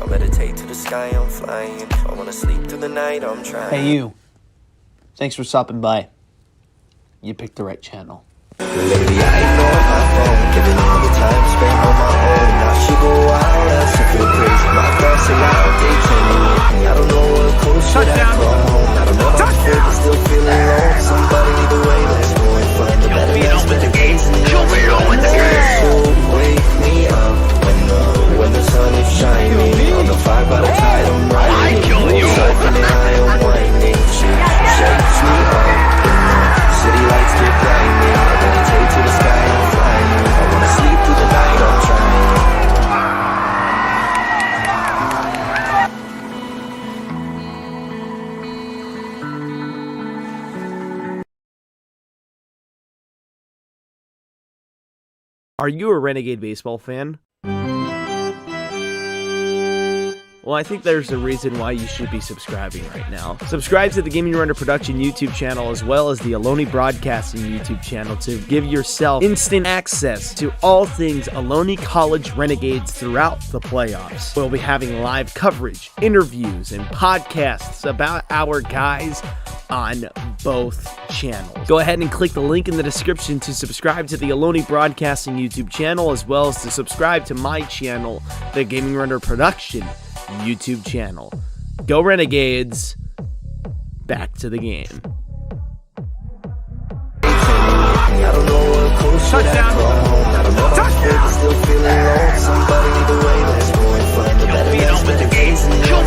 I meditate to the sky, I'm flying. I wanna sleep through the night, I'm trying. Hey you, thanks for stopping by. You picked the right channel. Lately I ignore my phone, giving all the time spent on my own. I should go wild, else I feel crazy. My thoughts are loud, they can't hear me. I don't know what close should I call home. I don't know how to feel, but still feeling low. Somebody lead the way, let's go and find the better days. With the gates and so wake me up when the sun is shining. On the fire by the tide, I'm riding. Cycling high, I'm winding. She shakes me up. City lights get blinding. I meditate to the sky, I'm flying. I wanna sleep through the night, I'm trying. Are you a Renegade baseball fan? Well, I think there's a reason why you should be subscribing right now. Subscribe to the Gaming Runner Production YouTube channel as well as the Ohlone Broadcasting YouTube channel to give yourself instant access to all things Ohlone College Renegades throughout the playoffs. We'll be having live coverage, interviews, and podcasts about our guys on both channels. Go ahead and click the link in the description to subscribe to the Ohlone Broadcasting YouTube channel as well as to subscribe to my channel, the Gaming Runner Production YouTube channel. Go Renegades. Back to the game. I don't know what close should I call home. I don't know how to feel, but still feeling low. Somebody lead the way, let's go and find the better days. With the gates and so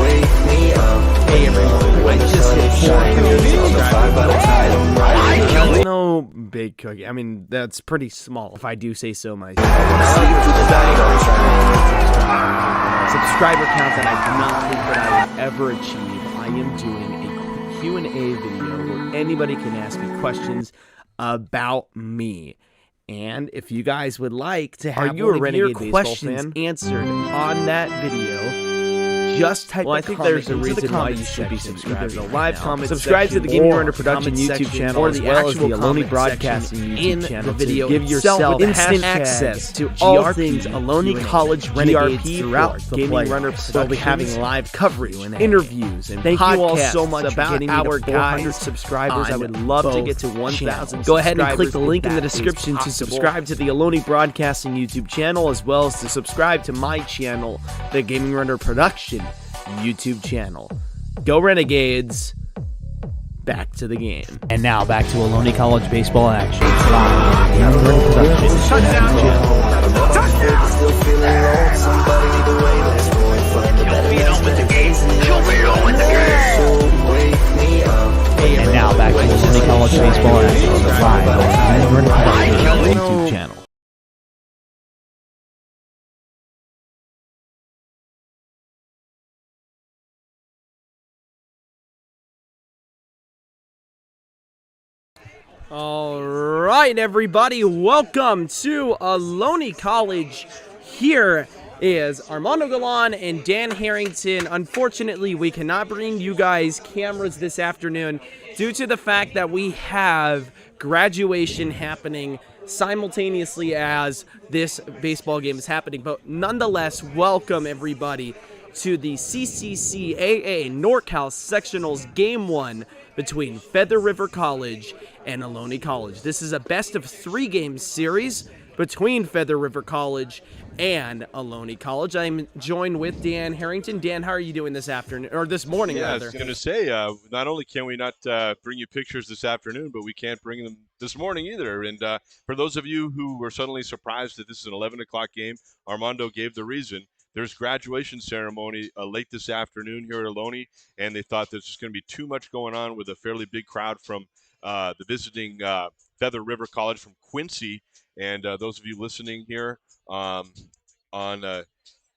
wake me up. Hey everyone, when the sun is shining. On the fire by the tide, I'm riding. That's no big cookie. I mean, that's pretty small, if I do say so myself. I wanna sleep through the night, I'm trying. Subscriber count that I do not think that I would ever achieve. I am doing a Q&A video where anybody can ask me questions about me. And if you guys would like to have your questions answered on that video, just type I think there's a reason why you should be subscribed. There's a live comment subscribe to the Gaming Runner Production YouTube channel or the actual Ohlone Broadcasting YouTube channel to give yourself instant access to all things Ohlone College Renegades throughout the Gaming Runner Production. We'll be having live coverage, interviews, and thank you all so much about our 400 subscribers. I would love to get to 1,000. Go ahead and click the link in the description to subscribe to the Ohlone Broadcasting YouTube channel as well as to subscribe to my channel, the Gaming Runner Production YouTube channel. Go Renegades. Back to the game. And now back to Ohlone College baseball action. Live on the Gaming Runner Production YouTube channel. Still feeling low. Somebody lead the way, let's go and find the better days. With the gates and so wake me up. And now back to Ohlone College baseball action. Live on the Gaming Runner Production YouTube channel. All right, everybody, welcome to Ohlone College. Here is Armando Galan and Dan Harrington. Unfortunately, we cannot bring you guys cameras this afternoon due to the fact that we have graduation happening simultaneously as this baseball game is happening. But nonetheless, welcome everybody to the CCCAA NorCal Sectionals Game 1 between Feather River College and Ohlone College. This is a best of 3 game series between Feather River College and Ohlone College. I'm joined with Dan Harrington. Dan, how are you doing this afternoon, or this morning rather? I was going to say, not only can we not bring you pictures this afternoon, but we can't bring them this morning either. And for those of you who were suddenly surprised that this is an 11 o'clock game, Armando gave the reason. There's graduation ceremony late this afternoon here at Ohlone, and they thought there's just going to be too much going on with a fairly big crowd from the visiting Feather River College from Quincy. And those of you listening here on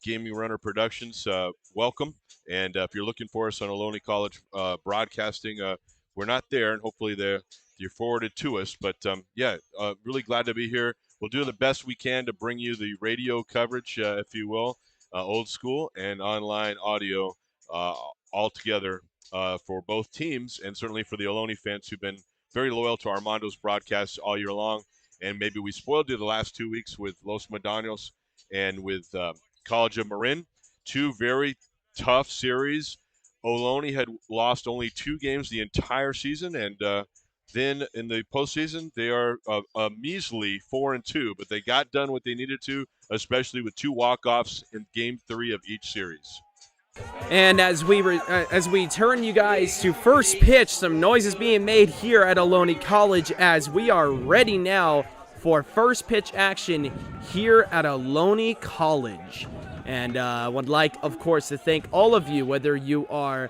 Gaming Runner Productions, welcome. And if you're looking for us on Ohlone College Broadcasting, we're not there, and hopefully you're forwarded to us. But, really glad to be here. We'll do the best we can to bring you the radio coverage, if you will, old school and online audio all together for both teams, and certainly for the Ohlone fans who've been very loyal to Armando's broadcasts all year long, and maybe we spoiled you the last 2 weeks with Los Medanos and with College of Marin. Two very tough series. Ohlone had lost only 2 games the entire season, and then in the postseason, they are a measly 4-2, but they got done what they needed to, especially with 2 walk-offs in Game 3 of each series. And as we turn you guys to first pitch, some noise is being made here at Ohlone College as we are ready now for first pitch action here at Ohlone College. And would like, of course, to thank all of you, whether you are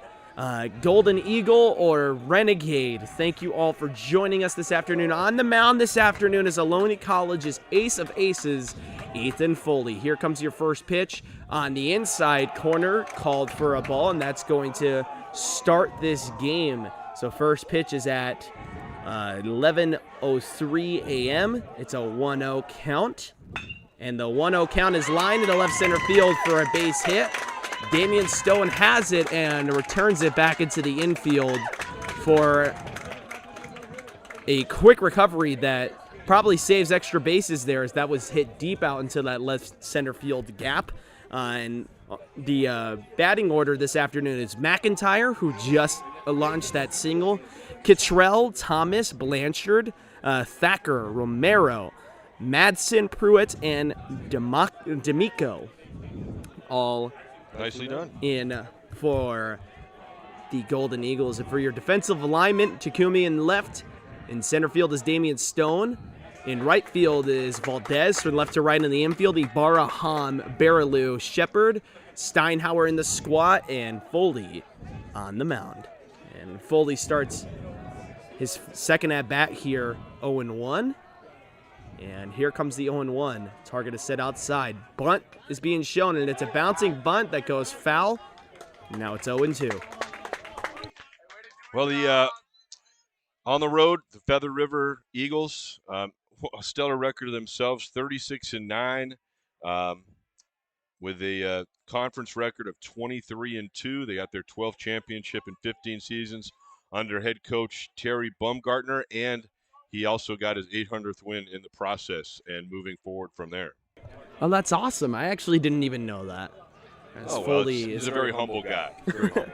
Golden Eagle or Renegade. Thank you all for joining us this afternoon. On the mound this afternoon is Ohlone College's ace of aces, Ethan Foley. Here comes your first pitch on the inside corner, called for a ball, and that's going to start this game. So first pitch is at 11:03 a.m. It's a 1-0 count. And the 1-0 count is lined into left center field for a base hit. Damian Stone has it and returns it back into the infield for a quick recovery that probably saves extra bases there, as that was hit deep out into that left center field gap. And the batting order this afternoon is McIntyre, who just launched that single, Kittrell, Thomas, Blanchard, Thacker, Romero, Madsen, Pruitt, and D'Amico, all Nicely done. in for the Golden Eagles. And for your defensive alignment, Takumi in left. In center field is Damian Stone. In right field is Valdez. From left to right in the infield, Ibarra, Hahn, Barilou, Shepard, Steinhauer in the squat, and Foley on the mound. And Foley starts his second at-bat here, 0-1. And here comes the 0-1. Target is set outside. Bunt is being shown, and it's a bouncing bunt that goes foul. Now it's 0-2. Well, on the road, the Feather River Eagles, a stellar record of themselves, 36-9, with a conference record of 23-2. They got their 12th championship in 15 seasons under head coach Terry Baumgartner, and he also got his 800th win in the process and moving forward from there. Oh, that's awesome. I actually didn't even know that. He's a very humble guy. Very humble.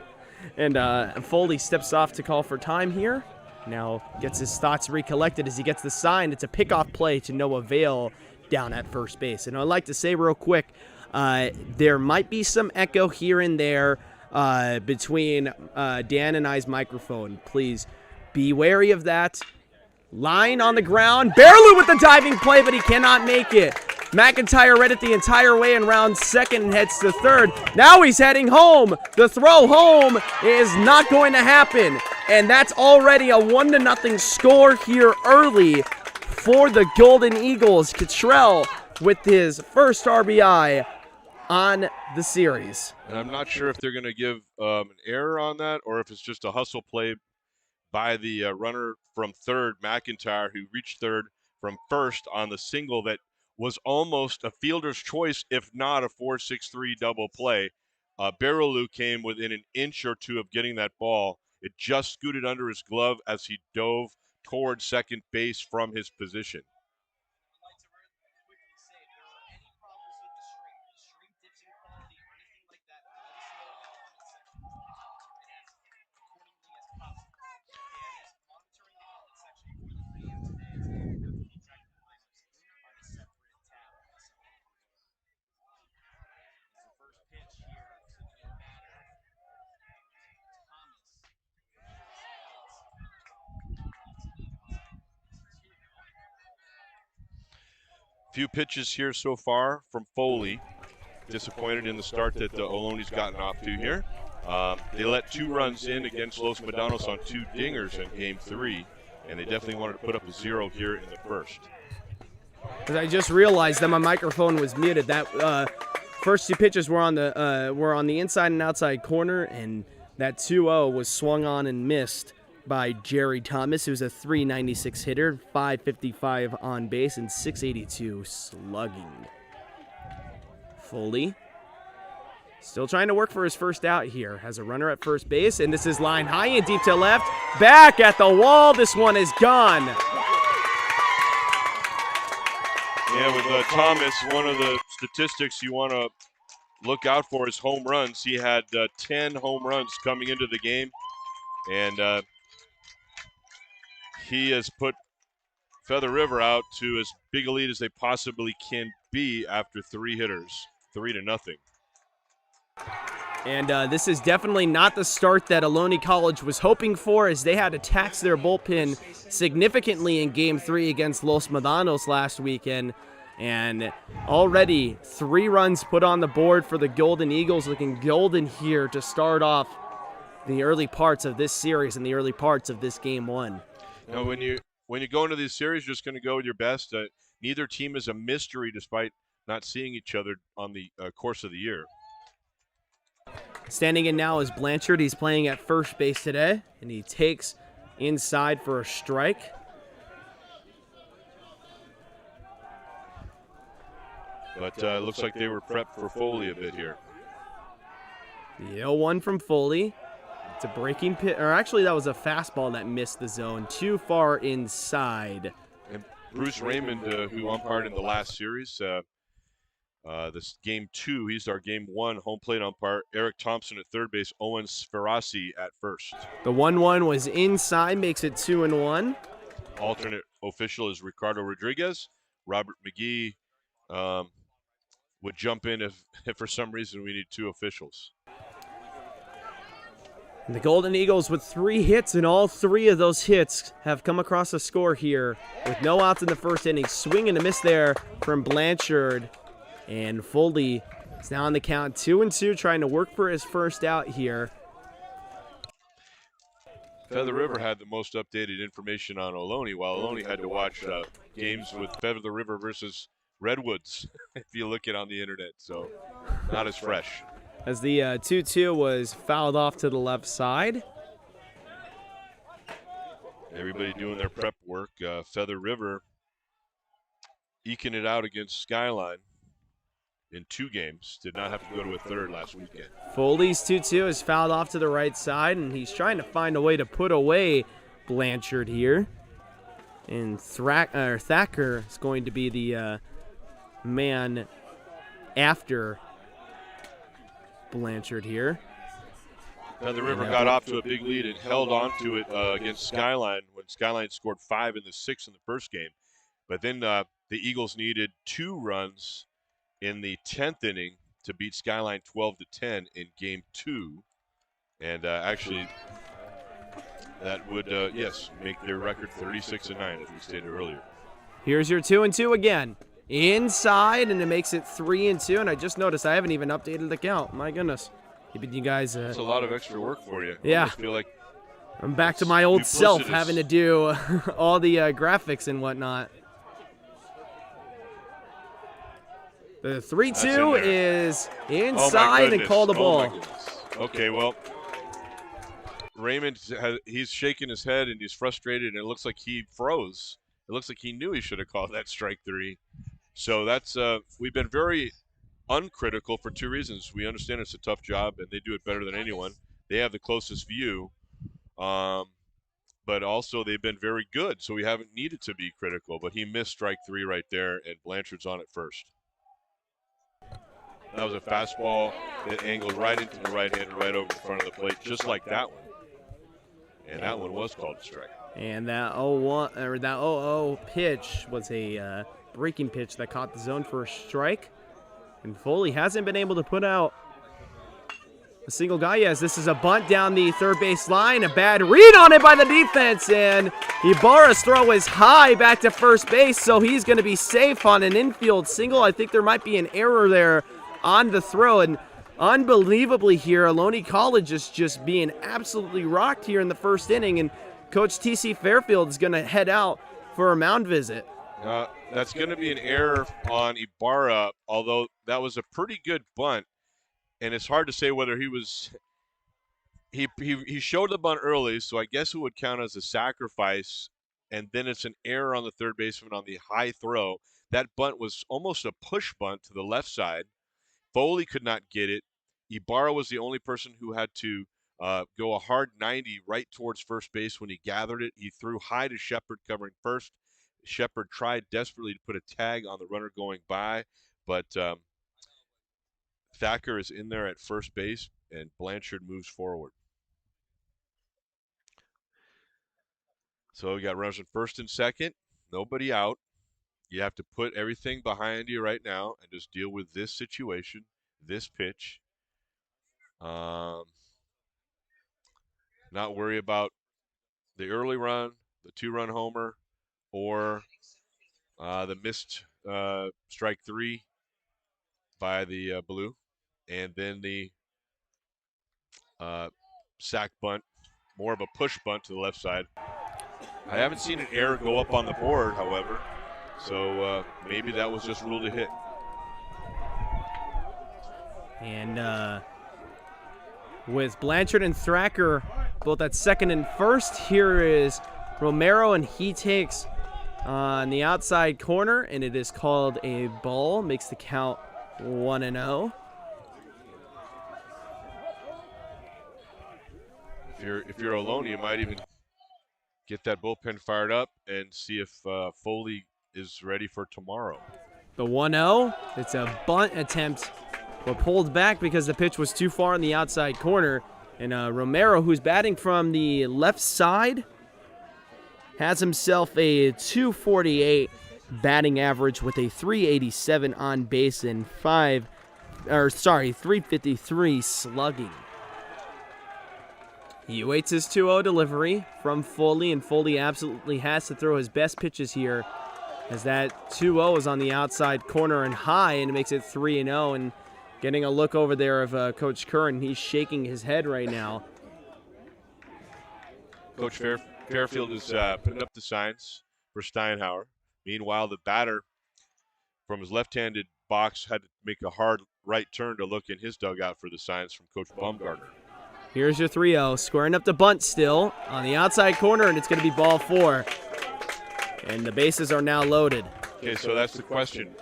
And Foley steps off to call for time here. Now gets his thoughts recollected as he gets the sign. It's a pickoff play to no avail down at first base. And I'd like to say real quick, there might be some echo here and there between Dan and I's microphone. Please be wary of that. Line on the ground. Barilou with the diving play, but he cannot make it. McIntyre read it the entire way in round second and heads to third. Now he's heading home. The throw home is not going to happen. And that's already a 1-0 score here early for the Golden Eagles. Kittrell with his first RBI on the series. And I'm not sure if they're going to give an error on that or if it's just a hustle play by the runner from third, McIntyre, who reached third from first on the single that was almost a fielder's choice, if not a 4-6-3 double play. Barilou came within an inch or two of getting that ball. It just scooted under his glove as he dove toward second base from his position. Few pitches here so far from Foley. Disappointed in the start that Ohlone's gotten off to here. They let 2 runs in against Los Medanos on 2 dingers in Game 3, and they definitely wanted to put up a 0 here in the first. I just realized that my microphone was muted. That first 2 pitches were on the inside and outside corner, and that 2-0 was swung on and missed by Jerry Thomas, who's a .396 hitter, .555 on base, and .682 slugging. Foley Still trying to work for his first out here. Has a runner at first base, and this is line high and deep to left. Back at the wall. This one is gone. Yeah, with Thomas, one of the statistics you want to look out for is home runs. He had 10 home runs coming into the game, and he has put Feather River out to as big a lead as they possibly can be after 3 hitters, 3-0. And this is definitely not the start that Ohlone College was hoping for, as they had to tax their bullpen significantly in Game 3 against Los Medanos last weekend. And already 3 runs put on the board for the Golden Eagles, looking golden here to start off the early parts of this series and the early parts of this Game 1. You know, when you go into these series, you're just going to go with your best. Neither team is a mystery despite not seeing each other on the course of the year. Standing in now is Blanchard. He's playing at first base today, and he takes inside for a strike. But it looks like they were prepped for Foley a bit here. The 0-1 from Foley. It's a breaking pitch, or actually that was a fastball that missed the zone, too far inside. And Bruce Raymond, who umpired in the last series, this Game 2, he's our Game 1 home plate umpire. Eric Thompson at third base, Owen Sferrasi at first. The 1-1 was inside, makes it 2-1. Alternate official is Ricardo Rodriguez. Robert McGee would jump in if for some reason we need 2 officials. The Golden Eagles with 3 hits, and all 3 of those hits have come across the score here with no outs in the first inning. Swing and a miss there from Blanchard. And Foley is now on the count, 2-2, trying to work for his first out here. Feather River had the most updated information on Ohlone, while Ohlone had to watch games with Feather River versus Redwoods, if you look it on the internet, so not as fresh. As the 2-2 was fouled off to the left side. Everybody doing their prep work. Feather River eking it out against Skyline in 2 games. Did not have to go to a third last weekend. Foley's 2-2 is fouled off to the right side, and he's trying to find a way to put away Blanchard here. And Thacker is going to be the man after Blanchard here. Feather River got off to a big lead and held on to it against Skyline when Skyline scored 5 in the 6th in the first game. But then the Eagles needed 2 runs in the 10th inning to beat Skyline 12-10 in Game 2. And actually, that would, yes, make their record 36-9, as we stated earlier. Here's your 2-2 again. Inside, and it makes it 3-2. And I just noticed I haven't even updated the count. My goodness. Keeping you guys. That's a lot of extra work for you. Yeah. I feel like I'm back to my old self, duplicitous. having to do all the graphics and whatnot. The 3-2 is inside and call the ball. Okay, well, Raymond, he's shaking his head and he's frustrated, and it looks like he froze. It looks like he knew he should have called that strike 3. So that's we've been very uncritical for 2 reasons. We understand it's a tough job, and they do it better than anyone. They have the closest view, but also they've been very good, so we haven't needed to be critical. But he missed strike 3 right there, and Blanchard's on it first. That was a fastball that angled right into the right hand, right over the front of the plate, just like that one. And that one was called a strike. And that 0-1 or that 0-0 pitch was a breaking pitch that caught the zone for a strike. And Foley hasn't been able to put out a single guy yet. This is a bunt down the third base line. A bad read on it by the defense, and Ibarra's throw is high back to first base, so he's going to be safe on an infield single. I think there might be an error there on the throw, and unbelievably here, Ohlone College is just being absolutely rocked here in the first inning, and Coach T.C. Fairfield is going to head out for a mound visit. That's going to be an error on Ibarra, although that was a pretty good bunt, and it's hard to say whether he was he showed the bunt early, so I guess it would count as a sacrifice, and then it's an error on the third baseman on the high throw. That bunt was almost a push bunt to the left side. Foley could not get it. Ibarra was the only person who had to go a hard 90 right towards first base when he gathered it. He threw high to Shepard covering first. Shepard tried desperately to put a tag on the runner going by, but Thacker is in there at first base, and Blanchard moves forward. So we got runners in first and second, nobody out. You have to put everything behind you right now and just deal with this situation, this pitch. Not worry about the early run, the 2-run homer, or the missed strike 3 by the Blue, and then the sack bunt, more of a push bunt to the left side. I haven't seen an error go up on the board, however, so maybe that was just ruled a hit. And with Blanchard and Thacker both at second and first, here is Romero, and he takes on the outside corner, and it is called a ball. Makes the count 1-0. If you're Ohlone, you might even get that bullpen fired up and see if Foley is ready for tomorrow. The 1-0, it's a bunt attempt, but pulled back because the pitch was too far in the outside corner. And Romero, who's batting from the left side, has himself a 248 batting average with a 387 on base and 353 slugging. He awaits his 2-0 delivery from Foley, and Foley absolutely has to throw his best pitches here, as that 2-0 is on the outside corner and high, and it makes it 3-0. And getting a look over there of Coach Curran, he's shaking his head right now. Coach Fairfield is putting up the signs for Steinhauer. Meanwhile, the batter from his left-handed box had to make a hard right turn to look in his dugout for the signs from Coach Baumgartner. Here's your 3-0, squaring up the bunt still on the outside corner, and it's going to be ball 4. And the bases are now loaded. Okay, so that's the question.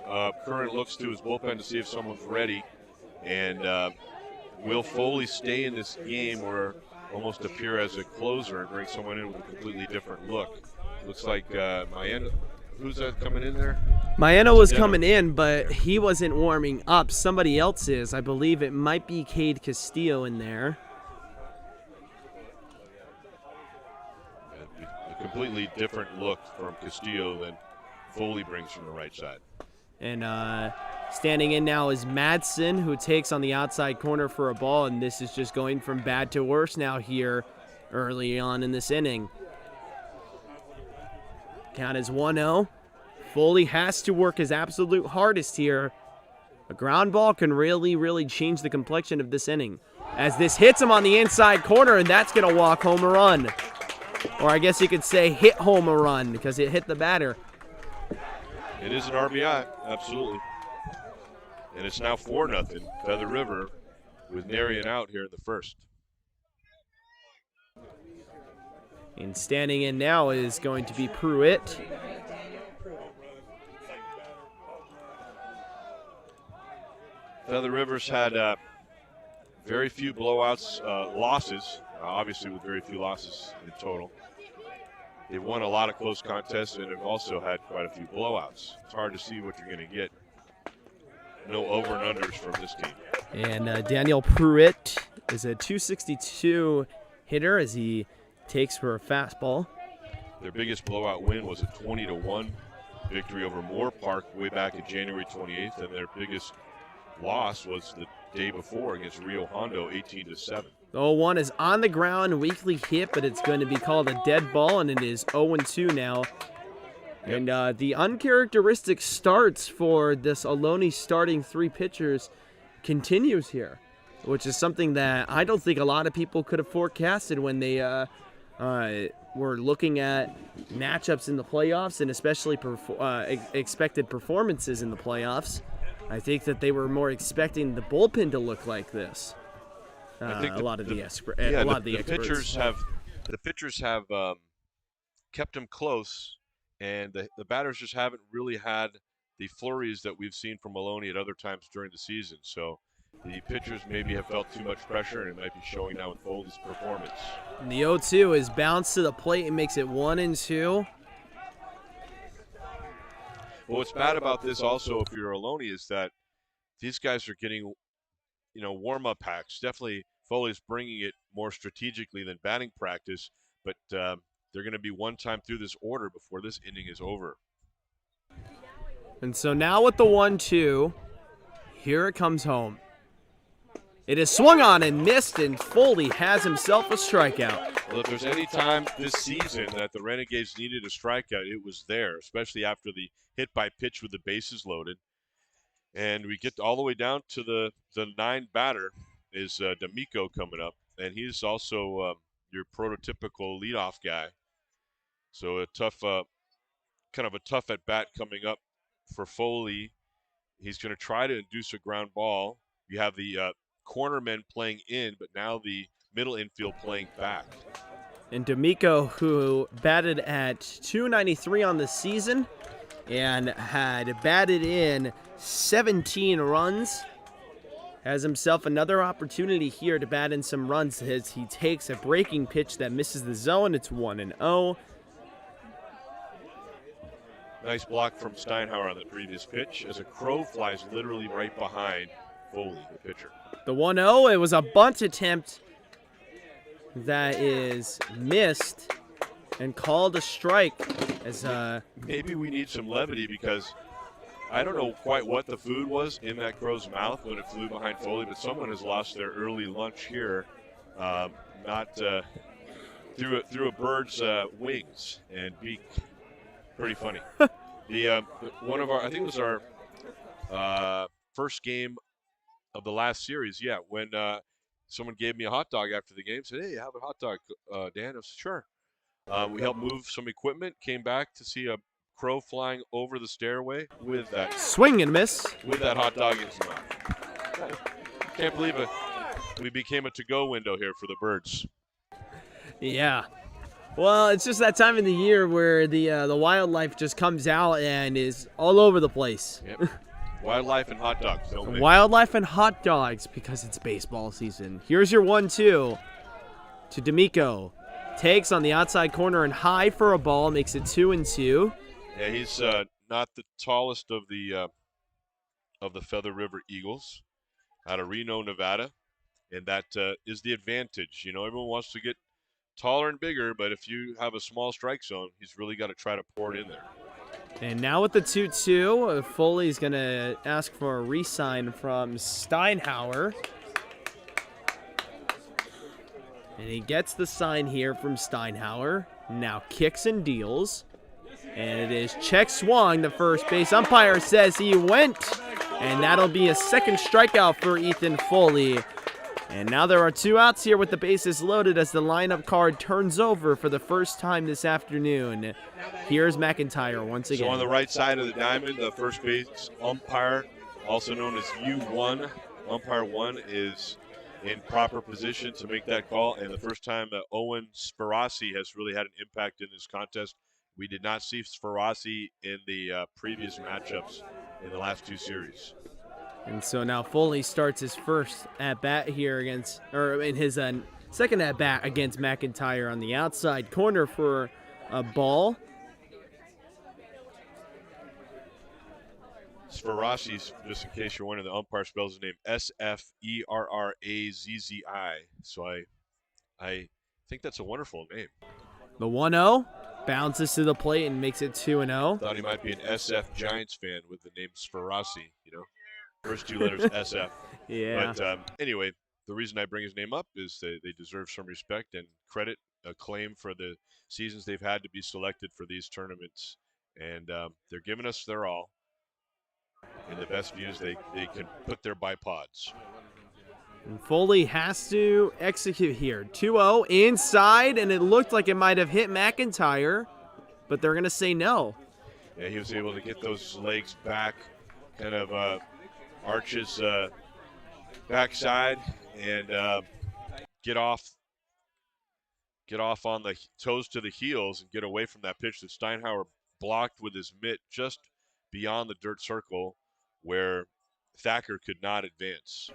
Curran looks to his bullpen to see if someone's ready. And will Foley stay in this game or almost appear as a closer and bring someone in with a completely different look? Looks like Maena. Who's that coming in there? Maena was coming in, but he wasn't warming up. Somebody else is. I believe it might be Cade Castillo in there. A completely different look from Castillo than Foley brings from the right side. And standing in now is Madsen, who takes on the outside corner for a ball, and this is just going from bad to worse now here early on in this inning. Count is 1-0. Foley has to work his absolute hardest here. A ground ball can really, really change the complexion of this inning, as this hits him on the inside corner, and that's going to walk home a run. Or I guess you could say hit home a run, because it hit the batter. It is an RBI, absolutely. And it's now 4-0, Feather River, with Narian out here in the first. And standing in now is going to be Pruitt. Feather River's had very few blowouts, losses, obviously with very few losses in total. They've won a lot of close contests and have also had quite a few blowouts. It's hard to see what you're going to get. No over and unders from this team. And Daniel Pruitt is a 262 hitter as he takes for a fastball. Their biggest blowout win was a 20-1 victory over Moore Park way back in January 28th, and their biggest loss was the day before against Rio Hondo, 18-7. The 0-1 is on the ground, weakly hit, but it's going to be called a dead ball, and it is 0-2 now. Yep. And the uncharacteristic starts for this Ohlone starting 3 pitchers continues here, which is something that I don't think a lot of people could have forecasted when they were looking at matchups in the playoffs and especially expected performances in the playoffs. I think that they were more expecting the bullpen to look like this. A lot of the experts. The pitchers have kept them close, and the batters just haven't really had the flurries that we've seen from Ohlone at other times during the season. So the pitchers maybe have felt too much pressure, and it might be showing now with Foley's performance. And the 0-2 is bounced to the plate and makes it 1-2. Well, what's bad about this also, if you're Ohlone, is that these guys are getting, warm-up hacks. Definitely Foley's bringing it more strategically than batting practice, but they're going to be one time through this order before this inning is over. And so now with the 1-2, here it comes home. It is swung on and missed, and Foley has himself a strikeout. Well, if there's any time this season that the Renegades needed a strikeout, it was there, especially after the hit by pitch with the bases loaded. And we get all the way down to the 9 batter is D'Amico coming up, and he's also your prototypical leadoff guy. So a tough, kind of a tough at bat coming up for Foley. He's going to try to induce a ground ball. You have the cornermen playing in, but now the middle infield playing back. And D'Amico, who batted at .293 on the season and had batted in 17 runs, has himself another opportunity here to bat in some runs as he takes a breaking pitch that misses the zone. It's 1-0. Nice block from Steinhauer on the previous pitch as a crow flies literally right behind Foley, the pitcher. The 1-0, it was a bunt attempt that is missed and called a strike. As maybe we need some levity because I don't know quite what the food was in that crow's mouth when it flew behind Foley, but someone has lost their early lunch here, through a bird's wings and beak. Pretty funny. One of our, I think it was our first game of the last series. Yeah, when someone gave me a hot dog after the game, said, "Hey, have a hot dog, Dan." I said, "Sure." We helped move some equipment. Came back to see a crow flying over the stairway with that swing and miss with that hot dog in his mouth. Can't believe it. We became a to-go window here for the birds. Yeah. Well, it's just that time of the year where the wildlife just comes out and is all over the place. Yep. Wildlife and hot dogs. Don't mix. Wildlife and hot dogs because it's baseball season. Here's your 1-2 to D'Amico. Takes on the outside corner and high for a ball, makes it 2-2. Yeah, he's not the tallest of the Feather River Eagles out of Reno, Nevada, and that is the advantage. Everyone wants to get taller and bigger, but if you have a small strike zone, he's really got to try to pour it in there. And now with the 2-2, Foley's going to ask for a re-sign from Steinhauer. And he gets the sign here from Steinhauer. Now kicks and deals. And it is check swung. The first base umpire says he went. And that'll be a second strikeout for Ethan Foley. And now there are 2 outs here with the bases loaded as the lineup card turns over for the first time this afternoon. Here's McIntyre once again. So on the right side of the diamond, the first base umpire, also known as U1, umpire 1 is in proper position to make that call. And the first time that Owen Sferrasi has really had an impact in this contest. We did not see Sferrasi in the previous matchups in the last 2 series. And so now Foley starts his first at-bat here in his second at-bat against McIntyre on the outside corner for a ball. Sferrasi, just in case you're wondering, the umpire spells his name S-F-E-R-R-A-Z-Z-I. So I think that's a wonderful name. The 1-0 bounces to the plate and makes it 2-0. Thought he might be an SF Giants fan with the name Sferrasi, First 2 letters SF. Yeah. But anyway, the reason I bring his name up is they deserve some respect and credit, acclaim for the seasons they've had to be selected for these tournaments. And they're giving us their all in the best views they can put their bipods. And Foley has to execute here. 2-0 inside, and it looked like it might have hit McIntyre, but they're going to say no. Yeah, he was able to get those legs back, kind of arches backside and get off on the toes to the heels and get away from that pitch that Steinhauer blocked with his mitt just beyond the dirt circle where Thacker could not advance.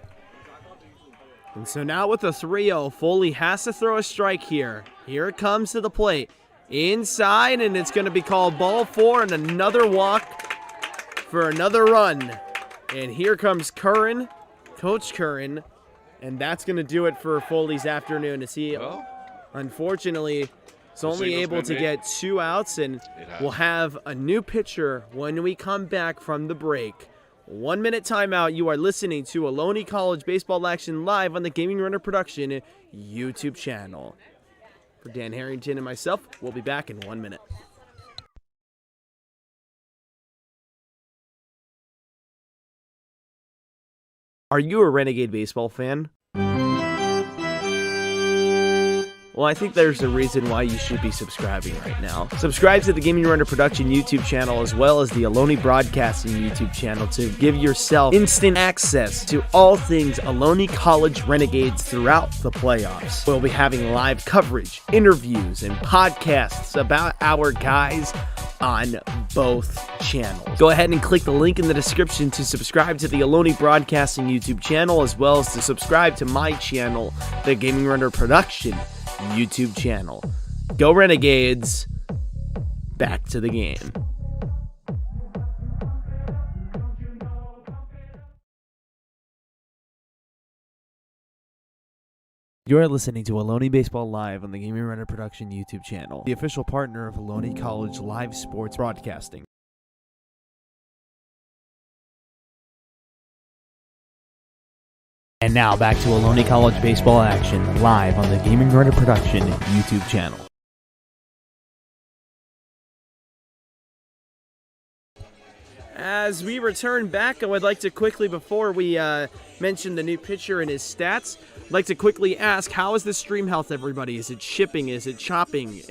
And so now with a 3-0, Foley has to throw a strike here. Here it comes to the plate. Inside, and it's going to be called ball 4 and another walk for another run. And here comes Curran, Coach Curran, and that's going to do it for Foley's afternoon. As he, unfortunately, is only able to get 2 outs, and we'll have a new pitcher when we come back from the break. 1 minute timeout. You are listening to Ohlone College Baseball Action live on the Gaming Runner Production YouTube channel. For Dan Harrington and myself, we'll be back in 1 minute. Are you a Renegade baseball fan? Well, I think there's a reason why you should be subscribing right now. Subscribe to the Gaming Runner Production YouTube channel as well as the Ohlone Broadcasting YouTube channel to give yourself instant access to all things Ohlone College Renegades throughout the playoffs. We'll be having live coverage, interviews, and podcasts about our guys on both channels. Go ahead and click the link in the description to subscribe to the Ohlone Broadcasting YouTube channel as well as to subscribe to my channel, the Gaming Runner Production YouTube channel. Go Renegades. Back to the game. You're listening to Ohlone Baseball Live on the Gaming Runner Production YouTube channel, the official partner of Ohlone College Live Sports Broadcasting. And now back to Ohlone College Baseball Action live on the Gaming Runner Production YouTube channel. As we return back, I would like to quickly, before we mention the new pitcher and his stats, I'd like to quickly ask, how is the stream health, everybody? Is it shipping? Is it chopping?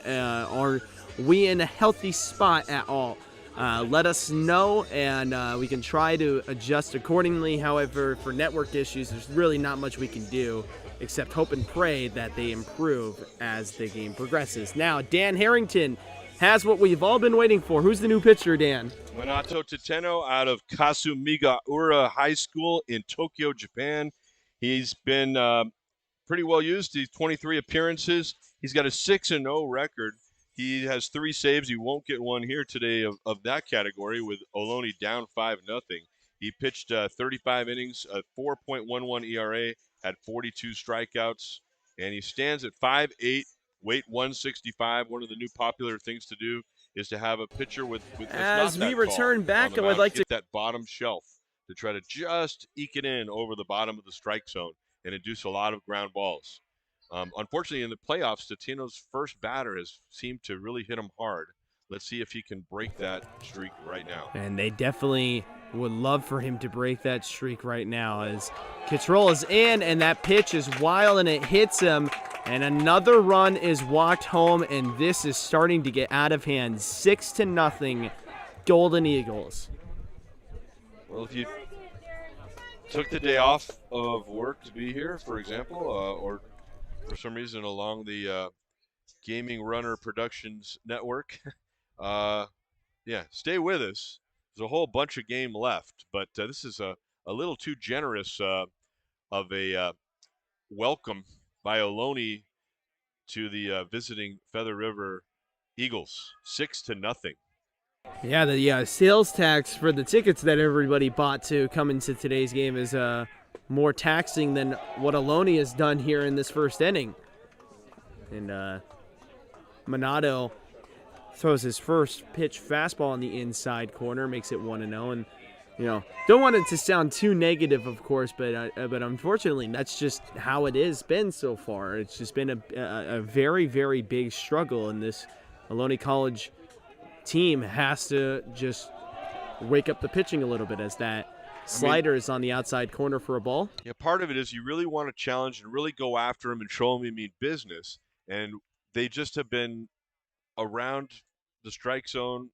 Are we in a healthy spot at all? Let us know, and we can try to adjust accordingly. However, for network issues, there's really not much we can do except hope and pray that they improve as the game progresses. Now, Dan Harrington has what we've all been waiting for. Who's the new pitcher, Dan? Minato Tateno out of Kasumigaura High School in Tokyo, Japan. He's been pretty well used. He's 23 appearances. He's got a 6-0 record. He has 3 saves. He won't get one here today of that category with Ohlone down 5-0. He pitched 35 innings, a 4.11 ERA, had 42 strikeouts, and he stands at 5'8", weight 165. One of the new popular things to do is to have a pitcher with as we return back, I would like to get that bottom shelf to try to just eke it in over the bottom of the strike zone and induce a lot of ground balls. Unfortunately, in the playoffs, Tatino's first batter has seemed to really hit him hard. Let's see if he can break that streak right now. And they definitely would love for him to break that streak right now as Kittrell is in, and that pitch is wild, and it hits him. And another run is walked home, and this is starting to get out of hand. 6-0, Golden Eagles. Well, if you took the day off of work to be here, for example, or for some reason along the Gaming Runner Productions network, yeah, stay with us. There's a whole bunch of game left, but this is a little too generous of a welcome by Ohlone to the visiting Feather River Eagles. 6-0. Yeah, the sales tax for the tickets that everybody bought to come into today's game is more taxing than what Ohlone has done here in this first inning. And Mondo throws his first pitch fastball on the inside corner, makes it 1-0. And, you know, don't want it to sound too negative, of course, but unfortunately, that's just how it has been so far. It's just been a very, very big struggle, and this Ohlone College team has to just wake up the pitching a little bit as that slider is on the outside corner for a ball. Yeah, part of it is you really want to challenge and really go after him and show him you mean business. And they just have been around the strike zone,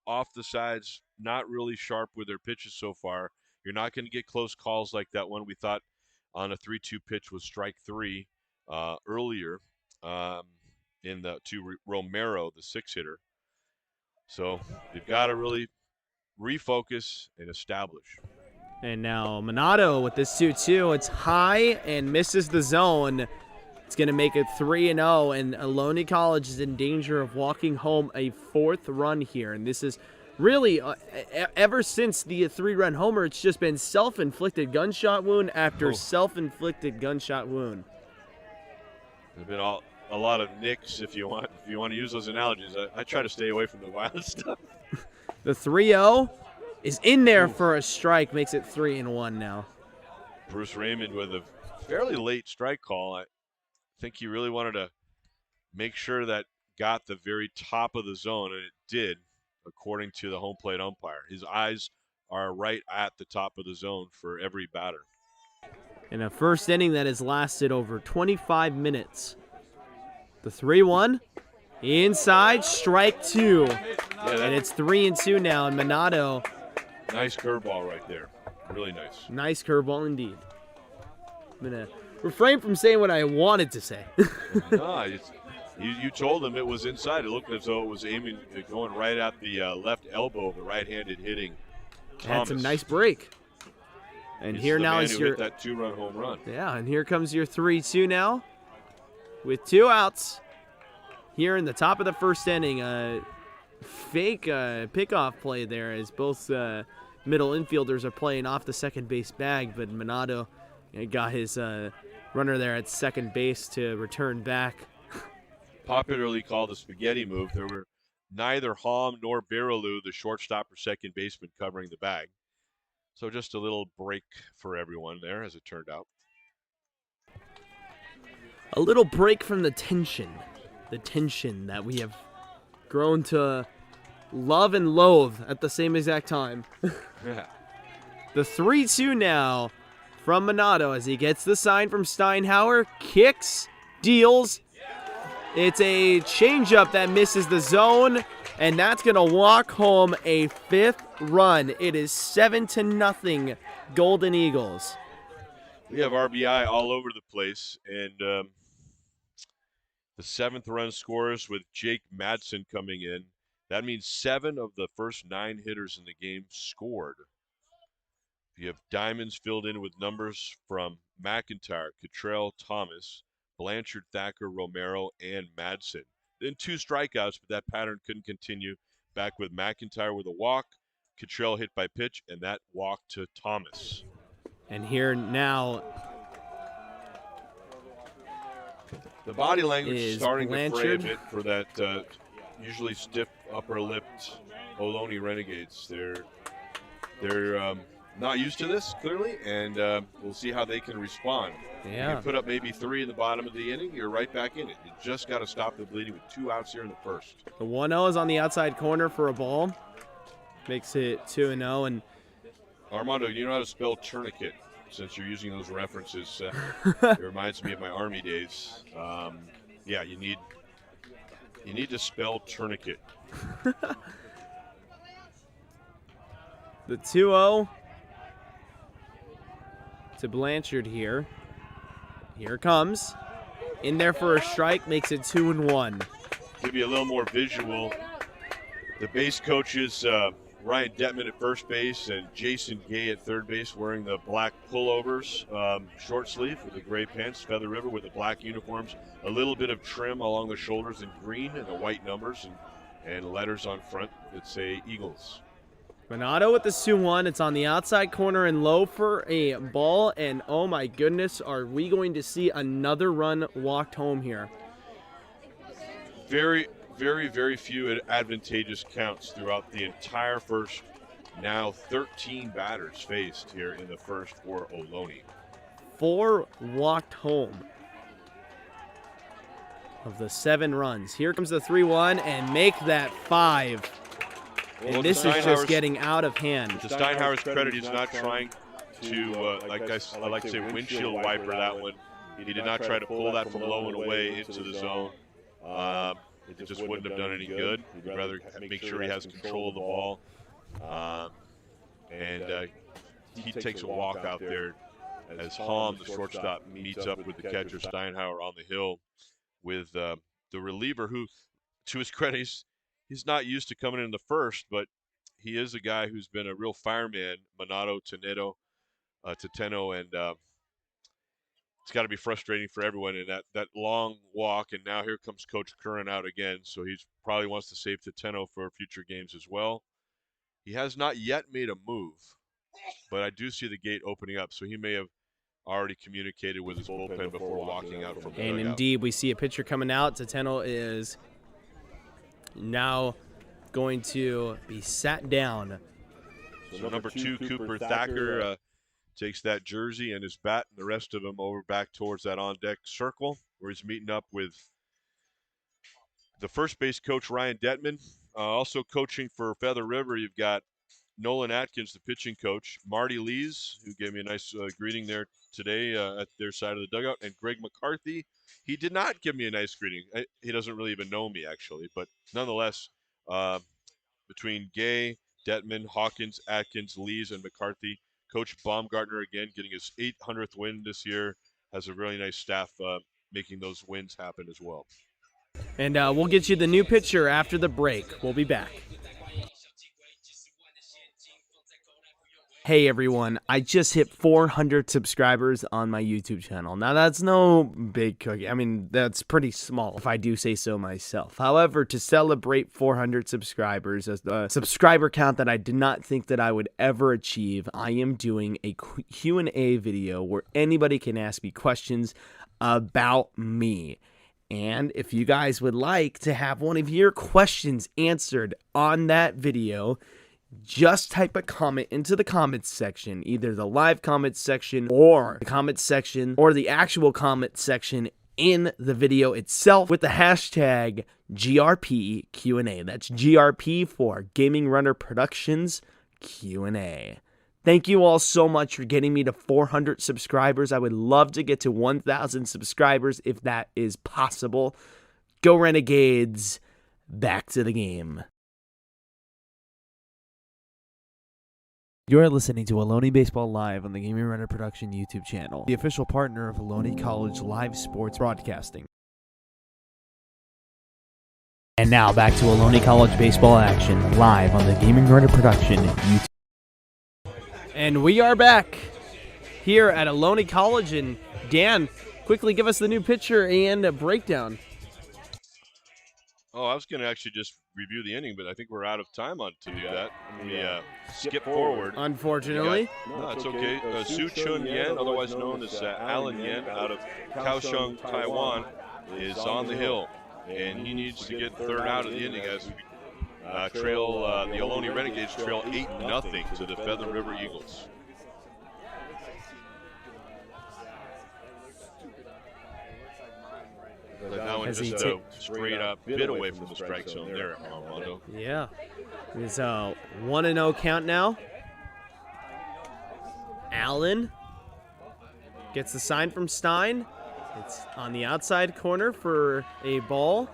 off the sides, not really sharp with their pitches so far. You're not going to get close calls like that one we thought on a 3-2 pitch was strike 3 earlier to Romero, the 6-hitter. So they've got to really refocus and establish. And now Mondo with this 2-2. It's high and misses the zone. It's going to make it 3-0, and Ohlone College is in danger of walking home a 4th run here. And this is really, ever since the 3-run homer, it's just been self-inflicted gunshot wound after self-inflicted gunshot wound. There's been a lot of nicks, if you want to use those analogies. I try to stay away from the violent stuff. The 3-0 is in there for a strike, makes it 3-1 now. Bruce Raymond with a fairly late strike call. I think he really wanted to make sure that got the very top of the zone, and it did, according to the home plate umpire. His eyes are right at the top of the zone for every batter. In a first inning that has lasted over 25 minutes. The 3-1, inside, strike 2. And it's 3-2 now, and Mondo. Nice curveball right there. Really nice. Nice curveball indeed. I'm going to refrain from saying what I wanted to say. No, you told him it was inside. It looked as though it was going right at the left elbow of the right-handed hitting Thomas. Had some nice break. And He's here the now man is who your hit that 2-run home run. Yeah, and here comes your 3-2 now with 2 outs. Here in the top of the first inning, fake pickoff play there as both middle infielders are playing off the second base bag, but Mondo got his runner there at second base to return back. Popularly called the spaghetti move. There were neither Hom nor Baraloo, the shortstop or second baseman, covering the bag. So just a little break for everyone there, as it turned out. A little break from the tension that we have grown to love and loathe at the same exact time. Yeah. The 3-2 now from Mondo as he gets the sign from Steinhauer, kicks, deals. It's a changeup that misses the zone, and that's going to walk home a 5th run. It is 7-0 Golden Eagles. We have RBI all over the place, and the 7th run scores with Jake Madsen coming in. That means 7 of the first 9 hitters in the game scored. You have diamonds filled in with numbers from McIntyre, Cottrell, Thomas, Blanchard, Thacker, Romero, and Madsen. Then 2 strikeouts, but that pattern couldn't continue. Back with McIntyre with a walk, Cottrell hit by pitch, and that walk to Thomas. And here now the body language is is starting to fray a Blanchard. bit for that usually stiff upper-lipped Ohlone Renegades. They're not used to this, clearly, and we'll see how they can respond. Yeah. You put up maybe 3 in the bottom of the inning, you're right back in it. You just got to stop the bleeding with 2 outs here in the first. The 1-0 is on the outside corner for a ball. Makes it 2-0. And Armando, you know how to spell tourniquet, since you're using those references. It reminds me of my Army days. Yeah, you need to spell tourniquet. the 2-0 to Blanchard here. Here it comes. In there for a strike, makes it 2-1. Give you a little more visual. The base coaches, Ryan Detman at first base and Jason Gay at third base, wearing the black pullovers, short sleeve with the gray pants, Feather River with the black uniforms, a little bit of trim along the shoulders in green and the white numbers and letters on front that say Eagles. Mondo with the 2-1. It's on the outside corner and low for a ball. And oh my goodness, are we going to see another run walked home here? Very, very, very few advantageous counts throughout the entire first. Now 13 batters faced here in the first for Ohlone. 4 walked home of the 7 runs. Here comes the 3-1 and make that 5. Well, And this is just getting out of hand. To Steinhauer's credit, he's not trying to, like I like to say, windshield wiper that one. He did not try to pull that from low and away into the zone. It just wouldn't have done any good. He'd rather make sure he has control of the ball. And he takes a walk out there as Hom, the shortstop, meets up with the catcher Steinhauer on the hill with the reliever who, to his credit, he's not used to coming in the first, but he is a guy who's been a real fireman, Mondo Tenedo, to Tenno, and it's got to be frustrating for everyone in that long walk. And now here comes Coach Curran out again, so he probably wants to save Tenno for future games as well. He has not yet made a move, but I do see the gate opening up, so he may have already communicated with his bullpen before walking out from the And dugout. indeed, we see a pitcher coming out. Tenno is now going to be sat down. So number 2, Cooper Thacker, takes that jersey and his bat and the rest of them over back towards that on-deck circle where he's meeting up with the first base coach, Ryan Detman. Also coaching for Feather River, you've got Nolan Atkins, the pitching coach, Marty Lees, who gave me a nice greeting there today at their side of the dugout, and Greg McCarthy. He did not give me a nice greeting. He doesn't really even know me, actually, but nonetheless, between Gay, Detman, Hawkins, Atkins, Lees, and McCarthy, Coach Baumgartner, again, getting his 800th win this year, has a really nice staff making those wins happen as well. And we'll get you the new pitcher after the break. We'll be back. Hey everyone, I just hit 400 subscribers on my YouTube channel. Now that's no big cookie. I mean, that's pretty small if I do say so myself. However, to celebrate 400 subscribers, as the subscriber count that I did not think that I would ever achieve, I am doing a Q&A video where anybody can ask me questions about me. And if you guys would like to have one of your questions answered on that video, just type a comment into the comments section, either the live comments section or the comments section or the actual comment section in the video itself with the hashtag GRPQA. That's GRP for Gaming Runner Productions Q&A. Thank you all so much for getting me to 400 subscribers. I would love to get to 1,000 subscribers if that is possible. Go Renegades. Back to the game. You're listening to Ohlone Baseball Live on the Gaming Runner Production YouTube channel, the official partner of Ohlone College Live Sports Broadcasting. And now back to Ohlone College Baseball action, live on the Gaming Runner Production YouTube. And we are back here at Ohlone College. And Dan, quickly give us the new pitcher and a breakdown. Oh, I was going to actually just review the inning, but I think we're out of time to do that. Let me skip forward. Unfortunately. No, it's okay. Su Chun Yen, otherwise known as Alan Yen, out of Kaohsiung, Taiwan, is on the hill, and he needs to get third out of the inning as we trail the Ohlone Renegades trail 8-0 to the Feather River Eagles. But that one just straight up bit away from the strike zone there, Mondo. Yeah. It's a 1-0 count now. Allen gets the sign from Stein. It's on the outside corner for a ball.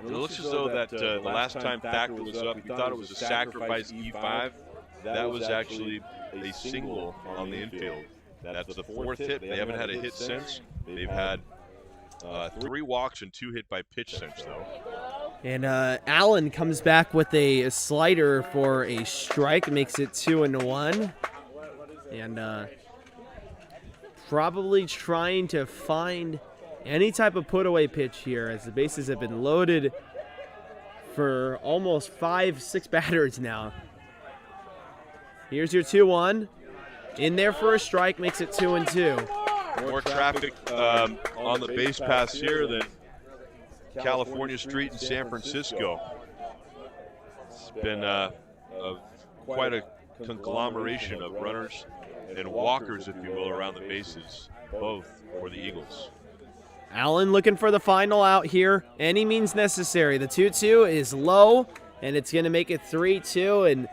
It looks as though that the last time Thacker was up, he thought it was a sacrifice E5. That was actually a single on the infield. That's the fourth hit. They haven't had a hit since. They've had 3 walks and 2 hit by pitch since, though. And Allen comes back with a slider for a strike, makes it 2-1. And probably trying to find any type of put-away pitch here, as the bases have been loaded for almost 5-6 batters now. Here's your 2-1. In there for a strike, makes it 2-2. More traffic on the base paths here than California Street in San Francisco. It's been quite a conglomeration of runners and walkers, if you will, around the bases, both for the Eagles. Allen looking for the final out here. Any means necessary. The 2-2 is low, and it's going to make it 3-2. And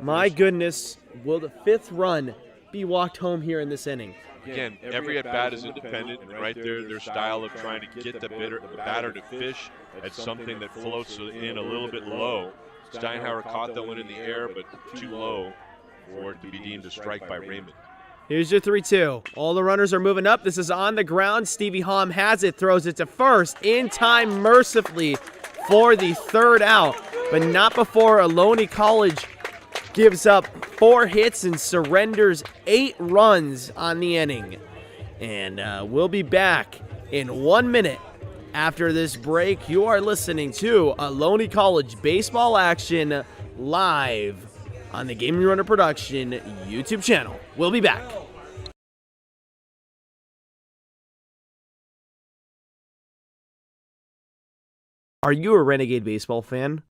my goodness, will the 5th run be walked home here in this inning? Again, every at-bat is independent, and right there, their style of trying to get the batter to fish at something that floats in a little bit low. Steinhauer caught that one in the air, but too low for it to be deemed a strike by Raymond. Here's your 3-2. All the runners are moving up. This is on the ground. Stevie Hom has it, throws it to first. In time, mercifully, for the 3rd out, but not before Ohlone College gives up 4 hits and surrenders 8 runs on the inning. And we'll be back in 1 minute. After this break, you are listening to Ohlone College baseball action live on the Gaming Runner Production YouTube channel. We'll be back. Are you a Renegade baseball fan?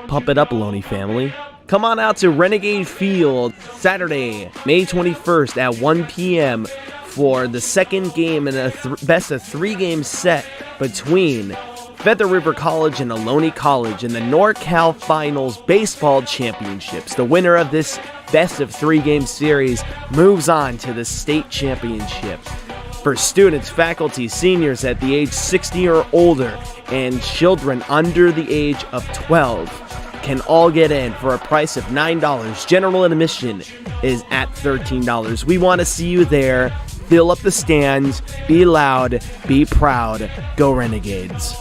Pump it up, Ohlone family. Come on out to Renegade Field Saturday, May 21st at 1 p.m. for the second game in a best of 3 game set between Feather River College and Ohlone College in the NorCal Finals Baseball Championships. The winner of this best of 3 game series moves on to the state championship. For students, faculty, seniors at the age 60 or older, and children under the age of 12 can all get in for a price of $9. General admission is at $13. We want to see you there. Fill up the stands. Be loud. Be proud. Go Renegades.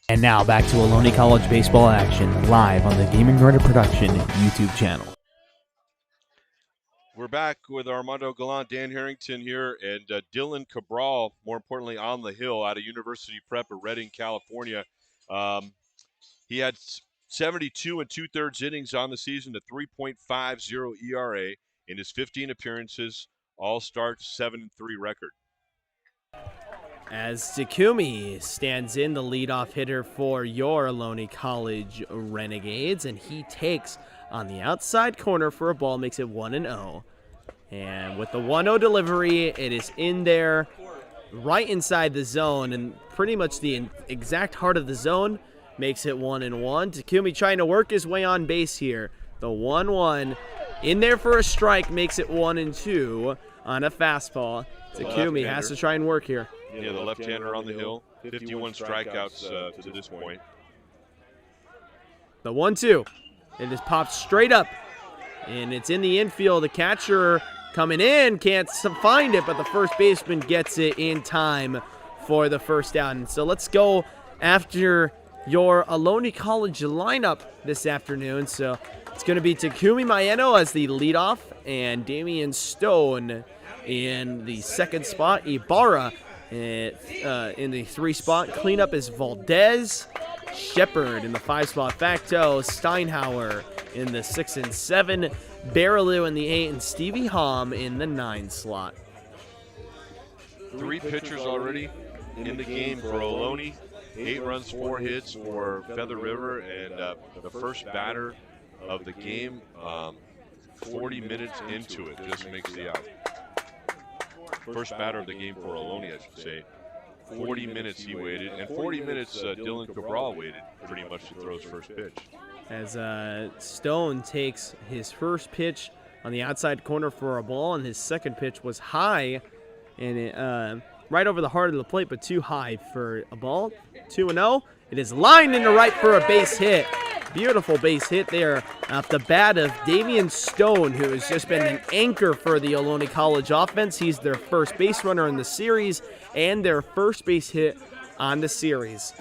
And now back to Ohlone College baseball action live on the Gaming Runner Production YouTube channel. We're back with Armando Gallant, Dan Harrington here, and Dylan Cabral, more importantly, on the hill out of University Prep of Redding, California. He had 72 and 2/3 innings on the season, a 3.50 ERA in his 15 appearances, all starts, 7-3 record. As Takumi stands in, the leadoff hitter for your Ohlone College Renegades, and he takes on the outside corner for a ball, makes it 1-0. And with the 1-0 delivery, it is in there, right inside the zone, and pretty much the exact heart of the zone, makes it 1-1. Takumi trying to work his way on base here. The 1-1 in there for a strike, makes it 1-2 on a fastball. Takumi has to try and work here. Yeah, the left-hander on the hill, 51 strikeouts to this point. The 1-2. It is popped straight up, and it's in the infield. The catcher coming in can't find it, but the first baseman gets it in time for the first down. So let's go after your Ohlone College lineup this afternoon. So it's going to be Takumi Maeno as the leadoff, and Damian Stone in the second spot. Ibarra in the 3 spot. Cleanup is Valdez. Shepard in the 5 spot. Facto. Steinhauer in the 6 and 7. Baraloo in the 8, and Stevie Hom in the 9 slot. 3 pitchers already in the game for Ohlone. 8 runs, 4 hits for Feather River, and the first batter of the game, 40 minutes into it, just makes the out. First batter of the game for Ohlone, I should say. 40 minutes he waited, and 40 minutes Dylan Cabral waited pretty much to throw his first pitch. As Stone takes his first pitch on the outside corner for a ball, and his second pitch was high, and it, right over the heart of the plate, but too high for a ball. 2-0. It is lined into right for a base hit. Beautiful base hit there off the bat of Damian Stone, who has just been an anchor for the Ohlone College offense. He's their first base runner in the series and their first base hit on the series.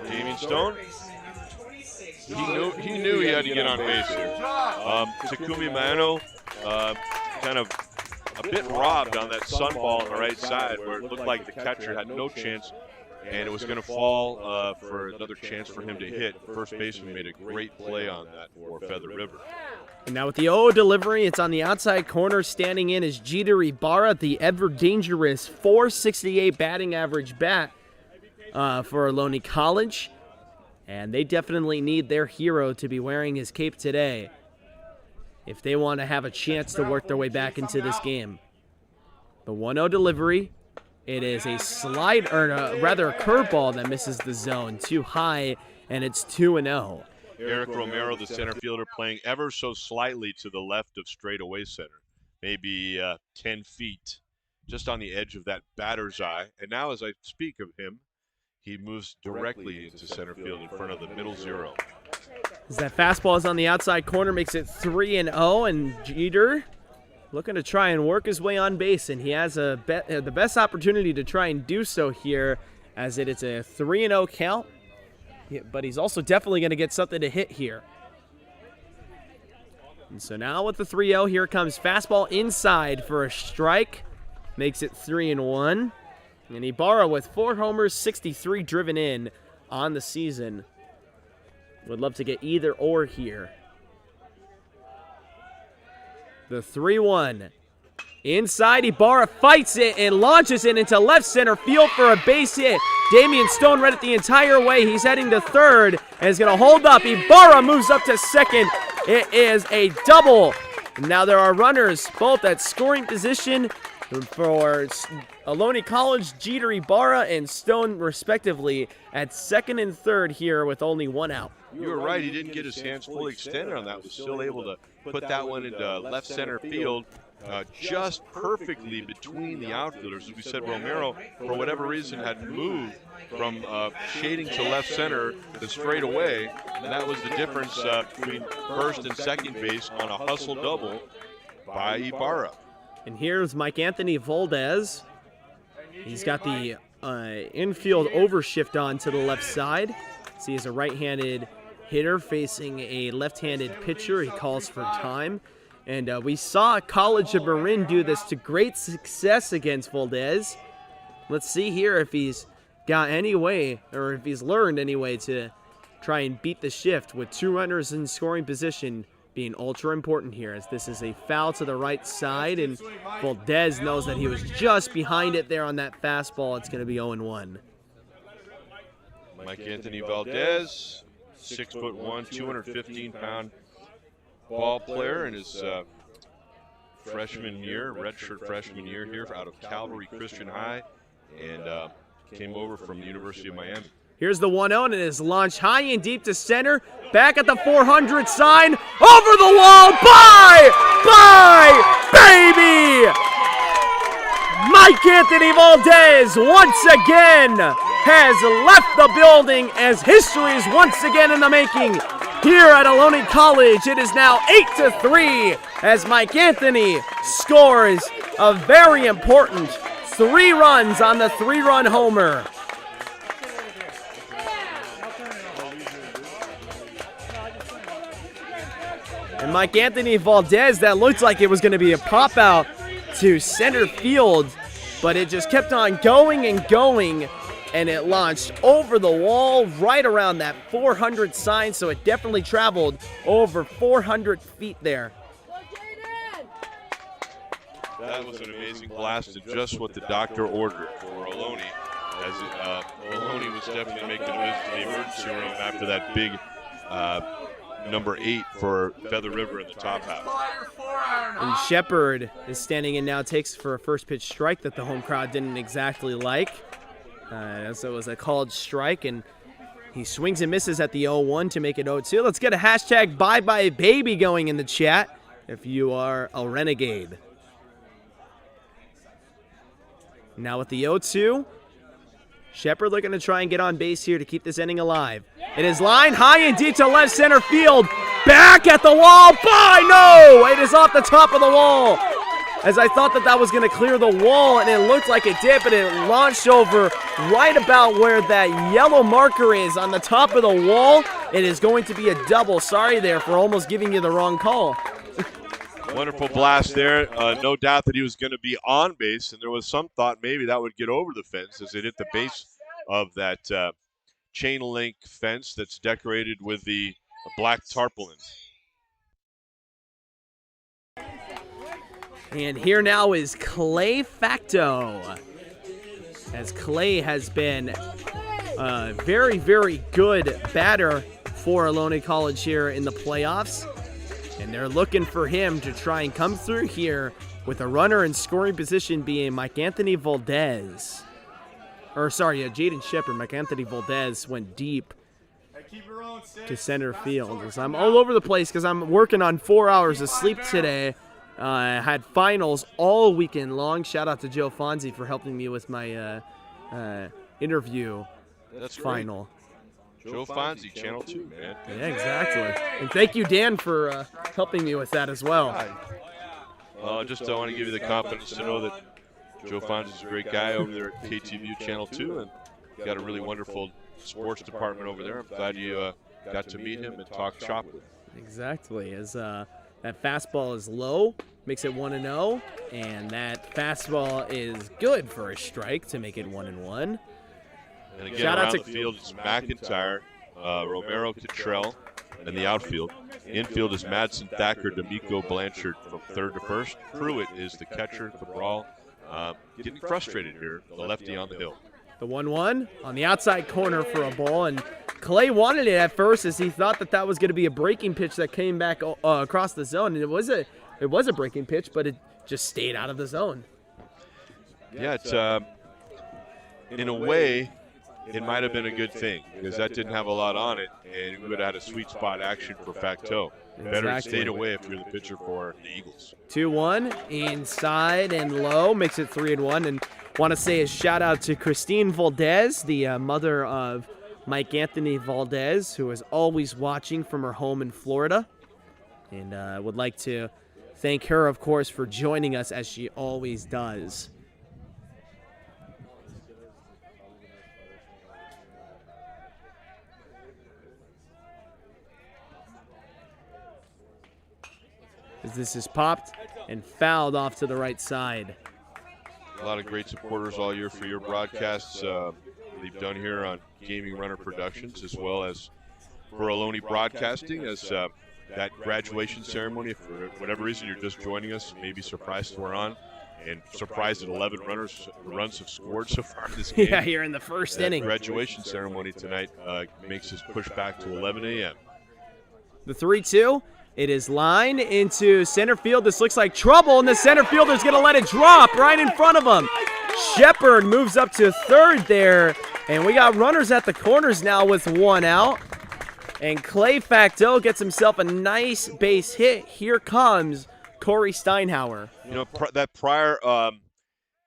Damian Stone, he knew he had to get on base here. Takumi Maeno, kind of a bit robbed on that sun ball on the right side, where it looked like the catcher had no chance, and it was going to fall for another chance for him to hit. First baseman made a great play on that for Feather River. And now with the 0 delivery, it's on the outside corner. Standing in is Jeter Ibarra, the ever dangerous .468 batting average bat for Ohlone College. And they definitely need their hero to be wearing his cape today if they want to have a chance to work their way back into this game. The 1-0 delivery. It is a slide, or rather a curveball that misses the zone. Too high, and it's 2-0. Eric Romero, the center fielder, playing ever so slightly to the left of straightaway center. Maybe 10 feet, just on the edge of that batter's eye. And now as I speak of him, he moves directly into center field in front of the middle zero. As that fastball is on the outside corner, makes it 3-0, and Jeter looking to try and work his way on base, and he has the best opportunity to try and do so here, as it's a 3-0 count. Yeah, but he's also definitely going to get something to hit here. And so now with the 3-0, here comes fastball inside for a strike. Makes it 3-1. And Ibarra with 4 homers, 63 driven in on the season. Would love to get either or here. The 3-1. Inside, Ibarra fights it and launches it into left center field for a base hit. Damian Stone read it the entire way. He's heading to third and is going to hold up. Ibarra moves up to second. It is a double. Now there are runners both at scoring position for Ohlone College, Jeter, Ibarra, and Stone respectively at second and third here with only 1 out. You were right. He didn't get his hands fully extended on that. Was still able to put that one into left center field just perfectly between the outfielders. As we said, Romero, for whatever reason, had moved from shading to left center to straight away. And that was the difference between first and second base on a hustle double by Ibarra. And here's Mike Anthony Valdez. He's got the infield overshift on to the left side. So he's a right-handed hitter facing a left-handed pitcher. He calls for time. And we saw College of Marin do this to great success against Valdez. Let's see here if he's got any way, or if he's learned any way to try and beat the shift with 2 runners in scoring position being ultra important here, as this is a foul to the right side, and Valdez knows that he was just behind it there on that fastball. It's going to be 0-1. Mike Anthony Valdez, 6'1", 215-pound ball player in his freshman year, redshirt freshman year here out of Calvary Christian High, and came over from the University of Miami. Here's the 1-0, and it is launched high and deep to center. Back at the 400 sign. Over the wall. Bye! Bye! Baby! Mike Anthony Valdez once again has left the building, as history is once again in the making. Here at Ohlone College, it is now 8-3 as Mike Anthony scores a very important 3 runs on the 3-run homer. And Mike Anthony Valdez, that looked like it was going to be a pop out to center field, but it just kept on going and going, and it launched over the wall right around that 400 sign, so it definitely traveled over 400 feet there. That was an amazing blast, and just what the doctor ordered for Ohlone, as Ohlone was definitely making a visit to the emergency room after that big number 8 for Feather River in the top half. And Shepard is standing in now, takes for a first pitch strike that the home crowd didn't exactly like. So it was a called strike, and he swings and misses at the 0-1 to make it 0-2. Let's get a hashtag #ByeByeBaby going in the chat if you are a Renegade. Now with the 0-2, Shepard looking to try and get on base here to keep this inning alive. It is lined high and deep to left center field. Back at the wall. Bye! No! It is off the top of the wall. As I thought that was going to clear the wall, and it looked like it did, but it launched over right about where that yellow marker is on the top of the wall. It is going to be a double. Sorry there for almost giving you the wrong call. Wonderful blast there. No doubt that he was going to be on base, and there was some thought maybe that would get over the fence as it hit the base of that chain link fence that's decorated with the black tarpaulin. And here now is Clay Facto, as Clay has been a very, very good batter for Ohlone College here in the playoffs. And they're looking for him to try and come through here with a runner in scoring position being Mike Anthony Valdez. Jaden Shepard. Mike Anthony Valdez went deep to center field. As I'm all over the place because I'm working on 4 hours of sleep today. I had finals all weekend long. Shout out to Joe Fonzie for helping me with my interview That's final. Great. Joe Fonzie, Channel 2, man. Yeah, exactly. And thank you, Dan, for helping me with that as well. Just I want to give you the confidence to know that Joe Fonzie's a great guy over there at KTVU Channel 2, and got a really wonderful sports department over there. I'm glad you got to meet him and talk shop with him. Exactly. As that fastball is low, makes it 1-0, and that fastball is good for a strike to make it 1-1. And again, Shout out around to the field, it's McIntyre, Romero, Cottrell, and the outfield. Infield is Madsen, Thacker, D'Amico, Blanchard from third to first. Pruitt is the catcher, Cabral. Getting frustrated here, the lefty on the hill. The 1-1 on the outside corner for a ball, and Clay wanted it at first as he thought that was going to be a breaking pitch that came back across the zone, and it was a breaking pitch, but it just stayed out of the zone. Yeah, it's in a way, it might have been a good thing because that didn't have a lot on it, and it would have had a sweet spot action for Facto. Better to stay away if you're the pitcher for the Eagles. 2-1 inside and low makes it 3-1, and want to say a shout out to Christine Valdez, the mother of Mike Anthony Valdez, who is always watching from her home in Florida, and I would like to thank her, of course, for joining us as she always does. As this is popped and fouled off to the right side. A lot of great supporters all year for your broadcasts they've done here on Gaming Runner Productions, as well as for Ohlone Broadcasting, as that graduation ceremony. If for whatever reason you're just joining us, maybe surprised we're on, and surprised that 11 runs have scored so far in this game. Yeah, here in the first inning. Graduation ceremony tonight makes us push back to 11 a.m. The 3-2. It is lined into center field. This looks like trouble, and the center fielder's going to let it drop right in front of him. Shepard moves up to third there, and we got runners at the corners now with one out. And Clay Facto gets himself a nice base hit. Here comes Corey Steinhauer. You know, that prior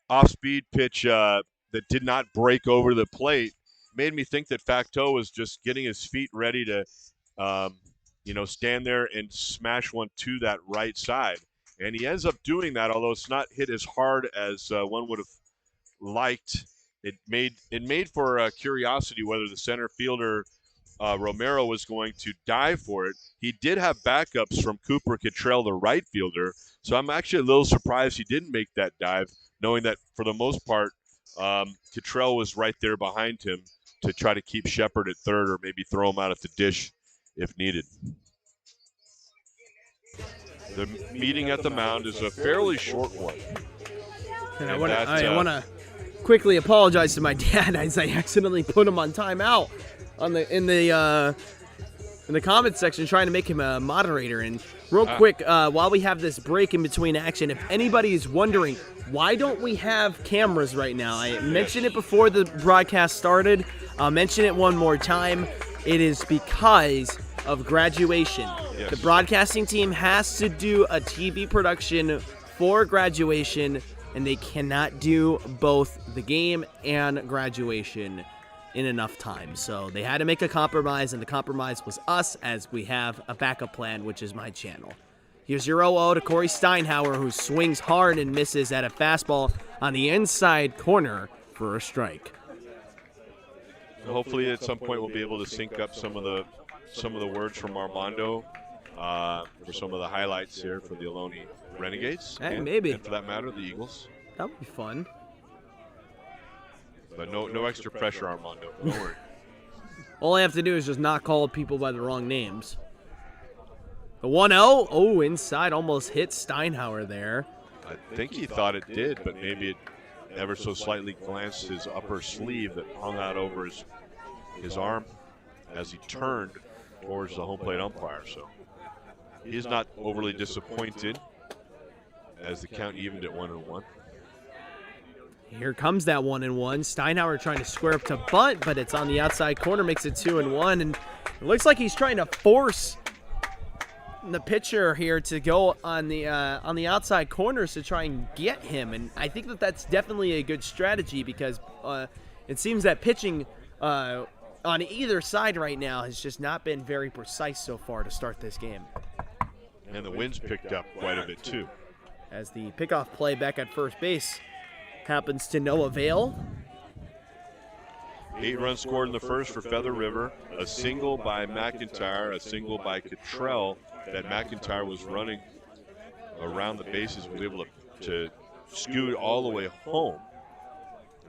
off-speed pitch that did not break over the plate made me think that Facto was just getting his feet ready to stand there and smash one to that right side. And he ends up doing that, although it's not hit as hard as one would have liked. It made for curiosity whether the center fielder, Romero, was going to dive for it. He did have backups from Cooper Cottrell, the right fielder, so I'm actually a little surprised he didn't make that dive, knowing that for the most part, Cottrell was right there behind him to try to keep Shepard at third or maybe throw him out at the dish if needed. The meeting at the mound is a fairly short one. And I want to quickly apologize to my dad as I accidentally put him on timeout in the comment section, trying to make him a moderator. And real quick, while we have this break in between action, if anybody is wondering why don't we have cameras right now, I mentioned it before the broadcast started. I'll mention it one more time. It is because of graduation. Yes. The broadcasting team has to do a TV production for graduation, and they cannot do both the game and graduation in enough time. So they had to make a compromise, and the compromise was us, as we have a backup plan, which is my channel. Here's your 0-0 to Corey Steinhauer, who swings hard and misses at a fastball on the inside corner for a strike. Hopefully at some point we'll be able to sync up some of the words from Armando for some of the highlights here for the Ohlone Renegades. Hey, and, maybe. And for that matter, the Eagles. That would be fun. But no extra pressure, Armando. Don't worry. All I have to do is just not call people by the wrong names. The 1-0. Oh, inside, almost hit Steinhauer there. I think he thought it did, but maybe it ever so slightly glanced his upper sleeve that hung out over his arm as he turned towards the home plate umpire. So he's not overly disappointed as the count evened at 1-1. Here comes that 1-1. Steinhauer trying to square up to bunt, but it's on the outside corner, makes it 2-1. And it looks like he's trying to force the pitcher here to go on the outside corners to try and get him. And I think that's definitely a good strategy, because it seems that pitching on either side right now has just not been very precise so far to start this game. And the wind's picked up quite a bit too. As the pickoff play back at first base happens to no avail. 8 runs scored in the first for Feather River. A single by McIntyre, a single by Cottrell. That McIntyre was running around the bases, was able to scoot all the way home.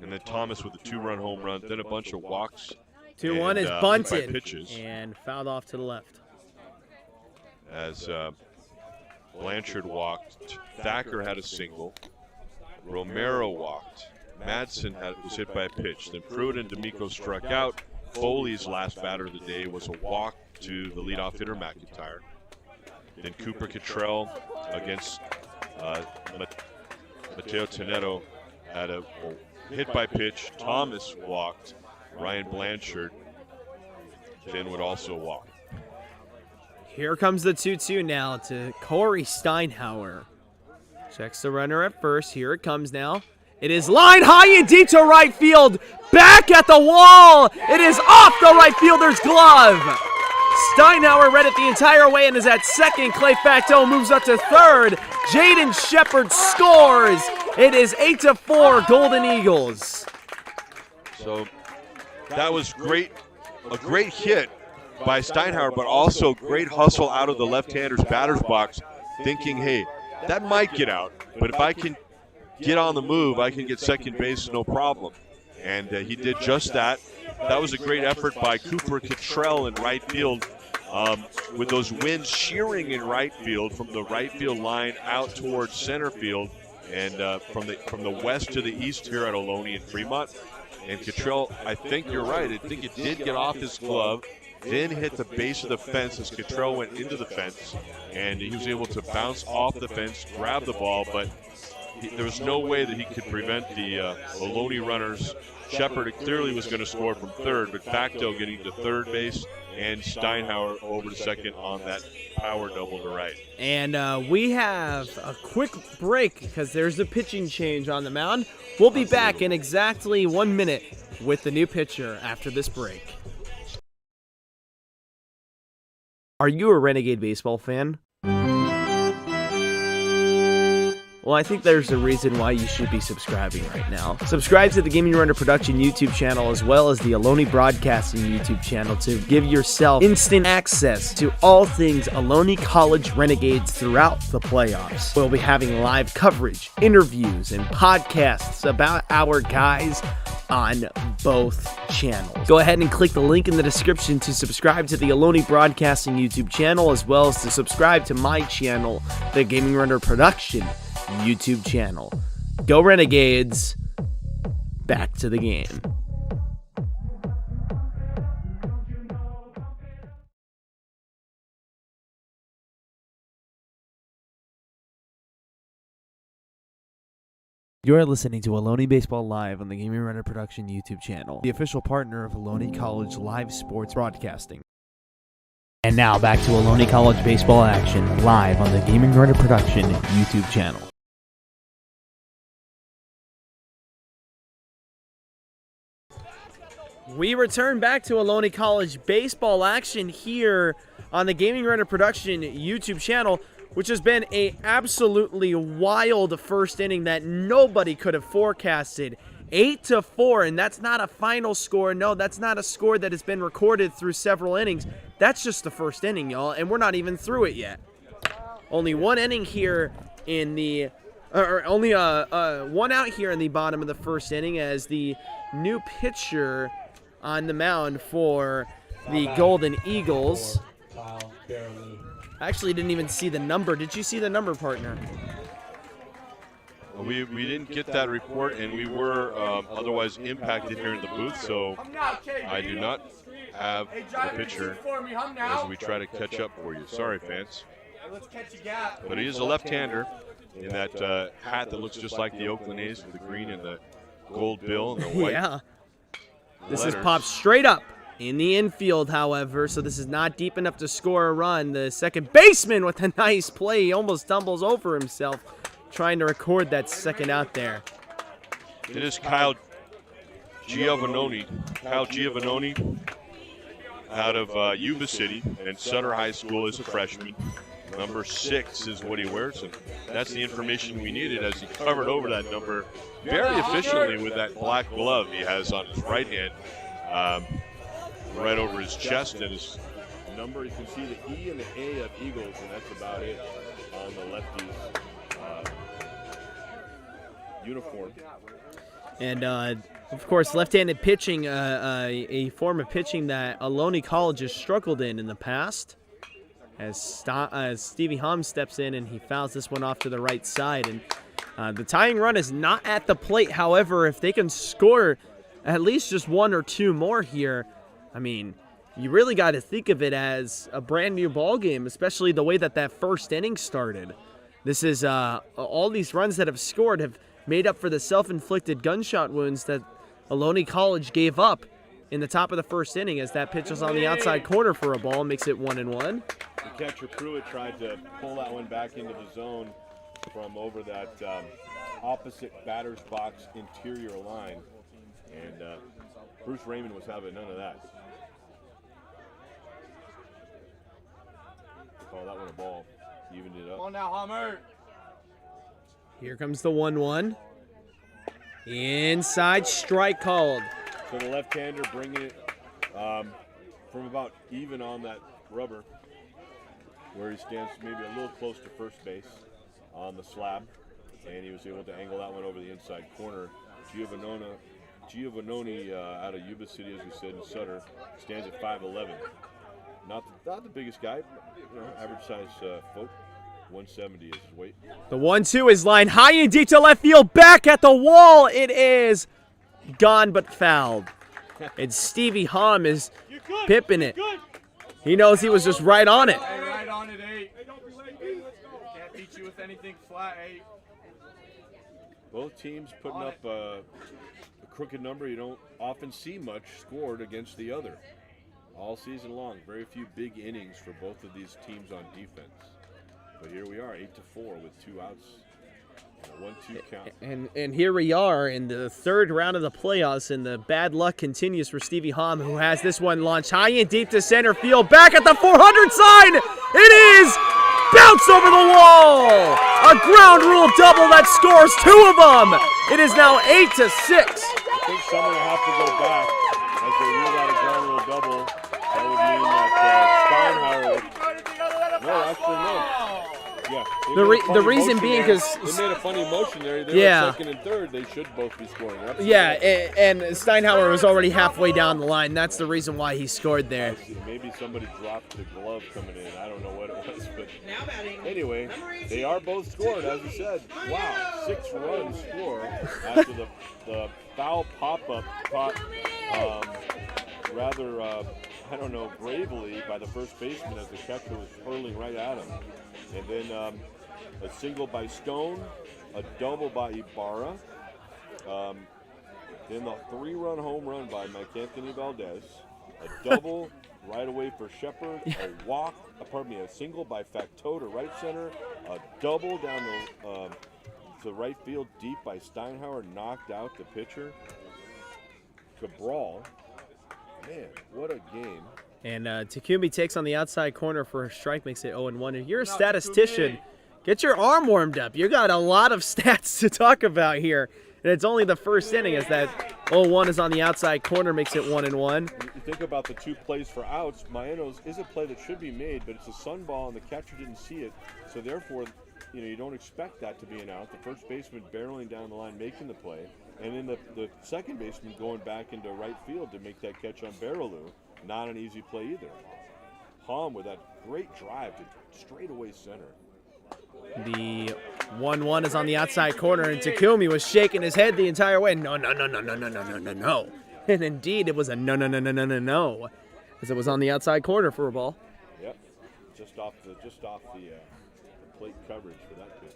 And then Thomas with a 2-run home run, then a bunch of walks. 2-1 is bunted and fouled off to the left. As Blanchard walked, Thacker had a single, Romero walked, Madsen was hit by a pitch, then Pruitt and D'Amico struck out. Foley's last batter of the day was a walk to the leadoff hitter McIntyre. Then Cooper Cottrell against Mateo Tenedo had a hit by pitch. Thomas walked. Ryan Blanchard then would also walk. Here comes the 2-2 now to Corey Steinhauer. Checks the runner at first. Here it comes now. It is line high and deep to right field. Back at the wall. It is off the right fielder's glove. Steinhauer read it the entire way and is at second. Clay Facto moves up to third. Jaden Shepard scores. It is 8-4 Golden Eagles. So that was great, a great hit by Steinhauer, but also great hustle out of the left-hander's batter's box, thinking, hey, that might get out, but if I can get on the move, I can get second base, no problem. And he did just that. That was a great effort by Cooper Cottrell in right field, with those winds shearing in right field from the right field line out towards center field, and from the west to the east here at Ohlone and Fremont. And Cottrell, I think you're right. I think it did get off his glove, then hit the base of the fence as Cottrell went into the fence, and he was able to bounce off the fence, grab the ball, but there was no way that he could prevent the Ohlone runners. Shepard clearly was going to score from third, but Facto getting to third base, and Steinhauer over to second on that power double to right. And we have a quick break because there's a pitching change on the mound. We'll be back in exactly 1 minute with the new pitcher after this break. Are you a Renegade baseball fan? Well, I think there's a reason why you should be subscribing right now. Subscribe to the Gaming Runner Production YouTube channel as well as the Ohlone Broadcasting YouTube channel to give yourself instant access to all things Ohlone College Renegades throughout the playoffs. We'll be having live coverage, interviews, and podcasts about our guys on both channels. Go ahead and click the link in the description to subscribe to the Ohlone Broadcasting YouTube channel as well as to subscribe to my channel, the Gaming Runner Production YouTube channel. Go Renegades. Back to the game. You're listening to Ohlone Baseball Live on the Gaming Runner Production YouTube channel, the official partner of Ohlone College Live Sports Broadcasting. And now back to Ohlone College Baseball action live on the Gaming Runner Production YouTube channel. We return back to Ohlone College baseball action here on the Gaming Runner Production YouTube channel, which has been a absolutely wild first inning that nobody could have forecasted. 8-4, and that's not a final score. No, that's not a score that has been recorded through several innings. That's just the first inning, y'all, and we're not even through it yet. Only one inning here in the only one out here in the bottom of the first inning as the new pitcher on the mound for the Golden Eagles. I actually didn't even see the number. Did you see the number, partner? We didn't get that report, and we were otherwise impacted here in the booth, so I do not have the pitcher as we try to catch up for you. Sorry, fans. But he is a left-hander in that hat that looks just like the Oakland A's with the green and the gold bill and the white. Yeah. This is popped straight up in the infield, however, so this is not deep enough to score a run. The second baseman with a nice play. He almost stumbles over himself trying to record that second out there. It is Kyle Kyle Giovanoni out of Yuba City, and Sutter High School is a freshman. Number 6 is what he wears, and that's the information we needed as he covered over that number very efficiently with that black glove he has on his right hand, right over his chest and his number. You can see the E and the A of Eagles, and that's about it on the lefty's uniform. And, of course, left-handed pitching, a form of pitching that Ohlone College has struggled in the past. As Stevie Hom steps in and he fouls this one off to the right side. And the tying run is not at the plate. However, if they can score at least just 1 or 2 more here, I mean, you really got to think of it as a brand new ball game, especially the way that first inning started. This is all these runs that have scored have made up for the self-inflicted gunshot wounds that Ohlone College gave up in the top of the first inning, as that pitch was on the outside corner for a ball, makes it 1-1. The catcher Pruitt tried to pull that one back into the zone from over that opposite batter's box interior line, and Bruce Raymond was having none of that. Call that one a ball. He evened it up. Come on now, Hummer. Here comes the 1-1. Inside strike called. So the left-hander bringing it from about even on that rubber, where he stands maybe a little close to first base on the slab, and he was able to angle that one over the inside corner. Giovanoni out of Yuba City, as we said, in Sutter, stands at 5'11". Not the biggest guy, average size folk. 170 is his weight. The 1-2 is lined high and deep to left field, back at the wall. It is gone but fouled. And Stevie Hom is pipping it. He knows he was just right on it. Hey, right on it, 8. Can't beat you with anything flat, 8. Both teams putting up a crooked number you don't often see much scored against the other. All season long, very few big innings for both of these teams on defense. But here we are, 8-4 with 2 outs and a 1-2 count. And here we are in the third round of the playoffs, and the bad luck continues for Stevie Hom, who has this one launched high and deep to center field. Back at the 400 sign, it is bounced over the wall. A ground rule double that scores 2 of them. It is now 8-6. I think someone will have to go back as they rule out a ground rule double. That would mean that Steinhauer. No, actually no. Yeah. The reason being because they made a funny motion there. They were second and third. They should both be scoring. Absolutely. Yeah, and Steinhauer was already halfway down the line. That's the reason why he scored there. Maybe somebody dropped the glove coming in. I don't know what it was, but anyway, they are both scored, as we said. Wow, 6 runs score after the foul pop-up caught rather, I don't know, bravely by the first baseman as the catcher was hurling right at him. And then a single by Stone, a double by Ibarra, then the 3-run home run by Mike Anthony Valdez, a double right away for Shepard, a single by Facto to right center, a double down to right field deep by Steinhauer, knocked out the pitcher. Cabral, man, what a game. And Takumi takes on the outside corner for a strike, makes it 0-1. If you're a statistician, get your arm warmed up. You got a lot of stats to talk about here. And it's only the first inning as that 0-1 is on the outside corner, makes it 1-1. You think about the 2 plays for outs. Maeno's is a play that should be made, but it's a sun ball and the catcher didn't see it. So therefore, you don't expect that to be an out. The first baseman barreling down the line, making the play. And then the second baseman going back into right field to make that catch on Baraloo. Not an easy play either. Hom with that great drive to straightaway center. The 1-1 is on the outside corner, and Takumi was shaking his head the entire way. No. And indeed, it was a no, as it was on the outside corner for a ball. Yep, just off the plate coverage for that pitch.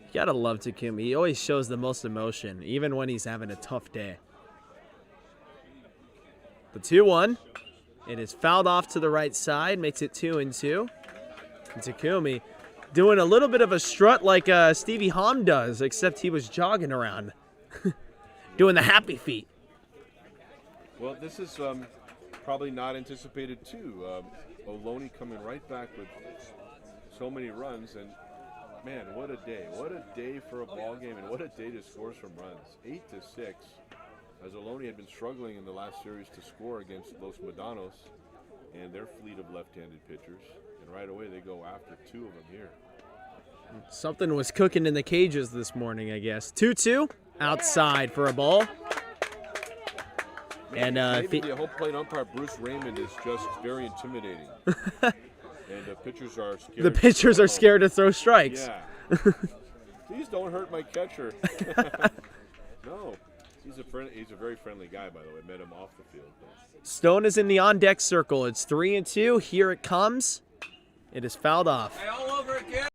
You gotta love Takumi. He always shows the most emotion, even when he's having a tough day. The 2-1. It is fouled off to the right side, makes it 2-2. And Takumi doing a little bit of a strut like Stevie Hom does, except he was jogging around, doing the happy feet. Well, this is probably not anticipated too. Ohlone coming right back with so many runs, and man, what a day! What a day for a ball game, and what a day to score some runs. 8-6, as Ohlone had been struggling in the last series to score against Los Medanos and their fleet of left-handed pitchers, and right away they go after two of them here. Something was cooking in the cages this morning, I guess. 2-2 outside for a ball. Maybe, And maybe the home plate umpire Bruce Raymond is just very intimidating, and the pitchers are scared. the pitchers are scared to throw strikes. Yeah. Please don't hurt my catcher. No, he's a very friendly guy, by the way. Met him off the field. Stone is in the on-deck circle. It's 3-2. Here it comes. It is fouled off. Hey, all over again.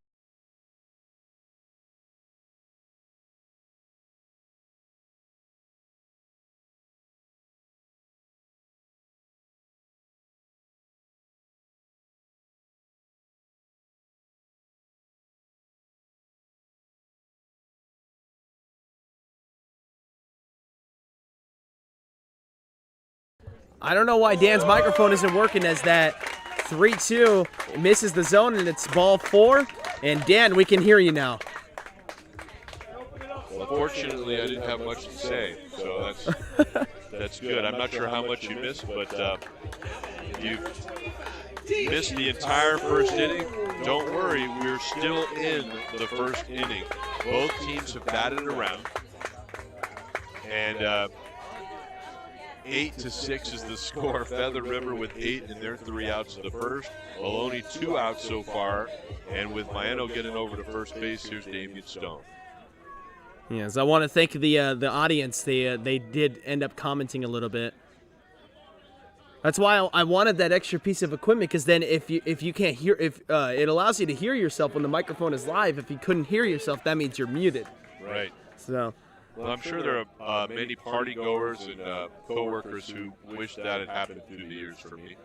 I don't know why Dan's microphone isn't working, as that 3-2 misses the zone and it's ball 4. And Dan, we can hear you now. Well, fortunately, I didn't have much to say, so that's good. I'm not sure how much you missed, but you missed the entire first inning. Don't worry, we're still in the first inning. Both teams have batted around, and 8-6 is the score. Feather River with 8 and their 3 outs in the first. Ohlone 2 outs so far, and with Mondo getting over to first base, here's Damian Stone. Yes, I want to thank the audience. They did end up commenting a little bit. That's why I wanted that extra piece of equipment, because then if you can't hear, it allows you to hear yourself when the microphone is live. If you couldn't hear yourself, that means you're muted. Right. So. Well, I'm sure there are many party goers and coworkers who wish that had happened through the years for me.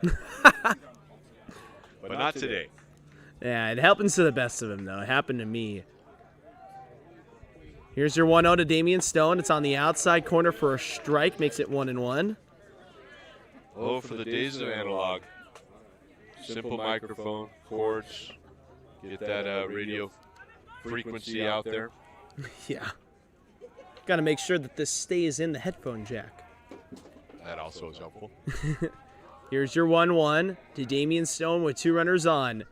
But not today. Yeah, it happens to the best of them, though. It happened to me. Here's your 1-0 to Damian Stone. It's on the outside corner for a strike. Makes it 1-1. Oh, for the days of analog. Simple microphone, chords, get that radio frequency out there. Yeah. Got to make sure that this stays in the headphone jack. That also is helpful. Here's your 1-1 to Damian Stone with 2 runners on.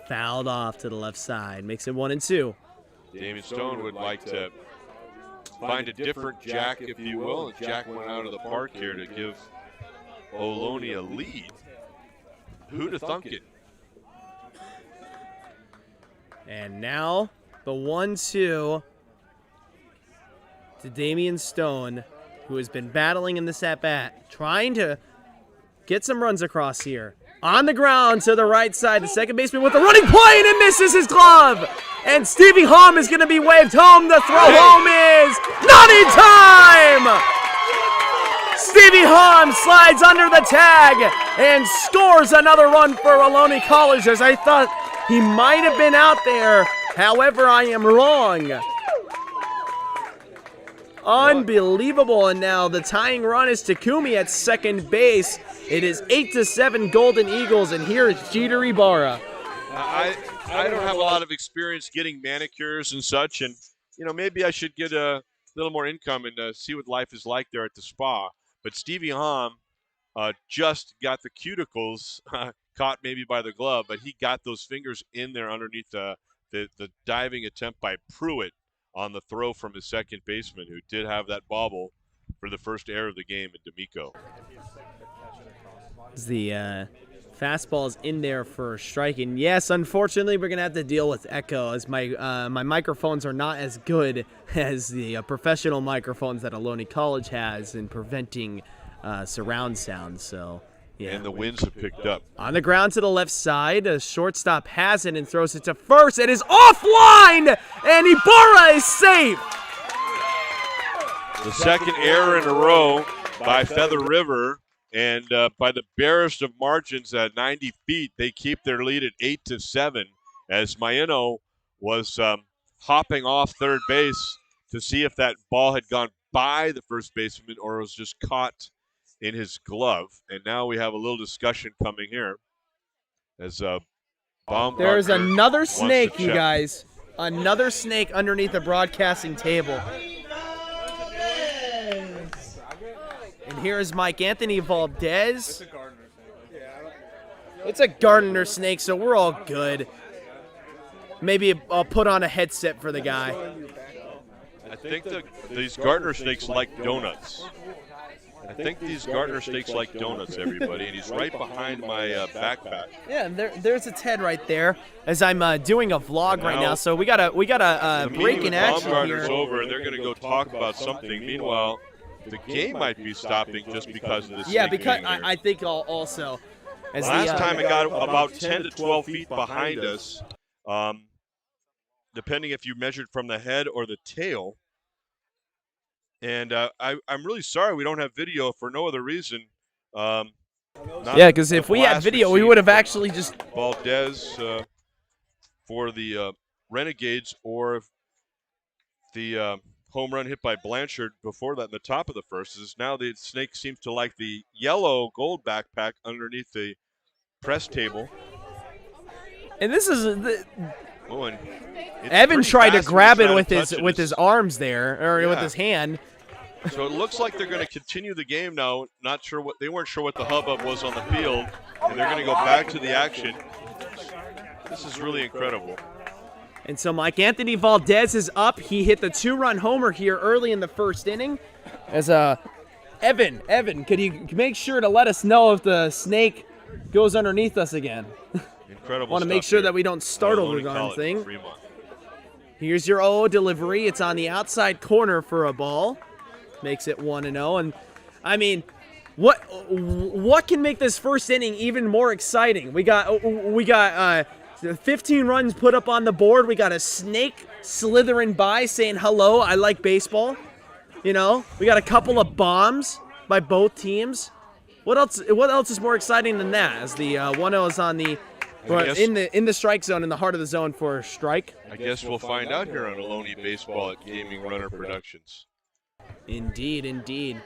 Fouled off to the left side. Makes it 1-2. Damian Stone would like to find a different jack, if you will. And Jack went out of the park here to give Ohlone a lead. Who'd have thunk it? And now the 1-2 to Damian Stone, who has been battling in this at-bat, trying to get some runs across here. On the ground to the right side, the second baseman with a running play, and it misses his glove. And Stevie Hom is going to be waved home. The throw home is not in time. Stevie Hom slides under the tag and scores another run for Ohlone College, as I thought he might have been out there. However, I am wrong. Unbelievable. And now the tying run is Takumi at second base. It is 8-7 Golden Eagles, and here is Jeter Ibarra. I don't have a lot of experience getting manicures and such, and maybe I should get a little more income and see what life is like there at the spa. But Stevie Hom just got the cuticles caught maybe by the glove, but he got those fingers in there underneath the diving attempt by Pruitt on the throw from his second baseman, who did have that bobble for the first error of the game in D'Amico. The fastball is in there for a strike, and yes, unfortunately, we're gonna have to deal with echo, as my microphones are not as good as the professional microphones that Ohlone College has in preventing surround sound. So, yeah. And the winds have picked up. On the ground to the left side, a shortstop has it and throws it to first. It is offline, and Ibarra is safe. The second error in a row by Feather River. And by the barest of margins at 90 feet, they keep their lead at 8-7, as Mondo was hopping off third base to see if that ball had gone by the first baseman or was just caught in his glove. And now we have a little discussion coming here as Baumgartner There's another wants to snake, you check. guys. Another snake underneath the broadcasting table. And here's Mike Anthony Valdez. It's a gardener snake, so we're all good. Maybe I'll put on a headset for the guy. I think these gardener snakes like donuts. I think these gardener snakes like donuts, everybody, and he's right behind my backpack. Yeah, and there's its head right there. As I'm doing a vlog right now, so we got a The break meeting in with action Baumgartner's here. over, and they're going to go talk about something. Meanwhile, the game might be stopping just because of this. Yeah, because I think also. As Last time it got about 10 to 12 feet behind us, depending if you measured from the head or the tail. And I'm really sorry we don't have video for no other reason. Yeah, because if we had video, we would have actually just. Valdez for the Renegades, or the home run hit by Blanchard before that in the top of the first. Is now the snake seems to like the yellow gold backpack underneath the press table. And this is Oh, and it's Evan pretty tried to fast when grab he's it trying with to his touch it. with his arms there, or with Yeah. his hand. So it looks like they're going to continue the game now. Not sure what they weren't sure what the hubbub was on the field, and they're going to go back to the action. This is really incredible. And so Mike Anthony Valdez is up. He hit the 2-run homer here early in the first inning. As Evan, could you make sure to let us know if the snake goes underneath us again? Incredible. Want to make stuff sure here. that we don't startle the Ohlone darn College, thing. Fremont. Here's your 0 delivery. It's on the outside corner for a ball. Makes it 1-0. And I mean, what can make this first inning even more exciting? We got 15 runs put up on the board. We got a snake slithering by saying hello. I like baseball. You know, we got a couple of bombs by both teams. What else is more exciting than that? As the 1-0 is on the guess- in the strike zone, in the heart of the zone for a strike. I guess we'll find out here on Ohlone Baseball at Gaming Runner Productions. Indeed.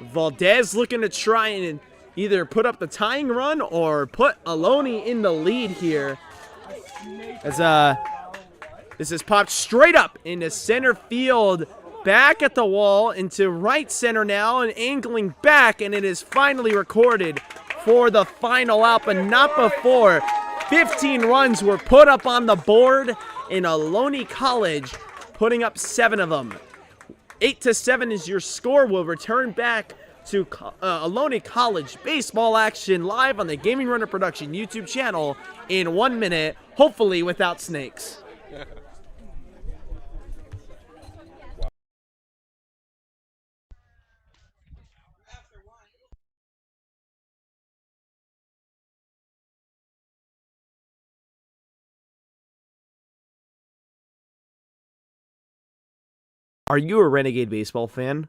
Valdez looking to try and either put up the tying run or put Ohlone in the lead here. As this is popped straight up into center field, back at the wall, into right center now, and angling back, and it is finally recorded for the final out, but not before. 15 runs were put up on the board in Ohlone College, putting up 7 of them. 8-7 is your score. We'll return back to Ohlone College baseball action live on the Gaming Runner Production YouTube channel in 1 minute, hopefully without snakes. Are you a Renegade baseball fan?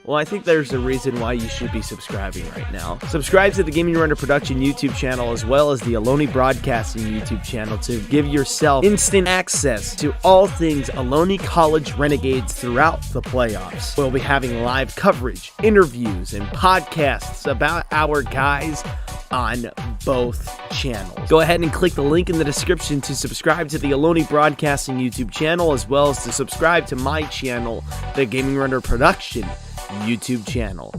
Well, I think there's a reason why you should be subscribing right now. Subscribe to the Gaming Runner Production YouTube channel as well as the Ohlone Broadcasting YouTube channel to give yourself instant access to all things Ohlone College Renegades throughout the playoffs. We'll be having live coverage, interviews, and podcasts about our guys on both channels. Go ahead and click the link in the description to subscribe to the Ohlone Broadcasting YouTube channel as well as to subscribe to my channel, the Gaming Runner Production YouTube channel.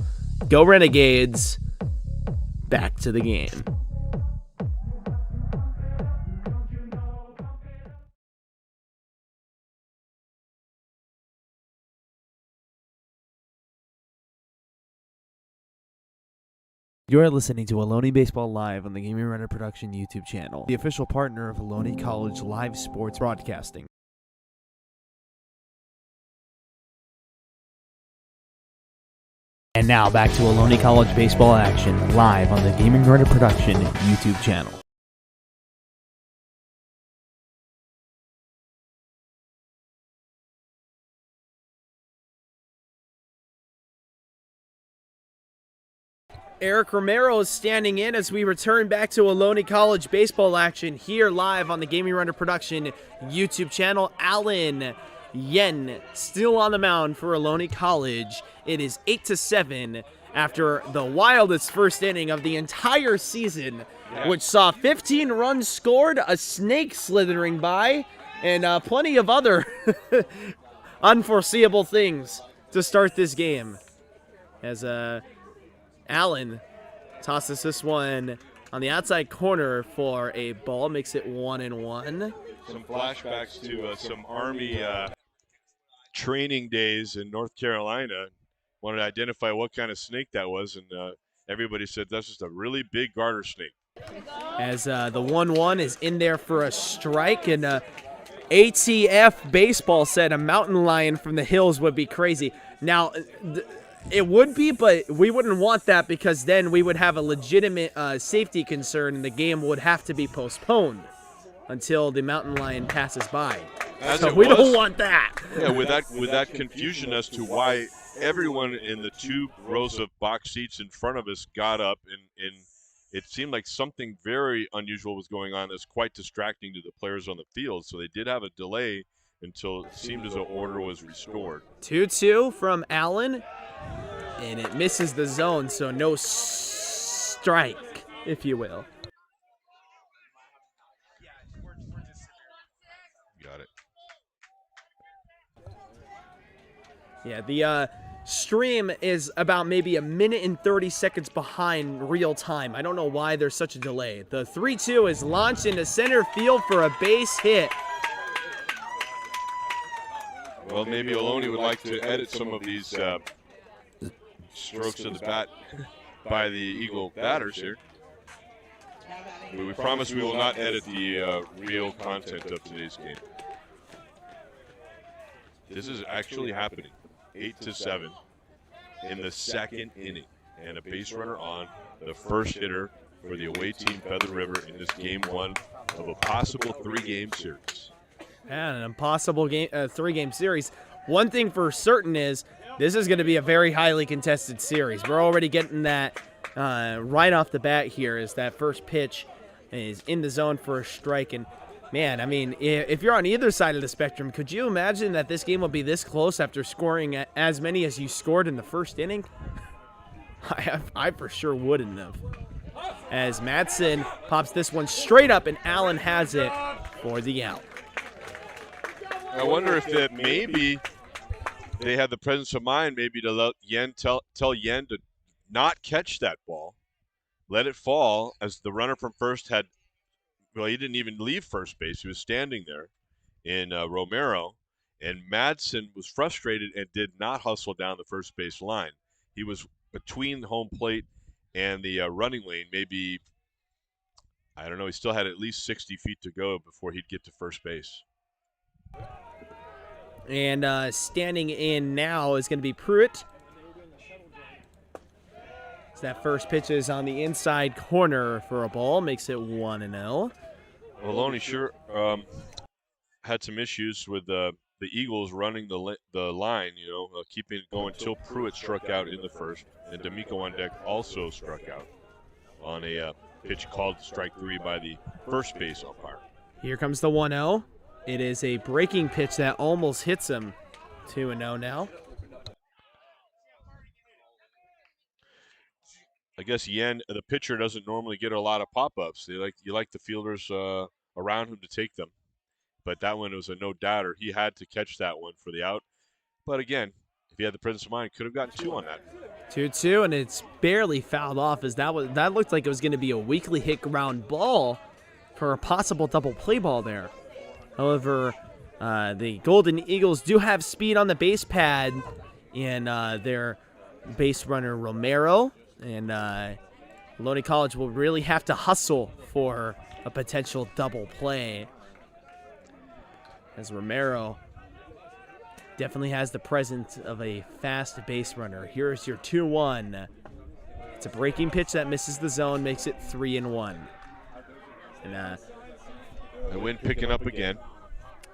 Go Renegades. Back to the game. You're listening to Ohlone Baseball Live on the Gaming Runner Production YouTube channel, the official partner of Ohlone College Live Sports Broadcasting. And now back to Ohlone College baseball action live on the Gaming Runner Production YouTube channel. Eric Romero is standing in as we return back to Ohlone College baseball action here live on the Gaming Runner Production YouTube channel. Alan, Yen still on the mound for Ohlone College. It is 8-7 after the wildest first inning of the entire season, which saw 15 runs scored, a snake slithering by, and plenty of other unforeseeable things to start this game. As Allen tosses this one on the outside corner for a ball, makes it 1-1. Some flashbacks to some Army training days in North Carolina. Wanted to identify what kind of snake that was, and everybody said that's just a really big garter snake. As the 1-1 is in there for a strike, and ATF Baseball said a mountain lion from the hills would be crazy. Now, it would be, but we wouldn't want that because then we would have a legitimate safety concern and the game would have to be postponed until the mountain lion passes by. So we don't want that. Yeah, with that confusion as to why everyone in the 2 rows of box seats in front of us got up, and it seemed like something very unusual was going on that's quite distracting to the players on the field. So they did have a delay until it seemed as though order was restored. 2-2 from Allen, and it misses the zone, so no strike, if you will. Got it. Yeah, the stream is about maybe a minute and 30 seconds behind real time. I don't know why there's such a delay. The 3-2 is launched into center field for a base hit. Well, maybe Ohlone would like to edit some of these strokes of the bat by the Eagle batters here. But we promise we will not edit the real content of today's game. This is actually happening. 8-7 in the second inning, and a base runner on, the first hitter for the away team Feather River in this game 1 of a possible 3-game series. And an impossible game, 3-game series. One thing for certain is this is going to be a very highly contested series. We're already getting that right off the bat here, as that first pitch is in the zone for a strike. And man, I mean, if you're on either side of the spectrum, could you imagine that this game will be this close after scoring as many as you scored in the first inning? I for sure wouldn't have. As Madsen pops this one straight up, and Allen has it for the out. I wonder if that maybe they had the presence of mind maybe to let Yen tell Yen to not catch that ball, let it fall, as the runner from first had. Well, he didn't even leave first base. He was standing there in Romero, and Madsen was frustrated and did not hustle down the first base line. He was between the home plate and the running lane. Maybe, I don't know, he still had at least 60 feet to go before he'd get to first base. And standing in now is going to be Pruitt. So that first pitch is on the inside corner for a ball, makes it 1-0. Ohlone sure had some issues with the Eagles running the line, keeping it going until Pruitt struck out in the first, and D'Amico on deck also struck out on a pitch called strike 3 by the first base umpire. Here comes the 1-0. It is a breaking pitch that almost hits him. 2-0 now. I guess Yen, the pitcher, doesn't normally get a lot of pop-ups. You like the fielders around him to take them. But that one was a no-doubter. He had to catch that one for the out. But again, if he had the presence of mind, could have gotten 2 on that. 2-2, and it's barely fouled off, as that looked like it was going to be a weakly hit ground ball for a possible double play ball there. However, the Golden Eagles do have speed on the base pad in their base runner Romero, and Ohlone College will really have to hustle for a potential double play, as Romero definitely has the presence of a fast base runner. Here's your 2-1. It's a breaking pitch that misses the zone, makes it 3-1. And the wind picking up again.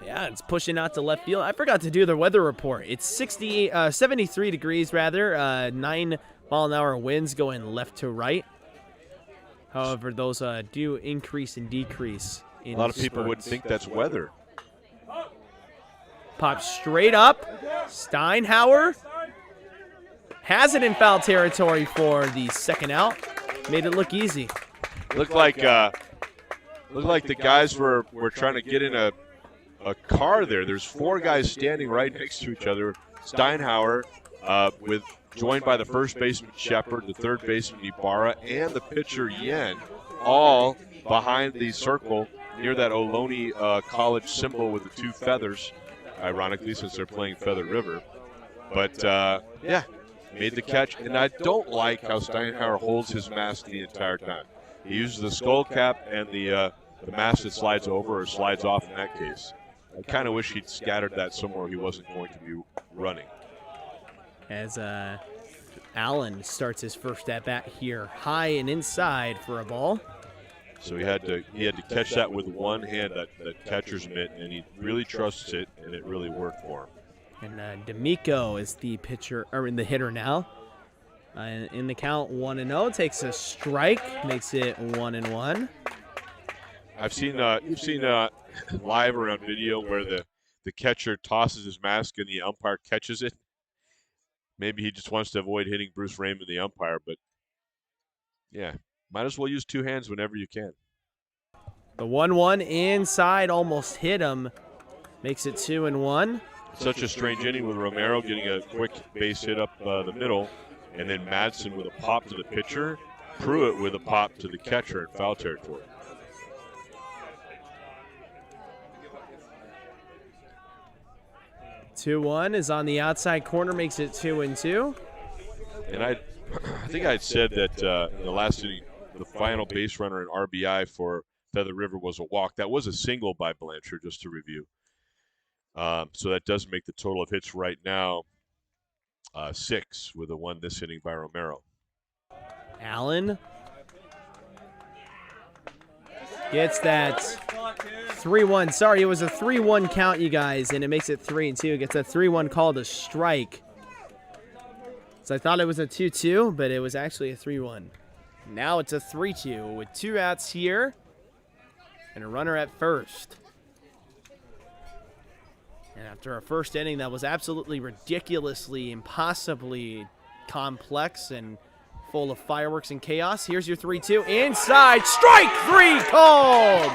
Yeah, it's pushing out to left field. I forgot to do the weather report. It's 73 degrees, 9-mile-an-hour winds going left to right. However, those do increase and decrease. A lot of people wouldn't think that's weather. Pops straight up. Steinhauer has it in foul territory for the second out. Made it look easy. Looked like the guys were trying to get in a car there. There's 4 guys standing right next to each other. Steinhauer joined by the first baseman Shepard, the third baseman Ibarra, and the pitcher Yen, all behind the circle near that Ohlone College symbol with the 2 feathers, ironically, since they're playing Feather River. But, yeah, made the catch. And I don't like how Steinhauer holds his mask the entire time. He uses the skull cap and the mask that slides over or slides off in that case. I kind of wish he'd scattered that somewhere he wasn't going to be running. As Allen starts his first at-bat here, high and inside for a ball. So he had to catch that with one hand, that catcher's mitt, and he really trusts it, and it really worked for him. And D'Amico is the pitcher, or in the hitter now. In the count, 1-0, takes a strike, makes it 1-1. I've seen you've seen live or on video where the catcher tosses his mask and the umpire catches it. Maybe he just wants to avoid hitting Bruce Raymond, the umpire, but yeah, might as well use 2 hands whenever you can. The 1-1 inside almost hit him, makes it 2-1. Such a strange inning with Romero getting a quick base hit up the middle, and then Madsen with a pop to the pitcher, Pruitt with a pop to the catcher in foul territory. Two-1 is on the outside corner, makes it 2-2. And I think I'd said that in the last inning, the final base runner and RBI for Feather River was a walk. That was a single by Blanchard, just to review. So that does make the total of hits right now 6 with a 1 this inning by Romero. Allen gets that 3-1. Sorry, it was a 3-1 count, you guys, and it makes it 3-2. Gets a 3-1 called a strike. So I thought it was a 2-2, but it was actually a 3-1. Now it's a 3-2 with 2 outs here and a runner at first. And after our first inning that was absolutely ridiculously, impossibly complex and full of fireworks and chaos, here's your 3-2. Inside, strike 3 called!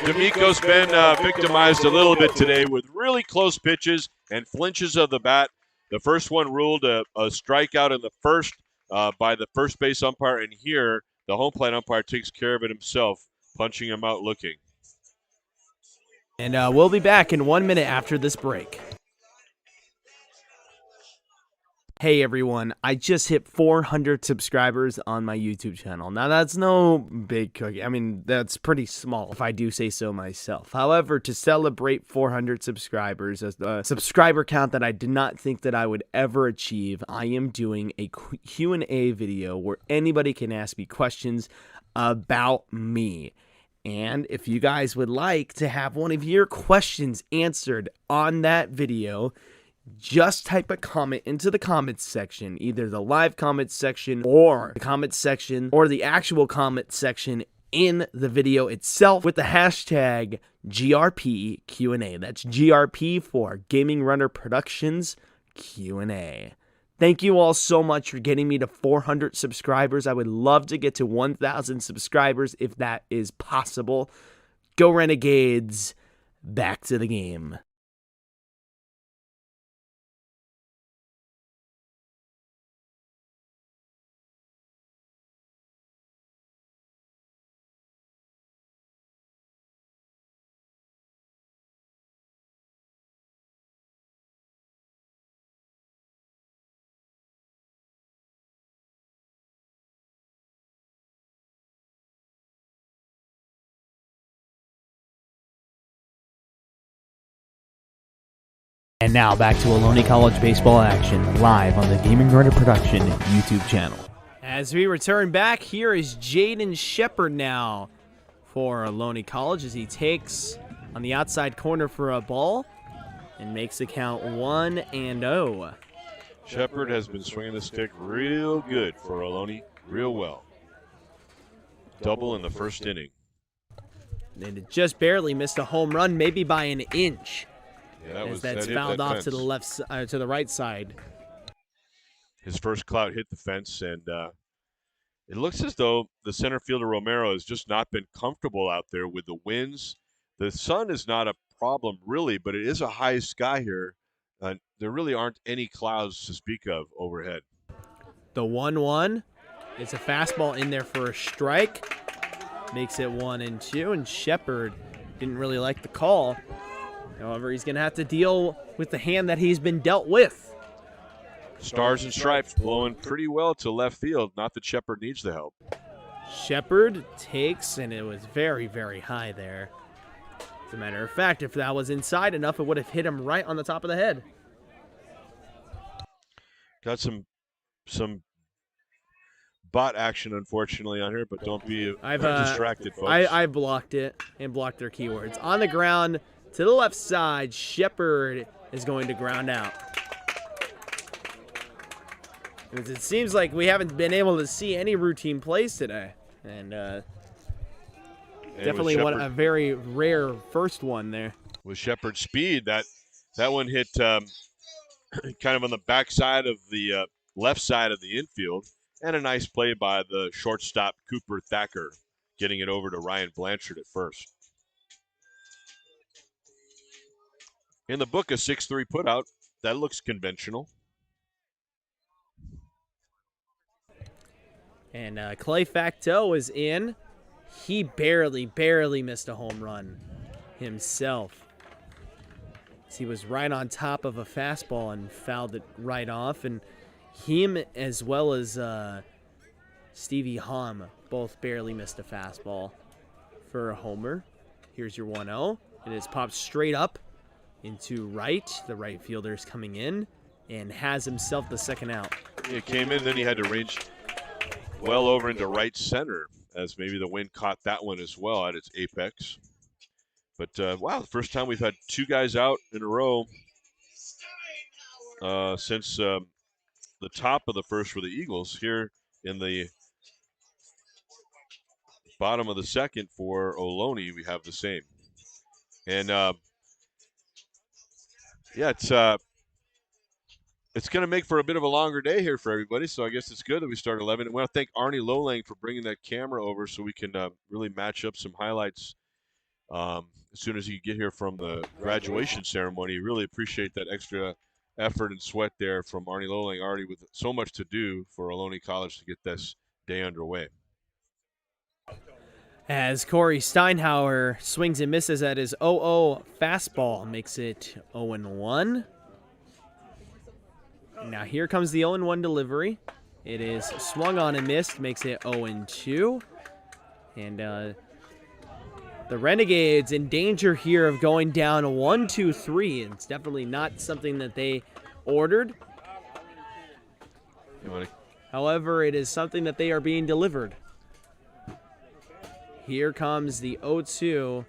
D'Amico's been victimized a little bit today with really close pitches and flinches of the bat. The first one ruled a strikeout in the first by the first base umpire, and here the home plate umpire takes care of it himself, punching him out looking. And we'll be back in 1 minute after this break. Hey everyone, I just hit 400 subscribers on my YouTube channel. Now that's no big cookie. I mean, that's pretty small if I do say so myself. However, to celebrate 400 subscribers, as a subscriber count that I did not think that I would ever achieve, I am doing a Q&A video where anybody can ask me questions about me. And if you guys would like to have one of your questions answered on that video, just type a comment into the comments section, either the live comments section or the comments section or the actual comment section in the video itself with the hashtag GRPQA. That's GRP for Gaming Runner Productions Q&A. Thank you all so much for getting me to 400 subscribers. I would love to get to 1,000 subscribers if that is possible. Go Renegades. Back to the game. And now back to Ohlone College baseball action, live on the Gaming Runner Production YouTube channel. As we return back, here is Jaden Shepard now for Ohlone College as he takes on the outside corner for a ball and makes the count 1-0. Shepard has been swinging the stick real good for Ohlone, real well. Double in the first inning. And it just barely missed a home run, maybe by an inch. Yeah, as that that's hit fouled that off fence. to the to the right side. His first clout hit the fence, and it looks as though the center fielder Romero has just not been comfortable out there with the winds. The sun is not a problem really, but it is a high sky here. There really aren't any clouds to speak of overhead. The 1-1. It's a fastball in there for a strike. Makes it 1-2, and Shepard didn't really like the call. However, he's going to have to deal with the hand that he's been dealt with. Stars and stripes blowing pretty well to left field. Not that Shepard needs the help. Shepard takes, and it was very, very high there. As a matter of fact, if that was inside enough, it would have hit him right on the top of the head. Got some bot action, unfortunately, on here, but don't be distracted, folks. I blocked it and blocked their keywords. On the ground to the left side, Shepard is going to ground out. It seems like we haven't been able to see any routine plays today, and definitely a very rare first one there. With Shepard's speed, that one hit kind of on the backside of the left side of the infield, and a nice play by the shortstop Cooper Thacker, getting it over to Ryan Blanchard at first. In the book, a 6-3 putout. That looks conventional. And Clay Facteau is in. He barely missed a home run himself. He was right on top of a fastball and fouled it right off. And him as well as Stevie Hom both barely missed a fastball for a homer. Here's your 1-0. It is popped straight up into right. The right fielder is coming in and has himself the second out. It came in, then he had to range well over into right center, as maybe the wind caught that one as well at its apex. But, wow, the first time we've had two guys out in a row since the top of the first for the Eagles. Here in the bottom of the second for Ohlone, we have the same. And, yeah, it's going to make for a bit of a longer day here for everybody, so I guess it's good that we start 11. I want to thank Arnie Lolang for bringing that camera over so we can really match up some highlights as soon as you get here from the graduation ceremony. Really appreciate that extra effort and sweat there from Arnie Lolang, already with so much to do for Ohlone College to get this day underway. As Corey Steinhauer swings and misses at his 0-0 fastball, makes it 0-1. Now here comes the 0-1 delivery. It is swung on and missed, makes it 0-2. And the Renegades in danger here of going down 1-2-3. It's definitely not something that they ordered. However, it is something that they are being delivered. Here comes the 0-2 to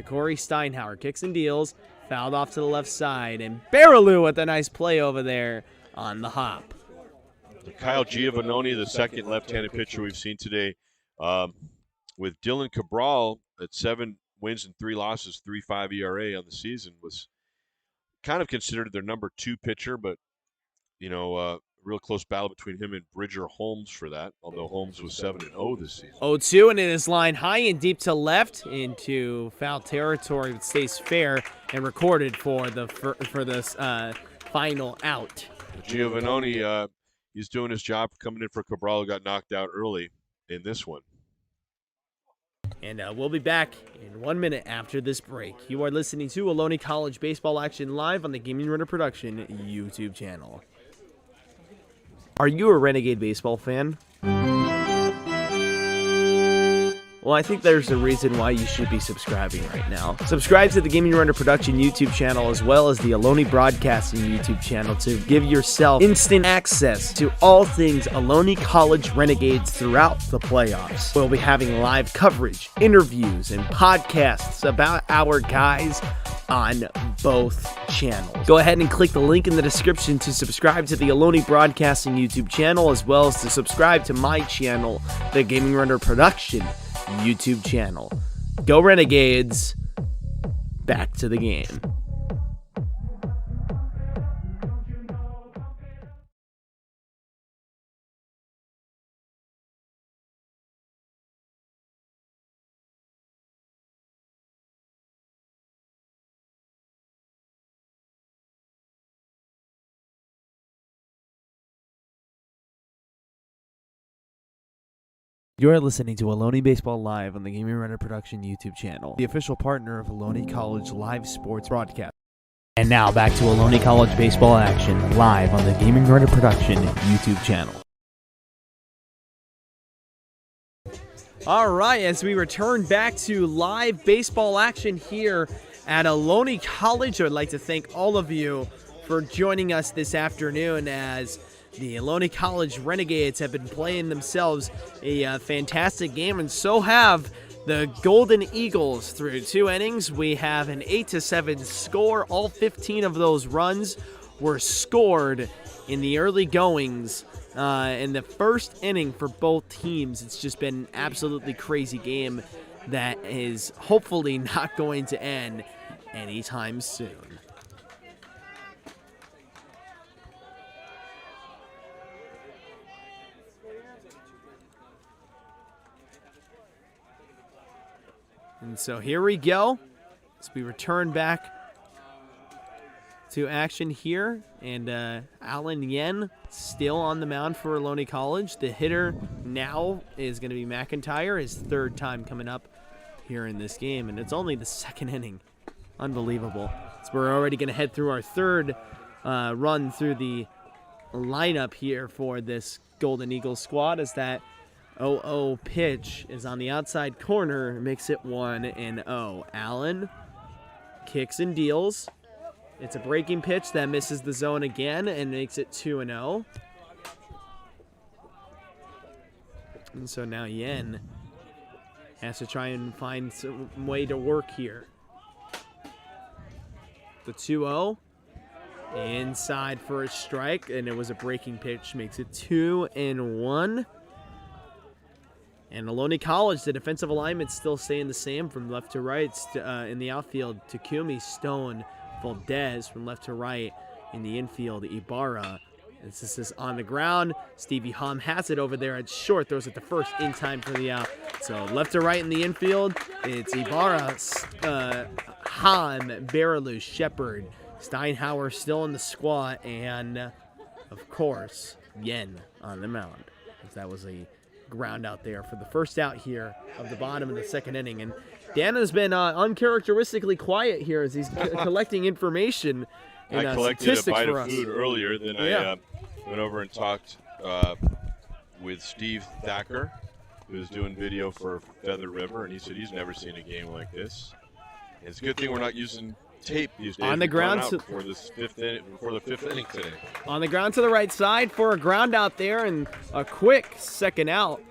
Corey Steinhauer. Kicks and deals. Fouled off to the left side. And Baraloo with a nice play over there on the hop. Kyle Giovannoni, the second left-handed pitcher we've seen today, with Dylan Cabral at 7 wins and 3 losses, 3.5 ERA on the season, was kind of considered their number 2 pitcher, but, you know, real close battle between him and Bridger Holmes for that, although Holmes was 7-0 this season. 0-2, and it is lined high and deep to left into foul territory. It stays fair and recorded for this final out. Giovannoni, he's doing his job coming in for Cabral, who got knocked out early in this one. And we'll be back in 1 minute after this break. You are listening to Ohlone College Baseball Action live on the Gaming Runner Production YouTube channel. Are you a Renegade baseball fan? Well, I think there's a reason why you should be subscribing right now. Subscribe to the Gaming Runner Production YouTube channel as well as the Ohlone Broadcasting YouTube channel to give yourself instant access to all things Ohlone College Renegades throughout the playoffs. We'll be having live coverage, interviews, and podcasts about our guys on both channels. Go ahead and click the link in the description to subscribe to the Ohlone Broadcasting YouTube channel as well as to subscribe to my channel, the Gaming Runner Production YouTube channel. Go Renegades. Back to the game. You are listening to Ohlone Baseball Live on the Gaming Runner Production YouTube channel, the official partner of Ohlone College live sports broadcast. And now back to Ohlone College baseball action live on the Gaming Runner Production YouTube channel. All right, as we return back to live baseball action here at Ohlone College, I'd like to thank all of you for joining us this afternoon as the Ohlone College Renegades have been playing themselves a fantastic game, and so have the Golden Eagles through 2 innings. We have an 8-7 score. All 15 of those runs were scored in the early goings in the first inning for both teams. It's just been an absolutely crazy game that is hopefully not going to end anytime soon. And so here we go as we return back to action here. And Alan Yen still on the mound for Ohlone College. The hitter now is going to be McIntyre, his 3rd time coming up here in this game. And it's only the 2nd inning. Unbelievable. So we're already going to head through our 3rd run through the lineup here for this Golden Eagles squad, as that 0-0 pitch is on the outside corner, makes it 1-0. Allen kicks and deals. It's a breaking pitch that misses the zone again and makes it 2-0. And so now Yen has to try and find some way to work here. The 2-0 inside for a strike, and it was a breaking pitch, makes it 2-1. And Ohlone College, the defensive alignment still staying the same from left to right. In the outfield, Takumi, Stone, Valdez. From left to right in the infield, Ibarra. And this is on the ground. Stevie Hom has it over there at short. Throws it to first in time for the out. So left to right in the infield, it's Ibarra, Hom, Berilou, Shepard, Steinhauer still in the squad, and of course, Yen on the mound. That was a ground out there for the first out here of the bottom of the 2nd inning. And Dan has been uncharacteristically quiet here as he's collecting information and I collected statistics a bite for of us. food earlier, then Yeah. I went over and talked with Steve Thacker, who's doing video for Feather River, and he said he's never seen a game like this. And it's a good thing we're not using tape these days. On the ground for this 5th inning, before the 5th inning today. On the ground to the right side for a ground out there, and a quick 2nd out.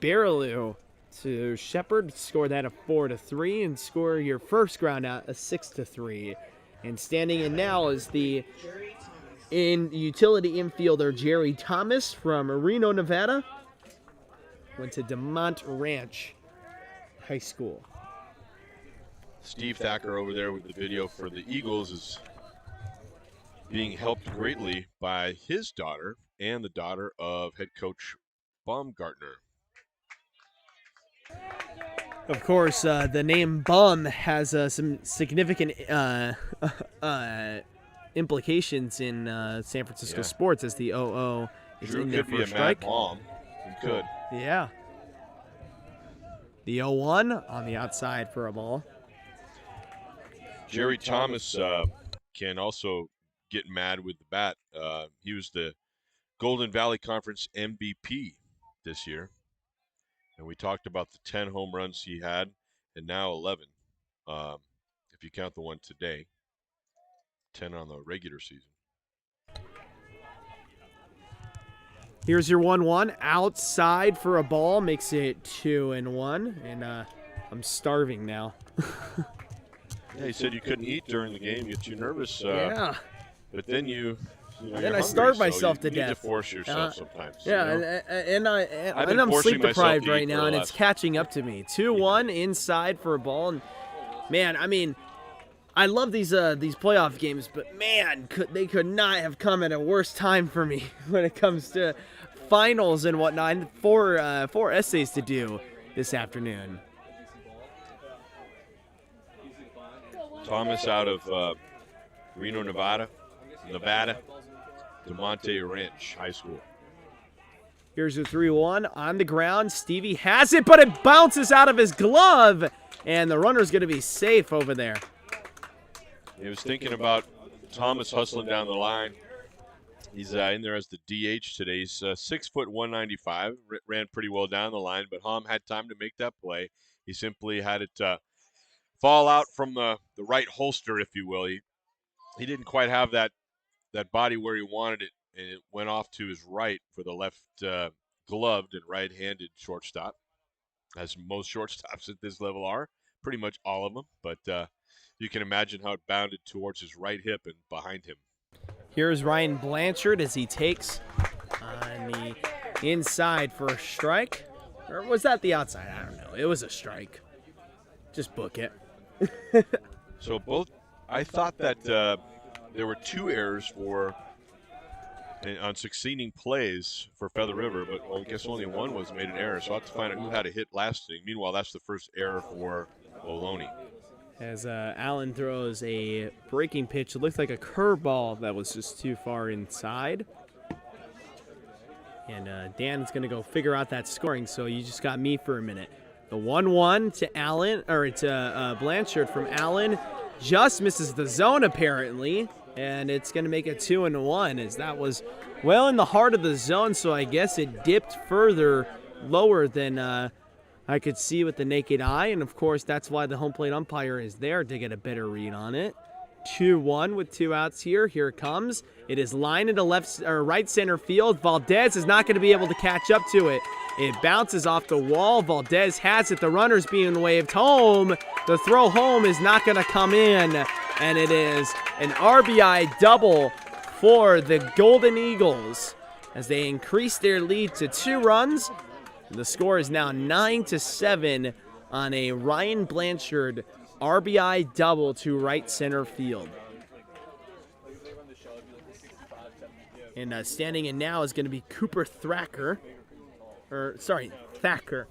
Berilou to Shepard, score that a 4-3, and score your first ground out a 6-3. And standing in now is the utility infielder Jerry Thomas from Reno, Nevada. Went to DeMont Ranch High School. Steve Thacker over there with the video for the Eagles is being helped greatly by his daughter and the daughter of head coach Baumgartner. Of course, the name Bum has some significant implications in San Francisco sports, as the 0-0 is Drew in there could for be a a strike. mad bomb. He could. Yeah. The 0-1 on the outside for a ball. Jerry Thomas can also get mad with the bat. He was the Golden Valley Conference MVP this year. And we talked about the 10 home runs he had, and now 11, if you count the one today. 10 on the regular season. Here's your 1-1 outside for a ball, makes it 2-1, and I'm starving now. Yeah, he said you couldn't eat during the game, you get too nervous. Yeah. But then Then you're I starve hungry, myself so to you need death. to force yourself sometimes. Yeah, you know? and I'm forcing sleep myself deprived to eat right for now, the and it's last- catching up to me. 2-1 inside for a ball, and man, I mean, I love these playoff games, but man, they could not have come at a worse time for me when it comes to finals and whatnot. And four essays to do this afternoon. Thomas out of Reno, Nevada, DeMonte Ranch High School. Here's the 3-1 on the ground. Stevie has it, but it bounces out of his glove, and the runner's going to be safe over there. He was thinking about Thomas hustling down the line. He's in there as the DH today. He's 6 foot 195. Ran pretty well down the line, but Hom had time to make that play. He simply had it fall out from the right holster, if you will. He didn't quite have that body where he wanted it, and it went off to his right for the left gloved and right-handed shortstop, as most shortstops at this level are, pretty much all of them. But you can imagine how it bounded towards his right hip and behind him. Here's Ryan Blanchard as he takes on the inside for a strike. Or was that the outside? I don't know. It was a strike. Just book it. So I thought that there were 2 errors on succeeding plays for Feather River, but I guess only one was made an error. So I'll have to find out who had a hit last inning. Meanwhile, that's the first error for Ohlone. As Allen throws a breaking pitch. It looked like a curveball that was just too far inside. And Dan's going to go figure out that scoring, so you just got me for a minute. The 1-1 to Allen, or to Blanchard from Allen, just misses the zone apparently, and it's going to make it 2-1, as that was well in the heart of the zone, so I guess it dipped further lower than I could see with the naked eye, and of course that's why the home plate umpire is there to get a better read on it. 2-1 with 2 outs here. Here it comes. It is lined into right center field. Valdez is not going to be able to catch up to it. It bounces off the wall. Valdez has it. The runner's being waved home. The throw home is not going to come in, and it is an RBI double for the Golden Eagles as they increase their lead to 2 runs. The score is now 9-7 on a Ryan Blanchard RBI double to right center field. And standing in now is going to be Cooper Thacker. Thacker.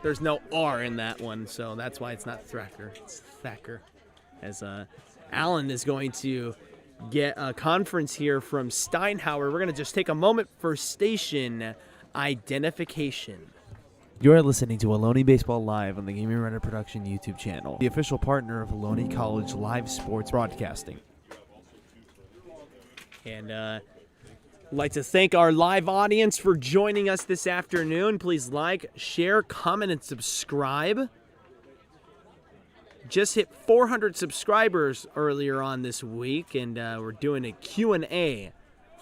There's no R in that one, so that's why it's not Thacker. It's Thacker. As Allen is going to get a conference here from Steinhauer. We're going to just take a moment for station identification. You're listening to Ohlone Baseball Live on the Gaming Runner Production YouTube channel, the official partner of Ohlone College live sports broadcasting. And I'd like to thank our live audience for joining us this afternoon. Please like, share, comment, and subscribe. Just hit 400 subscribers earlier on this week, and we're doing a Q&A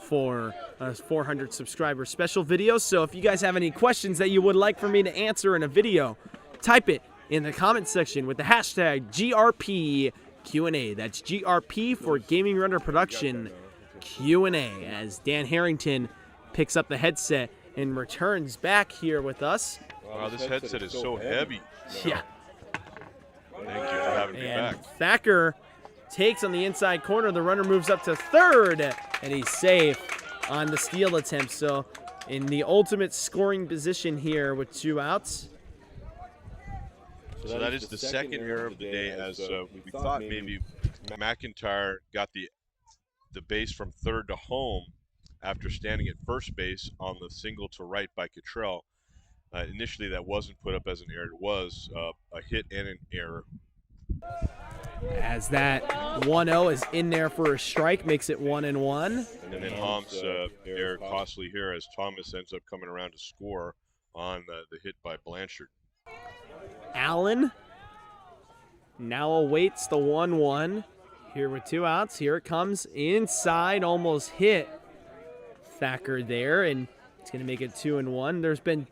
for a 400 subscriber special video. So if you guys have any questions that you would like for me to answer in a video, type it in the comment section with the hashtag GRPQA. That's GRP for Gaming Runner Production Q&A, as Dan Harrington picks up the headset and returns back here with us. Wow, this headset is so heavy. Yeah. Thank you for having me back. Thacker takes on the inside corner. The runner moves up to third, and he's safe on the steal attempt. So in the ultimate scoring position here with 2 outs. So that is the second error of the day, as we thought maybe McIntyre got the base from third to home after standing at first base on the single to right by Cottrell. Initially that wasn't put up as an error. It was a hit and an error. As that 1-0 is in there for a strike, makes it 1-1. And then Hom's error costly here, as Thomas ends up coming around to score on the hit by Blanchard. Allen now awaits the 1-1. Here with 2 outs. Here it comes inside, almost hit Thacker there, and it's going to make it 2-1. There's been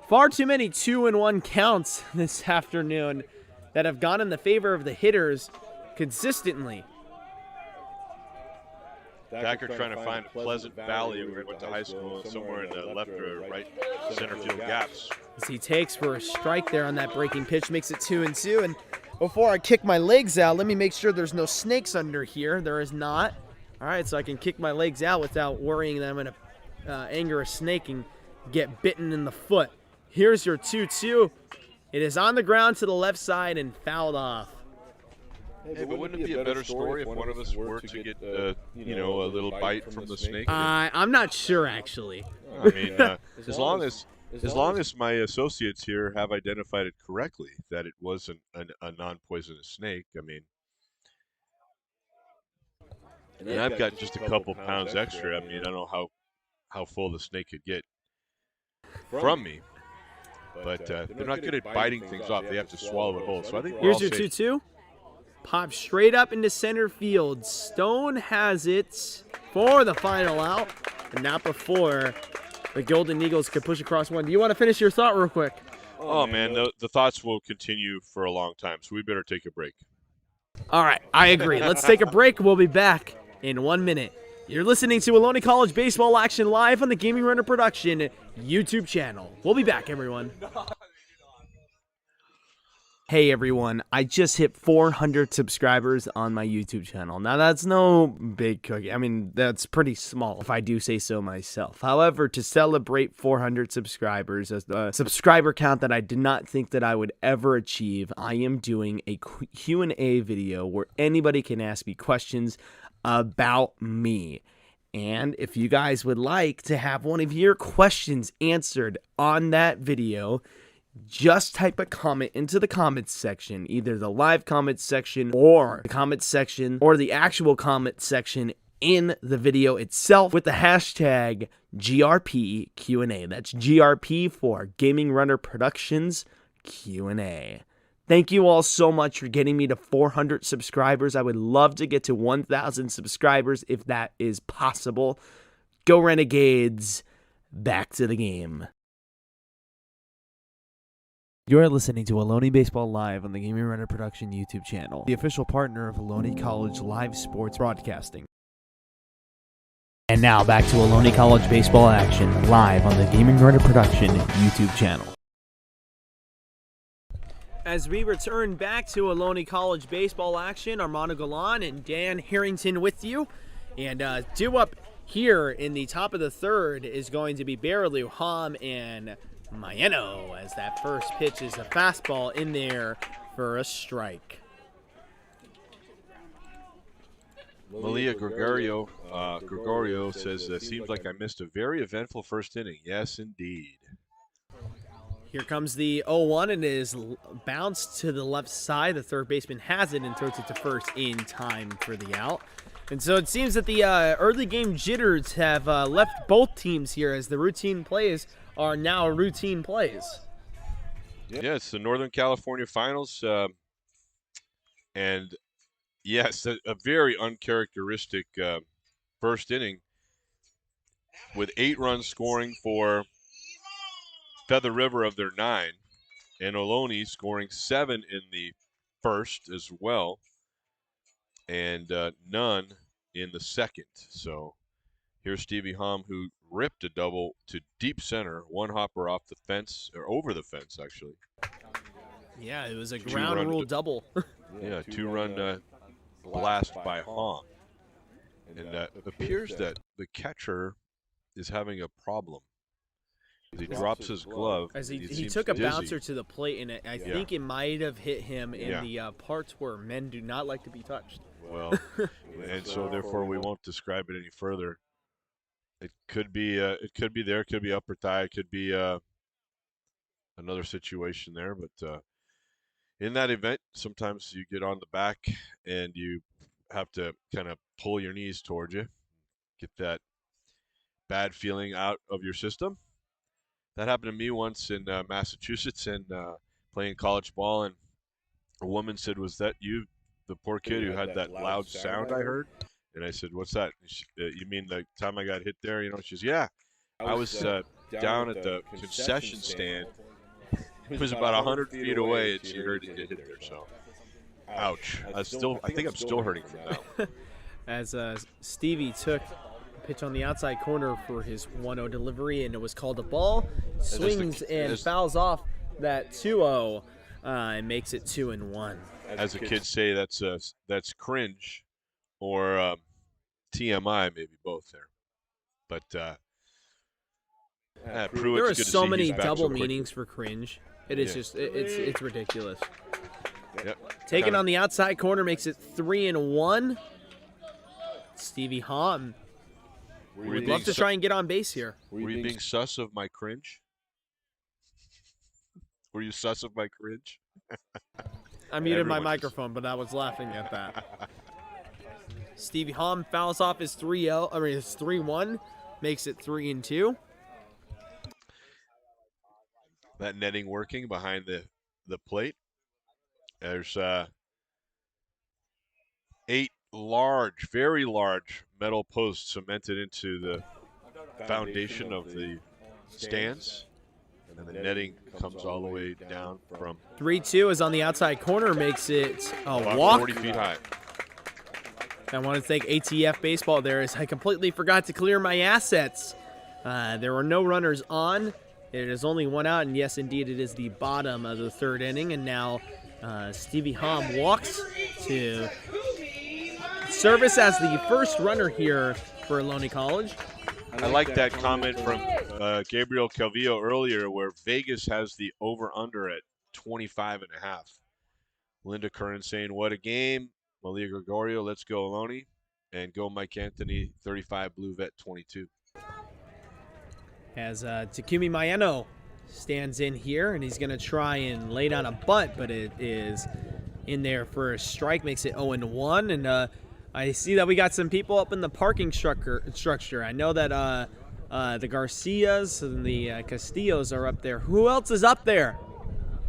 far too many 2-1 counts this afternoon that have gone in the favor of the hitters consistently. Thacker trying to find Pleasant Valley, where he went to high school, somewhere in the left or right center field gaps. As he takes for a strike there on that breaking pitch, makes it 2-2. And before I kick my legs out, let me make sure there's no snakes under here. There is not. All right, so I can kick my legs out without worrying that I'm going to anger a snake and get bitten in the foot. Here's your 2-2. It is on the ground to the left side and fouled off. Hey, but wouldn't it be a better story if one of us were to get, a little bite from the snake? I'm not sure, actually. I mean, as long as my associates here have identified it correctly that it wasn't a non-poisonous snake, I mean, and I've got just a couple pounds extra. I mean, I don't know how full the snake could get from me, but they're not good at biting things off. They have to swallow it whole. So I think we're Here's all your safe. 2-2. Pop straight up into center field. Stone has it for the final out, and not before the Golden Eagles could push across one. Do you want to finish your thought real quick? Oh man, the thoughts will continue for a long time, so we better take a break. All right, I agree. Let's take a break. We'll be back in 1 minute. You're listening to Ohlone College Baseball Action live on the Gaming Runner Production YouTube channel. We'll be back, everyone. Hey everyone, I just hit 400 subscribers on my YouTube channel. Now that's no big cookie. I mean, that's pretty small if I do say so myself. However, to celebrate 400 subscribers, as the subscriber count that I did not think that I would ever achieve, I am doing a Q&A video where anybody can ask me questions about me. And if you guys would like to have one of your questions answered on that video, just type a comment into the comments section, either the live comments section or the comments section or the actual comment section in the video itself with the hashtag GRPQA. That's GRP for Gaming Runner Productions Q&A. Thank you all so much for getting me to 400 subscribers. I would love to get to 1,000 subscribers if that is possible. Go Renegades. Back to the game. You're listening to Ohlone Baseball Live on the Gaming Runner Production YouTube channel, the official partner of Ohlone College live sports broadcasting. And now back to Ohlone College Baseball Action live on the Gaming Runner Production YouTube channel. As we return back to Ohlone College Baseball Action, Armando Galan and Dan Harrington with you. And due up here in the top of the third is going to be Barilu, Hom, and Maeno, as that first pitch is a fastball in there for a strike. Malia Gregorio says, seems like I missed a very eventful first inning. Yes, indeed. Here comes the 0-1, and it is bounced to the left side. The third baseman has it and throws it to first in time for the out. And so it seems that the early game jitters have left both teams here, as the routine plays are now routine plays. Yeah, it's the Northern California Finals. And yes, a very uncharacteristic first inning with 8 runs scoring for Feather River of their 9, and Ohlone scoring 7 in the first as well, and none in the second. So here's Stevie Hom, who ripped a double to deep center, one hopper off the fence, or over the fence, actually. Yeah, it was a ground rule double. Yeah, 2-run blast by Hom. And it appears that the catcher is having a problem. He drops his glove. As he took a bouncer to the plate, and I think it might have hit him in the parts where men do not like to be touched. Well, and so therefore we won't describe it any further. It could be there, it could be upper thigh, it could be another situation there. But in that event, sometimes you get on the back and you have to kind of pull your knees towards you, get that bad feeling out of your system. That happened to me once in Massachusetts, and playing college ball, and a woman said, "Was that you, the poor kid who had that loud sound I heard?" And I said, "What's that?" You mean the time I got hit there? You know, she says, "Yeah, I was down at the concession stand. It was about 100 feet away, and she heard it get hit there." So, ouch. I think I'm still hurting from that. As Stevie took pitch on the outside corner for his 1-0 delivery, and it was called a ball. Swings and fouls off that 2-0 and makes it 2-1. As the kids say, that's cringe or TMI, maybe both there. But there are so many double meanings for cringe. It is just it's ridiculous. Yep. Taken on the outside corner makes it 3-1. Stevie Hom We'd love to try and get on base here. Were you being sus of my cringe? Were you sus of my cringe? I muted my microphone, but I was laughing at that. Stevie Hom fouls off his 3-0. I mean, his 3-1, makes it 3-2. That netting working behind the plate. There's 8 large, very large metal posts cemented into the foundation of the stands. And the netting comes all the way down from 3-2 is on the outside corner, makes it a walk. 40 feet high. I want to thank ATF Baseball there, as I completely forgot to clear my assets. There were no runners on. It is only 1 out, and yes, indeed, it is the bottom of the 3rd inning. And now Stevie Hom walks to service as the first runner here for Ohlone College. I like that comment from Gabriel Calvillo earlier, where Vegas has the over-under at 25.5. Linda Curran saying, what a game. Malia Gregorio, let's go Ohlone. And go Mike Anthony, 35, Blue Vet, 22. As Takumi Maeno stands in here, and he's going to try and lay down a bunt, but it is in there for a strike, makes it 0-1. And I see that we got some people up in the parking structure. I know that the Garcias and the Castillos are up there. Who else is up there?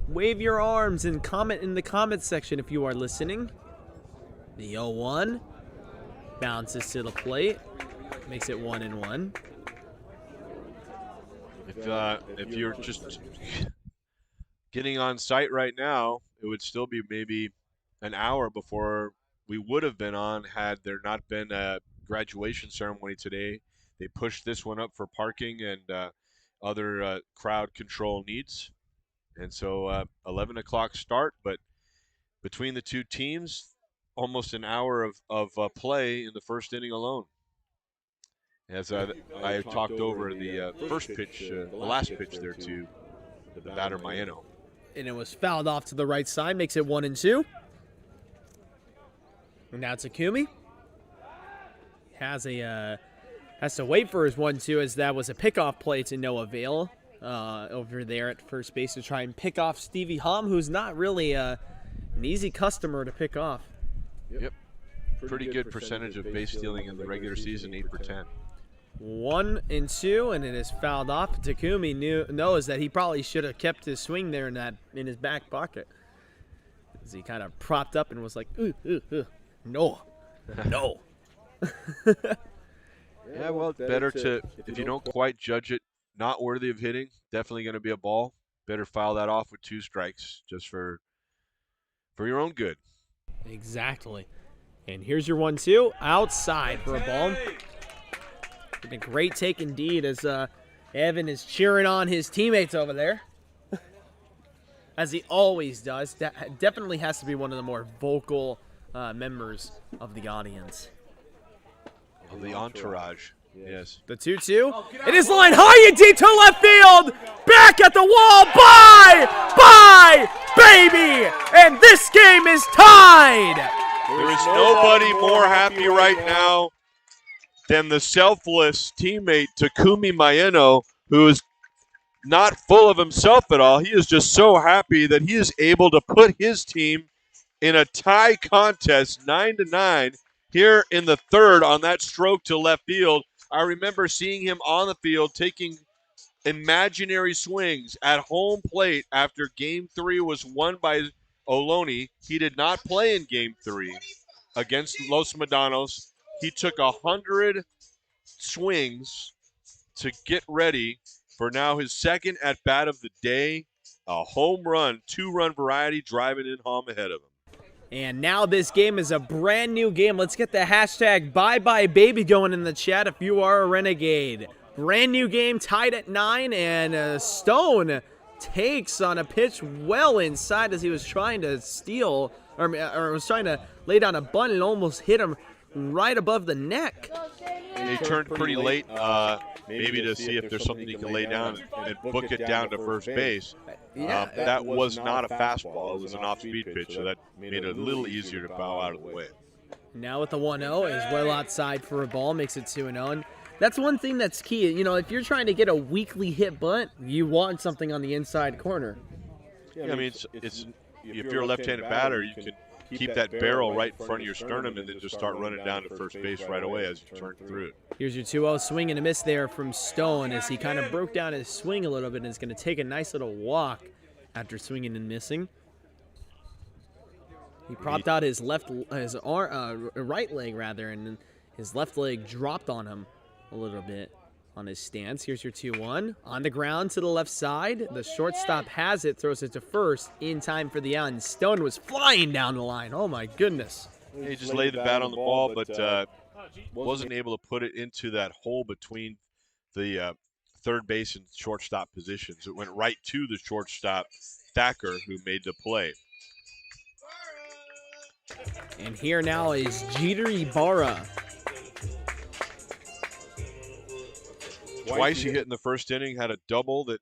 Wave your arms and comment in the comments section if you are listening. The 0-1 bounces to the plate, makes it 1-1. If you're just getting on site right now, it would still be maybe an hour before we would have been on had there not been a graduation ceremony today. They pushed this one up for parking and other crowd control needs. And so 11 o'clock start, but between the two teams, almost an hour of play in the first inning alone. As I talked over the first pitch, the last pitch there to the batter Maeno. And it was fouled off to the right side, makes it 1-2. And now Takumi has to wait for his 1-2, as that was a pickoff play to no avail over there at first base to try and pick off Stevie Hom, who's not really an easy customer to pick off. Yep. Pretty good percentage of base stealing in the regular season, 8 for 10. 1-2, and it is fouled off. Takumi knows that he probably should have kept his swing there in his back pocket, as he kind of propped up and was like, no. Yeah, well, better to, if you don't quite judge it not worthy of hitting, definitely going to be a ball. Better foul that off with 2 strikes, just for your own good. Exactly. And here's your 1-2 outside for a ball. A great take indeed, as Evan is cheering on his teammates over there, as he always does. That definitely has to be one of the more vocal members of the audience. Of the entourage, yes. The 2-2. It is lined high and deep to left field. Back at the wall. Bye, baby. And this game is tied. There is nobody more happy right now than the selfless teammate Takumi Maeno, who is not full of himself at all. He is just so happy that he is able to put his team in a tie contest, 9-9, here in the 3rd on that stroke to left field. I remember seeing him on the field taking imaginary swings at home plate after Game 3 was won by Ohlone. He did not play in Game 3 against Los Medanos. He took 100 swings to get ready for now his 2nd at-bat of the day, a home run, 2-run variety, driving in Hom ahead of him. And now this game is a brand new game. Let's get the hashtag #ByeByeBaby going in the chat if you are a Renegade. Brand new game, tied at 9, and Stone takes on a pitch well inside as he was trying to steal, or was trying to lay down a bunt and almost hit him right above the neck. He turned pretty late, maybe to see if there's something he can lay down and book it down to first base. That was not a fastball. It was an off-speed pitch, so that made it a little easier to bow out of the way. Now with the 1-0, is well outside for a ball, makes it 2-0. That's one thing that's key. You know, if you're trying to get a weakly hit bunt, you want something on the inside corner. Yeah, I mean, it's if you're a left-handed batter, you can keep that barrel right in front of your sternum and then just start running down to first base right away as you turn through it. Here's your 2-0 swing and a miss there from Stone as he kind of broke down his swing a little bit and is going to take a nice little walk after swinging and missing. He propped out his right leg rather, and his left leg dropped on him a little bit on his stance. Here's your 2-1 on the ground to the left side. The shortstop has it, throws it to first in time for the out. And Stone was flying down the line. Oh my goodness! He just laid the bat on the ball, but wasn't able to put it into that hole between the third base and shortstop positions. It went right to the shortstop, Thacker, who made the play. And here now is Jeter Ibarra. Twice he hit in the first inning, had a double that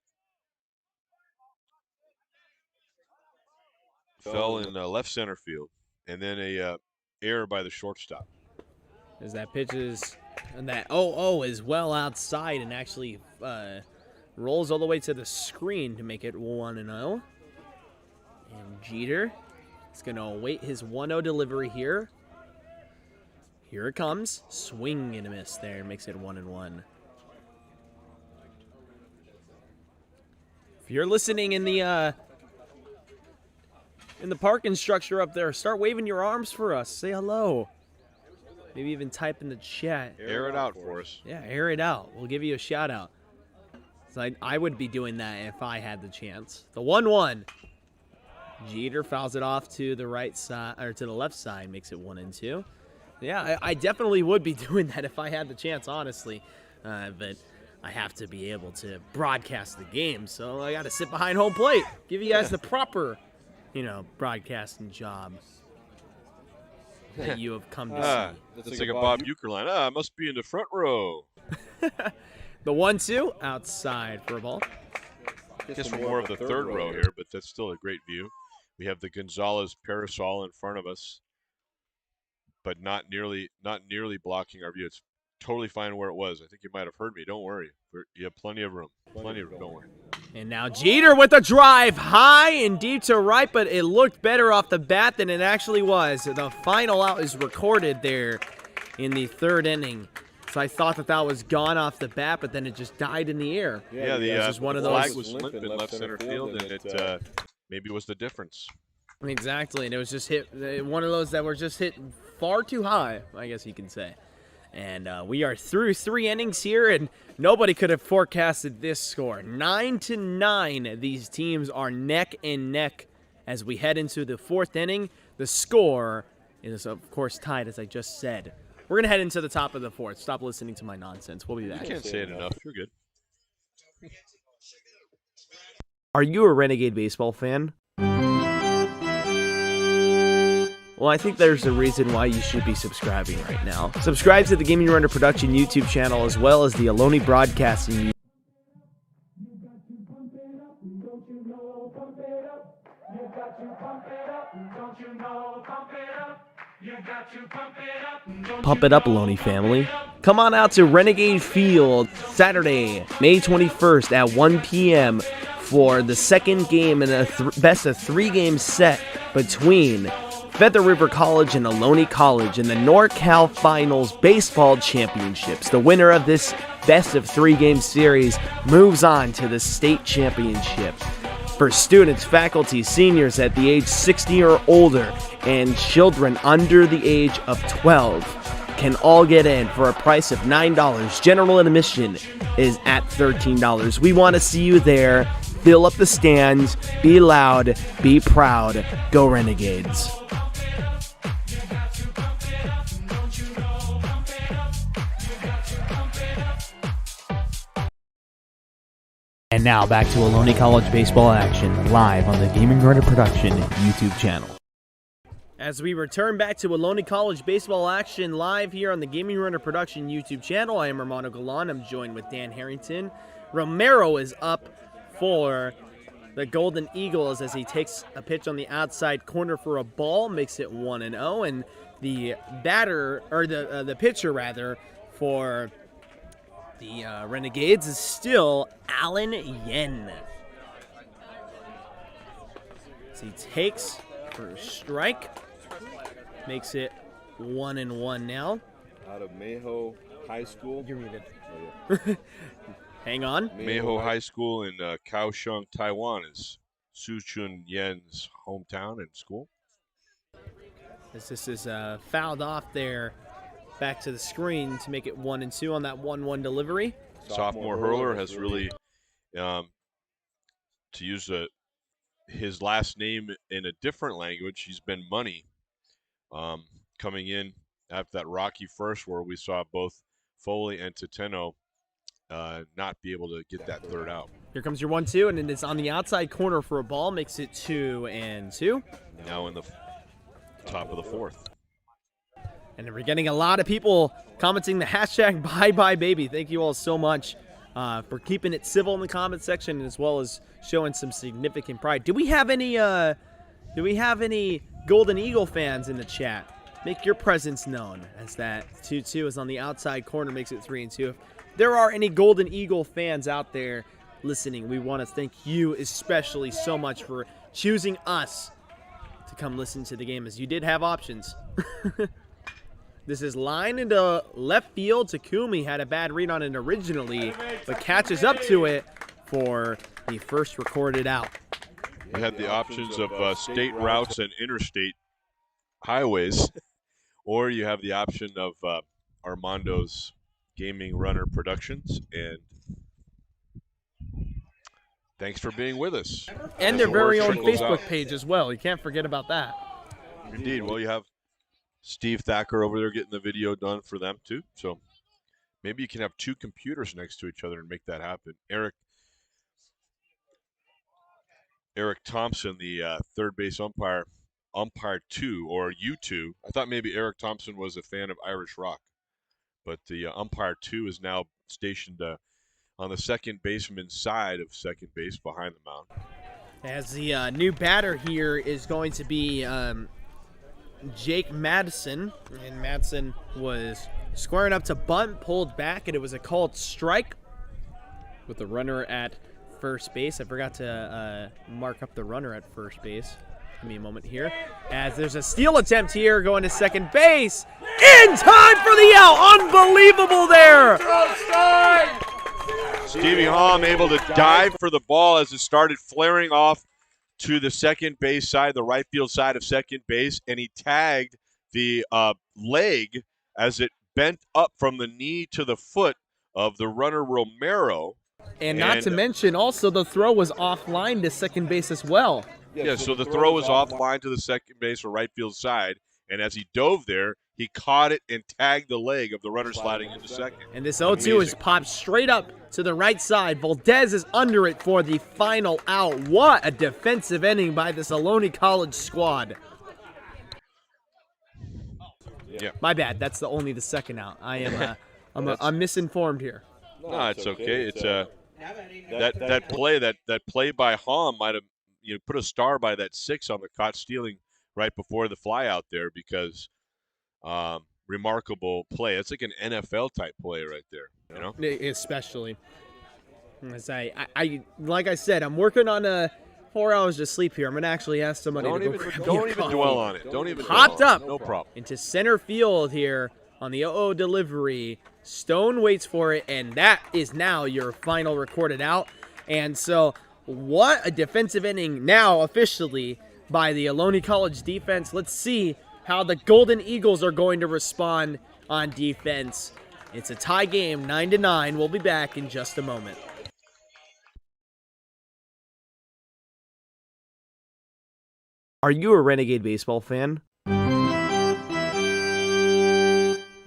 fell in left center field, and then a error by the shortstop. As that pitch is, and that 0-0 is well outside and actually rolls all the way to the screen to make it 1-0. And Jeter is going to await his 1-0 delivery here. Here it comes. Swing and a miss there. Makes it 1-1. If you're listening in the parking structure up there, start waving your arms for us. Say hello. Maybe even type in the chat. Air it out for us. Yeah, air it out. We'll give you a shout out. So I would be doing that if I had the chance. The 1-1. Jeter fouls it off to the right side, or to the left side, makes it 1-2. Yeah, I definitely would be doing that if I had the chance, honestly. But I have to be able to broadcast the game, so I got to sit behind home plate. Give you guys the proper, broadcasting job that you have come to see. That's like a Bob Uecker line. Must be in the front row. The 1-2 outside for a ball. I guess we're more of the third row here, but that's still a great view. We have the Gonzalez parasol in front of us, but not nearly blocking our view. It's totally fine where it was. I think you might have heard me. Don't worry. You have plenty of room. Plenty of room. Don't worry. And now Jeter with a drive high and deep to right, but it looked better off the bat than it actually was. The final out is recorded there in the third inning. So I thought that was gone off the bat, but then it just died in the air. Yeah, the one of those flag was limp in left center field, and it maybe was the difference. Exactly, and it was just hit one of those that were just hit far too high, I guess you can say. And we are through 3 innings here, and nobody could have forecasted this score. 9-9. These teams are neck and neck as we head into the 4th inning. The score is, of course, tied, as I just said. We're going to head into the top of the 4th. Stop listening to my nonsense. We'll be back. You can't say it enough. You're good. Are you a Renegade baseball fan? Well, I think there's a reason why you should be subscribing right now. Subscribe to the Gaming Runner Production YouTube channel as well as the Ohlone Broadcasting. Pump it up, Ohlone family. Come on out to Renegade Field Saturday, May 21st at 1 p.m. for the second game in a best of 3 game set between Feather River College and Ohlone College in the NorCal Finals Baseball Championships. The winner of this best of 3 game series moves on to the state championship. For students, faculty, seniors at the age 60 or older, and children under the age of 12 can all get in for a price of $9. General admission is at $13. We want to see you there. Fill up the stands. Be loud. Be proud. Go Renegades. And now back to Ohlone College baseball action live on the Gaming Runner Production YouTube channel. As we return back to Ohlone College baseball action live here on the Gaming Runner Production YouTube channel, I am Mondo. I'm joined with Dan Harrington. Romero is up for the Golden Eagles as he takes a pitch on the outside corner for a ball, makes it 1-0, and the batter, or the pitcher rather, for the Renegades is still Allen Yen. So he takes for a strike, makes it 1-1 now. Out of Maho High School. You're muted. Hang on. Maho High School in Kaohsiung, Taiwan is Suchun Yen's hometown and school. As this is fouled off there, back to the screen to make it 1-2 on that 1-1 delivery. Sophomore hurler has really, to use his last name in a different language, he's been money. Coming in after that rocky first where we saw both Foley and Toteno not be able to get that third out. Here comes your 1-2, and it's on the outside corner for a ball, makes it 2-2. Now in the top of the fourth. And we're getting a lot of people commenting the hashtag #ByeByeBaby. Thank you all so much for keeping it civil in the comment section, as well as showing some significant pride. Do we have any Golden Eagle fans in the chat? Make your presence known, as that 2-2 is on the outside corner, makes it 3-2. If there are any Golden Eagle fans out there listening, we want to thank you especially so much for choosing us to come listen to the game, as you did have options. This is line into left field. Takumi had a bad read on it originally, but catches up to it for the first recorded out. We had the options of state routes and interstate highways, or you have the option of Armando's Gaming Runner Productions. And thanks for being with us. And their very own Facebook page as well. You can't forget about that. Indeed. Well, you have Steve Thacker over there getting the video done for them too. So maybe you can have two computers next to each other and make that happen. Eric Thompson, the third base umpire 2 or U2. I thought maybe Eric Thompson was a fan of Irish rock, but the umpire 2 is now stationed on the second baseman's side of second base behind the mound. As the new batter here is going to be Jake Madison, and Madison was squaring up to bunt, pulled back, and it was a called strike with the runner at first base. I forgot to mark up the runner at first base. Give me a moment here. As there's a steal attempt here going to second base. In time for the out. Unbelievable there. Stevie Hom able to dive for the ball as it started flaring off to the second base side, the right field side of second base, and he tagged the leg as it bent up from the knee to the foot of the runner Romero. And not to mention, also the throw was offline to second base as well. Yeah, so the throw was offline to the second base or right field side, and as he dove there, he caught it and tagged the leg of the runner sliding into second. And this 0-2 is popped straight up to the right side. Valdez is under it for the final out. What a defensive inning by this Ohlone College squad. Yeah. My bad. That's only the second out. I am I'm misinformed here. No, it's okay. It's that play by Hom might have put a star by that 6 on the caught stealing right before the fly out there, because remarkable play. It's like an NFL type play right there, Especially as I like I said, I'm working on 4 hours of sleep here. I'm gonna actually ask somebody don't to go even grab don't me a even coffee. dwell on it. Don't even Popped dwell on up it. No problem. into center field here on the 0-0 delivery. Stone waits for it, and that is now your final recorded out. And so, what a defensive inning now officially by the Ohlone College defense. Let's see how the Golden Eagles are going to respond on defense. It's a tie game, 9-9. We'll be back in just a moment. Are you a Renegade baseball fan?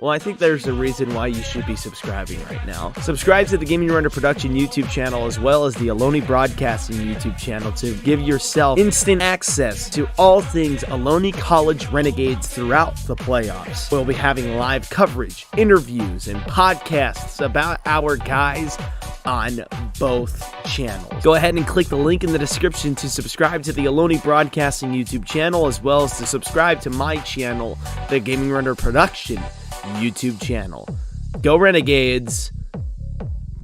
Well, I think there's a reason why you should be subscribing right now. Subscribe to the Gaming Runner Production YouTube channel, as well as the Ohlone Broadcasting YouTube channel, to give yourself instant access to all things Ohlone College Renegades throughout the playoffs. We'll be having live coverage, interviews, and podcasts about our guys on both channels. Go ahead and click the link in the description to subscribe to the Ohlone Broadcasting YouTube channel, as well as to subscribe to my channel, the Gaming Runner Production YouTube channel. Go Renegades.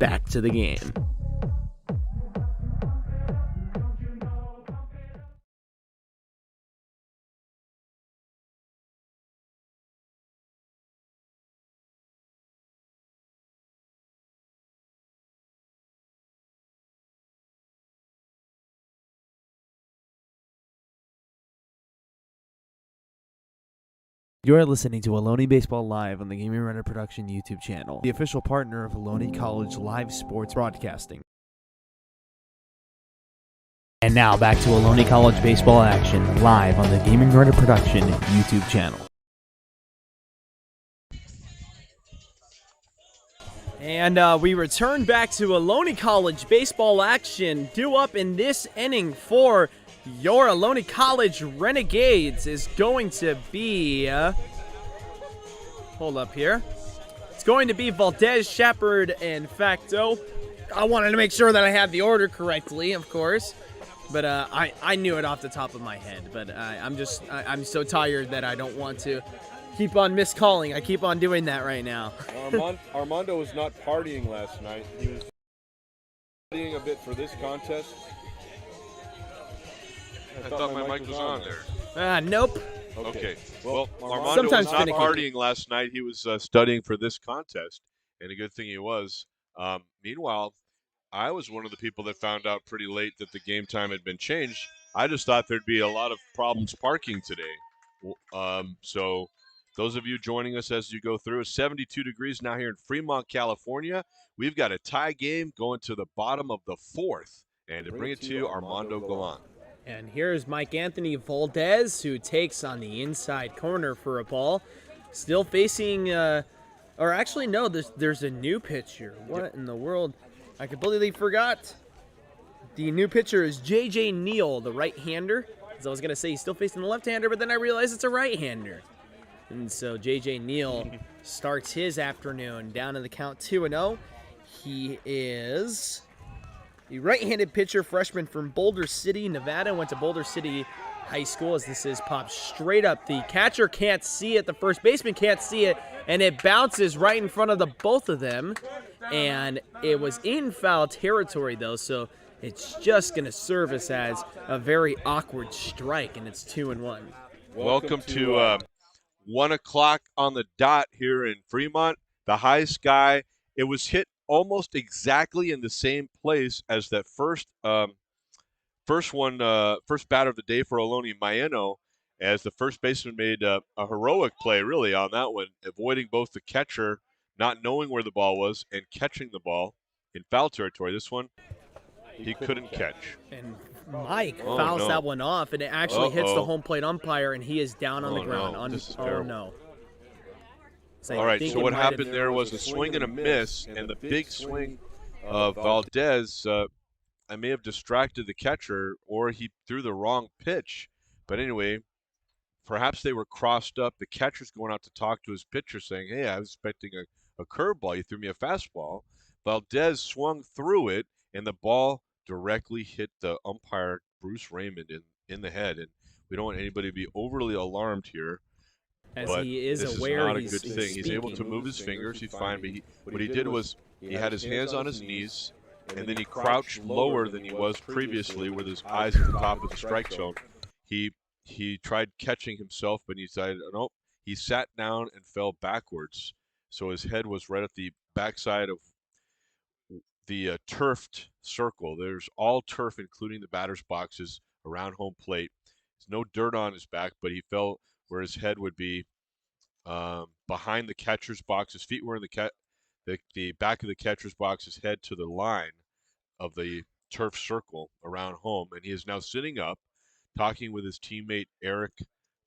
back to the game. You're listening to Ohlone Baseball Live on the Gaming Runner Production YouTube channel, the official partner of Ohlone College live sports broadcasting. And now back to Ohlone College baseball action live on the Gaming Runner Production YouTube channel. And we return back to Ohlone College baseball action. Due up in this inning for your Ohlone College Renegades is going to be, hold up here. It's going to be Valdez, Shepard, and Facto. I wanted to make sure that I had the order correctly, of course. But I knew it off the top of my head. But I'm so tired that I don't want to keep on miscalling. I keep on doing that right now. Armando was not partying last night. He was partying a bit for this contest. I thought my mic was on there. Nope. Okay. Well, Armando Sometimes was not finicky. partying last night. He was studying for this contest, and a good thing he was. Meanwhile, I was one of the people that found out pretty late that the game time had been changed. I just thought there'd be a lot of problems parking today. So those of you joining us as you go through, it's 72 degrees now here in Fremont, California. We've got a tie game going to the bottom of the fourth. And to bring it to you, Armando Galan. And here's Mike Anthony Valdez, who takes on the inside corner for a ball. Still facing, or actually, no, there's a new pitcher. What in the world? I completely forgot. The new pitcher is J.J. Neal, the right-hander. As I was going to say, he's still facing the left-hander, but then I realized it's a right-hander. And so J.J. Neal starts his afternoon down in the count 2-0. He is the right-handed pitcher, freshman from Boulder City, Nevada. Went to Boulder City High School, as this is popped straight up. The catcher can't see it. The first baseman can't see it. And it bounces right in front of the both of them. And it was in foul territory, though, so it's just going to serve us as a very awkward strike, and it's 2-1. Welcome to 1 o'clock on the dot here in Fremont. The high sky, it was hit almost exactly in the same place as that first batter of the day for Ohlone, Maeno, as the first baseman made a heroic play, really, on that one, avoiding both the catcher not knowing where the ball was and catching the ball in foul territory. This one, he couldn't catch. And Mike fouls that one off, and it actually hits the home plate umpire, and he is down on the ground. No. This is oh, terrible. no. All right, so what happened there was a swing and a miss, and the big swing of Valdez, I may have distracted the catcher, or he threw the wrong pitch. But anyway, perhaps they were crossed up. The catcher's going out to talk to his pitcher saying, hey, I was expecting a curveball. You threw me a fastball. Valdez swung through it, and the ball directly hit the umpire, Bruce Raymond, in the head. And we don't want anybody to be overly alarmed here. As but he is this aware, is not a he's good thing. speaking. He's able to move his fingers. He's fine. But what he did was he had his hands on his knees, and then he crouched lower than he was previously with his eyes at the top of the strike zone. He tried catching himself, but he decided, nope. He sat down and fell backwards. So his head was right at the backside of the turfed circle. There's all turf, including the batter's boxes around home plate. There's no dirt on his back, but he fell where his head would be behind the catcher's box. His feet were in the back of the catcher's box, his head to the line of the turf circle around home. And he is now sitting up, talking with his teammate Eric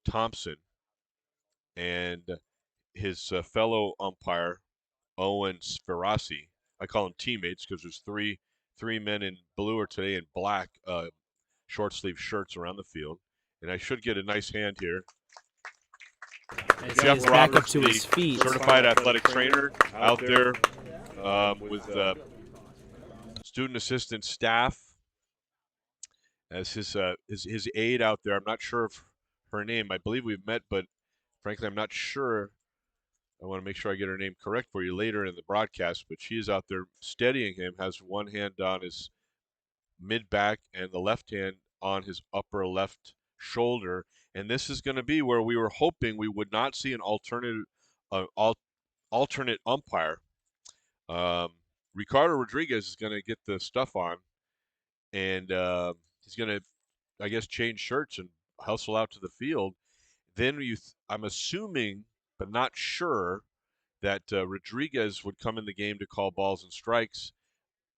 Thompson and his fellow umpire Owen Sferrasi. I call them teammates because there's three men in blue or today in black short sleeve shirts around the field. And I should get a nice hand here. As Jeff he's back up Roberts, to the his feet. certified athletic trainer out there with student assistant staff as his aide out there. I'm not sure of her name. I believe we've met, but frankly, I'm not sure I want to make sure I get her name correct for you later in the broadcast, but she is out there steadying him, has one hand on his mid-back and the left hand on his upper left shoulder. And this is going to be where we were hoping we would not see an alternate umpire. Ricardo Rodriguez is going to get the stuff on, and he's going to, I guess, change shirts and hustle out to the field. Then I'm assuming, but not sure, that Rodriguez would come in the game to call balls and strikes,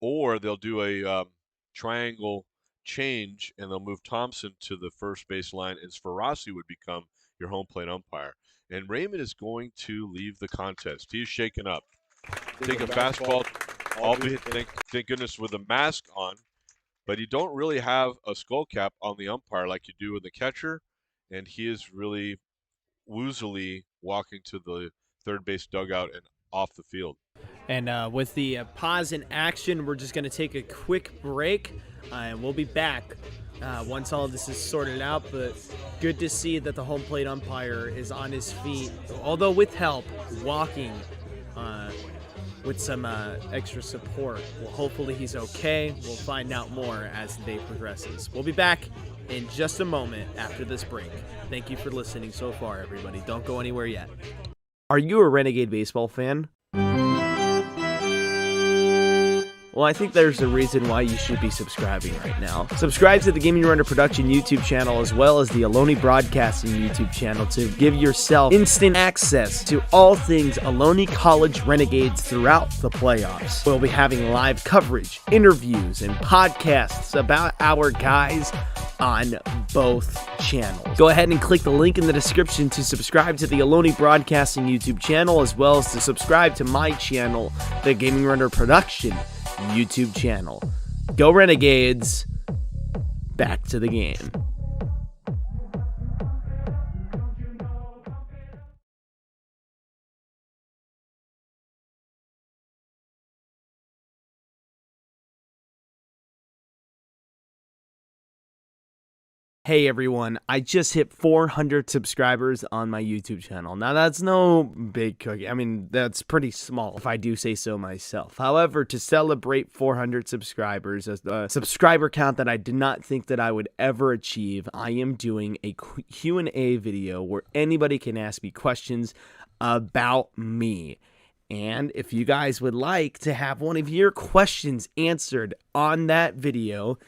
or they'll do a triangle change and they'll move Thompson to the first base line, and Sferrasi would become your home plate umpire. And Raymond is going to leave the contest. He's shaken up. Take a fastball, albeit thank goodness with a mask on, but you don't really have a skull cap on the umpire like you do with the catcher, and he is really woozily walking to the third base dugout and off the field. And with the pause in action, we're just going to take a quick break, and we'll be back once all this is sorted out. But good to see that the home plate umpire is on his feet, although with help, walking with some extra support. Well, hopefully he's okay. We'll find out more as the day progresses. We'll be back in just a moment after this break. Thank you for listening so far, everybody. Don't go anywhere yet. Are you a Renegade baseball fan? Well, I think there's a reason why you should be subscribing right now. Subscribe to the Gaming Runner Production YouTube channel as well as the Ohlone Broadcasting YouTube channel to give yourself instant access to all things Ohlone College Renegades throughout the playoffs. We'll be having live coverage, interviews, and podcasts about our guys on both channels. Go ahead and click the link in the description to subscribe to the Ohlone Broadcasting YouTube channel as well as to subscribe to my channel, the Gaming Runner Production YouTube channel. Go Renegades. Back to the game. Hey everyone, I just hit 400 subscribers on my YouTube channel. Now that's no big cookie. I mean, that's pretty small if I do say so myself. However, to celebrate 400 subscribers, a subscriber count that I did not think that I would ever achieve, I am doing a Q&A video where anybody can ask me questions about me. And if you guys would like to have one of your questions answered on that video,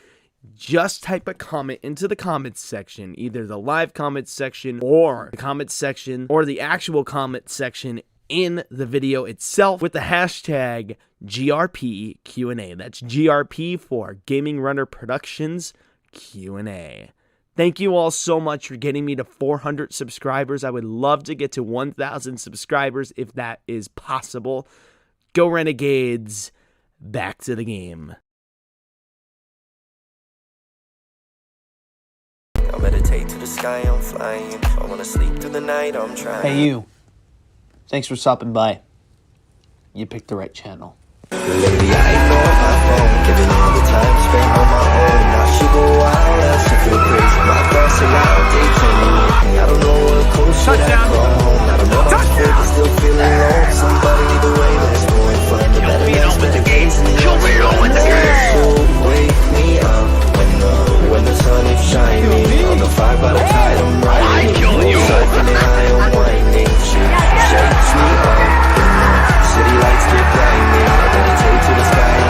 just type a comment into the comments section, either the live comments section or the comments section or the actual comment section in the video itself with the hashtag GRP Q&A. That's GRP for Gaming Runner Productions Q&A. Thank you all so much for getting me to 400 subscribers. I would love to get to 1,000 subscribers if that is possible. Go Renegades. Back to the game. I meditate to the sky, I'm flying. I wanna sleep through the night, I'm trying. Hey you. Thanks for stopping by. You picked the right channel. Lately I ignore my phone, giving all the time spent on my own. I should go out, else I feel crazy. My thoughts are loud, they turning me. I don't know what coast should I call home. I don't know how to feel, but still feeling alone. Somebody either way, let's go and find the better days, better days in the old. So wake me up when the sun is shining. On the fire by the tide, I'm riding. Surfing and I am winding. She shakes me up. City lights get blinding. I meditate to the sky.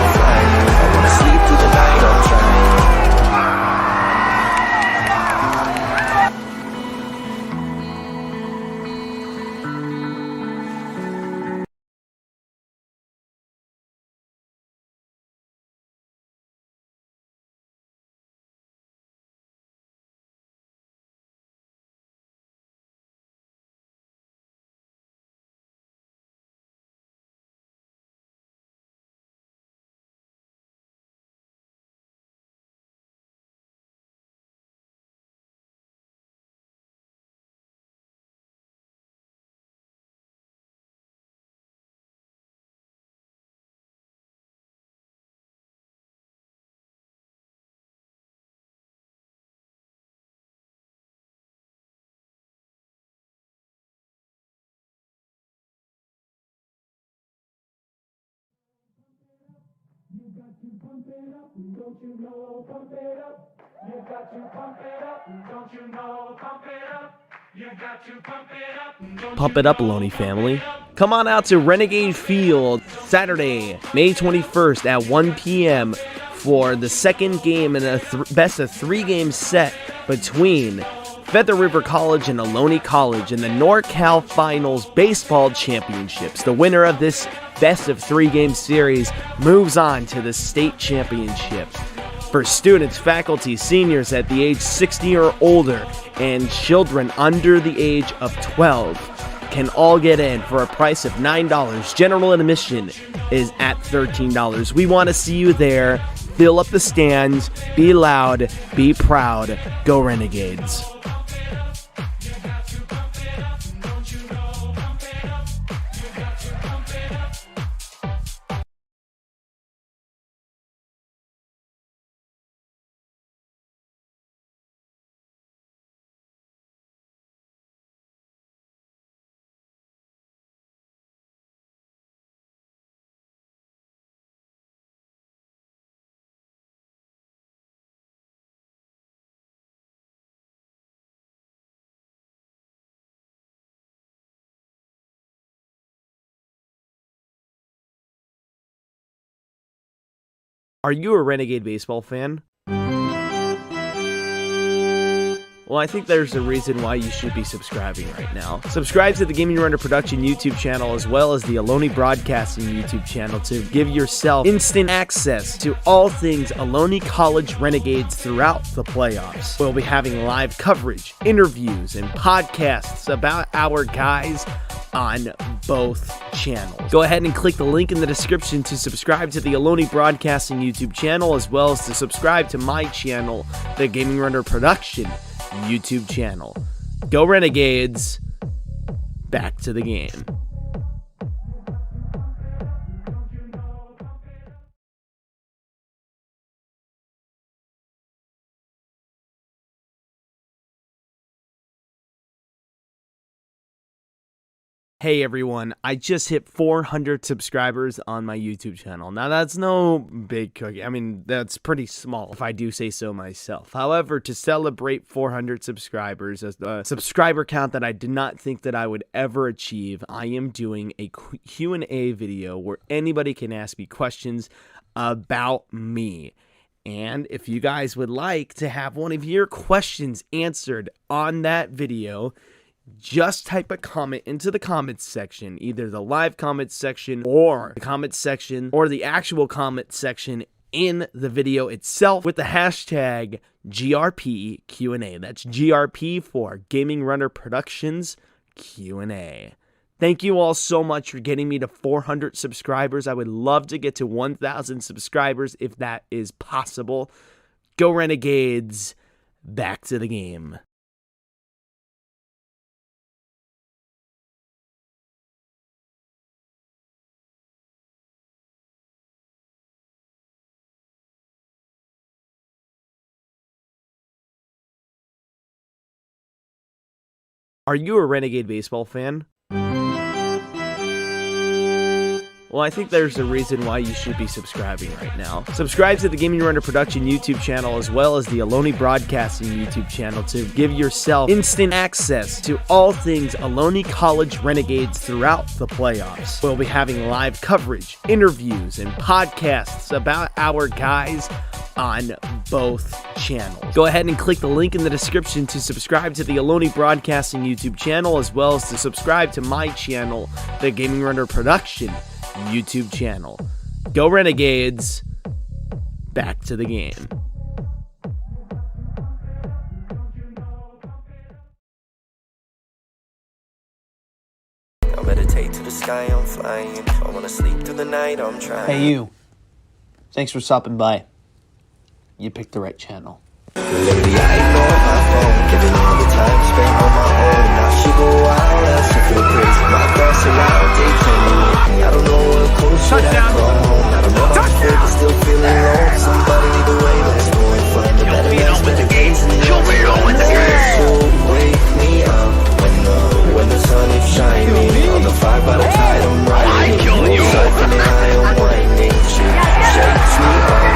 Pump it up, Ohlone family. Come on out to Renegade Field Saturday, May 21st at 1 p.m. for the second game in a best of 3 game set between Feather River College and Ohlone College in the NorCal Finals Baseball Championships. The winner of this best of 3 game series moves on to the state championship. For students, faculty, seniors at the age 60 or older, and children under the age of 12 can all get in for a price of $9. General admission is at $13. We want to see you there. Fill up the stands. Be loud. Be proud. Go Renegades. Are you a Renegade baseball fan? Well, I think there's a reason why you should be subscribing right now. Subscribe to the Gaming Runner Production YouTube channel as well as the Ohlone Broadcasting YouTube channel to give yourself instant access to all things Ohlone College Renegades throughout the playoffs. We'll be having live coverage, interviews, and podcasts about our guys on both channels. Go ahead and click the link in the description to subscribe to the Ohlone Broadcasting YouTube channel as well as to subscribe to my channel, the Gaming Runner Production YouTube channel. Go Renegades. Back to the game. Hey everyone, I just hit 400 subscribers on my YouTube channel. Now that's no big cookie. I mean, that's pretty small if I do say so myself. However, to celebrate 400 subscribers, as the subscriber count that I did not think that I would ever achieve, I am doing a Q&A video where anybody can ask me questions about me. And if you guys would like to have one of your questions answered on that video, just type a comment into the comments section, either the live comments section or the comments section or the actual comment section in the video itself with the hashtag GRPQA. That's GRP for Gaming Runner Productions Q&A. Thank you all so much for getting me to 400 subscribers. I would love to get to 1,000 subscribers if that is possible. Go Renegades. Back to the game. Are you a Renegade baseball fan? Well, I think there's a reason why you should be subscribing right now. Subscribe to the Gaming Runner Production YouTube channel as well as the Ohlone Broadcasting YouTube channel to give yourself instant access to all things Ohlone College Renegades throughout the playoffs. We'll be having live coverage, interviews, and podcasts about our guys on both channels. Go ahead and click the link in the description to subscribe to the Ohlone Broadcasting YouTube channel as well as to subscribe to my channel, the Gaming Runner Production YouTube channel. Go Renegades. Back to the game. I meditate to the sky, I'm flying. I wanna sleep through the night, I'm trying. Hey you. Thanks for stopping by. You picked the right channel. Lately I ignore my phone, giving all the time spent on my own. Now she go wild, else I feel crazy. My thoughts are loud, they can't move me. I don't know what close should I call home. I don't know how to feel, but still feeling low. Somebody lead the way, let's go and find the better days, better days. And show me low with the game. So wake me up when the sun is shining. On the fire by the tide, I'm riding. Siphon and I am winding. She shakes me up.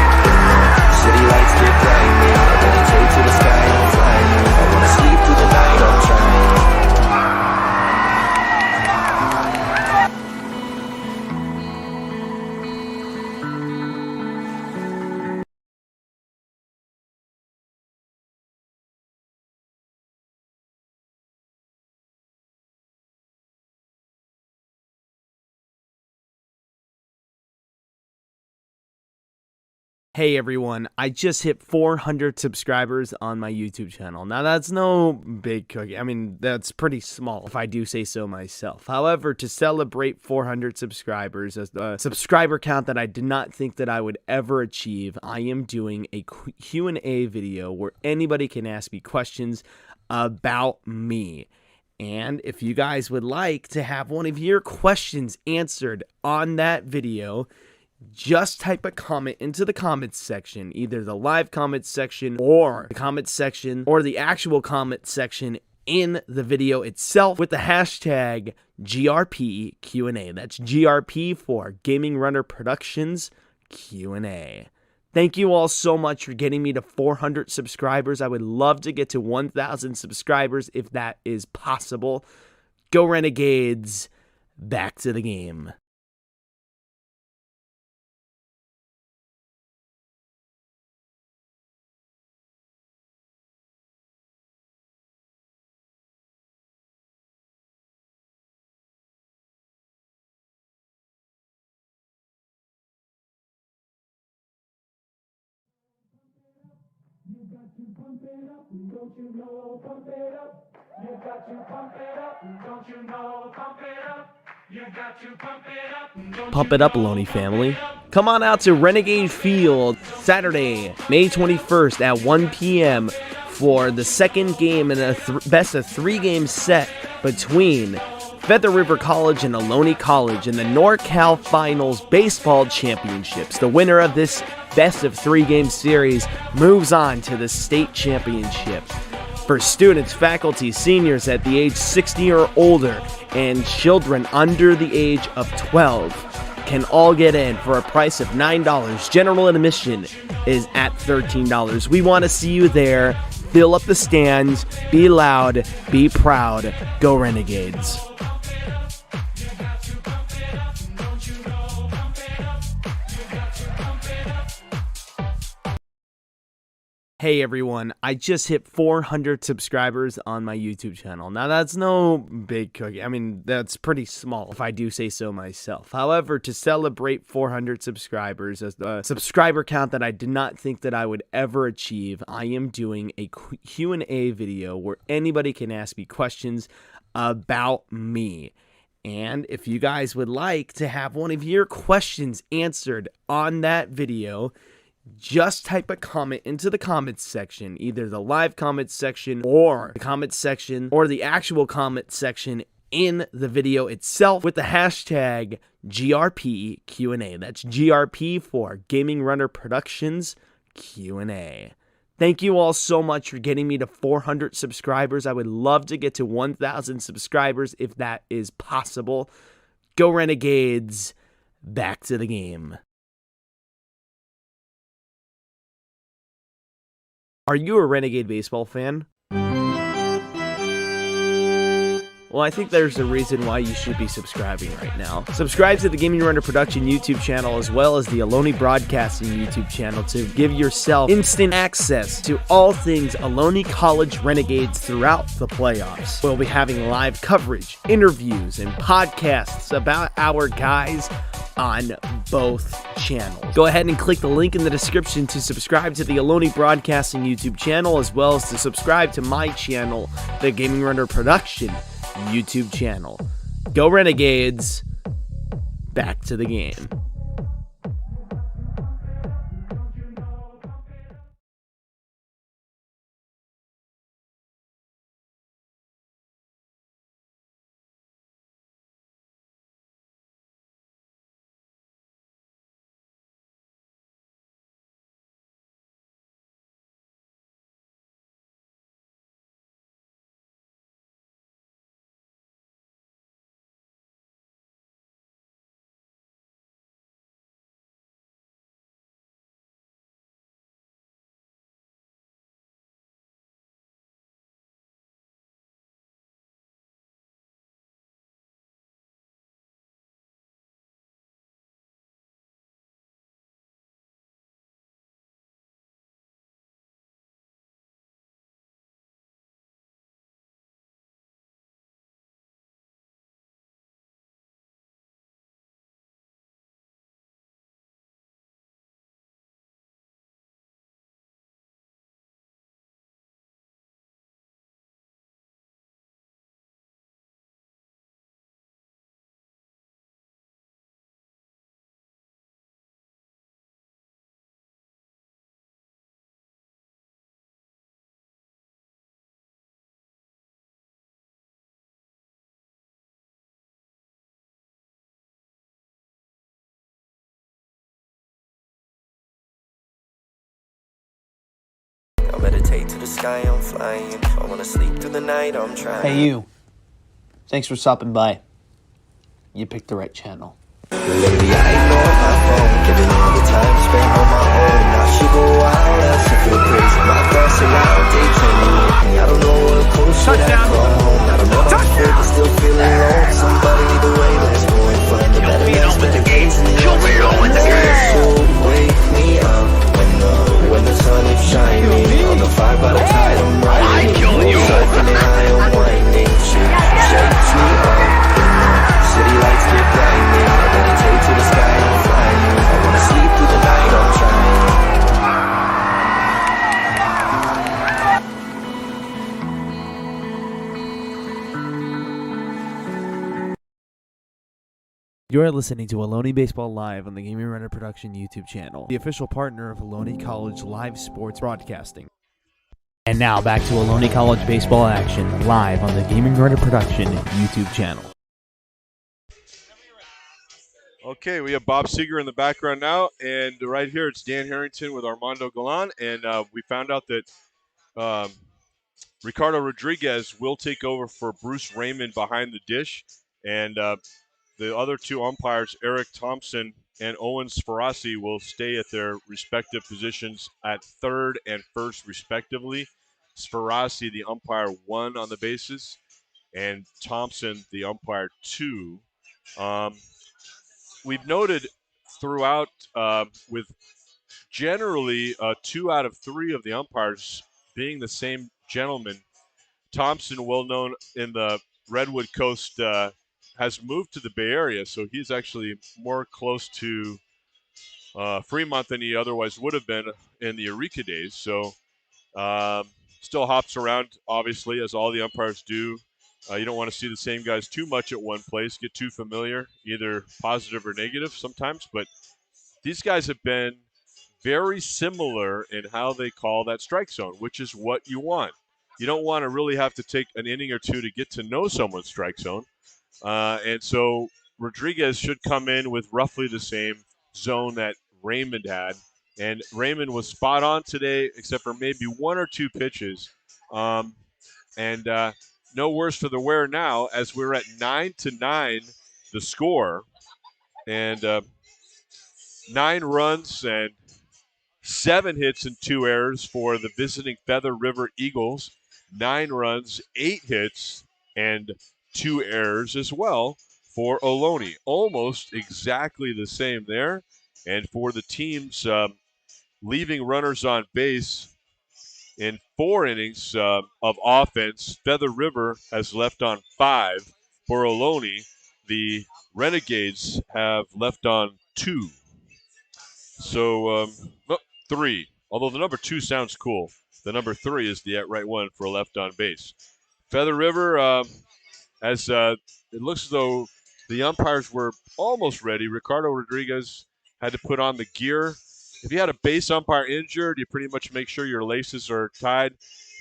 Hey everyone, I just hit 400 subscribers on my YouTube channel. Now that's no big cookie. I mean, that's pretty small if I do say so myself. However, to celebrate 400 subscribers, a subscriber count that I did not think that I would ever achieve, I am doing a Q&A video where anybody can ask me questions about me. And if you guys would like to have one of your questions answered on that video, just type a comment into the comments section, either the live comments section or the comments section or the actual comment section in the video itself with the hashtag GRPQA. That's GRP for Gaming Runner Productions Q&A. Thank you all so much for getting me to 400 subscribers. I would love to get to 1,000 subscribers if that is possible. Go Renegades. Back to the game. Pump it up, Ohlone family. Come on out to Renegade Field Saturday, May 21st at 1 p.m. for the second game in a best of 3 game set between Feather River College and Ohlone College in the NorCal Finals Baseball Championships. The winner of this best of 3 game series moves on to the state championship. For students, faculty, seniors at the age 60 or older, and children under the age of 12 can all get in for a price of $9. General admission is at $13. We want to see you there. Fill up the stands. Be loud. Be proud. Go Renegades. Hey everyone, I just hit 400 subscribers on my YouTube channel. Now that's no big cookie. I mean, that's pretty small if I do say so myself. However, to celebrate 400 subscribers, a subscriber count that I did not think that I would ever achieve, I am doing a Q&A video where anybody can ask me questions about me. And if you guys would like to have one of your questions answered on that video, just type a comment into the comments section, either the live comments section or the comments section or the actual comment section in the video itself with the hashtag GRPQA. That's GRP for Gaming Runner Productions Q&A. Thank you all so much for getting me to 400 subscribers. I would love to get to 1,000 subscribers if that is possible. Go Renegades. Back to the game. Are you a Renegade baseball fan? Well, I think there's a reason why you should be subscribing right now. Subscribe to the Gaming Runner Production YouTube channel as well as the Ohlone Broadcasting YouTube channel to give yourself instant access to all things Ohlone College Renegades throughout the playoffs. We'll be having live coverage, interviews, and podcasts about our guys on both channels. Go ahead and click the link in the description to subscribe to the Ohlone Broadcasting YouTube channel as well as to subscribe to my channel, the Gaming Runner Production YouTube channel. Go Renegades. Back to the game. meditate to the sky, I'm flying. I wanna sleep through the night, I'm trying. Hey, you. Thanks for stopping by. You picked the right channel. Lately I ignore my phone, giving all the time spent on my own. I should go out, else I feel crazy. My thoughts are loud, they turning me. I don't know what close should I call home. I don't know my foot, but still feeling low. Somebody either way, let's go and find the better days with the games and the so wake me up when the sun is shining. On the fire by the tide, I'm riding. Surfing and I am winding. Shakes me up. City lights get blinding. I meditate to the sky, I'm flying. I wanna sleep through the night, I'm trying. You are listening to Ohlone Baseball Live on the Gaming Runner Production YouTube channel, the official partner of Ohlone College live sports broadcasting. And now back to Ohlone College baseball action live on the Gaming Runner Production YouTube channel. Okay, we have Bob Seeger in the background now, and right here it's Dan Harrington with Armando Galan, and we found out that Ricardo Rodriguez will take over for Bruce Raymond behind the dish, and the other two umpires, Eric Thompson and Owen Sferrasi, will stay at their respective positions at third and first, respectively. Sferrasi, the umpire 1 on the bases, and Thompson, the umpire 2. We've noted throughout with generally 2 out of 3 of the umpires being the same gentleman. Thompson, well known in the Redwood Coast, has moved to the Bay Area, so he's actually more close to Fremont than he otherwise would have been in the Eureka days. So still hops around, obviously, as all the umpires do. You don't want to see the same guys too much at one place, get too familiar, either positive or negative sometimes. But these guys have been very similar in how they call that strike zone, which is what you want. You don't want to really have to take an inning or two to get to know someone's strike zone. And so Rodriguez should come in with roughly the same zone that Raymond had. And Raymond was spot on today, except for maybe 1 or 2 pitches. And no worse for the wear now, as we're at 9-9, the score. And 9 runs and 7 hits and 2 errors for the visiting Feather River Eagles. 9 runs, 8 hits, and 2 errors as well for Ohlone. Almost exactly the same there. And for the teams leaving runners on base in 4 innings of offense, Feather River has left on 5. For Ohlone, the Renegades have left on 2. So, 3. Although the number 2 sounds cool. The number 3 is the right one for left on base. Feather River, as it looks as though the umpires were almost ready. Ricardo Rodriguez had to put on the gear. If you had a base umpire injured, you pretty much make sure your laces are tied.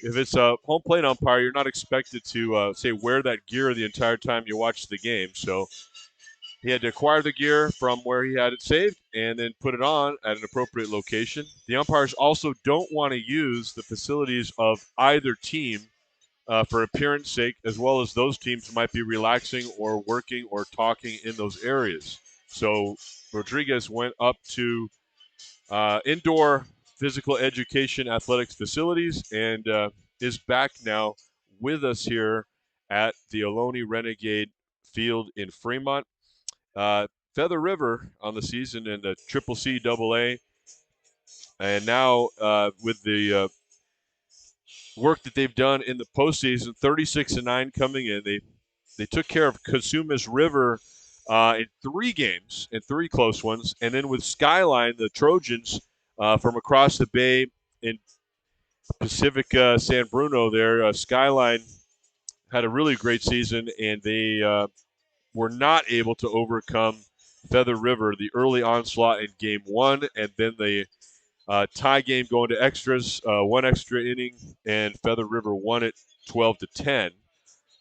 If it's a home plate umpire, you're not expected to, say, wear that gear the entire time you watch the game. So he had to acquire the gear from where he had it saved and then put it on at an appropriate location. The umpires also don't want to use the facilities of either team for appearance sake, as well as those teams who might be relaxing or working or talking in those areas. So Rodriguez went up to indoor physical education athletics facilities and is back now with us here at the Ohlone Renegade Field in Fremont. Feather River on the season in the CCCAA, and now with the work that they've done in the postseason, 36-9 coming in. They took care of Casumas River in 3 games, in 3 close ones, and then with Skyline, the Trojans from across the bay in Pacific San Bruno there, Skyline had a really great season, and they were not able to overcome Feather River, the early onslaught in game 1, and then the tie game going to extras, 1 extra inning, and Feather River won it 12-10.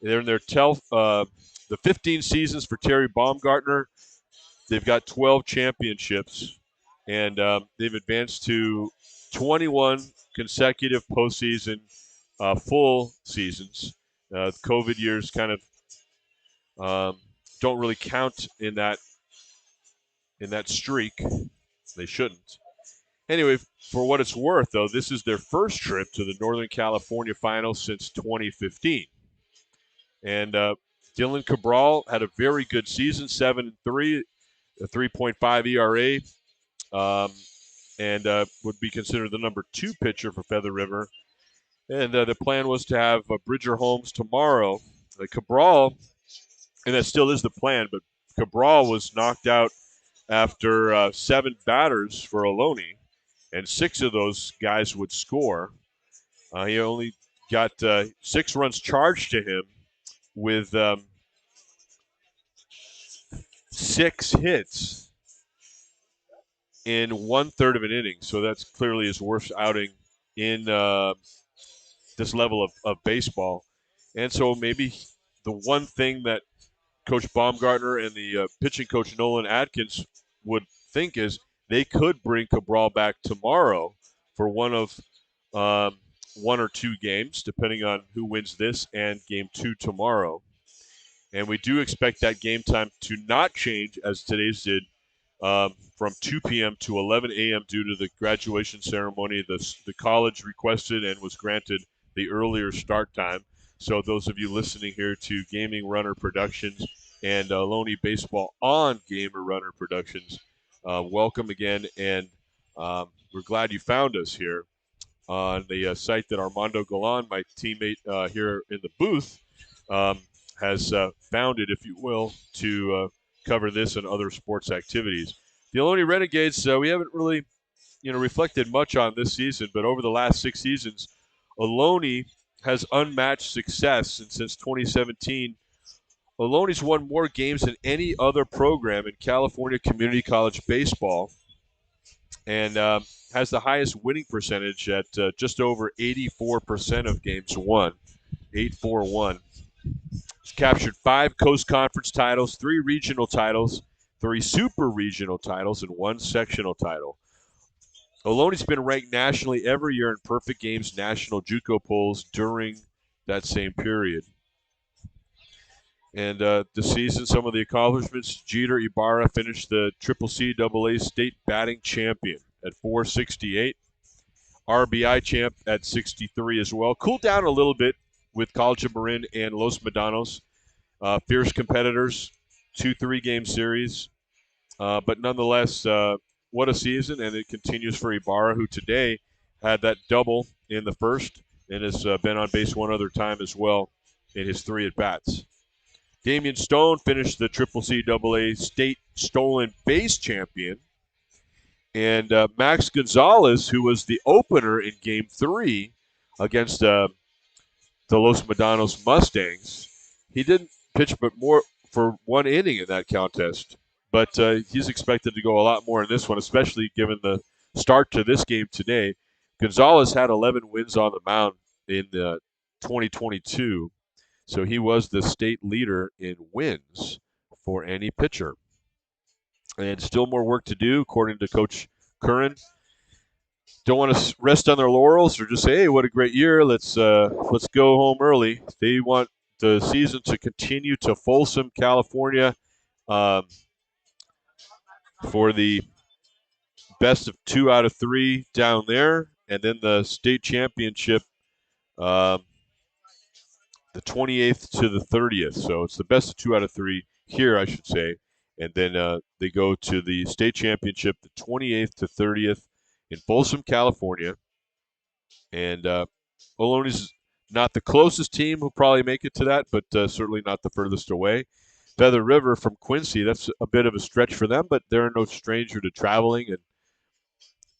They're in their the 15 seasons for Terry Baumgartner. They've got 12 championships, and they've advanced to 21 consecutive postseason full seasons. COVID years kind of don't really count in that streak. They shouldn't. Anyway, for what it's worth, though, this is their first trip to the Northern California Finals since 2015. And Dylan Cabral had a very good season, 7-3, a 3.5 ERA, and would be considered the number 2 pitcher for Feather River. And the plan was to have Bridger Holmes tomorrow. Cabral, and that still is the plan, but Cabral was knocked out after 7 batters for Ohlone, and 6 of those guys would score. He only got 6 runs charged to him with 6 hits in 1/3 of an inning. So that's clearly his worst outing in this level of baseball. And so maybe the one thing that Coach Baumgartner and the pitching coach Nolan Atkins would think is they could bring Cabral back tomorrow for one of 1 or 2 games, depending on who wins this and game 2 tomorrow. And we do expect that game time to not change as today's did, from 2 p.m. to 11 a.m. due to the graduation ceremony. The college requested and was granted the earlier start time. So those of you listening here to Gaming Runner Productions and Ohlone Baseball on Gamer Runner Productions, welcome again, and we're glad you found us here on the site that Armando Galan, my teammate here in the booth, has founded, if you will, to cover this and other sports activities. The Ohlone Renegades, we haven't really, reflected much on this season, but over the last 6 seasons, Ohlone has unmatched success, and since 2017, Ohlane's won more games than any other program in California Community College baseball, and has the highest winning percentage at just over 84% of games won, 841. It's captured 5 Coast Conference titles, 3 regional titles, 3 super regional titles, and 1 sectional title. Ohlane's been ranked nationally every year in Perfect Games national JUCO polls during that same period. And this season, some of the accomplishments: Jeter Ibarra finished the CCCAA state batting champion at 468. RBI champ at 63 as well. Cooled down a little bit with College of Marin and Los Medanos. Fierce competitors, 2 3-game series. But nonetheless, what a season, and it continues for Ibarra, who today had that double in the first and has been on base 1 other time as well in his 3 at-bats. Damian Stone finished the CCCAA state stolen base champion. And Max Gonzalez, who was the opener in Game 3 against the Los Medanos Mustangs, he didn't pitch but more for 1 inning in that contest. But he's expected to go a lot more in this one, especially given the start to this game today. Gonzalez had 11 wins on the mound in 2022, so he was the state leader in wins for any pitcher. And still more work to do, according to Coach Curran. Don't want to rest on their laurels or just say, hey, what a great year, let's go home early. They want the season to continue to Folsom, California, for the best of 2 out of 3 down there, and then the state championship, the 28th to the 30th. So it's the best of 2 out of 3 here, I should say. And then they go to the state championship the 28th to 30th in Folsom, California. And Ohlone's not the closest team who'll probably make it to that, but certainly not the furthest away. Feather River from Quincy, that's a bit of a stretch for them, but they're no stranger to traveling, and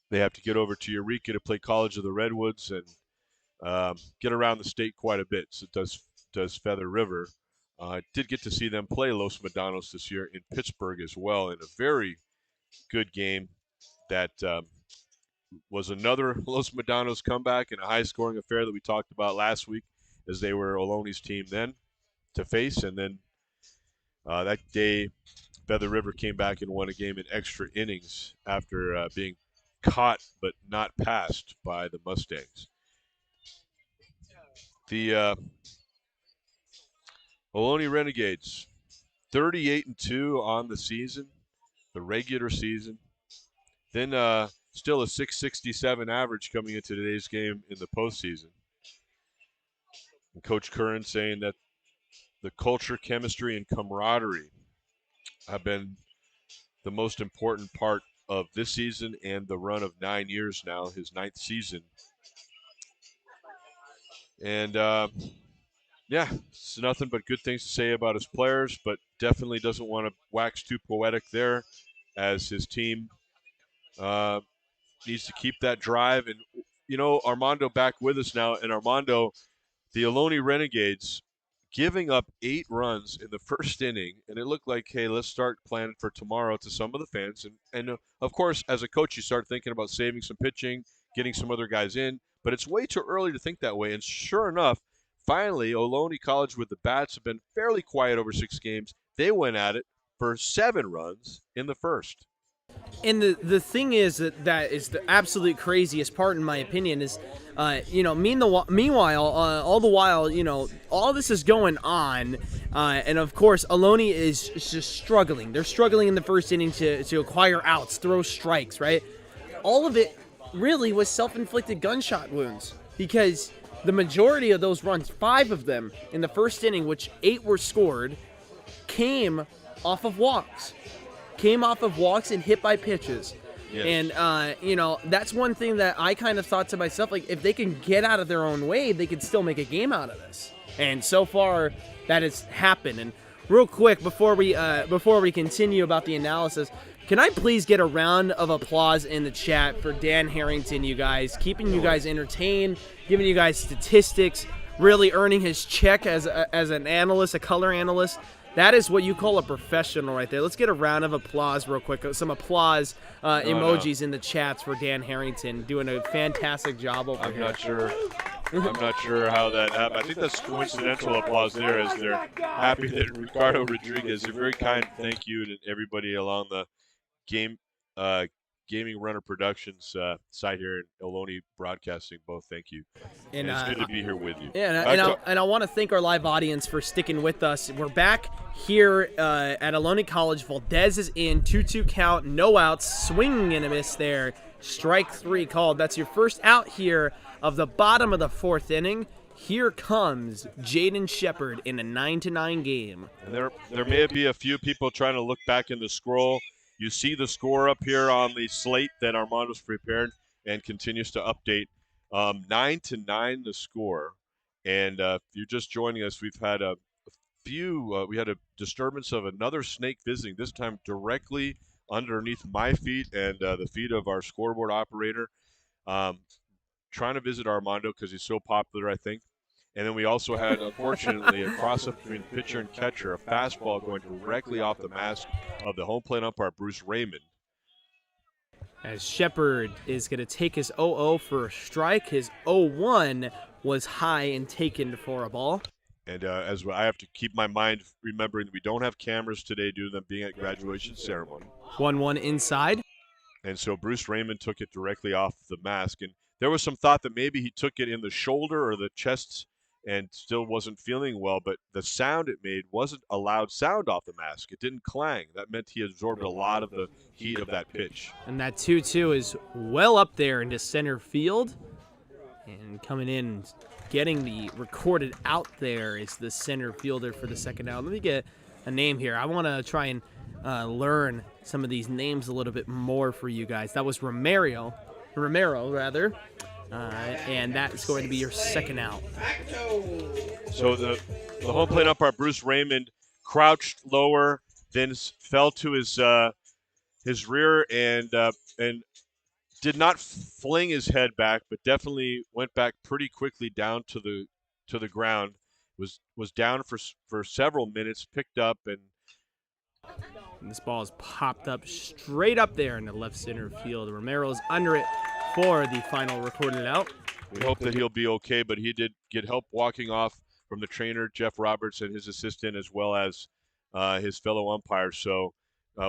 they have to get over to Eureka to play College of the Redwoods and get around the state quite a bit. So does Feather River. I did get to see them play Los Medanos this year in Pittsburgh as well, in a very good game that was another Los Medanos comeback and a high-scoring affair that we talked about last week, as they were Ohlone's team then to face, and then that day, Feather River came back and won a game in extra innings after being caught but not passed by the Mustangs. The Ohlone Renegades, 38-2 on the season, the regular season. Then still a 667 average coming into today's game in the postseason. And Coach Curran saying that the culture, chemistry, and camaraderie have been the most important part of this season and the run of 9 years now, his 9th season. And yeah, it's nothing but good things to say about his players, but definitely doesn't want to wax too poetic there, as his team needs to keep that drive. And, you know, Armando back with us now. And Armando, the Ohlone Renegades giving up 8 runs in the first inning, and it looked like, hey, let's start planning for tomorrow to some of the fans. And of course, as a coach, you start thinking about saving some pitching, getting some other guys in, but it's way too early to think that way. And sure enough, finally, Ohlone College with the bats have been fairly quiet over 6 games. They went at it for 7 runs in the first. And the thing is that is the absolute craziest part, in my opinion, is, meanwhile, all the while, all this is going on, and of course, Ohlone is just struggling. They're struggling in the first inning to acquire outs, throw strikes, right? All of it really was self-inflicted gunshot wounds, because the majority of those runs, 5 of them in the first inning, which 8 were scored, came off of walks. And hit by pitches. Yes. And, that's one thing that I kind of thought to myself, like, if they can get out of their own way, they could still make a game out of this. And so far, that has happened. And real quick, before we continue about the analysis, can I please get a round of applause in the chat for Dan Harrington, you guys, keeping you guys entertained, giving you guys statistics, really earning his check as an analyst, a color analyst. That is what you call a professional right there. Let's get a round of applause real quick. Some applause emojis in the chats for Dan Harrington, doing a fantastic job over here. I'm not sure how that happened. I think that's coincidental applause there, as they're happy that Ricardo Rodriguez, a very kind thank you to everybody along the Gaming Runner Productions side here in Ohlone Broadcasting. Both thank you. And it's good to be here with you. Yeah, and I want to thank our live audience for sticking with us. We're back here at Ohlone College. Valdez is in, 2-2 count, no outs, swing and a miss there. Strike 3 called. That's your first out here of the bottom of the 4th inning. Here comes Jaden Shepard in a 9-9 game. And there may be a few people trying to look back in the scroll. You see the score up here on the slate that Armando's prepared and continues to update. 9-9 the score. And if you're just joining us, we've had we had a disturbance of another snake visiting, this time directly underneath my feet and the feet of our scoreboard operator, trying to visit Armando because he's so popular, I think. And then we also had, unfortunately, a cross-up between pitcher and catcher, a fastball going directly off the mask of the home plate umpire, Bruce Raymond. As Shepard is going to take his 0-0 for a strike. His 0-1 was high and taken for a ball. And as I have to keep my mind remembering that we don't have cameras today due to them being at graduation ceremony. 1-1 inside. And so Bruce Raymond took it directly off the mask. And there was some thought that maybe he took it in the shoulder or the chest and still wasn't feeling well, but the sound it made wasn't a loud sound off the mask. It didn't clang. That meant he absorbed a lot of the heat of that pitch. And that 2-2 is well up there into center field. And coming in, getting the recorded out there is the center fielder for the second out. Let me get a name here. I want to try and learn some of these names a little bit more for you guys. That was Romero, and that is going to be your second out. So the home plate umpire, Bruce Raymond, crouched lower, then fell to his rear and did not fling his head back, but definitely went back pretty quickly down to the ground. Was down for several minutes, picked up, and this ball is popped up straight up there in the left center field. Romero's under it for the final recorded out. We hope that he'll be okay, but he did get help walking off from the trainer, Jeff Roberts, and his assistant, as well as his fellow umpires. So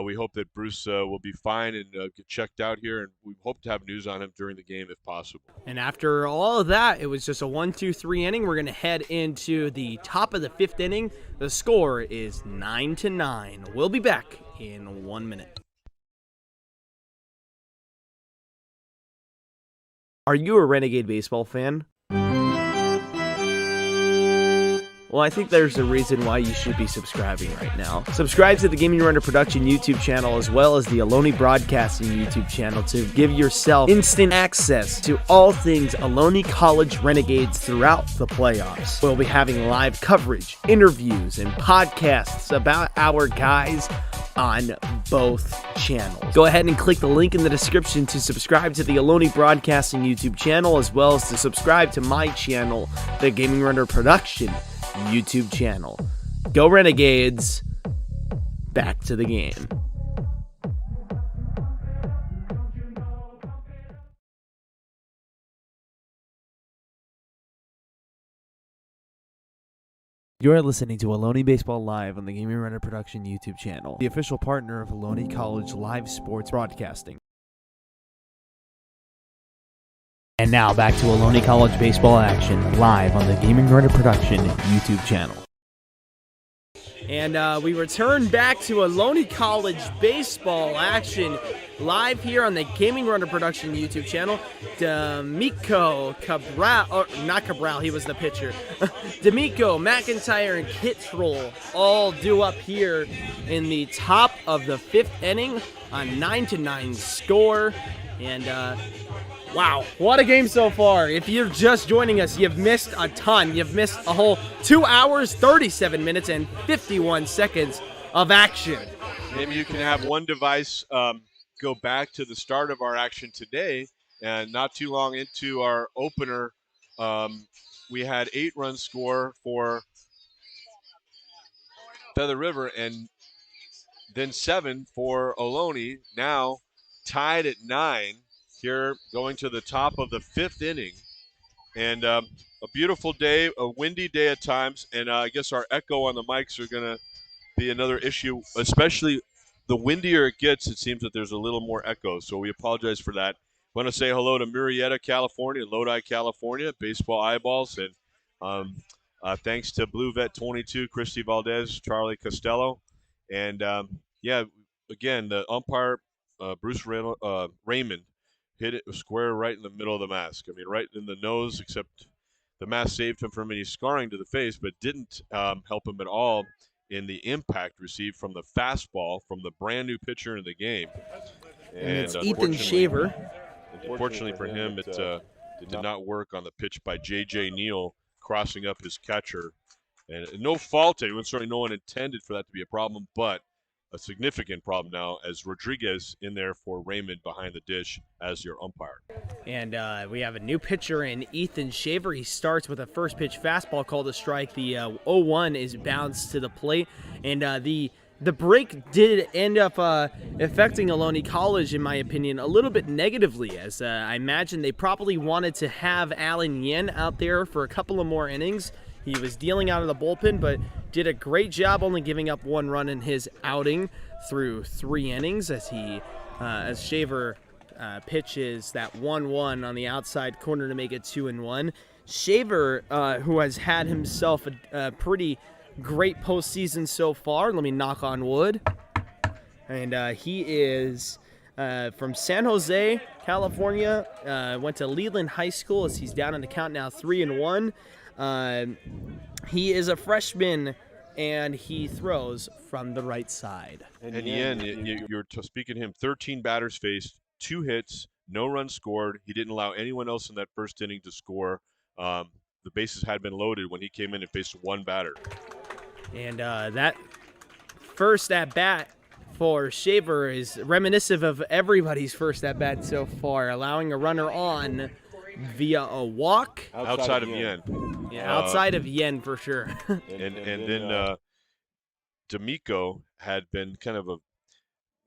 we hope that Bruce will be fine and get checked out here, and we hope to have news on him during the game if possible. And after all of that, it was just a 1-2-3 inning. We're going to head into the top of the 5th inning. The score is 9-9. We'll be back in 1 minute. Are you a Renegade baseball fan? Well, I think there's a reason why you should be subscribing right now. Subscribe to the Gaming Runner Production YouTube channel as well as the Ohlone Broadcasting YouTube channel to give yourself instant access to all things Ohlone College Renegades throughout the playoffs. We'll be having live coverage, interviews, and podcasts about our guys on both channels. Go ahead and click the link in the description to subscribe to the Ohlone Broadcasting YouTube channel as well as to subscribe to my channel, the Gaming Runner Production YouTube channel. Go Renegades. Back to the game. You're listening to Ohlone Baseball Live on the Gaming Runner Production YouTube channel, the official partner of Ohlone College Live Sports Broadcasting. And now back to Ohlone College baseball action live on the Gaming Runner Production YouTube channel. And we return back to Ohlone College baseball action live here on the Gaming Runner Production YouTube channel. D'Amico Cabral, or not Cabral, he was the pitcher. D'Amico, McIntyre, and Kittrell all due up here in the top of the 5th inning, a 9-9 score. And wow, what a game so far. If you're just joining us, you've missed a ton. You've missed a whole 2 hours, 37 minutes, and 51 seconds of action. Maybe you can have one device go back to the start of our action today, and not too long into our opener, we had 8-run score for Feather River, and then 7 for Ohlone. Now tied at 9 here, going to the top of the 5th inning. And a beautiful day, a windy day at times, and I guess our echo on the mics are going to be another issue, especially the windier it gets, it seems that there's a little more echo, so we apologize for that. I want to say hello to Murrieta, California, Lodi, California, Baseball Eyeballs, and thanks to Blue Vet 22, Christy Valdez, Charlie Costello, and yeah, again, the umpire, Bruce Raymond, hit it square right in the middle of the mask. I mean, right in the nose, except the mask saved him from any scarring to the face, but didn't help him at all in the impact received from the fastball from the brand new pitcher in the game. And it's Ethan Shaver. Unfortunately for him, it did not work on the pitch by J.J. Neal crossing up his catcher. And no fault, it was certainly no one intended for that to be a problem, but a significant problem now as Rodriguez in there for Raymond behind the dish as your umpire. And we have a new pitcher in Ethan Shaver. He starts with a first pitch fastball called a strike. The 0-1 is bounced to the plate. And the break did end up affecting Ohlone College, in my opinion, a little bit negatively, as I imagine they probably wanted to have Alan Yen out there for a couple of more innings. He was dealing out of the bullpen, but did a great job only giving up 1 run in his outing through 3 innings as Shaver pitches that 1-1 on the outside corner to make it 2-1. Shaver, who has had himself a pretty great postseason so far, let me knock on wood, and he is from San Jose, California, went to Leland High School as he's down on the count now 3-1. He is a freshman, and he throws from the right side. And Yen, you're speaking to him, 13 batters faced, 2 hits, no runs scored. He didn't allow anyone else in that first inning to score. The bases had been loaded when he came in and faced 1 batter. And that first at-bat for Shaver is reminiscent of everybody's first at-bat so far, allowing a runner on via a walk. Outside of Yen. Yeah, outside of Yen for sure. and then D'Amico had been kind of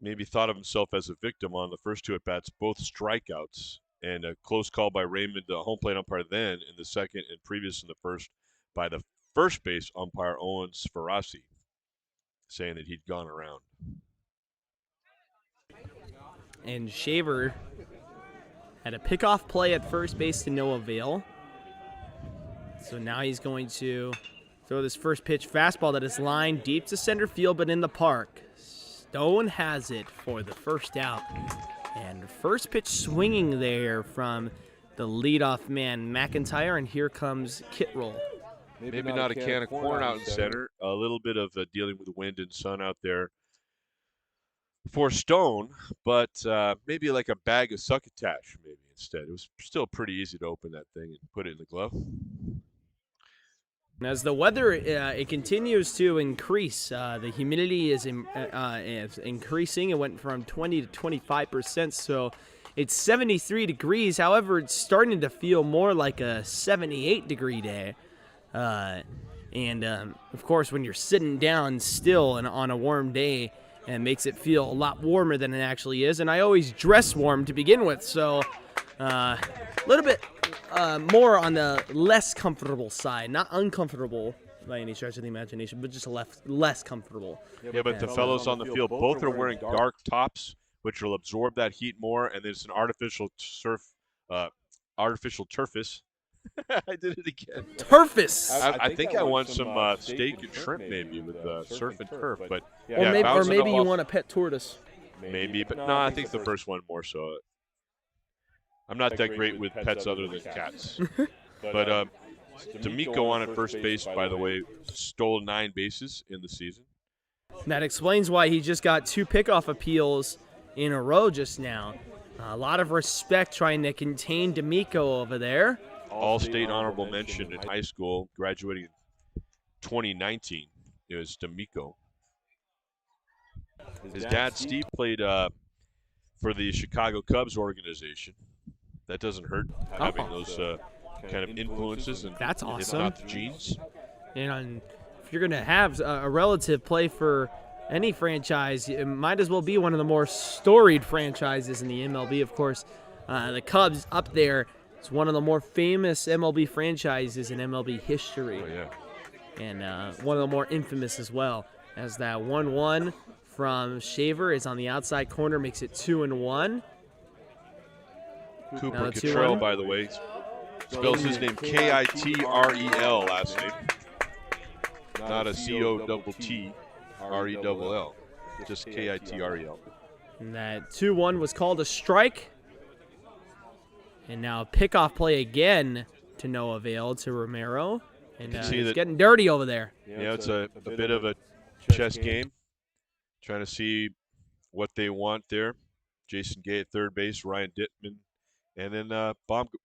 maybe thought of himself as a victim on the first 2 at-bats, both strikeouts, and a close call by Raymond, the home plate umpire then in the second, and previous in the first by the first base umpire Owen Sferrasi, saying that he'd gone around. and Shaver had a pickoff play at first base to no avail. So now he's going to throw this first pitch fastball that is lined deep to center field, but in the park. Stone has it for the first out. And first pitch swinging there from the leadoff man, McIntyre, and here comes Kittrell. Maybe not a can of corn out in center. A little bit of dealing with wind and sun out there for Stone, but maybe like a bag of succotash maybe instead. It was still pretty easy to open that thing and put it in the glove. As the weather it continues to increase, the humidity is increasing. It went from 20 to 25%, so it's 73 degrees. However, it's starting to feel more like a 78-degree day. Of course, when you're sitting down still and on a warm day, it makes it feel a lot warmer than it actually is. And I always dress warm to begin with, so a little bit more on the less comfortable side. Not uncomfortable by any stretch of the imagination, but just less comfortable. Yeah, but the fellows on the field, both are wearing dark tops, which will absorb that heat more, and there's an artificial turfus. I did it again. Turfus. I think I want some steak and shrimp maybe with surf and turf, but or maybe you want a pet tortoise. Maybe, but no, I think the first one more so. I'm not that great with pets other than cats. But D'Amico on at first base, by the way, stole 9 bases in the season. That explains why he just got 2 pickoff appeals in a row just now. A lot of respect trying to contain D'Amico over there. All-state honorable mention in high school, graduating in 2019. It was D'Amico. His dad, Steve, played for the Chicago Cubs organization. That doesn't hurt, having those kind of influences. And that's awesome. If not the genes. And if you're going to have a relative play for any franchise, it might as well be one of the more storied franchises in the MLB. Of course, the Cubs up there. It's one of the more famous MLB franchises in MLB history. Oh, yeah. And one of the more infamous as well, as that 1-1 from Shaver is on the outside corner, makes it 2-1. Cooper Kittrell, by the way, spells his name K-I-T-R-E-L last name. Not a C-O-T-T-R-E-L-L. Just K-I-T-R-E-L. And that 2-1 was called a strike. And now pickoff play again to no avail to Romero. And he's getting dirty over there. Yeah, it's a bit of a chess game. Trying to see what they want there. Jason Gay at third base, Ryan Dittman. And then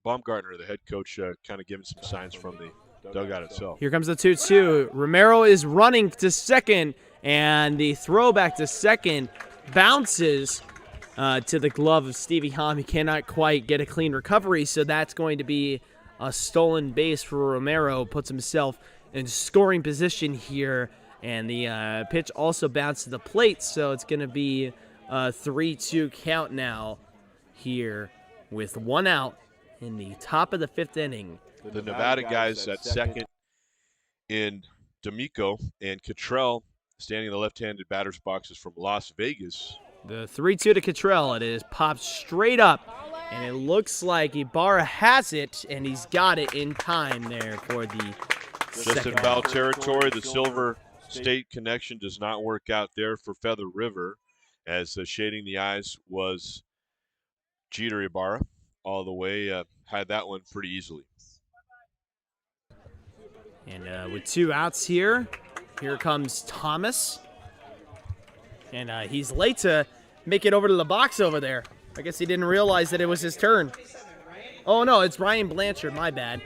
Baumgartner, the head coach, kind of giving some signs from the dugout itself. Here comes the 2-2. Romero is running to second, and the throw back to second bounces to the glove of Stevie Hom. He cannot quite get a clean recovery, so that's going to be a stolen base for Romero. Puts himself in scoring position here, and the pitch also bounced to the plate, so it's going to be a 3-2 count now here with 1 out in the top of the 5th inning. The Nevada guys at second in D'Amico, and Kittrell standing in the left-handed batter's boxes from Las Vegas. The 3-2 to Kittrell. It is popped straight up, and it looks like Ibarra has it, and he's got it in time there for the Just in foul territory. The Silver State connection does not work out there for Feather River, as shading the eyes was Jeter Ibarra all the way. Had that one pretty easily. And with 2 outs here comes Thomas. And he's late to make it over to the box over there. I guess he didn't realize that it was his turn. Oh, no, it's Ryan Blanchard. My bad.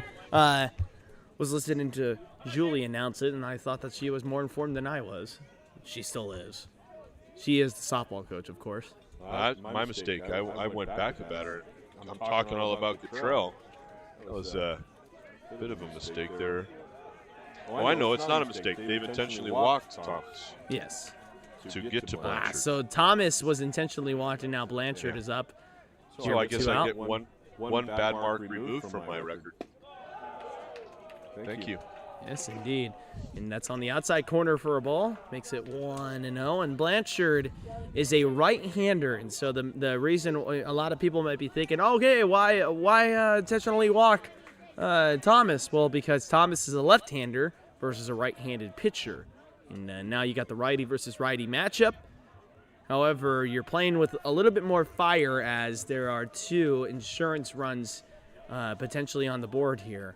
Was listening to Julie announce it, and I thought that she was more informed than I was. She still is. She is the softball coach, of course. My mistake. I went back about her. I'm talking all about Kittrell. That was a bit of a mistake there. Oh, I know. It's not a mistake. They've intentionally walked Thomas. Yes. To get to Blanchard. So Thomas was intentionally walked, and now Blanchard is up. So I guess I get one bad mark removed from my record. Thank you. Yes, indeed. And that's on the outside corner for a ball. Makes it 1-0. And Blanchard is a right-hander. And so the reason a lot of people might be thinking, okay, why intentionally walk Thomas? Well, because Thomas is a left-hander versus a right-handed pitcher. And now you got the righty versus righty matchup. However, you're playing with a little bit more fire as there are 2 insurance runs potentially on the board here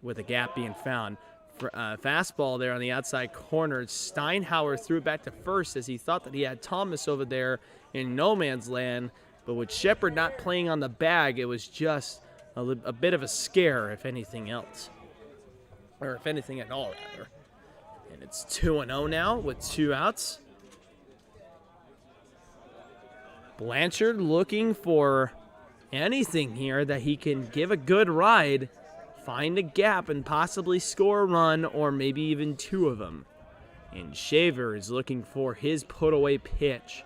with a gap being found. Fastball there on the outside corner. Steinhauer threw it back to first as he thought that he had Thomas over there in no man's land. But with Shepard not playing on the bag, it was just a bit of a scare, if anything else. Or if anything at all, rather. And it's 2-0 now with 2 outs. Blanchard looking for anything here that he can give a good ride, find a gap, and possibly score a run, or maybe even 2 of them. And Shaver is looking for his put-away pitch.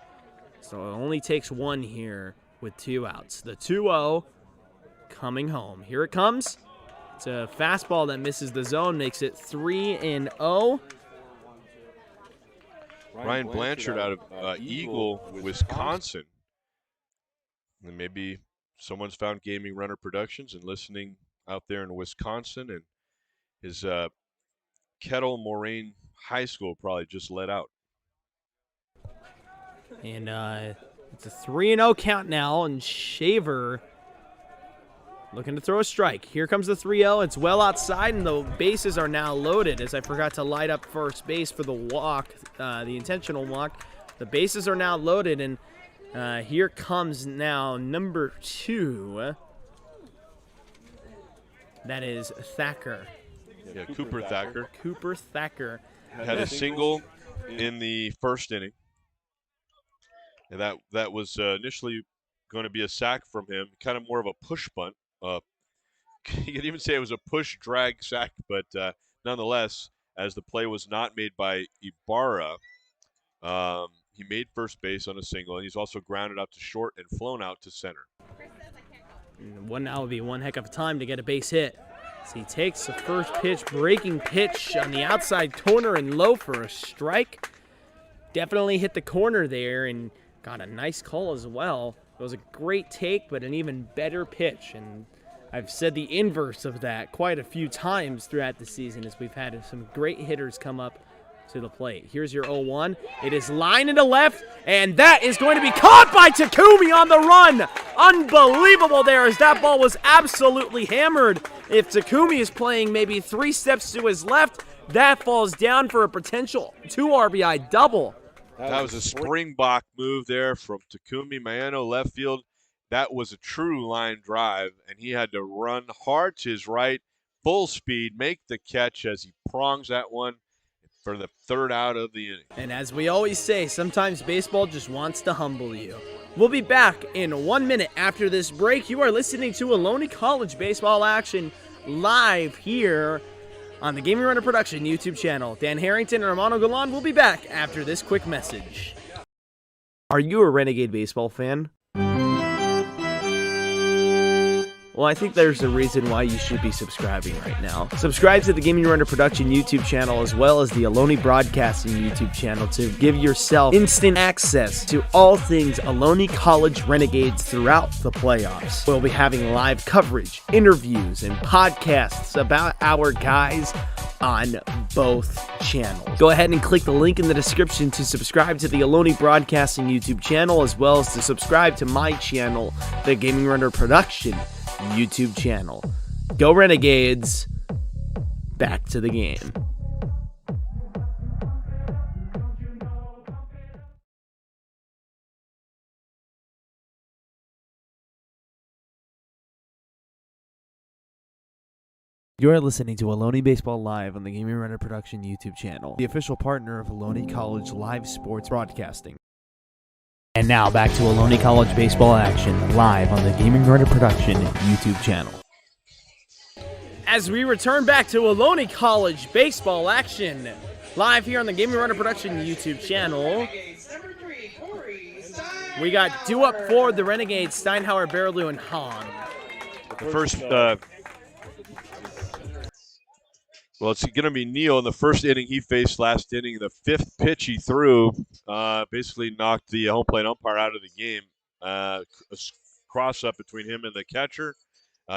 So it only takes 1 here with 2 outs. The 2-0 coming home. Here it comes. It's a fastball that misses the zone, makes it 3-0. Ryan Blanchard out of Eagle, Wisconsin. And maybe someone's found Gaming Runner Productions and listening out there in Wisconsin, and his Kettle Moraine High School probably just let out. And it's a 3-0 count now, and Shaver looking to throw a strike. Here comes the 3-0. It's well outside, and the bases are now loaded, as I forgot to light up first base for the walk, the intentional walk. The bases are now loaded, and here comes now number 2. That is Thacker. Yeah, Cooper Thacker. Cooper Thacker. Had a single in the first inning. And that was initially going to be a sack from him, kind of more of a push bunt. You could even say it was a push drag sack, but nonetheless, as the play was not made by Ibarra, he made first base on a single, and he's also grounded out to short and flown out to center. That would be one heck of a time to get a base hit. So he takes the first pitch, breaking pitch on the outside corner and low for a strike. Definitely hit the corner there and got a nice call as well. It was a great take, but an even better pitch. And I've said the inverse of that quite a few times throughout the season as we've had some great hitters come up to the plate. Here's your 0-1. It is lined into left, and that is going to be caught by Takumi on the run. Unbelievable there as that ball was absolutely hammered. If Takumi is playing maybe 3 steps to his left, that falls down for a potential 2 RBI double. That was a springbok move there from Takumi Mayano left field. That was a true line drive, and he had to run hard to his right, full speed, make the catch as he prongs that one for the 3rd out of the inning. And as we always say, sometimes baseball just wants to humble you. We'll be back in 1 minute after this break. You are listening to Ohlone College baseball action live here on the Gaming Runner Production YouTube channel. Dan Harrington and Armando Galan will be back after this quick message. Are you a Renegade baseball fan? Well, I think there's a reason why you should be subscribing right now. Subscribe to the Gaming Runner Production YouTube channel as well as the Ohlone Broadcasting YouTube channel to give yourself instant access to all things Ohlone College Renegades throughout the playoffs. We'll be having live coverage, interviews, and podcasts about our guys on both channels. Go ahead and click the link in the description to subscribe to the Ohlone Broadcasting YouTube channel as well as to subscribe to my channel, the Gaming Runner Production YouTube channel. Go Renegades. Back to the game. You are listening to Ohlone Baseball Live on the Gaming Runner Production YouTube channel, the official partner of Ohlone College live sports broadcasting. And now back to Ohlone College baseball action live on the Gaming Runner Production YouTube channel. As we return back to Ohlone College baseball action live here on the Gaming Runner Production YouTube channel, we got due up for the Renegades, Steinhauer, Barrelou, and Hahn. The first Well, it's going to be Neal in the first inning he faced last inning. The 5th pitch he threw basically knocked the home plate umpire out of the game. A cross-up between him and the catcher.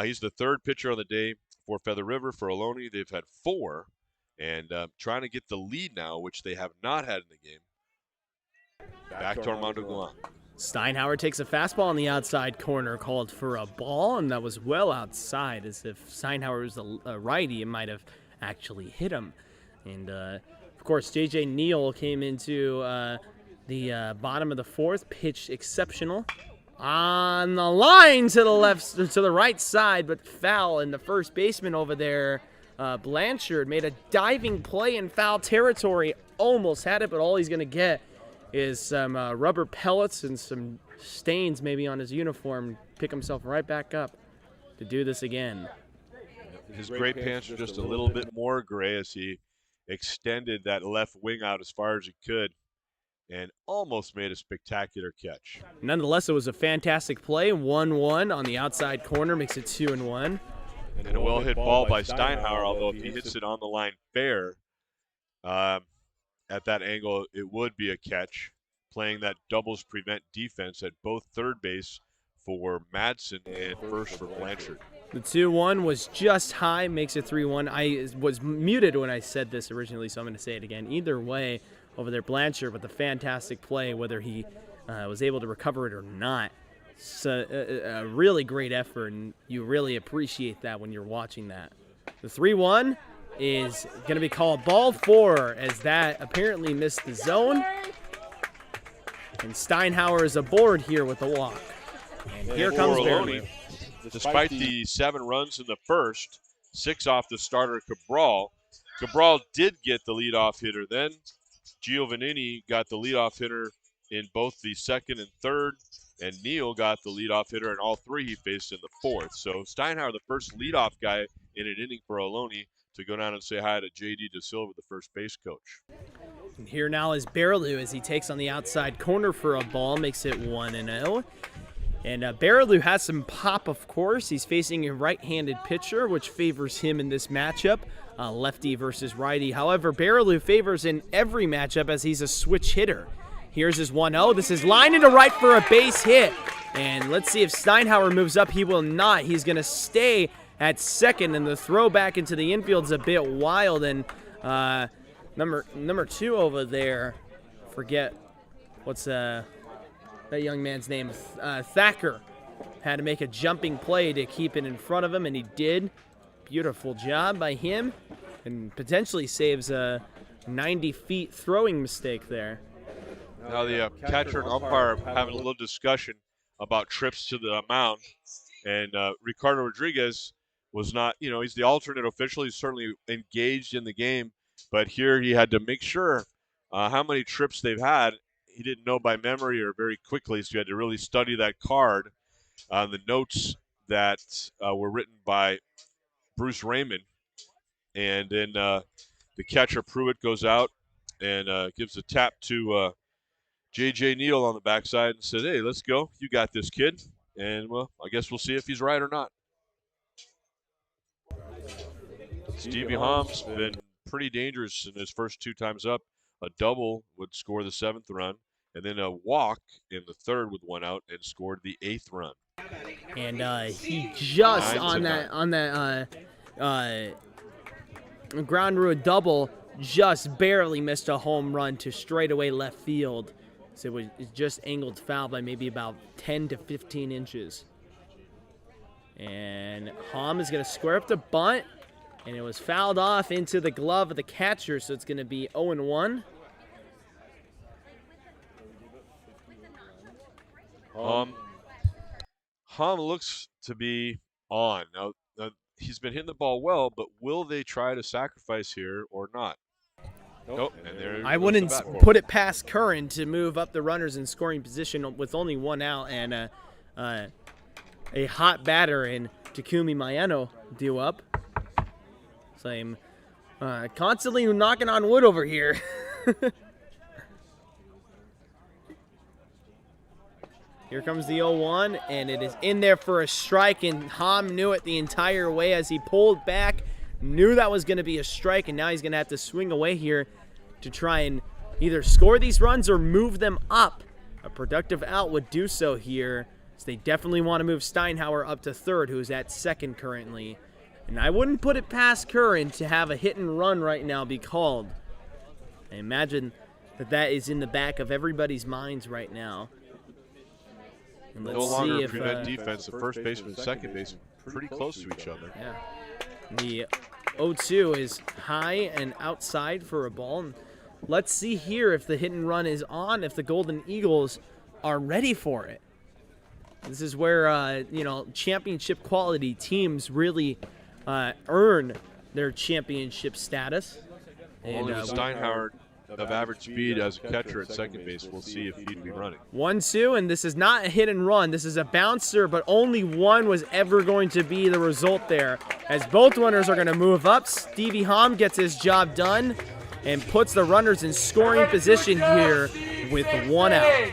He's the 3rd pitcher on the day for Feather River. For Ohlone, they've had 4. And trying to get the lead now, which they have not had in the game. Back to Armando Guam. Steinhauer takes a fastball on the outside corner, called for a ball, and that was well outside. As if Steinhauer was a righty, it might have actually hit him. And of course, J.J. Neal came into the bottom of the 4th, pitched exceptional on the line to the right side, but foul. And the first baseman over there, Blanchard, made a diving play in foul territory, almost had it, but all he's going to get is some rubber pellets and some stains maybe on his uniform. Pick himself right back up to do this again. His gray pants are just a little bit more gray as he extended that left wing out as far as he could and almost made a spectacular catch. Nonetheless, it was a fantastic play. 1-1 on the outside corner, makes it 2-1. And a well-hit ball by Steinhauer, although if he hits it on the line fair, at that angle, it would be a catch, playing that doubles prevent defense at both third base for Madsen and first for Blanchard. The 2-1 was just high, makes it 3-1. I was muted when I said this originally, so I'm going to say it again. Either way, over there, Blanchard with a fantastic play, whether he was able to recover it or not. It's a really great effort, and you really appreciate that when you're watching that. The 3-1 is going to be called ball 4, as that apparently missed the zone. And Steinhauer is aboard here with the walk. And here comes Ohlone. Despite the 7 runs in the first, 6 off the starter Cabral. Cabral did get the leadoff hitter then. Giovannini got the leadoff hitter in both the 2nd and 3rd, and Neal got the leadoff hitter in all 3 he faced in the 4th. So Steinhauer, the first leadoff guy in an inning for Ohlone, to go down and say hi to J.D. De Silva, the first base coach. And here now is Barrelou as he takes on the outside corner for a ball, makes it 1-0. And Barrelou has some pop, of course. He's facing a right-handed pitcher, which favors him in this matchup, lefty versus righty. However, Barrelou favors in every matchup as he's a switch hitter. Here's his 1-0. This is lined into right for a base hit. And let's see if Steinhauer moves up. He will not. He's going to stay at 2nd, and the throw back into the infield is a bit wild. And number 2 over there, forget what's that young man's name, Thacker, had to make a jumping play to keep it in front of him, and he did. Beautiful job by him, and potentially saves a 90-feet throwing mistake there. Now the catcher and umpire having a little discussion about trips to the mound, and Ricardo Rodriguez was not, he's the alternate official. He's certainly engaged in the game, but here he had to make sure how many trips they've had. He didn't know by memory or very quickly, so he had to really study that card. The notes that were written by Bruce Raymond, and then the catcher Pruitt goes out and gives a tap to J.J. Neal on the backside and said, "Hey, let's go. You got this, kid." And, well, I guess we'll see if he's right or not. Stevie Hamm's been pretty dangerous in his first 2 times up. A double would score the 7th run, and then a walk in the 3rd with 1 out and scored the 8th run. And he just on that ground rule double just barely missed a home run to straightaway left field. So it was just angled foul by maybe about 10 to 15 inches. And Hamm is going to square up the bunt, and it was fouled off into the glove of the catcher, so it's going to be 0-1. Hamm looks to be on. Now, he's been hitting the ball well, but will they try to sacrifice here or not? Nope. I wouldn't put it past Curran to move up the runners in scoring position with only 1 out and a hot batter in Takumi Maeno due up. So I'm constantly knocking on wood over here. Here comes the 0-1, and it is in there for a strike, and Hamm knew it the entire way as he pulled back knew that was going to be a strike, and now he's going to have to swing away here to try and either score these runs or move them up. A productive out would do so here, so they definitely want to move Steinhauer up to third, who's at second currently. And I wouldn't put it past Curran to have a hit and run right now be called. I imagine that is in the back of everybody's minds right now. And let's no longer see if, prevent defense. The first baseman and second baseman pretty close to each other. Yeah. The 0-2 is high and outside for a ball. And let's see here if the hit and run is on, if the Golden Eagles are ready for it. This is where, championship quality teams really earn their championship status. Only with Steinhauer of average speed as a catcher at second base, we'll see if he'd be running. 1-2, and this is not a hit and run. This is a bouncer, but only one was ever going to be the result there. As both runners are going to move up, Stevie Hom gets his job done and puts the runners in scoring position here with one out.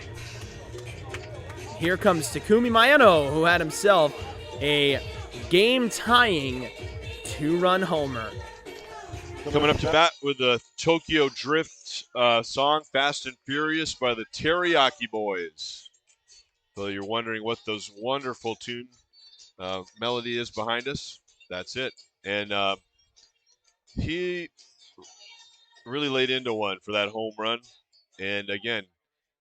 Here comes Takumi Mayano, who had himself a game-tying 2-run homer. Coming up to bat with the Tokyo Drift song, Fast and Furious by the Teriyaki Boys. So you're wondering what those wonderful tune melody is behind us. That's it. And he really laid into one for that home run. And again,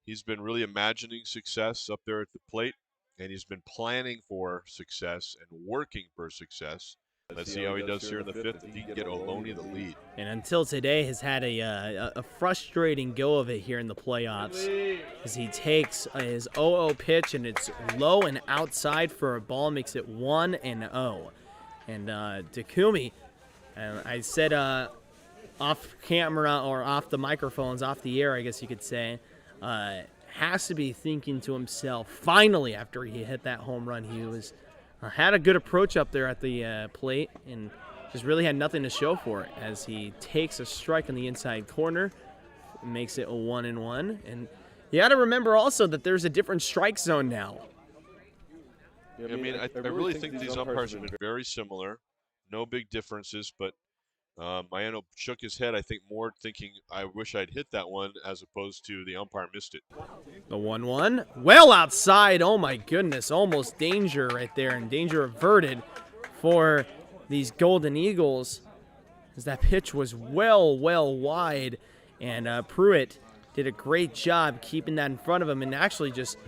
he's been really imagining success up there at the plate. And he's been planning for success and working for success. Let's see how he does here in the fifth if he can get Ohlone the lead. And until today has had a frustrating go of it here in the playoffs as he takes his 0-0 pitch and it's low and outside for a ball, makes it 1-0. And Takumi, I said off camera or off the microphones, off the air I guess you could say, has to be thinking to himself, finally after he hit that home run, he was had a good approach up there at the plate and just really had nothing to show for it as he takes a strike in the inside corner, makes it a 1-1. And you got to remember also that there's a different strike zone now. I mean, I really think these umpires have been very similar. No big differences, but Mayano shook his head, I think, more thinking, I wish I'd hit that one, as opposed to the umpire missed it. The 1-1. Well outside. Oh, my goodness. Almost danger right there, and danger averted for these Golden Eagles as that pitch was well wide. And Pruitt did a great job keeping that in front of him and actually just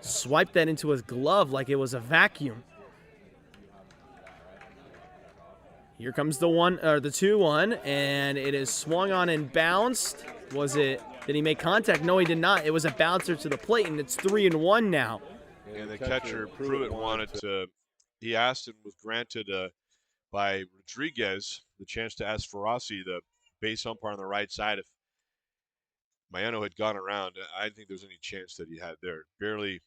swiped that into his glove like it was a vacuum. Here comes the 2-1, and it is swung on and bounced. Did he make contact? No, he did not. It was a bouncer to the plate, and it's 3-1 now. And the catcher, Pruitt, wanted to, he asked and was granted by Rodriguez the chance to ask Ferrasi, the base umpire on the right side, if Mayano had gone around. I didn't think there was any chance that he had there. Barely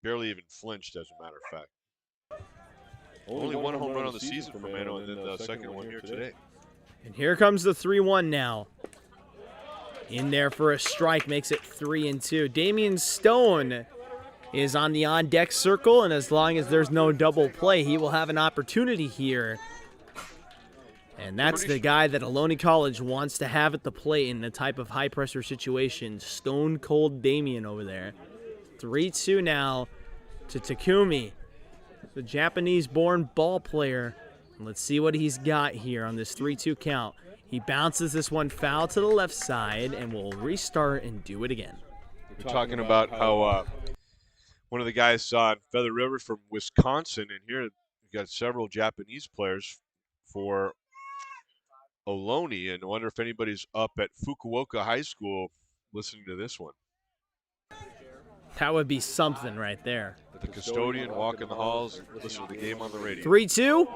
even flinched, as a matter of fact. Only one home run on the season for Mondo, and then the second one here today. And here comes the 3-1 now. In there for a strike, makes it 3-2. Damian Stone is on the on-deck circle, and as long as there's no double play, he will have an opportunity here. And that's the guy that Ohlone College wants to have at the plate in the type of high-pressure situation. Stone Cold Damian over there. 3-2 now to Takumi, the Japanese-born ball player. Let's see what he's got here on this 3-2 count. He bounces this one foul to the left side, and we'll restart and do it again. We're talking about how one of the guys saw Feather River from Wisconsin, and here we've got several Japanese players for Ohlone, and I wonder if anybody's up at Fukuoka High School listening to this one. That would be something right there. The custodian walking the halls and listen to the game on the radio. 3-2,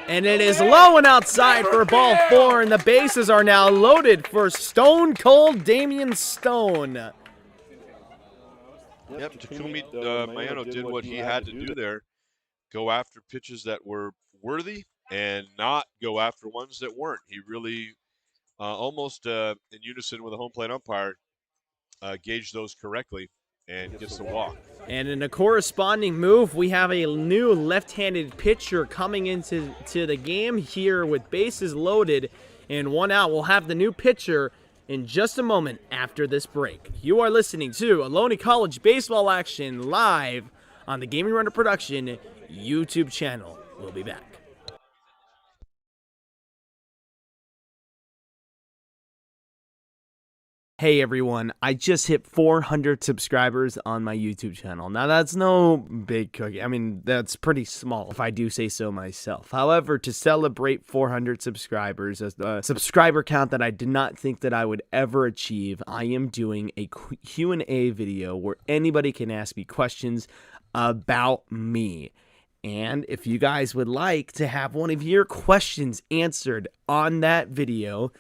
and it is low and outside for ball 4, and the bases are now loaded for Stone Cold Damian Stone. Yep, Takumi Mayano did what he had to do there. Go after pitches that were worthy and not go after ones that weren't. He really, almost in unison with the home plate umpire, gauged those correctly and gets the walk. And in a corresponding move, we have a new left-handed pitcher coming into the game here with bases loaded and 1 out. We'll have the new pitcher in just a moment after this break. You are listening to Ohlone College baseball action live on the Gaming Runner Production YouTube channel. We'll be back. Hey everyone, I just hit 400 subscribers on my YouTube channel. Now that's no big cookie. I mean, that's pretty small if I do say so myself. However, to celebrate 400 subscribers, a subscriber count that I did not think that I would ever achieve, I am doing a Q&A video where anybody can ask me questions about me. And if you guys would like to have one of your questions answered on that video,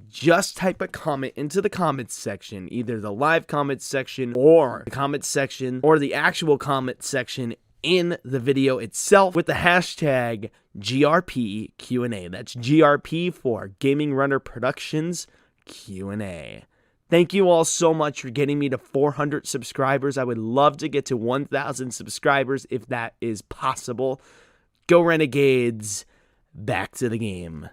just type a comment into the comments section, either the live comments section or the comments section or the actual comment section in the video itself with the hashtag GRPQA. That's GRP for Gaming Runner Productions Q&A. Thank you all so much for getting me to 400 subscribers. I would love to get to 1,000 subscribers if that is possible. Go Renegades. Back to the game.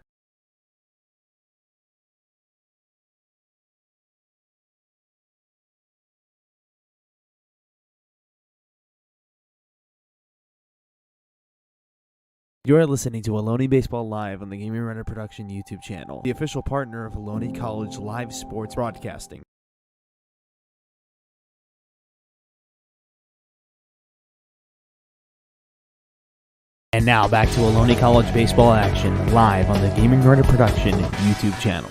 You're listening to Ohlone Baseball Live on the Gaming Runner Production YouTube channel, the official partner of Ohlone College live sports broadcasting. And now back to Ohlone College baseball action live on the Gaming Runner Production YouTube channel.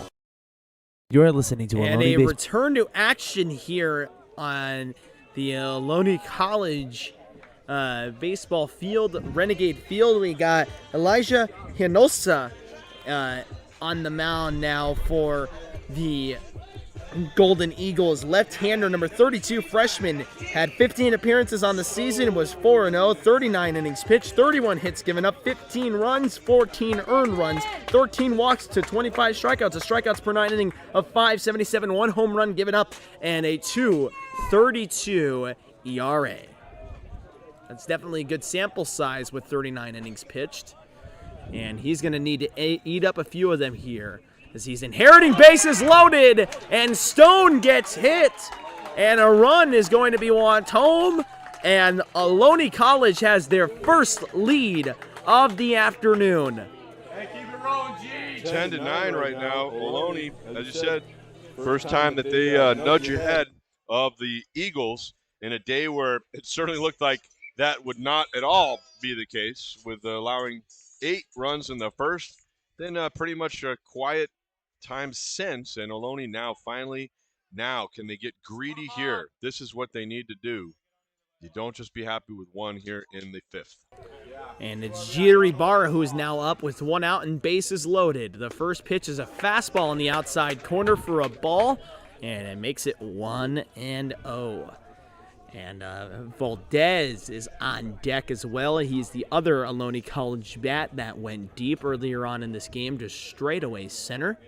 You're listening to And Ohlone a return to action here on the Ohlone College baseball field, Renegade field. We got Elijah Hinosa on the mound now for the Golden Eagles. Left-hander number 32, freshman, had 15 appearances on the season, was 4-0, 39 innings pitched, 31 hits given up, 15 runs, 14 earned runs, 13 walks to 25 strikeouts, a strikeouts per 9 inning of 5.77, 1 home run given up, and a 2.32 ERA. That's definitely a good sample size with 39 innings pitched. And he's going to need to eat up a few of them here as he's inheriting bases loaded. And Stone gets hit. And a run is going to be walked home. And Ohlone College has their first lead of the afternoon. Hey, keep it rolling, G. 10-9 right now. Ohlone, as you said, first time that they nudge ahead of the Eagles in a day where it certainly looked like that would not at all be the case, with allowing 8 runs in the first, then pretty much a quiet time since. And Ohlone now finally, can they get greedy here? This is what they need to do. You don't just be happy with 1 here in the 5th. And it's Jeter Ibarra who is now up with 1 out and bases loaded. The first pitch is a fastball in the outside corner for a ball, and it makes it 1-0. And Valdez is on deck as well. He's the other Ohlone College bat that went deep earlier on in this game to straightaway center.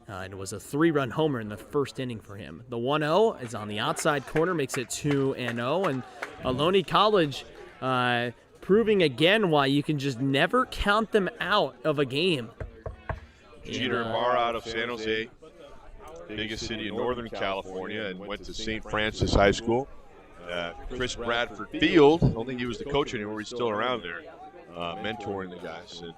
And it was a 3-run homer in the first inning for him. The 1-0 is on the outside corner, makes it 2-0. And Ohlone College proving again why you can just never count them out of a game. Jeter Ibarra out of San Jose, biggest city in Northern California, and went to St. Francis High School. Chris Bradford Field, I don't think he was the coach anymore, he's still around there, mentoring the guys. And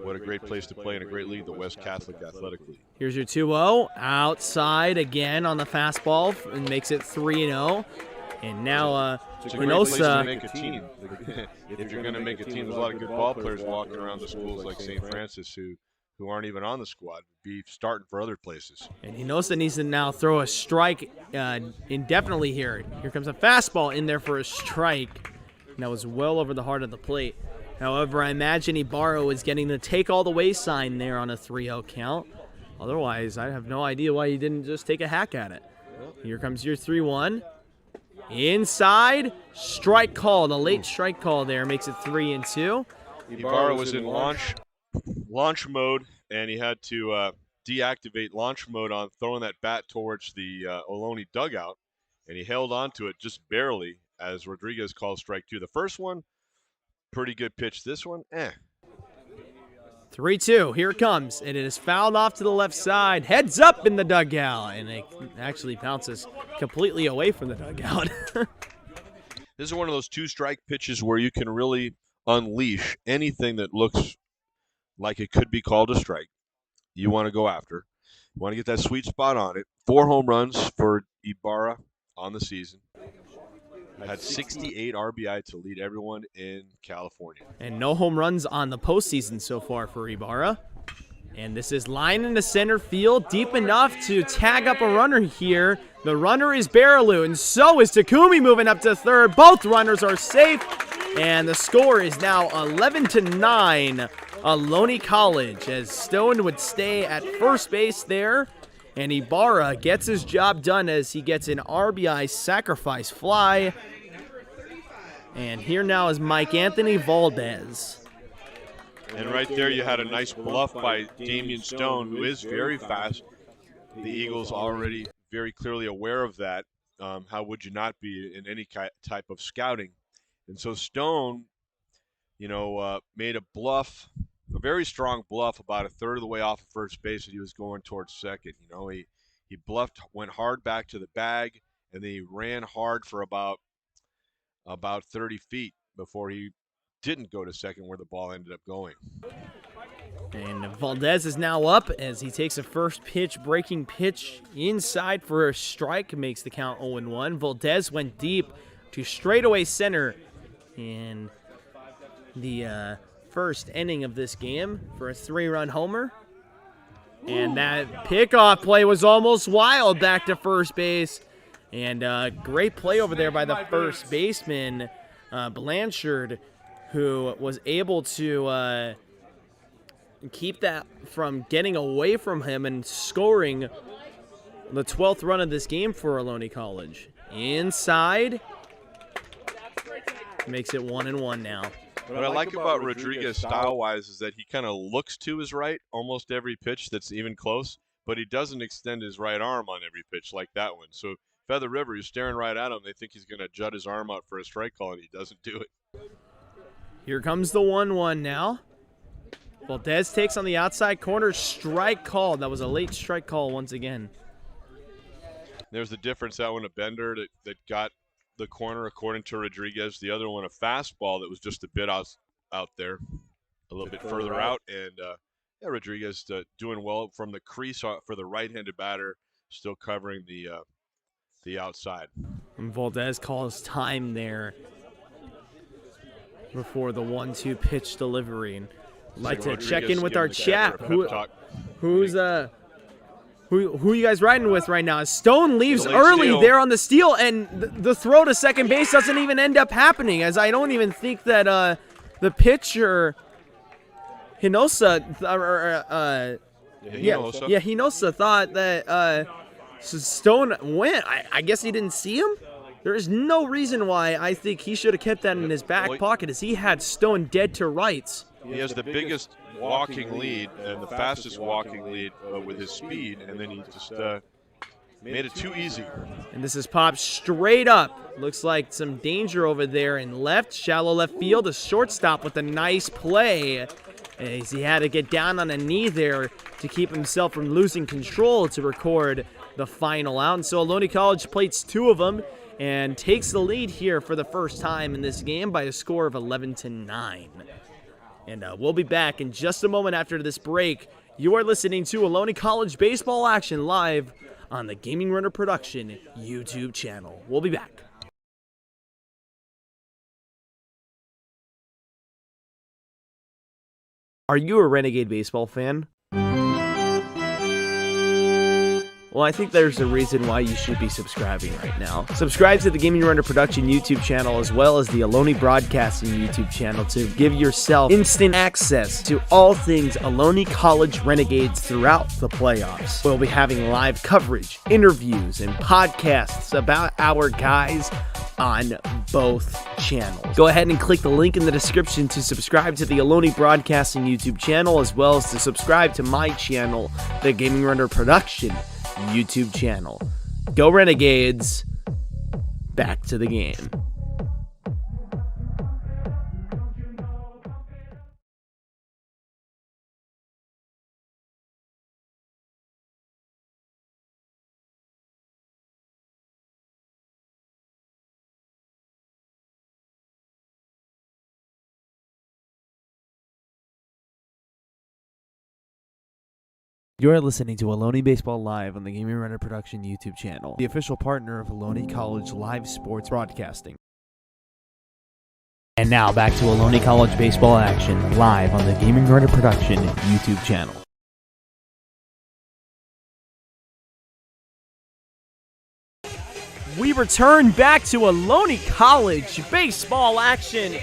what a great place to play in a great league, the West Catholic Athletic League. Here's your 2-0, outside again on the fastball, and makes it 3-0. And now It's a great place to Hinosa, make a team. If you're going to make a team, there's a lot of good ball players walking around the schools like St. Francis who aren't even on the squad, be starting for other places. and Hinosa needs to now throw a strike indefinitely here. Here comes a fastball in there for a strike. And that was well over the heart of the plate. However, I imagine Ibarra is getting the take all the way sign there on a 3-0 count. Otherwise, I have no idea why he didn't just take a hack at it. Here comes your 3-1. Inside, strike call. The late strike call there makes it 3-2. Ibarra was in launch mode, and he had to deactivate launch mode on throwing that bat towards the Ohlone dugout. and he held on to it just barely as Rodriguez calls strike 2. The first one, pretty good pitch. This one, 3-2, here it comes, and it is fouled off to the left side, heads up in the dugout, and it actually bounces completely away from the dugout. This is one of those 2-strike pitches where you can really unleash anything that looks like it could be called a strike. You want to go after. You want to get that sweet spot on it. 4 home runs for Ibarra on the season. Had 68 RBI to lead everyone in California. And no home runs on the postseason so far for Ibarra. And this is line into center field, deep enough to tag up a runner here. The runner is Baraloo, and so is Takumi moving up to third. Both runners are safe, and the score is now 11-9. Ohlone College, as Stone would stay at first base there. And Ibarra gets his job done as he gets an RBI sacrifice fly. And here now is Mike Anthony Valdez. And right there you had a nice bluff by Damian Stone, who is very fast. The Eagles already very clearly aware of that. How would you not be in any type of scouting? And so Stone, made a bluff, a very strong bluff about a third of the way off of first base as he was going towards second. He bluffed, went hard back to the bag, and then he ran hard for about 30 feet before he didn't go to second where the ball ended up going. And Valdez is now up as he takes a first pitch, breaking pitch inside for a strike, makes the count 0-1. Valdez went deep to straightaway center in the first inning of this game for a 3-run homer. And that pickoff play was almost wild back to first base. And great play over there by the first baseman, Blanchard, who was able to keep that from getting away from him and scoring the 12th run of this game for Ohlone College. Inside, makes it 1-1 now. What I like about Rodriguez style-wise is that he kind of looks to his right almost every pitch that's even close, but he doesn't extend his right arm on every pitch like that one. So Feather River, you're staring right at him. They think he's going to jut his arm out for a strike call, and he doesn't do it. Here comes the 1-1 now. Valdez takes on the outside corner, strike call. That was a late strike call once again. There's the difference. That one a bender that got the corner according to Rodriguez. The other one a fastball that was just a bit out there, a little bit further out. And Rodriguez doing well from the crease for the right-handed batter, still covering the outside. And Valdez calls time there before the 1-2 pitch delivery. And I'd like to check in with our chat. Who you guys riding with right now? Stone leaves early there on the steal, and the throw to second base doesn't even end up happening, as I don't even think that the pitcher Hinosa Hinosa thought that Stone went. I guess he didn't see him. There is no reason why I think he should have kept that in his back pocket, as he had Stone dead to rights. He has the biggest walking lead and the fastest walking lead with his speed, and then he just made it too easy. And this is popped straight up. Looks like some danger over there in left, shallow left field. A shortstop with a nice play, as he had to get down on a knee there to keep himself from losing control to record the final out. And so Ohlone College plates 2 of them and takes the lead here for the first time in this game by a score of 11-9. And we'll be back in just a moment after this break. You are listening to Ohlone College Baseball Action live on the Gaming Runner Production YouTube channel. We'll be back. Are you a Renegade baseball fan? Well, I think there's a reason why you should be subscribing right now. Subscribe to the Gaming Runner Production YouTube channel as well as the Ohlone Broadcasting YouTube channel to give yourself instant access to all things Ohlone College Renegades throughout the playoffs. We'll be having live coverage, interviews, and podcasts about our guys on both channels. Go ahead and click the link in the description to subscribe to the Ohlone Broadcasting YouTube channel as well as to subscribe to my channel, the Gaming Runner Production YouTube channel. Go Renegades. back to the game. You're listening to Ohlone Baseball Live on the Gaming Runner Production YouTube channel, the official partner of Ohlone College live sports broadcasting. And now back to Ohlone College baseball action live on the Gaming Runner Production YouTube channel. We return back to Ohlone College baseball action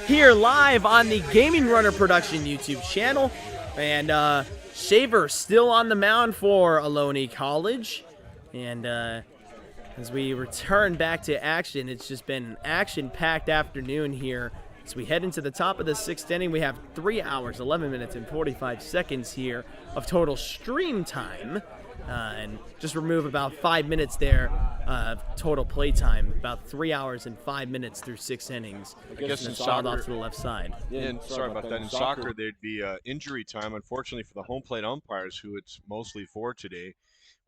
here live on the Gaming Runner Production YouTube channel. And Shaver still on the mound for Ohlone College. And as we return back to action, it's just been an action-packed afternoon here. As we head into the top of the 6th inning, we have 3 hours, 11 minutes, and 45 seconds here of total stream time. And just remove about 5 minutes there of total play time. About 3 hours and 5 minutes through 6 innings. I guess in shot off soccer, to the left side. and sorry about that. In soccer, there'd be injury time. Unfortunately for the home plate umpires, who it's mostly for today,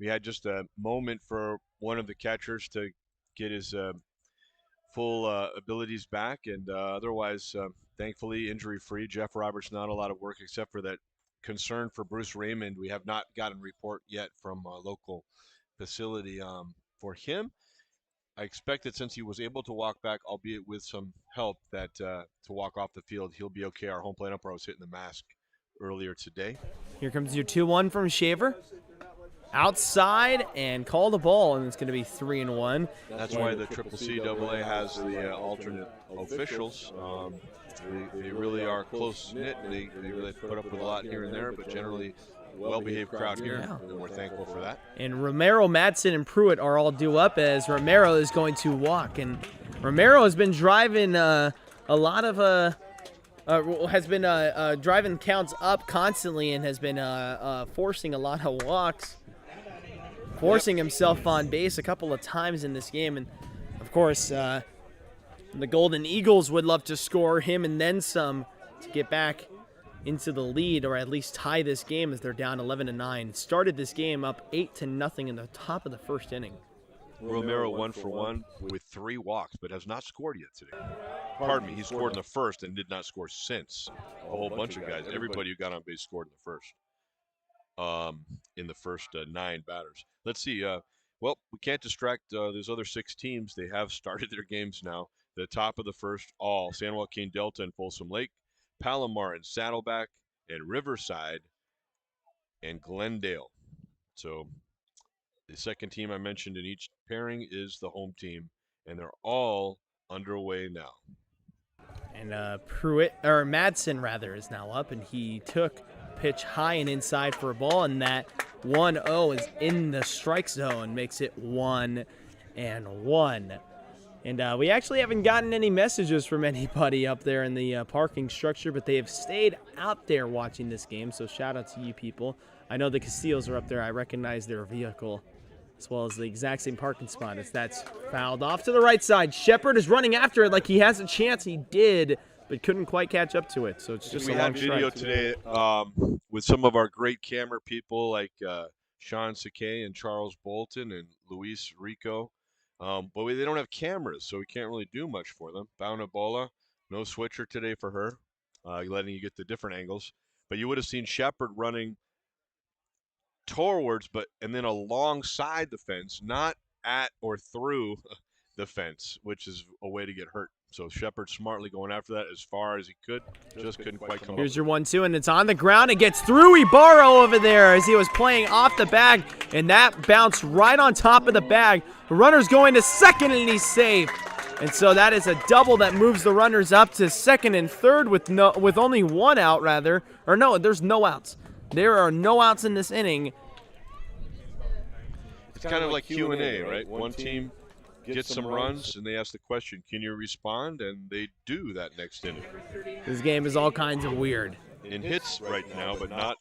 we had just a moment for one of the catchers to get his full abilities back, and otherwise, thankfully, injury-free. Jeff Roberts, not a lot of work except for that concern for Bruce Raymond. We have not gotten a report yet from a local facility for him. I expect that since he was able to walk back, albeit with some help, that to walk off the field, he'll be okay. Our home plate umpire was hitting the mask earlier today. Here comes your 2-1 from Shaver. Outside and call the ball, and it's going to be 3-1. That's why the CCCAA has the alternate officials. They really are close-knit. They really put up with a lot here and there, but generally well-behaved crowd here, and we're thankful for that. And Romero, Madsen, and Pruitt are all due up as Romero is going to walk. And Romero has been driving a lot of driving counts up constantly and has been forcing a lot of walks, forcing himself on base a couple of times in this game. And, of course, the Golden Eagles would love to score him and then some to get back into the lead, or at least tie this game as they're down 11-9. Started this game up 8-0 in the top of the 1st inning. Romero 1 for 1 with 3 walks, but has not scored yet today. Pardon me, he scored in the 1st and did not score since. A whole bunch of guys, everybody who got on base scored in the first 9 batters. Let's see. Well, we can't distract those other 6 teams. They have started their games now. The top of the 1st, all San Joaquin Delta and Folsom Lake, Palomar and Saddleback, and Riverside, and Glendale. So the second team I mentioned in each pairing is the home team, and they're all underway now. And Madsen rather is now up, and he took pitch high and inside for a ball, and that 1-0 is in the strike zone, makes it 1-1. And we actually haven't gotten any messages from anybody up there in the parking structure, but they have stayed out there watching this game, so shout out to you people. I know the Castillos are up there. I recognize their vehicle, as well as the exact same parking spot as that's fouled off to the right side. Shepard is running after it like he has a chance. He did, but couldn't quite catch up to it, so it's just a long strike. We had video today with some of our great camera people like Sean Sakay and Charles Bolton and Luis Rico. But they don't have cameras, so we can't really do much for them. Bauna Bola, no switcher today for her, letting you get the different angles. But you would have seen Shepard running towards, and then alongside the fence, not at or through the fence, which is a way to get hurt. So Shepard smartly going after that as far as he could, just couldn't quite come up. Here's your 1-2, and it's on the ground. It gets through Ibarro over there as he was playing off the bag, and that bounced right on top of the bag. The runner's going to second, and he's safe. And so that is a double that moves the runners up to second and third with only 1 out, rather. Or no, there's no outs. There are no outs in this inning. It's kind of like Q&A, right? One team gets some runs, and they ask the question, can you respond? And they do that next inning. This game is all kinds of weird. In hits right now, but not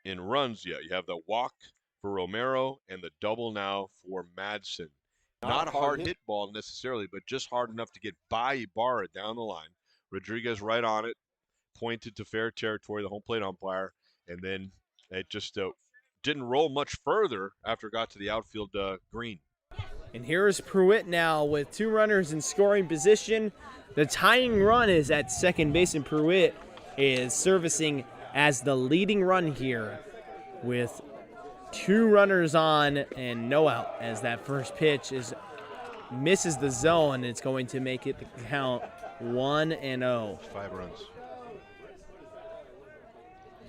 in runs yet. You have the walk for Romero and the double now for Madsen. Not a hard hit ball necessarily, but just hard enough to get by Ibarra down the line. Rodriguez right on it, pointed to fair territory, the home plate umpire, and then it just didn't roll much further after it got to the outfield green. And here's Pruitt now with 2 runners in scoring position. The tying run is at second base, and Pruitt is servicing as the leading run here with 2 runners on and no out, as that first pitch misses the zone. It's going to make it count 1-0. 5 runs.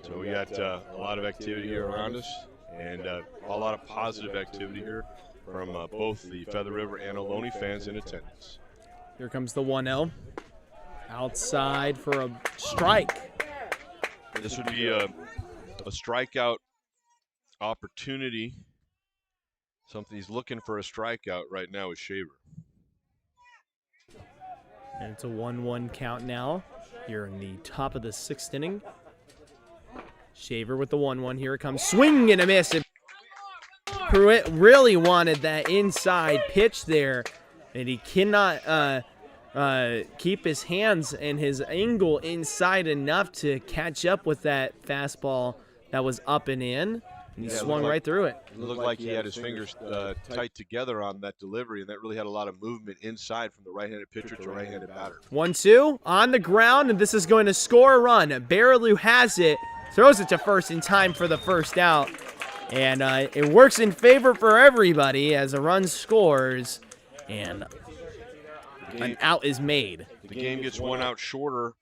So we got a lot of activity here around us, and a lot of positive activity here from both the Feather River and Ohlone fans in attendance. Here comes the 1-0. Outside for a strike. This would be a strikeout opportunity. Something he's looking for a strikeout right now is Shaver. And it's a 1-1 count now. Here in the top of the 6th inning. Shaver with the 1-1. Here it comes. Swing and a miss. Pruitt really wanted that inside pitch there, and he cannot keep his hands and his angle inside enough to catch up with that fastball that was up and in. And he swung right through it. It looked like he had his fingers tight together on that delivery, and that really had a lot of movement inside from the right-handed pitcher to right-handed batter. 1-2 on the ground, and this is going to score a run. Baraloo has it, throws it to first in time for the first out. And it works in favor for everybody as a run scores and an out is made. The game gets 1 out shorter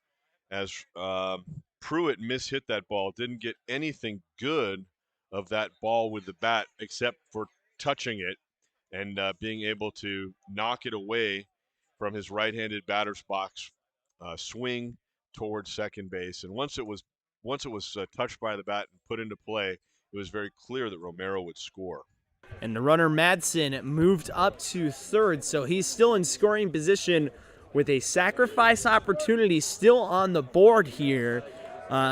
as Pruitt mishit that ball. Didn't get anything good of that ball with the bat except for touching it and being able to knock it away from his right-handed batter's box, swing towards second base. And once it was touched by the bat and put into play, it was very clear that Romero would score. And the runner Madsen moved up to third, so he's still in scoring position with a sacrifice opportunity still on the board here,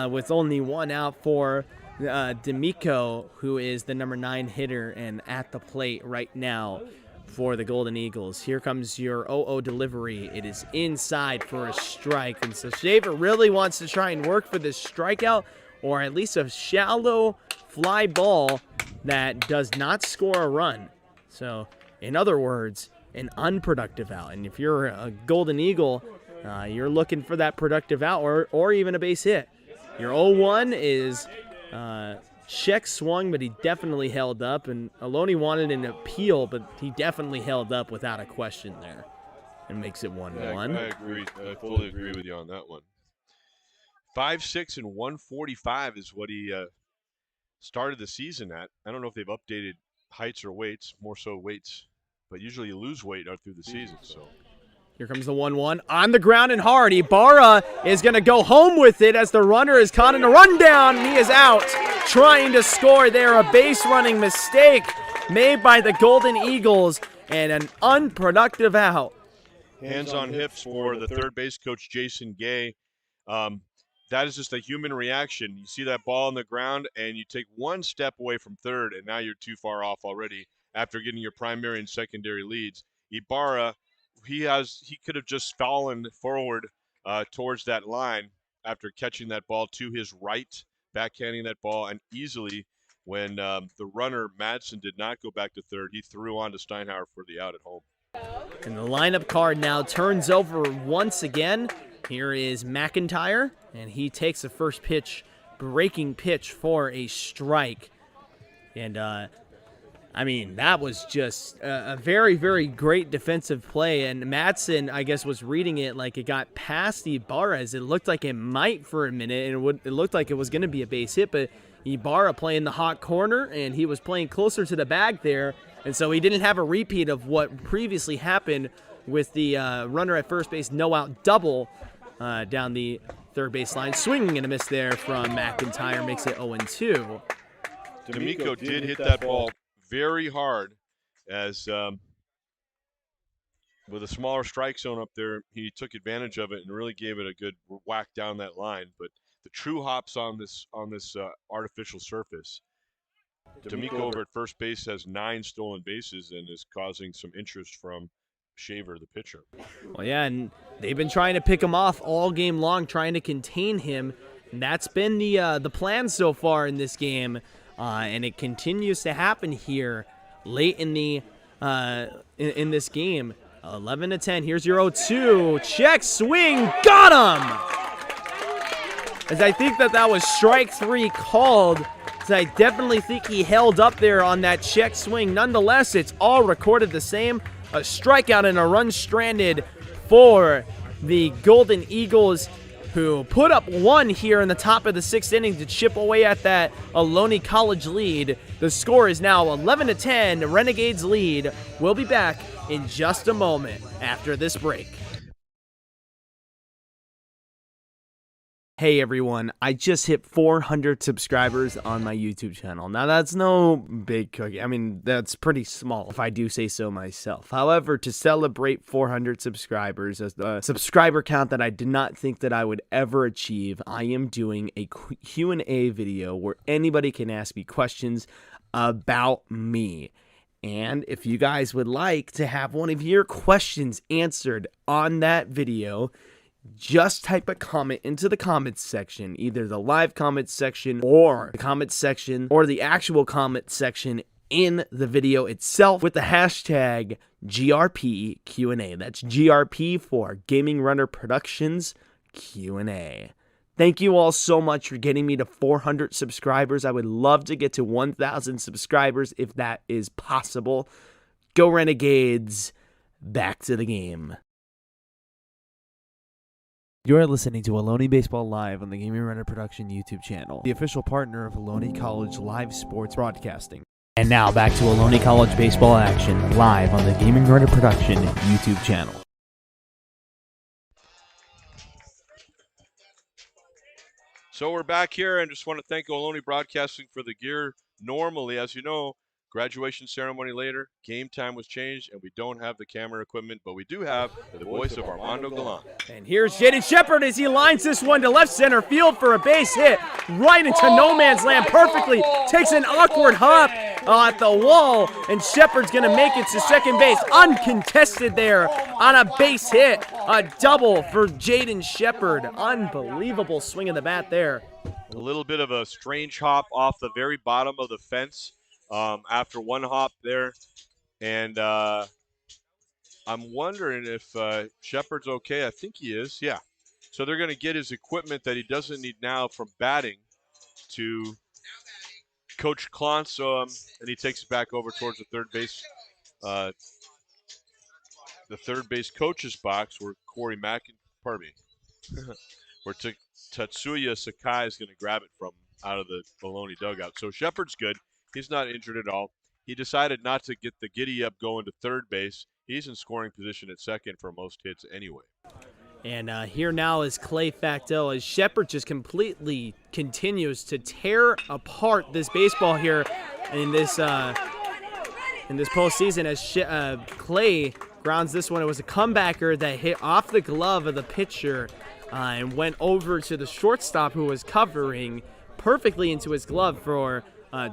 with only 1 out for D'Amico, who is the number 9 hitter and at the plate right now for the Golden Eagles. Here comes your 0-0 delivery. It is inside for a strike, and so Shaver really wants to try and work for this strikeout, or at least a shallow fly ball that does not score a run. So, in other words, an unproductive out. And if you're a Golden Eagle, you're looking for that productive out or even a base hit. Your 0-1 is check swung, but he definitely held up. And Ohlone wanted an appeal, but he definitely held up without a question there. And makes it 1-1. I agree. I fully agree with you on that one. 5'6" and 145 is what he started the season at. I don't know if they've updated heights or weights, more so weights, but usually you lose weight through the season. So here comes the 1-1 on the ground and hard. Ibarra is going to go home with it as the runner is caught in a rundown, and he is out trying to score there. A base running mistake made by the Golden Eagles and an unproductive out. Hands on hips for the third base coach, Jason Gay. That is just a human reaction. You see that ball on the ground, and you take 1 step away from third, and now you're too far off already after getting your primary and secondary leads. Ibarra, he could have just fallen forward towards that line after catching that ball to his right, backhanding that ball, and easily when the runner, Madsen, did not go back to third, he threw on to Steinhauer for the out at home. And the lineup card now turns over once again. Here is McIntyre, and he takes the first pitch, breaking pitch for a strike. And, I mean, that was just a very, very great defensive play. And Madsen, I guess, was reading it like it got past Ibarra. It looked like it might for a minute, and it looked like it was going to be a base hit, but Ibarra playing the hot corner, and he was playing closer to the bag there. And so he didn't have a repeat of what previously happened with the runner at first base no-out double down the third base line. Swinging and a miss there from McIntyre makes it 0-2. D'Amico did hit that ball very hard as with a smaller strike zone up there, he took advantage of it and really gave it a good whack down that line. But the true hops on this artificial surface D'Amico over at first base has 9 stolen bases and is causing some interest from Shaver, the pitcher. Well, yeah, and they've been trying to pick him off all game long, trying to contain him. And that's been the plan so far in this game, and it continues to happen here late in the in this game. 11-10. Here's your 0-2. Check swing, got him. As I think that was strike 3 called. So I definitely think he held up there on that check swing. Nonetheless, it's all recorded the same. A strikeout and a run stranded for the Golden Eagles, who put up 1 here in the top of the 6th inning to chip away at that Ohlone College lead. The score is now 11-10. Renegades lead. We'll be back in just a moment after this break. Hey everyone, I just hit 400 subscribers on my YouTube channel. Now that's no big cookie. I mean, that's pretty small if I do say so myself. However, to celebrate 400 subscribers, as the subscriber count that I did not think that I would ever achieve, I am doing a Q&A video where anybody can ask me questions about me. And if you guys would like to have one of your questions answered on that video, just type a comment into the comments section, either the live comments section or the comments section or the actual comment section in the video itself with the hashtag GRPQA. That's GRP for Gaming Runner Productions Q&A. Thank you all so much for getting me to 400 subscribers. I would love to get to 1,000 subscribers if that is possible. Go Renegades. Back to the game. You're listening to Ohlone Baseball Live on the Gaming Runner Production YouTube channel, the official partner of Ohlone College live sports broadcasting. And now back to Ohlone College baseball action live on the Gaming Runner Production YouTube channel. So we're back here and just want to thank Ohlone Broadcasting for the gear. Normally, as you know, graduation ceremony later, game time was changed, and we don't have the camera equipment, but we do have the voice of Mondo Gallant. And here's Jaden Shepard as he lines this one to left center field for a base hit right into no man's land perfectly. Takes an awkward hop at the wall, and Shepard's going to make it to second base. Uncontested there on a base hit. A double for Jaden Shepard. Unbelievable swing of the bat there. A little bit of a strange hop off the very bottom of the fence. After one hop there, and I'm wondering if Shepard's okay. I think he is, yeah. So they're going to get his equipment that he doesn't need now from batting to Coach Klontz, and he takes it back over towards the third base coach's box where Corey where Tatsuya Sakai is going to grab it from out of the Ohlone dugout. So Shepard's good. He's not injured at all. He decided not to get the giddy up going to third base. He's in scoring position at second for most hits anyway. And here now is Clay Facto as Shepard just completely continues to tear apart this baseball here in this postseason as Clay grounds this one. It was a comebacker that hit off the glove of the pitcher and went over to the shortstop who was covering perfectly into his glove for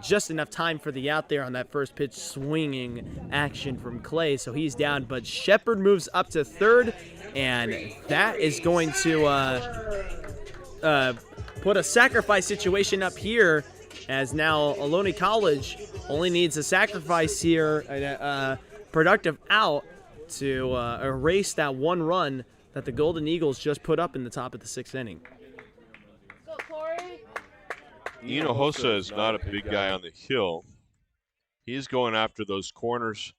just enough time for the out there on that first pitch swinging action from Clay. So he's down, but Shepard moves up to third, and that is going to put a sacrifice situation up here, as now Ohlone College only needs a sacrifice here, a productive out to erase that one run that the Golden Eagles just put up in the top of the 6th inning. Hinojosa is not a big guy on the hill. He's going after those corners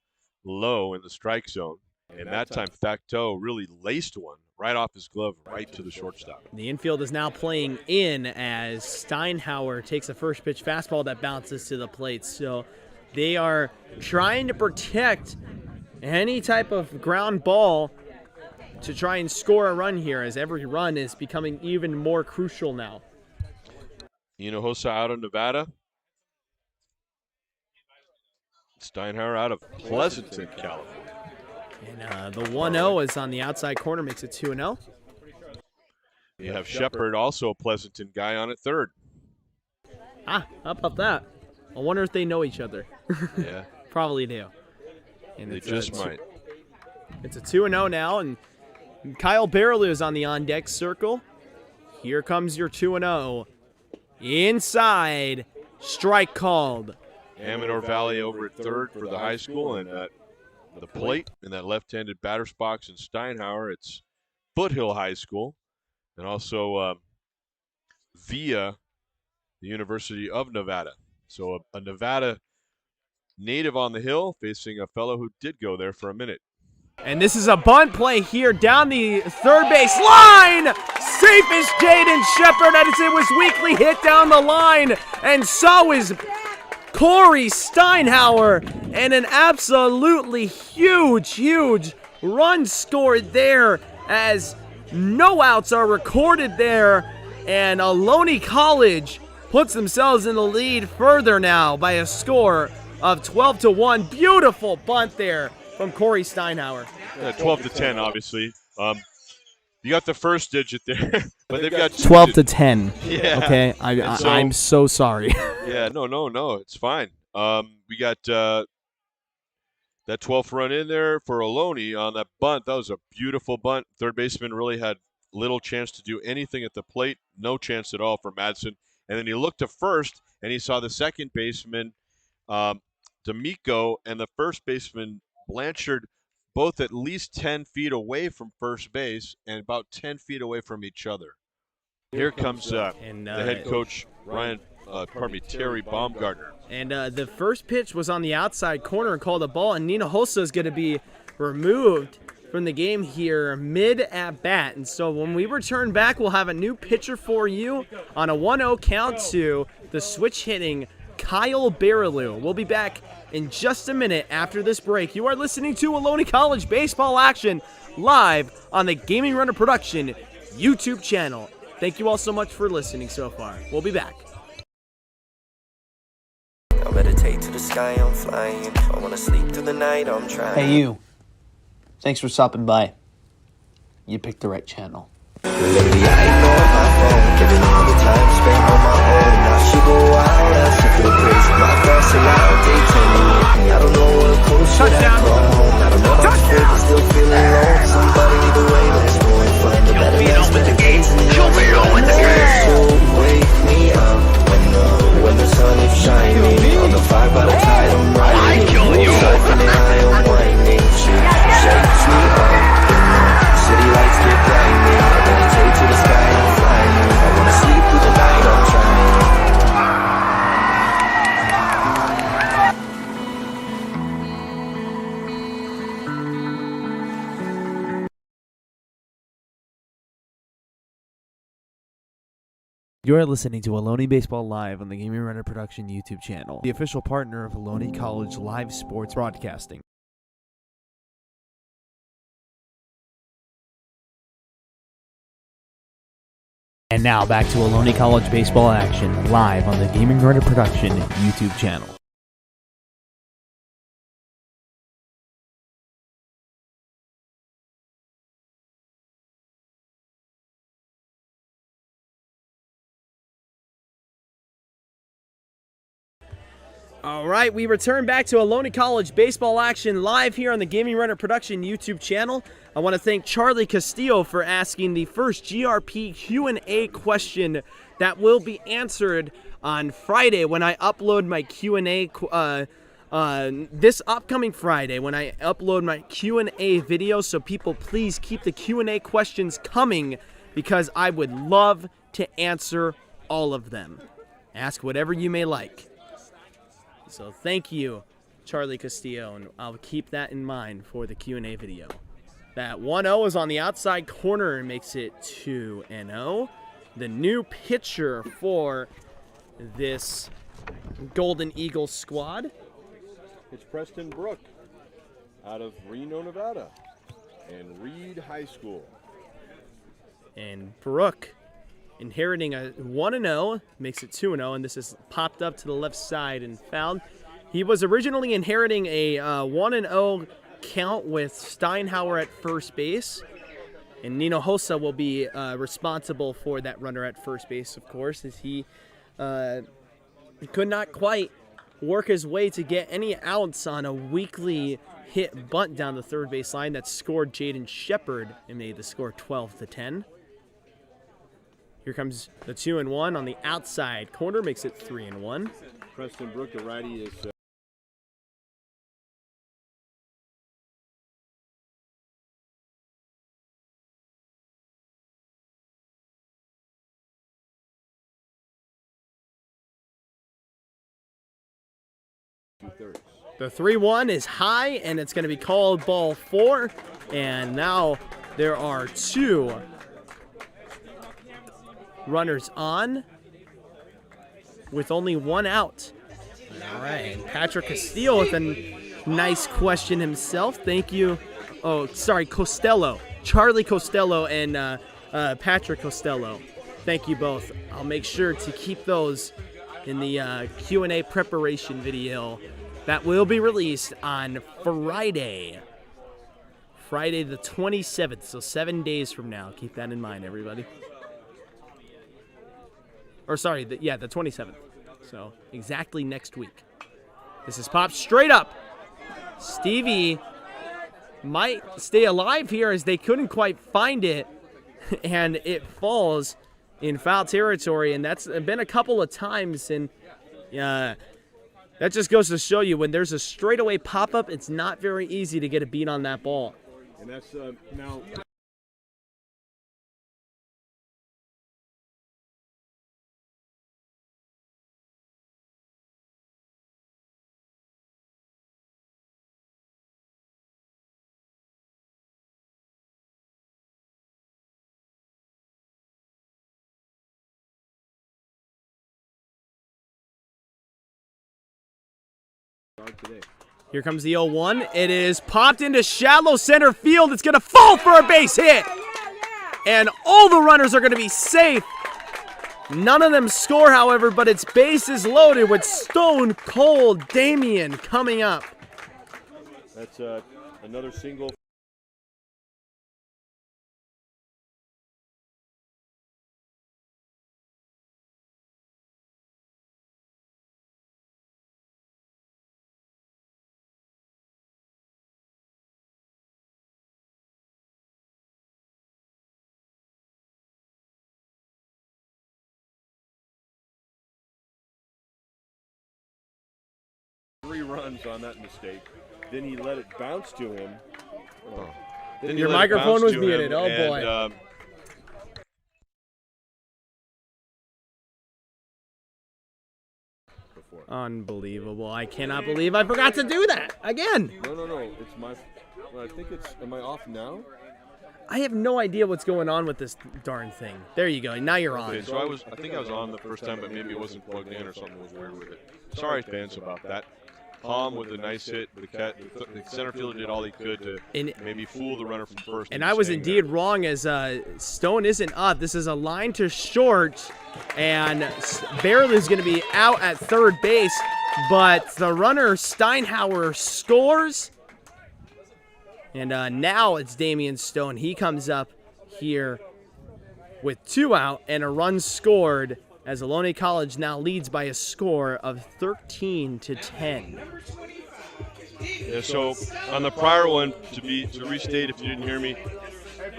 low in the strike zone. And that time, Facto really laced one right off his glove right to the shortstop. The infield is now playing in as Steinhauer takes a first pitch fastball that bounces to the plate. So they are trying to protect any type of ground ball to try and score a run here, as every run is becoming even more crucial now. Hinojosa out of Nevada. Steinhauer out of Pleasanton, California. And the 1-0 is on the outside corner, makes it 2-0. You have Shepard, also a Pleasanton guy, on at third. How about that? I wonder if they know each other. Yeah, Probably do. And they it's just might. It's a 2-0 now, and Kyle Barrelou is on the on-deck circle. Here comes your 2-0. Inside, strike called. Amador Valley over at third for the high school, and at the plate in that left-handed batter's box in Steinhauer, it's Foothill High School, and also via the University of Nevada. So a Nevada native on the hill facing a fellow who did go there for a minute. And this is a bunt play here down the third base line. Safe is Jaden Shepard as it was weakly hit down the line. And so is Corey Steinhauer. And an absolutely huge run scored there as no outs are recorded there. And Ohlone College puts themselves in the lead further now by a score of 12-1. Beautiful bunt there from Corey Steinhauer. 12-10, obviously. You got the first digit there, but they've got 12-10. Yeah. Okay, I'm so sorry. Yeah, no, it's fine. We got that 12th run in there for Ohlone on that bunt. That was a beautiful bunt. Third baseman really had little chance to do anything at the plate. No chance at all for Madsen. And then he looked to first, and he saw the second baseman, D'Amico, and the first baseman, Blanchard, both at least 10 feet away from first base and about 10 feet away from each other. Here comes the head coach, Terry Baumgartner. And the first pitch was on the outside corner and called a ball, and Nina Hossa is going to be removed from the game here mid-at-bat. And so when we return back, we'll have a new pitcher for you on a 1-0 count to the switch-hitting Kyle Barrelou. We'll be back in just a minute after this break. You are listening to Ohlone College Baseball Action live on the Gaming Runner Production YouTube channel. Thank you all so much for listening so far. We'll be back. I meditate to the sky, I'm flying. I wanna sleep through the night, I'm trying. Hey, you. Thanks for stopping by. You picked the right channel. Lately I ignore my phone, giving all the time spent on my own. Now she go wild, else I feel crazy. My thoughts are loud, they tell me I don't know what close should I come home. I don't know how to feel, but still feeling lonesome. But either way, let's go and find a better rest of the days. You'll be on with the game. So wake me up when the sun is shining. On the fire by the tide, I'm riding. Surfing and I am winding. She shakes me up. City lights get blinding. I meditate to the sky, I'm flying. I wanna sleep through the night, I'm trying. You're listening to Ohlone Baseball Live on the Gaming Runner Production YouTube channel, the official partner of Ohlone College Live Sports Broadcasting. And now back to Ohlone College Baseball Action live on the Gaming Runner Production YouTube channel. All right, we return back to Ohlone College Baseball Action live here on the Gaming Runner Production YouTube channel. I want to thank Charlie Castillo for asking the first GRP Q&A question that will be answered on Friday when I upload my Q&A this upcoming Friday when I upload my Q&A video. So people, please keep the Q&A questions coming because I would love to answer all of them. Ask whatever you may like. So thank you, Charlie Castillo, and I'll keep that in mind for the Q&A video. That 1-0 is on the outside corner and makes it 2-0. The new pitcher for this Golden Eagles squad. It's Preston Brook out of Reno, Nevada, and Reed High School. And Brook inheriting a 1-0, makes it 2-0, and this is popped up to the left side and fouled. He was originally inheriting a 1-0 count with Steinhauer at first base, and Nino Hossa will be responsible for that runner at first base, of course, as he could not quite work his way to get any outs on a weekly hit bunt down the third base line that scored Jaden Shepard and made the score 12-10. Here comes the 2-1 on the outside corner, makes it 3-1. Preston Brook, the righty, is The 3-1 is high, and it's going to be called ball 4. And now there are 2 runners on with only 1 out. All right, Patrick Castillo with a nice question himself. Thank you. Oh, sorry, Costello. Charlie Costello and Patrick Costello. Thank you both. I'll make sure to keep those in the Q&A preparation video that will be released on Friday the 27th, so 7 days from now. Keep that in mind, everybody. Or sorry, the 27th. So exactly next week. This is popped straight up. Stevie might stay alive here as they couldn't quite find it, and it falls in foul territory, and that's been a couple of times, and that just goes to show you when there's a straightaway pop-up, it's not very easy to get a beat on that ball. and that's now. Today. Here comes the 0-1. It is popped into shallow center field. It's going to fall for a base hit. And all the runners are going to be safe. None of them score, however, but it's bases loaded with Stone Cold Damien coming up. That's another single. Three runs on that mistake. Then he let it bounce to him. Then Your you let it microphone bounce was to muted. him, Oh, and, boy. Unbelievable. I cannot believe I forgot to do that again. No. It's my. Well, I think it's. Am I off now? I have no idea what's going on with this darn thing. There you go. Now you're on. Okay, so I think I was on the first time, but maybe it wasn't plugged in or something was weird with it. Sorry, fans, about that. Palm with a nice hit. The center fielder did all he could to maybe fool the runner from first. And I was indeed wrong, as Stone isn't up. This is a line to short, and barely is going to be out at third base. But the runner, Steinhauer, scores. And now it's Damian Stone. He comes up here with 2 out and a run scored, as Ohlone College now leads by a score of 13-10. Yeah, so on the prior one, to restate if you didn't hear me,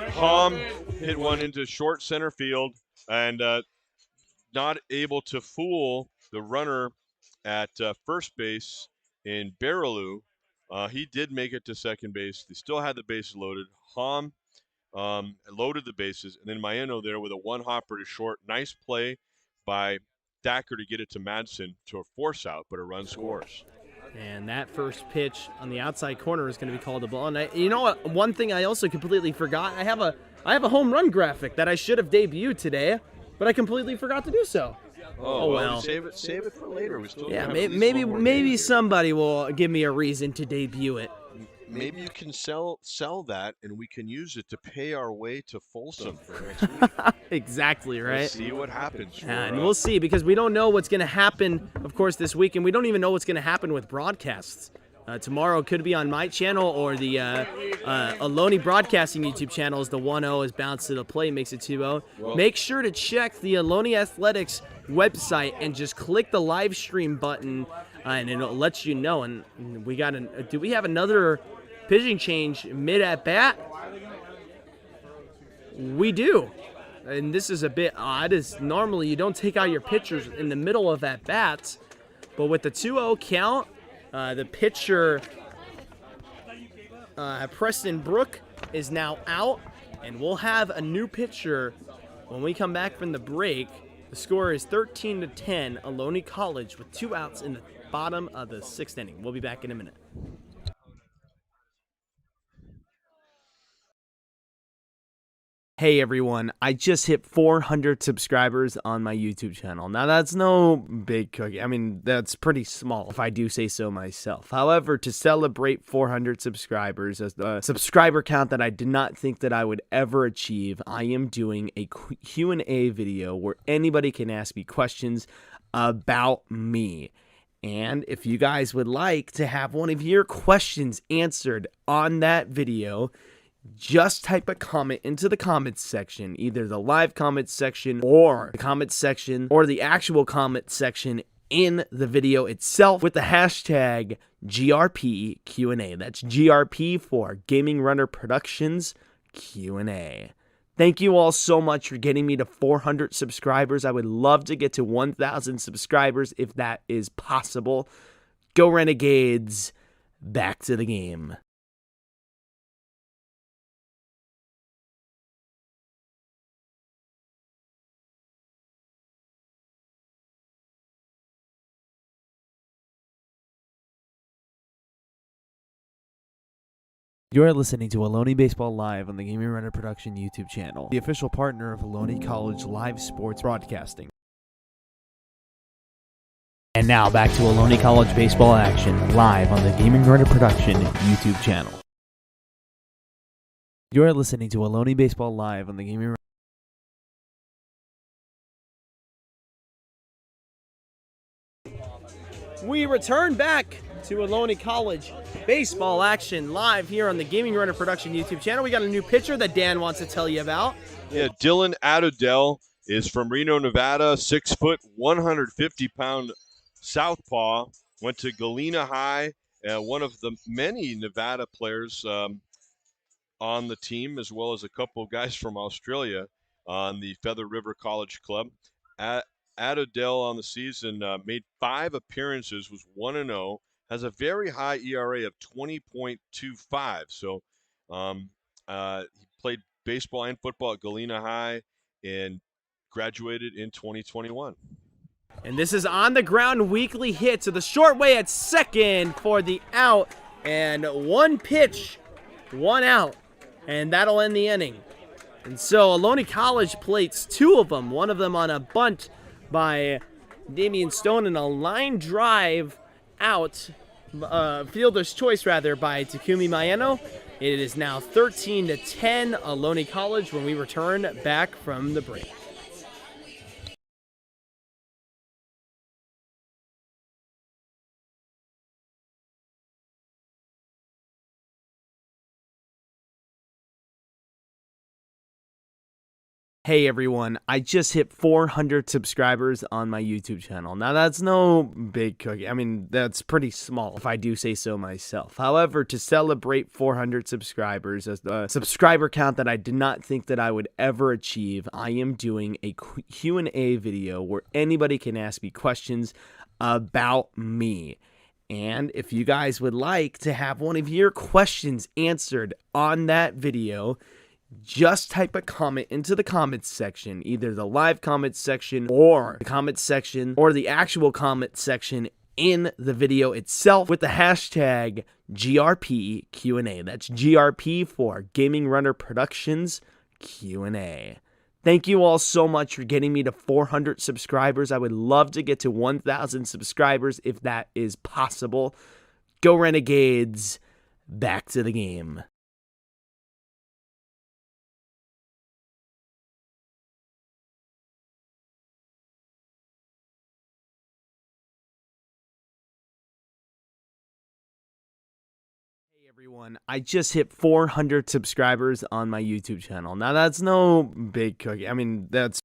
Palm hit one into short center field and not able to fool the runner at first base in Baraloo. He did make it to second base. They still had the bases loaded. Hom loaded the bases, and then Maeno there with a one-hopper to short. Nice play by Thacker to get it to Madsen to a force out, but a run scores. And that first pitch on the outside corner is going to be called a ball. And you know what? One thing I also completely forgot. I have a home run graphic that I should have debuted today, but I completely forgot to do so. Oh well. Save it for later. We still have maybe somebody will give me a reason to debut it. Maybe you can sell that, and we can use it to pay our way to Folsom for next week. Exactly right. We'll see what happens. And we'll see, because we don't know what's going to happen, of course, this week, and we don't even know what's going to happen with broadcasts. Tomorrow could be on my channel or the Ohlone Broadcasting YouTube channel. As the 1-0 is bounced to the plate, makes it 2-0. Make sure to check the Ohlone Athletics website and just click the live stream button and it'll let you know. And we got do we have another pitching change mid at bat? We do. And this is a bit odd, as normally you don't take out your pitchers in the middle of at bats, but with the 2-0 count, the pitcher Preston Brook is now out, and we'll have a new pitcher when we come back from the break. The score is 13-10, Ohlone College with 2 outs in the bottom of the 6th inning. We'll be back in a minute. Hey everyone, I just hit 400 subscribers on my YouTube channel. Now that's no big cookie. I mean, that's pretty small if I do say so myself. However, to celebrate 400 subscribers, a subscriber count that I did not think that I would ever achieve, I am doing a Q&A video where anybody can ask me questions about me. And if you guys would like to have one of your questions answered on that video, just type a comment into the comments section, either the live comments section or the comments section or the actual comment section in the video itself with the hashtag GRPQA. That's GRP for Gaming Runner Productions Q&A. Thank you all so much for getting me to 400 subscribers. I would love to get to 1,000 subscribers if that is possible. Go Renegades. Back to the game. You're listening to Ohlone Baseball Live on the Gaming Runner Production YouTube channel, the official partner of Ohlone College live sports broadcasting. And now back to Ohlone College baseball action live on the Gaming Runner Production YouTube channel. You're listening to Ohlone Baseball Live on the Gaming Runner. We return back to Ohlone College baseball action live here on the Gaming Runner Production YouTube channel. We got a new pitcher that Dan wants to tell you about. Yeah, Dylan Adodell is from Reno, Nevada, 6 foot, 150-pound southpaw. Went to Galena High, one of the many Nevada players on the team, as well as a couple of guys from Australia on the Feather River College Club. Adodell on the season made 5 appearances, was 1-0, has a very high ERA of 20.25. So he played baseball and football at Galena High and graduated in 2021. And this is on the ground weekly hit to the short way at second for the out. And 1 pitch, 1 out. And that'll end the inning. And so Ohlone College plates 2 of them. One of them on a bunt by Damian Stone and a line drive out, fielder's choice rather, by Takumi Maeno. It is now 13-10 Ohlone College when we return back from the break. Hey everyone, I just hit 400 subscribers on my YouTube channel. Now that's no big cookie. I mean, that's pretty small if I do say so myself. However, to celebrate 400 subscribers, a subscriber count that I did not think that I would ever achieve, I am doing a Q&A video where anybody can ask me questions about me. And if you guys would like to have one of your questions answered on that video, just type a comment into the comments section, either the live comments section or the comments section or the actual comment section in the video itself with the hashtag GRPQA. That's GRP for Gaming Runner Productions Q&A. Thank you all so much for getting me to 400 subscribers. I would love to get to 1,000 subscribers if that is possible. Go Renegades. Back to the game. Everyone, I just hit 400 subscribers on my YouTube channel. Now that's no big cookie. I mean, that's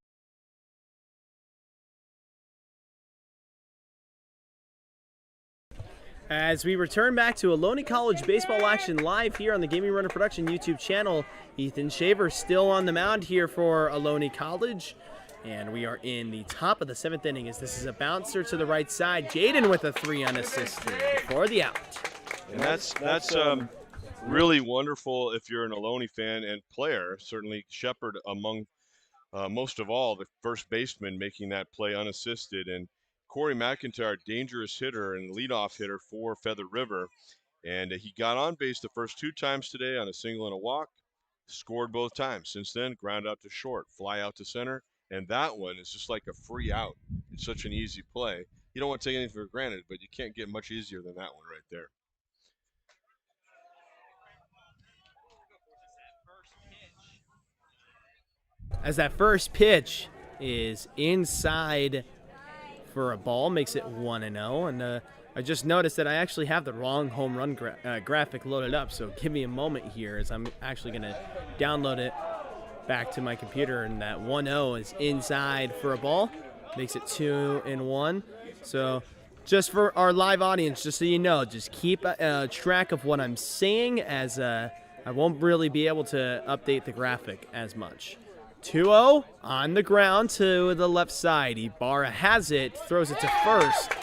As we return back to Ohlone College baseball action live here on the Gaming Runner Production YouTube channel, Ethan Shaver still on the mound here for Ohlone College. And we are in the top of the 7th inning as this is a bouncer to the right side. Jaden with a 3 unassisted for the out. And that's really wonderful if you're an Ohlone fan and player. Certainly Shepard among most of all, the first baseman making that play unassisted. And Corey McIntyre, dangerous hitter and leadoff hitter for Feather River. And he got on base the first 2 times today on a single and a walk, scored both times. Since then, ground out to short, fly out to center. And that one is just like a free out. It's such an easy play. You don't want to take anything for granted, but you can't get much easier than that one right there. As that first pitch is inside for a ball, makes it 1-0. And I just noticed that I actually have the wrong home run graphic loaded up, so give me a moment here as I'm actually going to download it back to my computer. And that 1-0 is inside for a ball, makes it 2-1. So just for our live audience, just so you know, just keep track of what I'm saying, as I won't really be able to update the graphic as much. 2-0 on the ground to the left side. Ibarra has it, throws it to first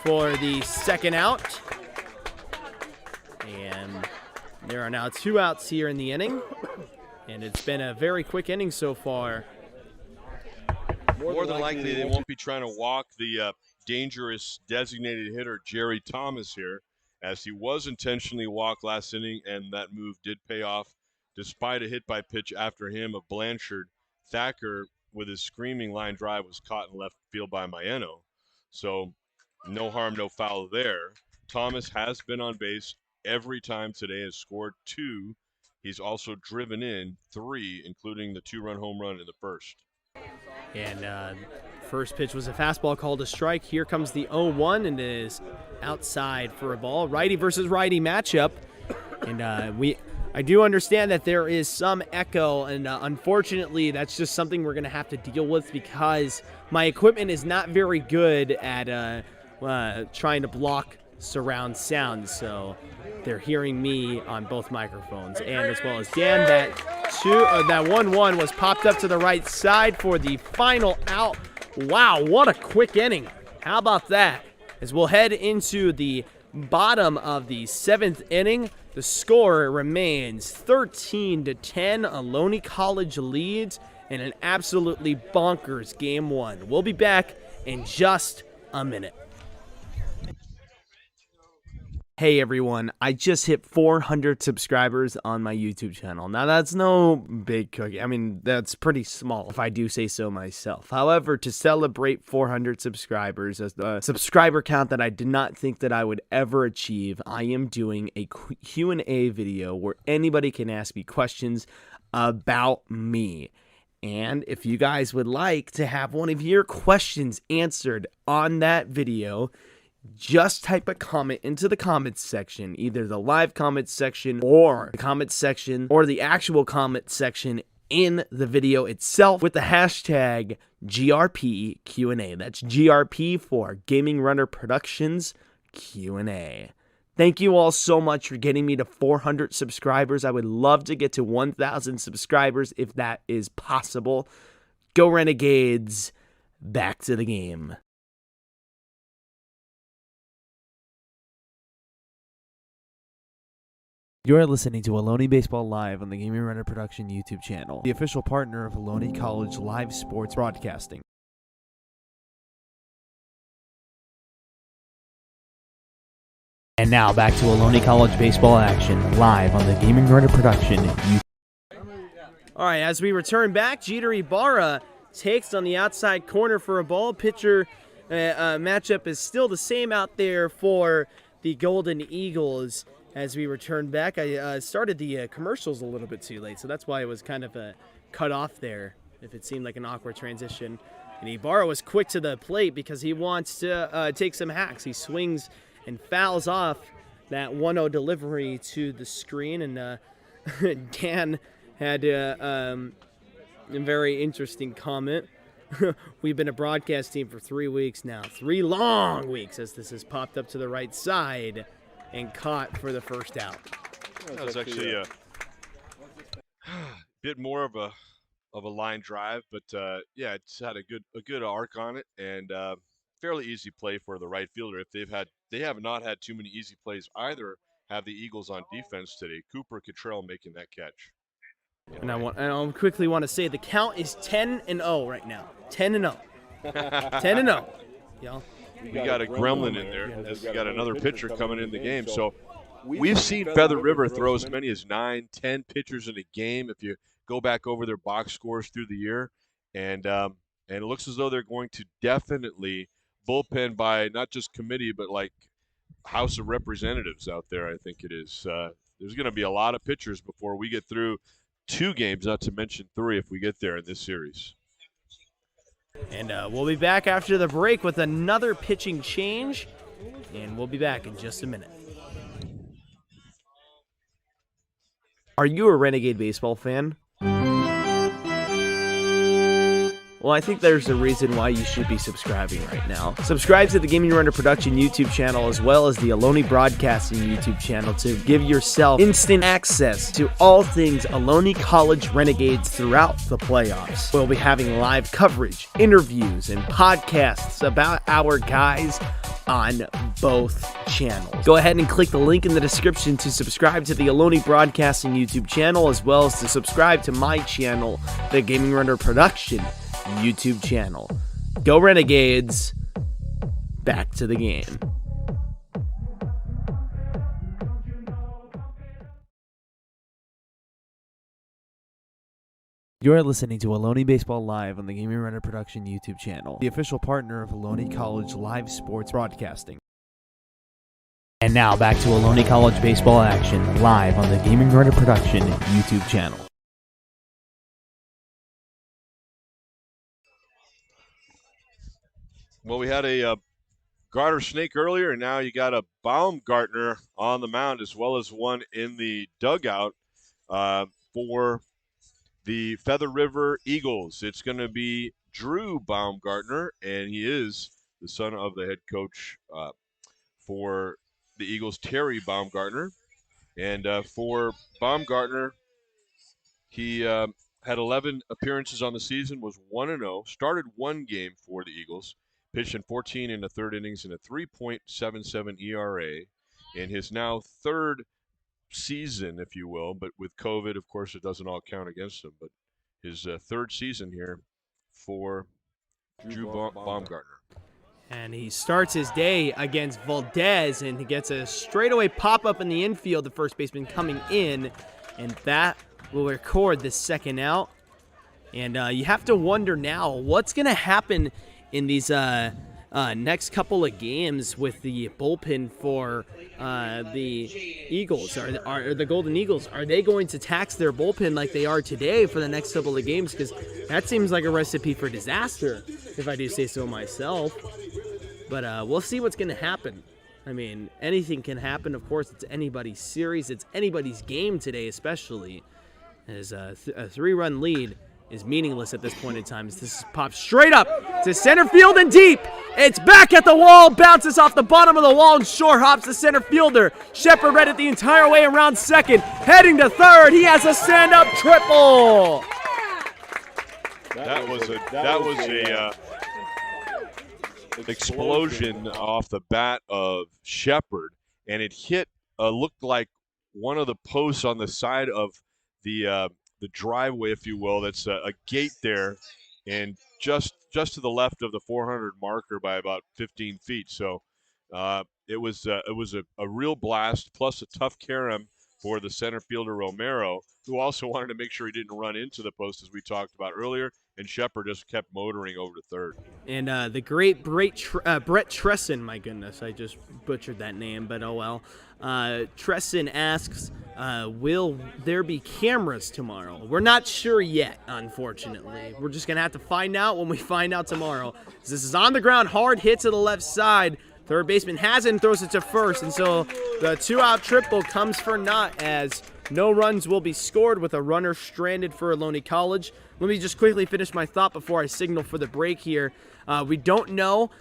for the second out. And there are now 2 outs here in the inning. And it's been a very quick inning so far. More than likely they won't be trying to walk the dangerous designated hitter Jerry Thomas here, as he was intentionally walked last inning, and that move did pay off despite a hit by pitch after him of Blanchard. Thacker, with his screaming line drive, was caught in left field by Maeno. So no harm, no foul there. Thomas has been on base every time today, has scored 2. He's also driven in 3, including the 2-run home run in the first. And first pitch was a fastball called a strike. Here comes the 0-1, and it is outside for a ball. Righty versus righty matchup. And I do understand that there is some echo, and unfortunately, that's just something we're going to have to deal with because my equipment is not very good at trying to block surround sound. So they're hearing me on both microphones, and as well as Dan. That 1-1 was popped up to the right side for the final out. Wow, what a quick inning. How about that? As we'll head into the bottom of the 7th inning, the score remains 13-10. Ohlone College leads in an absolutely bonkers Game 1. We'll be back in just a minute. Hey everyone, I just hit 400 subscribers on my YouTube channel. Now that's no big cookie. I mean, that's pretty small if I do say so myself. However, to celebrate 400 subscribers, as the subscriber count that I did not think that I would ever achieve, I am doing a Q&A video where anybody can ask me questions about me. And if you guys would like to have one of your questions answered on that video, just type a comment into the comments section, either the live comments section or the comments section or the actual comment section in the video itself with the hashtag GRP Q&A. That's GRP for Gaming Runner Productions Q&A. Thank you all so much for getting me to 400 subscribers. I would love to get to 1,000 subscribers if that is possible. Go Renegades. Back to the game. You're listening to Ohlone Baseball Live on the Gaming Runner Production YouTube channel, the official partner of Ohlone College live sports broadcasting. And now back to Ohlone College baseball action live on the Gaming Runner Production YouTube. All right, as we return back, Jeter Ibarra takes on the outside corner for a ball. Pitcher matchup is still the same out there for the Golden Eagles. As we return back, I started the commercials a little bit too late, so that's why it was kind of cut off there, if it seemed like an awkward transition. And Ibarra was quick to the plate because he wants to take some hacks. He swings and fouls off that 1-0 delivery to the screen, and Dan had a very interesting comment. We've been a broadcast team for 3 weeks now. 3 long weeks, as this has popped up to the right side. and caught for the first out. That was actually a bit more of a line drive, but yeah, it's had a good arc on it, and fairly easy play for the right fielder. If they have not had too many easy plays either. Have the Eagles on defense today. Cooper Cottrell making that catch. And I quickly want to say the count is 10-0 right now. 10-0. 10-0. Yeah. We got a gremlin in there. As we got another pitcher coming in the game. So we've seen Feather River throw as many as 9, 10 pitchers in a game if you go back over their box scores through the year. And it looks as though they're going to definitely bullpen by not just committee, but like House of Representatives out there, I think it is. There's going to be a lot of pitchers before we get through 2 games, not to mention 3 if we get there in this series. And we'll be back after the break with another pitching change, and we'll be back in just a minute. Are you a Renegade baseball fan? Well, I think there's a reason why you should be subscribing right now. Subscribe to the Gaming Runner Production YouTube channel as well as the Ohlone Broadcasting YouTube channel to give yourself instant access to all things Ohlone College Renegades throughout the playoffs. We'll be having live coverage, interviews, and podcasts about our guys on both channels. Go ahead and click the link in the description to subscribe to the Ohlone Broadcasting YouTube channel as well as to subscribe to my channel, the Gaming Runner Production YouTube channel. Go Renegades. Back to the game. You're listening to Ohlone Baseball Live on the Gaming Runner Production YouTube channel, the official partner of Ohlone College live sports broadcasting. And now back to Ohlone College baseball action live on the Gaming Runner Production YouTube channel. Well, we had a garter snake earlier, and now you got a Baumgartner on the mound as well as one in the dugout for the Feather River Eagles. It's going to be Drew Baumgartner, and he is the son of the head coach for the Eagles, Terry Baumgartner. And for Baumgartner, he had 11 appearances on the season, was 1-0, started 1 game for the Eagles, pitched in 14 in the 3rd innings and a 3.77 ERA in his now 3rd season, if you will. But with COVID, of course, it doesn't all count against him. But his 3rd season here for Drew Baumgartner. And he starts his day against Valdez, and he gets a straightaway pop-up in the infield, the first baseman coming in, and that will record the 2nd out. And you have to wonder now, what's going to happen in these next couple of games with the bullpen for the Eagles, or the Golden Eagles? Are they going to tax their bullpen like they are today for the next couple of games? Because that seems like a recipe for disaster, if I do say so myself. But we'll see what's going to happen. I mean, anything can happen. Of course, it's anybody's series. It's anybody's game today, especially as a 3-run lead is meaningless at this point in time. As this pops straight up to center field and deep. It's back at the wall, bounces off the bottom of the wall and short hops the center fielder. Shepard read it the entire way around second, heading to third. He has a stand-up triple. That was a explosion off the bat of Shepard, and it hit looked like one of the posts on the side of the driveway, if you will. That's a gate there, and just to the left of the 400 marker by about 15 feet. So it was a real blast, plus a tough carom for the center fielder Romero, who also wanted to make sure he didn't run into the post, as we talked about earlier, and Shepard just kept motoring over to third. And the great Brett Tresson, my goodness, I just butchered that name, but oh well. Tresson asks, will there be cameras tomorrow? We're not sure yet, unfortunately. We're just going to have to find out when we find out tomorrow. This is on the ground, hard hit to the left side. Third baseman has it and throws it to first, and so the 2-out triple comes for naught as no runs will be scored with a runner stranded for Ohlone College. Let me just quickly finish my thought before I signal for the break here. We don't know,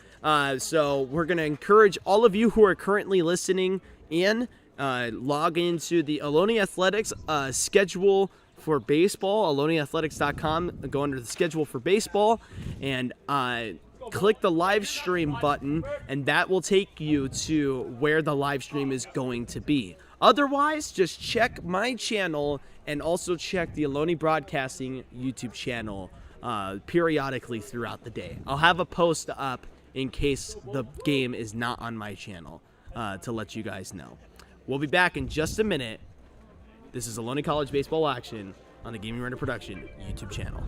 so we're going to encourage all of you who are currently listening in, log into the Ohlone Athletics schedule for baseball, OhloneAthletics.com, go under the schedule for baseball, and click the live stream button, and that will take you to where the live stream is going to be. Otherwise, just check my channel and also check the Ohlone Broadcasting YouTube channel periodically throughout the day. I'll have a post up in case the game is not on my channel to let you guys know. We'll be back in just a minute. This is Ohlone College Baseball Action on the Gaming Runner Production YouTube channel.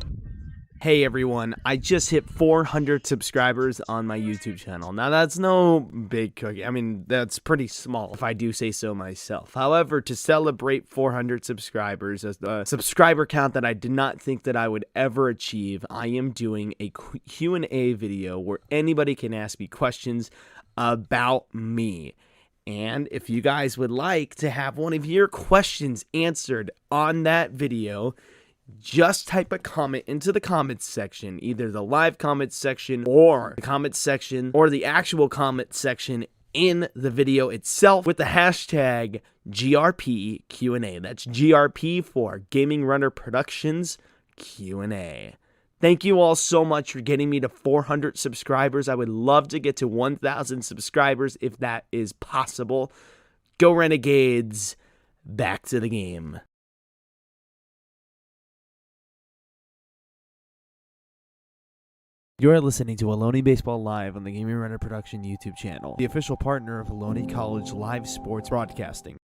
Hey everyone, I just hit 400 subscribers on my YouTube channel. Now that's no big cookie. I mean, that's pretty small if I do say so myself. However, to celebrate 400 subscribers, as the subscriber count that I did not think that I would ever achieve, I am doing a Q&A video where anybody can ask me questions about me. And if you guys would like to have one of your questions answered on that video, just type a comment into the comments section, either the live comments section or the comments section or the actual comment section in the video itself with the hashtag GRPQA. That's GRP for Gaming Runner Productions Q&A. Thank you all so much for getting me to 400 subscribers. I would love to get to 1,000 subscribers if that is possible. Go Renegades. Back to the game. You're listening to Ohlone Baseball Live on the Gaming Runner Production YouTube channel, the official partner of Ohlone College Live Sports Broadcasting.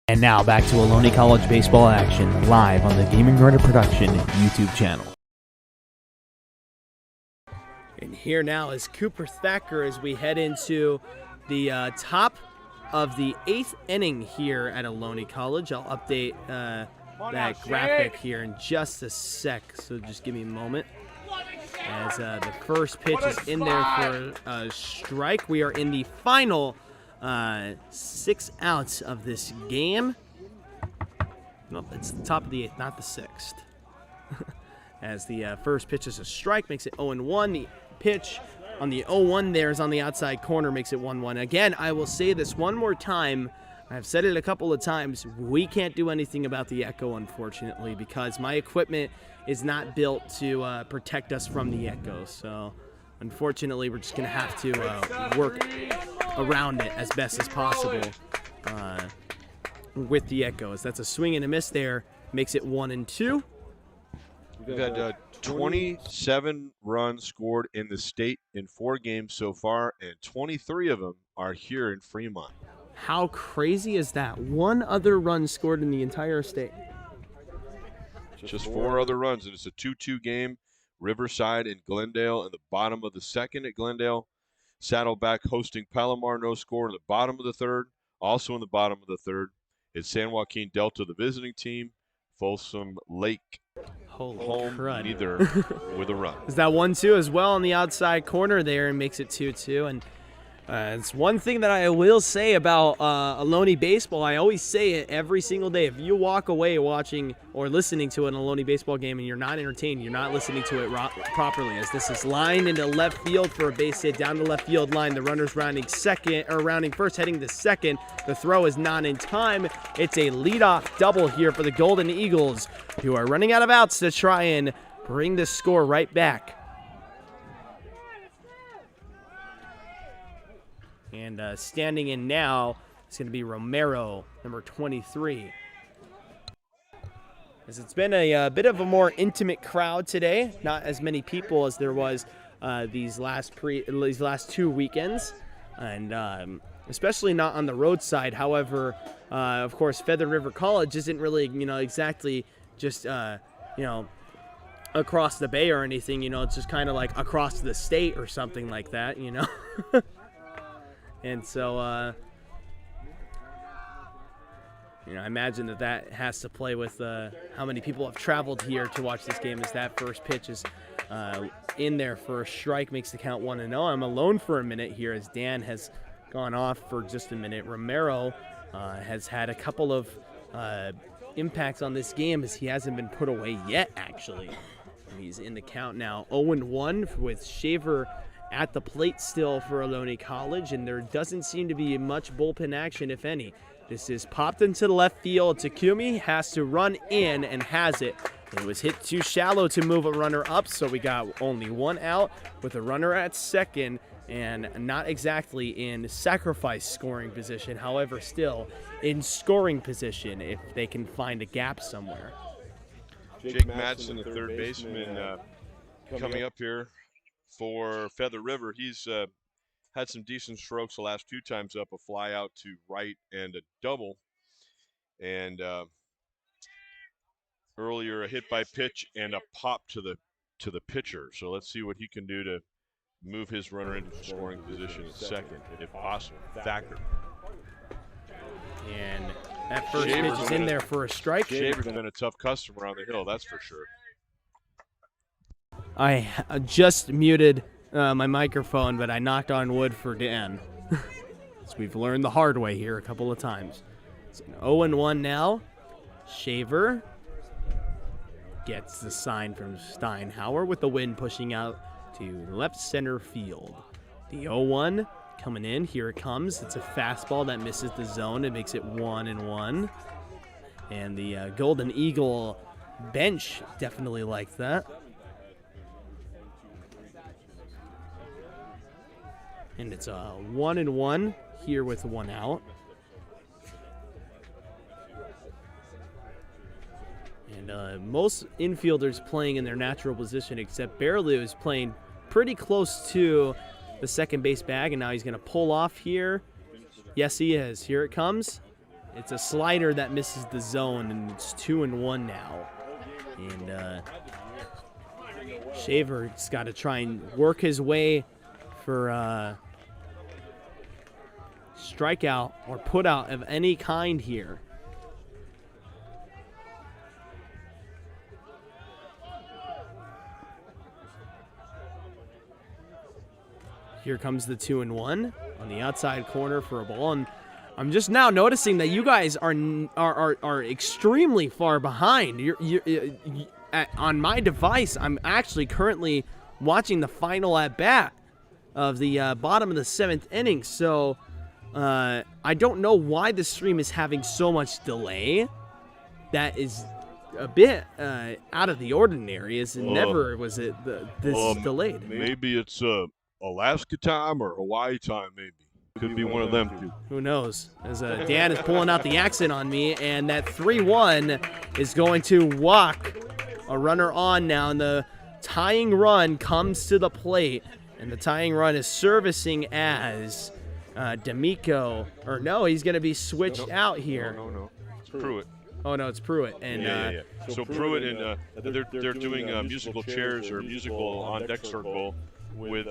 And now back to Ohlone College Baseball Action live on the Gaming Runner Production YouTube channel. And here now is Cooper Thacker as we head into the top of the 8th inning here at Ohlone College. I'll update that graphic here in just a sec, so just give me a moment. As the first pitch is in there for a strike. We are in the final 6 outs of this game. Nope, it's the top of the 8th, not the 6th. As the first pitch is a strike, makes it 0-1. The pitch on the 0-1 there is on the outside corner, makes it 1-1. Again, I will say this one more time. I've said it a couple of times. We can't do anything about the echo, unfortunately, because my equipment is not built to protect us from the echo. So, unfortunately, we're just going to have to work around it as best as possible with the echoes. That's a swing and a miss there. Makes it 1-2. We've had 27 runs scored in the state in 4 games so far, and 23 of them are here in Fremont. How crazy is that? 1 other run scored in the entire state. Just 4 other runs, and it's a 2-2 game. Riverside and Glendale in the bottom of the 2nd at Glendale. Saddleback hosting Palomar, no score in the bottom of the 3rd. Also in the bottom of the 3rd, it's San Joaquin Delta, the visiting team. Folsom Lake, Holy home, crud. neither with a run. Is that 1-2 as well on the outside corner there and makes it 2-2. And it's one thing that I will say about Ohlone baseball. I always say it every single day. If you walk away watching or listening to an Ohlone baseball game and you're not entertained, you're not listening to it properly. As this is lined into left field for a base hit down the left field line. The runner's rounding first, heading to second. The throw is not in time. It's a leadoff double here for the Golden Eagles, who are running out of outs to try and bring the score right back. And standing in now is going to be Romero, number 23. As it's been a bit of a more intimate crowd today, not as many people as there was these last 2 weekends, and especially not on the roadside. However, of course, Feather River College isn't really, exactly just across the bay or anything. It's just kind of like across the state or something like that. And so, I imagine that has to play with how many people have traveled here to watch this game, as that first pitch is in there for a strike, makes the count 1-0. I'm alone for a minute here as Dan has gone off for just a minute. Romero has had a couple of impacts on this game, as he hasn't been put away yet, actually. He's in the count now, 0-1 with Shaver at the plate still for Ohlone College, and there doesn't seem to be much bullpen action, if any. This is popped into the left field. Takumi has to run in and has it. It was hit too shallow to move a runner up, so we got only one out with a runner at second and not exactly in sacrifice scoring position. However, still in scoring position if they can find a gap somewhere. Jake Madsen, the third baseman, coming up here for Feather River. He's had some decent strokes the last 2 times up, a fly out to right and a double. And earlier a hit by pitch and a pop to the pitcher. So let's see what he can do to move his runner into scoring position at second, if possible. Thacker. And that first pitch is in there for a strike. Shaver's been a tough customer on the hill, that's for sure. I just muted my microphone, but I knocked on wood for Dan. So we've learned the hard way here a couple of times. It's an 0-1 now. Shaver gets the sign from Steinhauer with the wind pushing out to left center field. The 0-1 coming in. Here it comes. It's a fastball that misses the zone. It makes it 1-1. And the Golden Eagle bench definitely likes that. And it's a 1-1 here with 1 out. And most infielders playing in their natural position, except Berlew is playing pretty close to the second base bag, and now he's going to pull off here. Yes, he is. Here it comes. It's a slider that misses the zone, and it's 2-1 now. And Shaver's got to try and work his way for strikeout or put out of any kind here. Here comes the 2-1 on the outside corner for a ball, and I'm just now noticing that you guys are extremely far behind. On my device, I'm actually currently watching the final at bat of the bottom of the 7th inning, so I don't know why the stream is having so much delay. That is a bit out of the ordinary, as never was it this delayed. Maybe it's Alaska time or Hawaii time, maybe. Could be one of them two. Who knows? As Dan is pulling out the accent on me, and that 3-1 is going to walk a runner on now, and the tying run comes to the plate, and the tying run is servicing as D'Amico, or no, he's going to be switched out here. No. It's Pruitt. Oh, no, it's Pruitt. And yeah. So Pruitt and they're doing musical chairs or musical on-deck circle with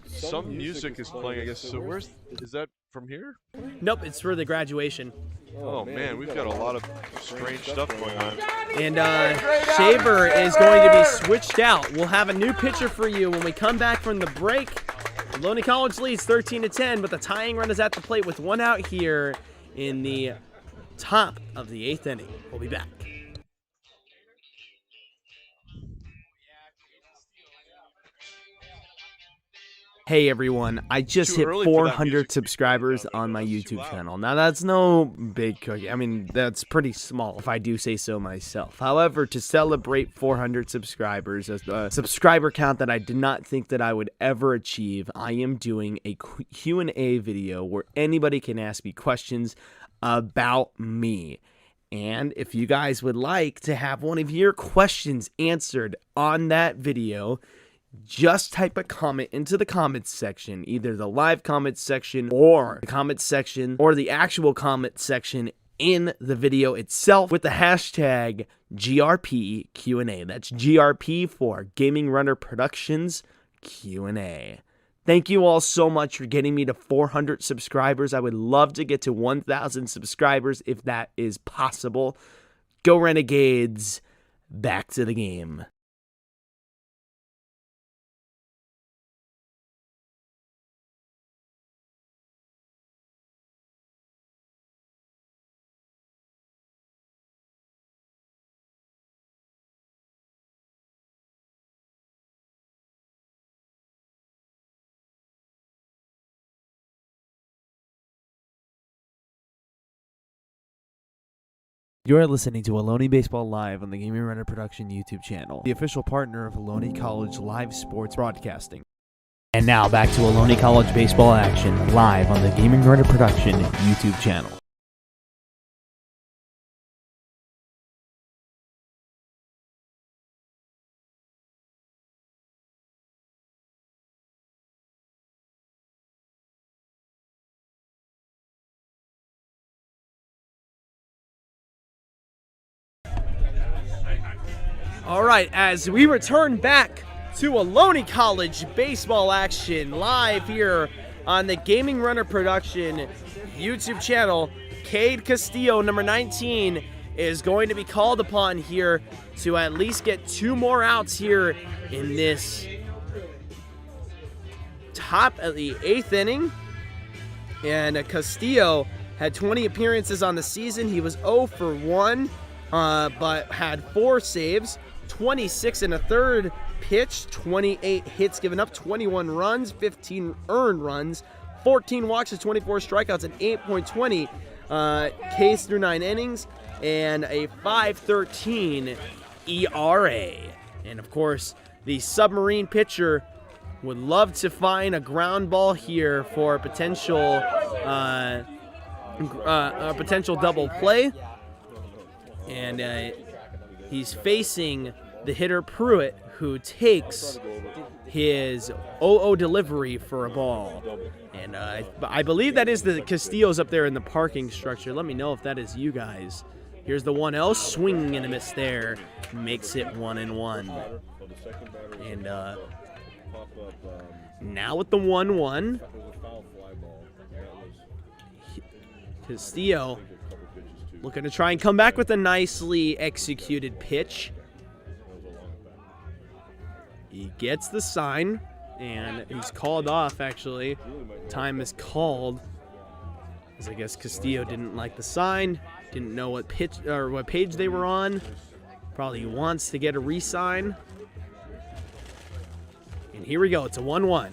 some music is playing, I guess. So is that from here? Nope, it's for the graduation. Oh, man, we've got a lot of strange stuff going on. And Shaver is going to be switched out. We'll have a new pitcher for you when we come back from the break. Ohlone College leads 13-10, but the tying run is at the plate with 1 out here in the top of the 8th inning. We'll be back. Hey everyone, I just hit 400 subscribers on my YouTube channel. Now that's no big cookie. I mean, that's pretty small if I do say so myself. However, to celebrate 400 subscribers, a subscriber count that I did not think that I would ever achieve, I am doing a Q&A video where anybody can ask me questions about me. And if you guys would like to have one of your questions answered on that video, just type a comment into the comments section, either the live comments section or the comments section or the actual comment section in the video itself with the hashtag GRP Q&A. That's GRP for Gaming Runner Productions Q&A. Thank you all so much for getting me to 400 subscribers. I would love to get to 1,000 subscribers if that is possible. Go Renegades. Back to the game. You are listening to Ohlone Baseball Live on the Gaming Runner Production YouTube channel, the official partner of Ohlone College live sports broadcasting. And now back to Ohlone College baseball action live on the Gaming Runner Production YouTube channel. All right, as we return back to Ohlone College baseball action live here on the Gaming Runner Production YouTube channel, Cade Castillo, number 19, is going to be called upon here to at least get 2 more outs here in this top of the 8th inning. And Castillo had 20 appearances on the season. He was 0 for 1, but had 4 saves. 26 and a third pitch, 28 hits given up, 21 runs, 15 earned runs, 14 walks to 24 strikeouts, an 8.20 Ks through 9 innings, and a 5.13 ERA. And of course, the submarine pitcher would love to find a ground ball here for a potential double play. And he's facing the hitter Pruitt, who takes his 0-0 delivery for a ball. And I believe that is the Castillo's up there in the parking structure. Let me know if that is you guys. Here's the 1-0, swing and a miss there. Makes it 1-1. And now with the 1-1, Castillo looking to try and come back with a nicely executed pitch. He gets the sign, and he's called off, actually. Time is called, as I guess Castillo didn't like the sign, didn't know what pitch or what page they were on. Probably wants to get a re-sign. And here we go, it's a 1-1.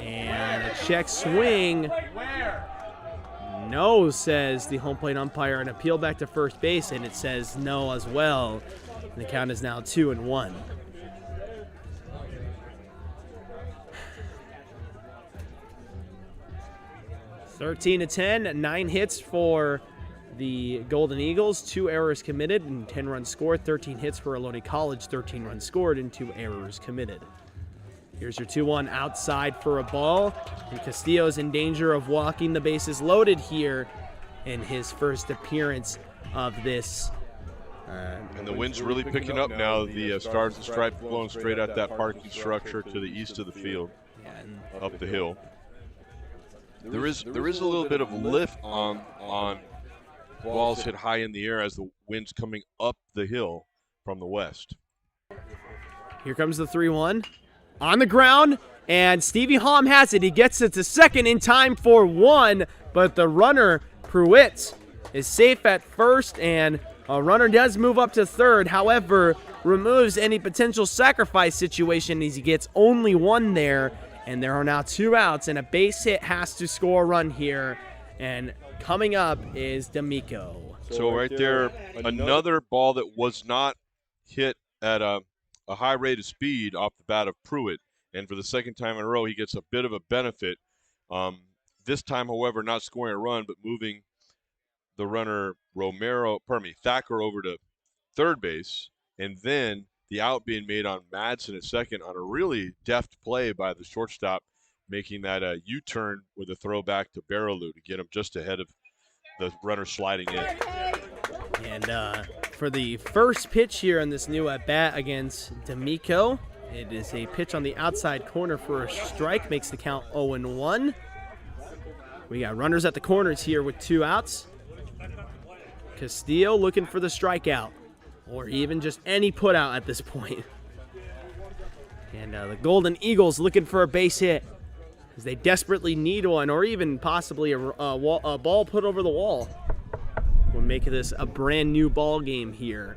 And a check swing. No, says the home plate umpire, and appeal back to first base, and it says no as well. And the count is now 2-1. (13-10), 9 hits for the Golden Eagles, 2 errors committed and 10 runs scored. 13 hits for Ohlone College, 13 runs scored and 2 errors committed. Here's your 2-1 outside for a ball, and Castillo's in danger of walking the bases loaded here in his first appearance of this. And the wind's really picking up now. The Stars and Stripes blowing straight at that parking structure to the east of the field, up the hill. There is a little bit of lift on balls hit high in the air as the wind's coming up the hill from the west. Here comes the 3-1 on the ground, and Stevie Halm has it. He gets it to second in time for 1, but the runner, Pruitt, is safe at first, and a runner does move up to third. However, removes any potential sacrifice situation as he gets only 1 there. And there are now 2 outs, and a base hit has to score a run here. And coming up is D'Amico. So right there, another ball that was not hit at a high rate of speed off the bat of Pruitt. And for the second time in a row, he gets a bit of a benefit. This time, however, not scoring a run, but moving the runner Thacker over to third base. And then the out being made on Madsen at second on a really deft play by the shortstop, making that a U-turn with a throwback to Barrelou to get him just ahead of the runner sliding in. And for the first pitch here on this new at-bat against D'Amico, it is a pitch on the outside corner for a strike, makes the count 0-1. We got runners at the corners here with 2 outs. Castillo looking for the strikeout, or even just any put out at this point. And the Golden Eagles looking for a base hit, as they desperately need one, or even possibly a ball put over the wall. We'll make this a brand new ball game here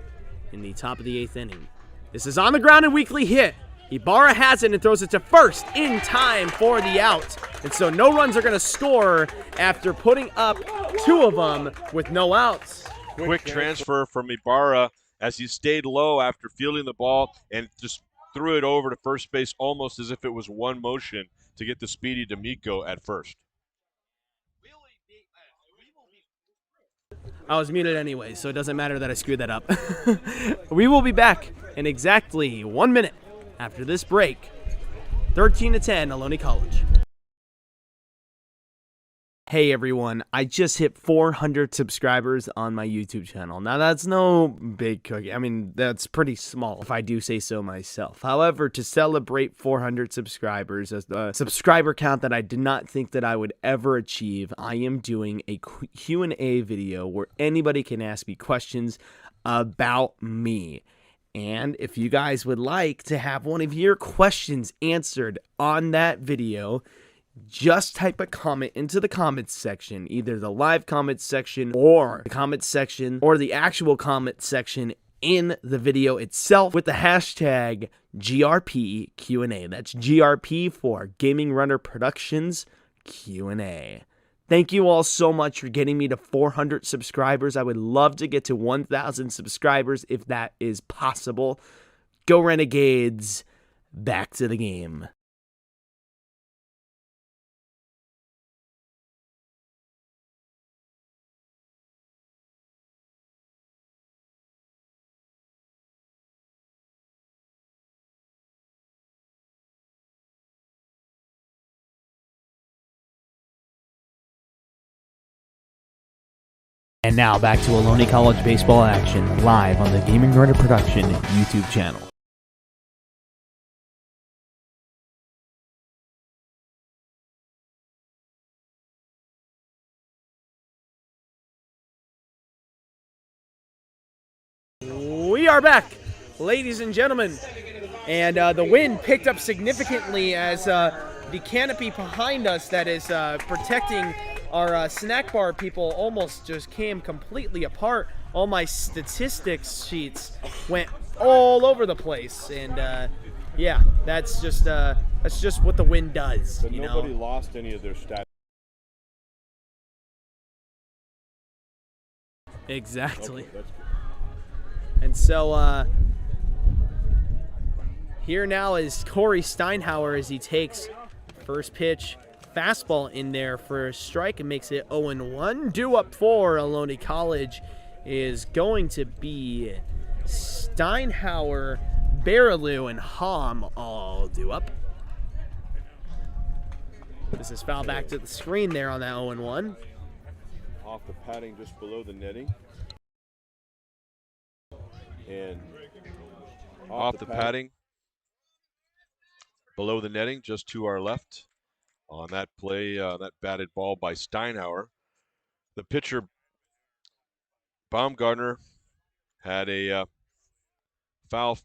in the top of the 8th inning. This is on the ground and weakly hit. Ibarra has it and throws it to first in time for the out. And so no runs are going to score after putting up 2 of them with no outs. Quick transfer from Ibarra as he stayed low after fielding the ball and just threw it over to first base almost as if it was one motion to get the speedy D'Amico at first. I was muted anyway, so it doesn't matter that I screwed that up. We will be back in exactly 1 minute after this break. 13-10, Ohlone College. Hey everyone, I just hit 400 subscribers on my YouTube channel. Now that's no big cookie. I mean, that's pretty small if I do say so myself. However, to celebrate 400 subscribers, as the subscriber count that I did not think that I would ever achieve, I am doing a Q&A video where anybody can ask me questions about me. And if you guys would like to have one of your questions answered on that video, just type a comment into the comments section, either the live comments section or the comments section or the actual comment section in the video itself with the hashtag GRPQA. That's GRP for Gaming Runner Productions Q&A. Thank you all so much for getting me to 400 subscribers. I would love to get to 1,000 subscribers if that is possible. Go Renegades. Back to the game. And now back to Ohlone College baseball action live on the Gaming Runner Production YouTube channel. We are back, ladies and gentlemen, and the wind picked up significantly as the canopy behind us that is protecting our snack bar people almost just came completely apart. All my statistics sheets went all over the place, and yeah, that's just what the wind does. But you nobody know? lost any of their stats. Exactly. Okay, that's good. And so here now is Corey Steinhauer as he takes first pitch fastball in there for a strike and makes it 0-1. Due up for Ohlone College is going to be Steinhauer, Baraloo, and Hom all due up. This is foul back to the screen there on that 0-1. Off the padding just below the netting. And Off the padding, below the netting, just to our left. On that play, that batted ball by Steinhauer. The pitcher, Baumgartner, had a foul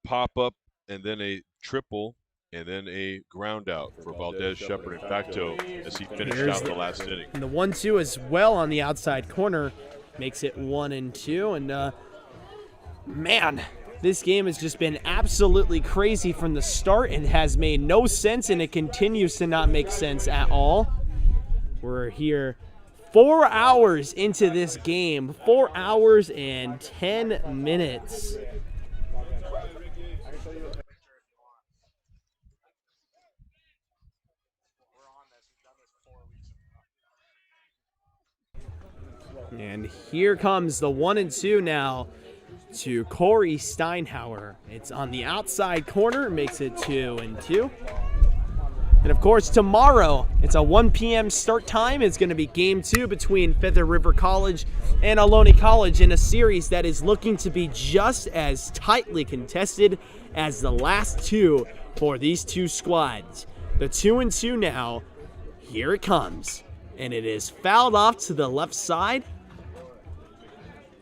pop-up and then a triple and then a ground out for Valdez, Shepard, and Facto as he finished out the last inning. And the 1-2 as well on the outside corner makes it 1-2. And man, this game has just been absolutely crazy from the start. It has made no sense, and it continues to not make sense at all. We're here 4 hours into this game, 4 hours and 10 minutes. And here comes the 1-2 now to Corey Steinhauer. It's on the outside corner, makes it 2-2. And of course, tomorrow, it's a 1 p.m. start time. It's going to be game 2 between Feather River College and Ohlone College in a series that is looking to be just as tightly contested as the last two for these two squads. The 2-2 now, here it comes. And it is fouled off to the left side.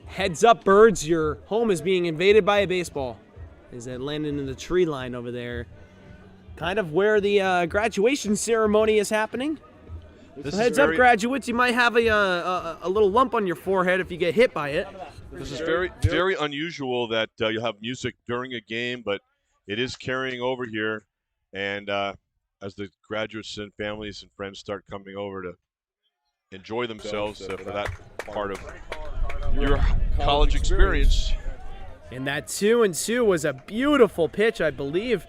Heads up, birds, your home is being invaded by a baseball. Is that landing in the tree line over there? Kind of where the graduation ceremony is happening. So heads up, graduates, you might have a little lump on your forehead if you get hit by it. This is very, very unusual that you'll have music during a game, but it is carrying over here, and as the graduates and families and friends start coming over to enjoy themselves for that part of your college experience. And that 2-2 was a beautiful pitch, I believe.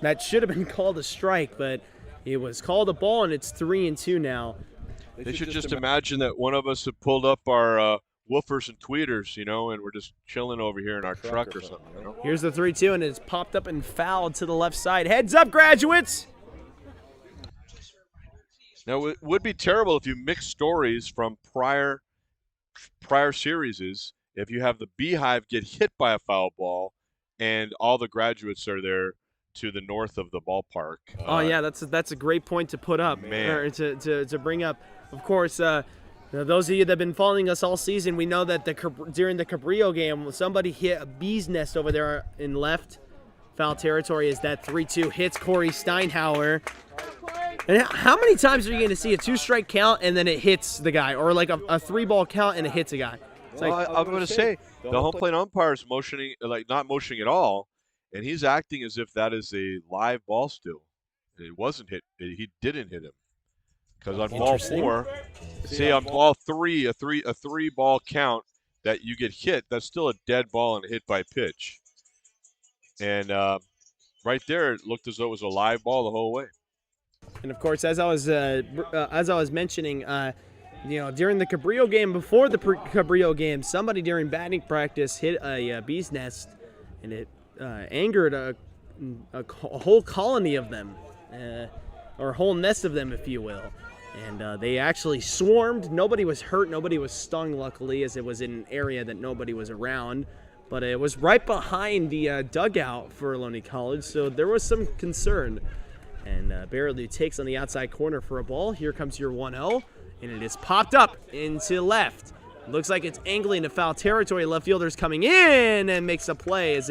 That should have been called a strike, but it was called a ball, and it's 3-2 now. They should just imagine that one of us had pulled up our woofers and tweeters, and we're just chilling over here in our truck or something. Here's the 3-2, and it's popped up and fouled to the left side. Heads up, graduates! Now, it would be terrible if you mix stories from prior series. If you have the Beehive get hit by a foul ball and all the graduates are there to the north of the ballpark. Oh, yeah, that's a great point to put up, or to bring up. Of course, those of you that have been following us all season, we know that during the Cabrillo game, somebody hit a bee's nest over there in left foul territory as that 3-2 hits Corey Steinhauer. And how many times are you going to see a 2-strike count and then it hits the guy, or like a 3-ball count and it hits a guy? It's I'm going to say the home plate umpire is motioning, not motioning at all, and he's acting as if that is a live ball still. It wasn't hit. He didn't hit him. Because on ball 4, say on ball 3, a 3-ball count that you get hit, that's still a dead ball and a hit by pitch. And right there, it looked as though it was a live ball the whole way. And of course, as I was mentioning, during the Cabrillo game, before the Cabrillo game, somebody during batting practice hit a bee's nest, and it angered a whole colony of them, or a whole nest of them, if you will. And they actually swarmed. Nobody was hurt. Nobody was stung, luckily, as it was in an area that nobody was around. But it was right behind the dugout for Ohlone College, so there was some concern. And Barrelou takes on the outside corner for a ball. Here comes your 1-0, and it is popped up into left. Looks like it's angling to foul territory. Left fielder's coming in and makes a play. If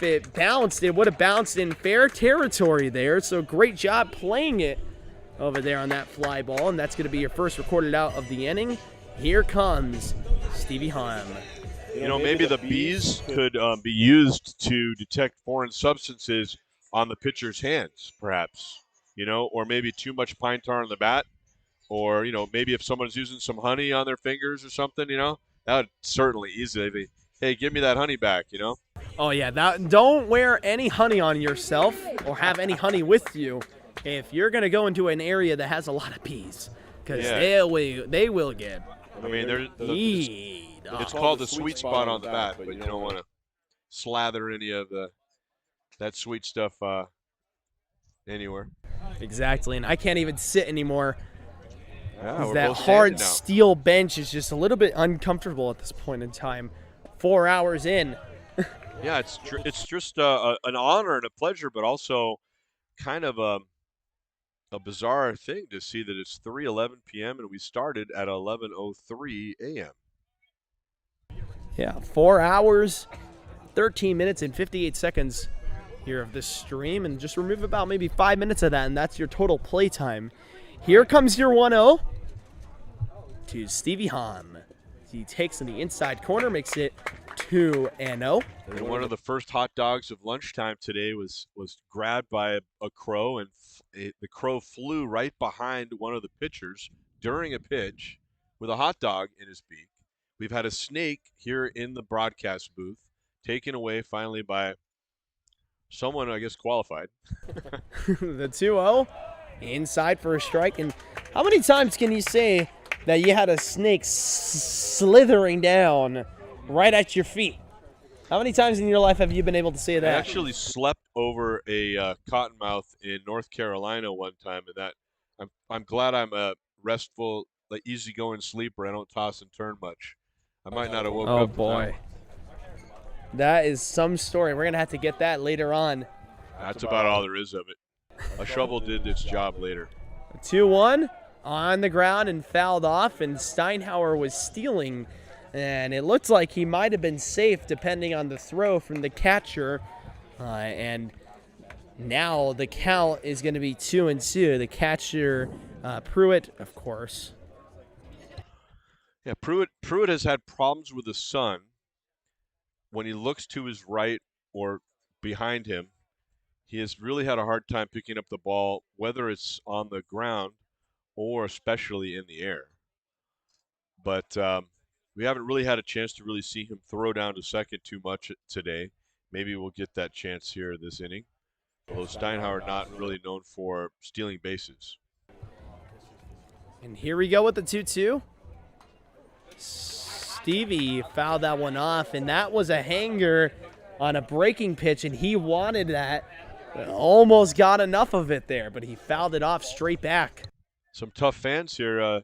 it bounced, it would have bounced in fair territory there. So great job playing it over there on that fly ball, and that's going to be your first recorded out of the inning. Here comes Stevie Hahn. Maybe the bees could be used to detect foreign substances on the pitcher's hands, perhaps, or maybe too much pine tar on the bat, or, maybe if someone's using some honey on their fingers or something, that would certainly easily be, hey, give me that honey back, Oh, yeah, don't wear any honey on yourself or have any honey with you if you're going to go into an area that has a lot of bees, because they will get it's called the sweet spot on the bat, but you don't want to slather any of that sweet stuff anywhere. Exactly, and I can't even sit anymore. Yeah, that hard steel bench is just a little bit uncomfortable at this point in time. 4 hours in. Yeah, it's just an honor and a pleasure, but also kind of a bizarre thing to see that it's 3:11 p.m. and we started at 11:03 a.m. Yeah, 4 hours, 13 minutes, and 58 seconds here of this stream, and just remove about maybe 5 minutes of that, and that's your total play time. Here comes your 1-0 to Stevie Hahn. He takes in the inside corner, makes it 2-0. And one of the first hot dogs of lunchtime today was grabbed by a crow, and the crow flew right behind one of the pitchers during a pitch with a hot dog in his beak. We've had a snake here in the broadcast booth, taken away finally by someone, I guess, qualified. The 2-0, inside for a strike. And how many times can you say that you had a snake slithering down right at your feet? How many times in your life have you been able to say that? I actually slept over a cottonmouth in North Carolina one time, and that I'm glad I'm a restful, easygoing sleeper. I don't toss and turn much. I might not have woke up. Oh boy, that is some story. We're gonna have to get that later on. That's about all there is of it. A shovel did its job later. 2-1 on the ground and fouled off, and Steinhauer was stealing, and it looked like he might have been safe depending on the throw from the catcher. And now the count is going to be 2-2. The catcher, Pruitt, of course. Yeah, Pruitt has had problems with the sun when he looks to his right or behind him. He has really had a hard time picking up the ball, whether it's on the ground or especially in the air. But we haven't really had a chance to really see him throw down to second too much today. Maybe we'll get that chance here this inning. Although Steinhauer not really known for stealing bases. And here we go with the 2-2. Stevie fouled that one off, and that was a hanger on a breaking pitch, and he wanted that. Almost got enough of it there, but he fouled it off straight back. Some tough fans here,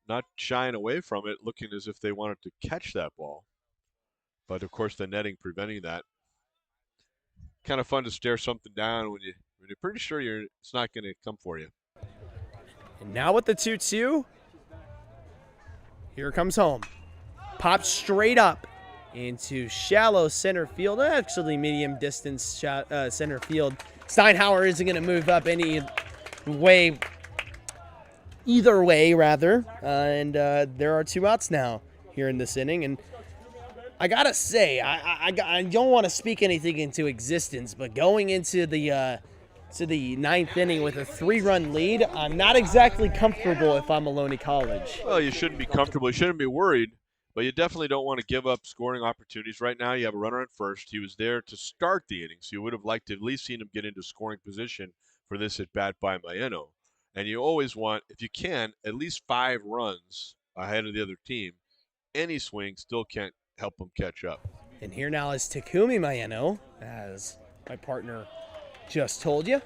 not shying away from it, looking as if they wanted to catch that ball. But of course, the netting preventing that. Kind of fun to stare something down when you're pretty sure it's not going to come for you. And now with the 2-2, here comes home. Pops straight up into shallow center field, actually medium distance center field. Steinhauer isn't going to move up either way, rather. And there are 2 outs now here in this inning. And I got to say, I don't want to speak anything into existence, but going into the 9th inning with a 3-run lead, I'm not exactly comfortable if I'm Ohlone College. Well, you shouldn't be comfortable. You shouldn't be worried. But you definitely don't want to give up scoring opportunities. Right now, you have a runner on first. He was there to start the inning, so you would have liked to at least seen him get into scoring position for this at-bat by Maeno. And you always want, if you can, at least 5 runs ahead of the other team. Any swing still can't help them catch up. And here now is Takumi Maeno, as my partner just told you.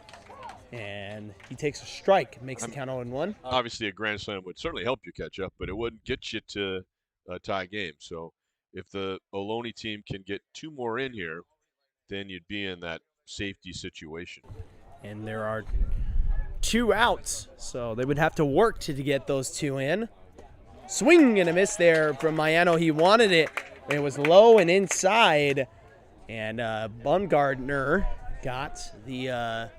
And he takes a strike, makes the count 0-1. Obviously, a grand slam would certainly help you catch up, but it wouldn't get you to a tie game. So if the Ohlone team can get 2 more in here, then you'd be in that safety situation. And there are 2 outs, so they would have to work to get those 2 in. Swing and a miss there from Maeno. He wanted it. It was low and inside. And Bumgardner got the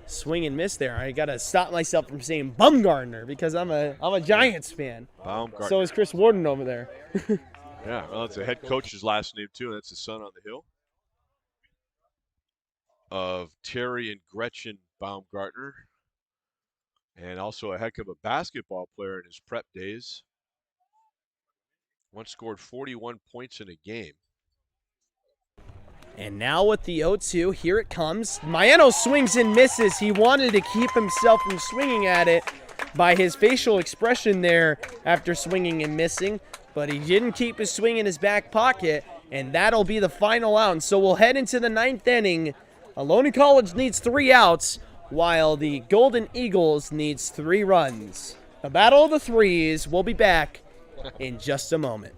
swing and miss there. I got to stop myself from saying Bumgardner because I'm a Giants fan. Baumgartner. So is Chris Warden over there. Yeah, well, it's a head coach's last name, too, and that's his son on the hill of Terry and Gretchen Baumgartner, and also a heck of a basketball player in his prep days. Once scored 41 points in a game. And now with the 0-2, here it comes. Maeno swings and misses. He wanted to keep himself from swinging at it by his facial expression there after swinging and missing, but he didn't keep his swing in his back pocket, and that'll be the final out. And so we'll head into the 9th inning. Ohlone College needs 3 outs, while the Golden Eagles needs 3 runs. The battle of the threes. We'll be back in just a moment.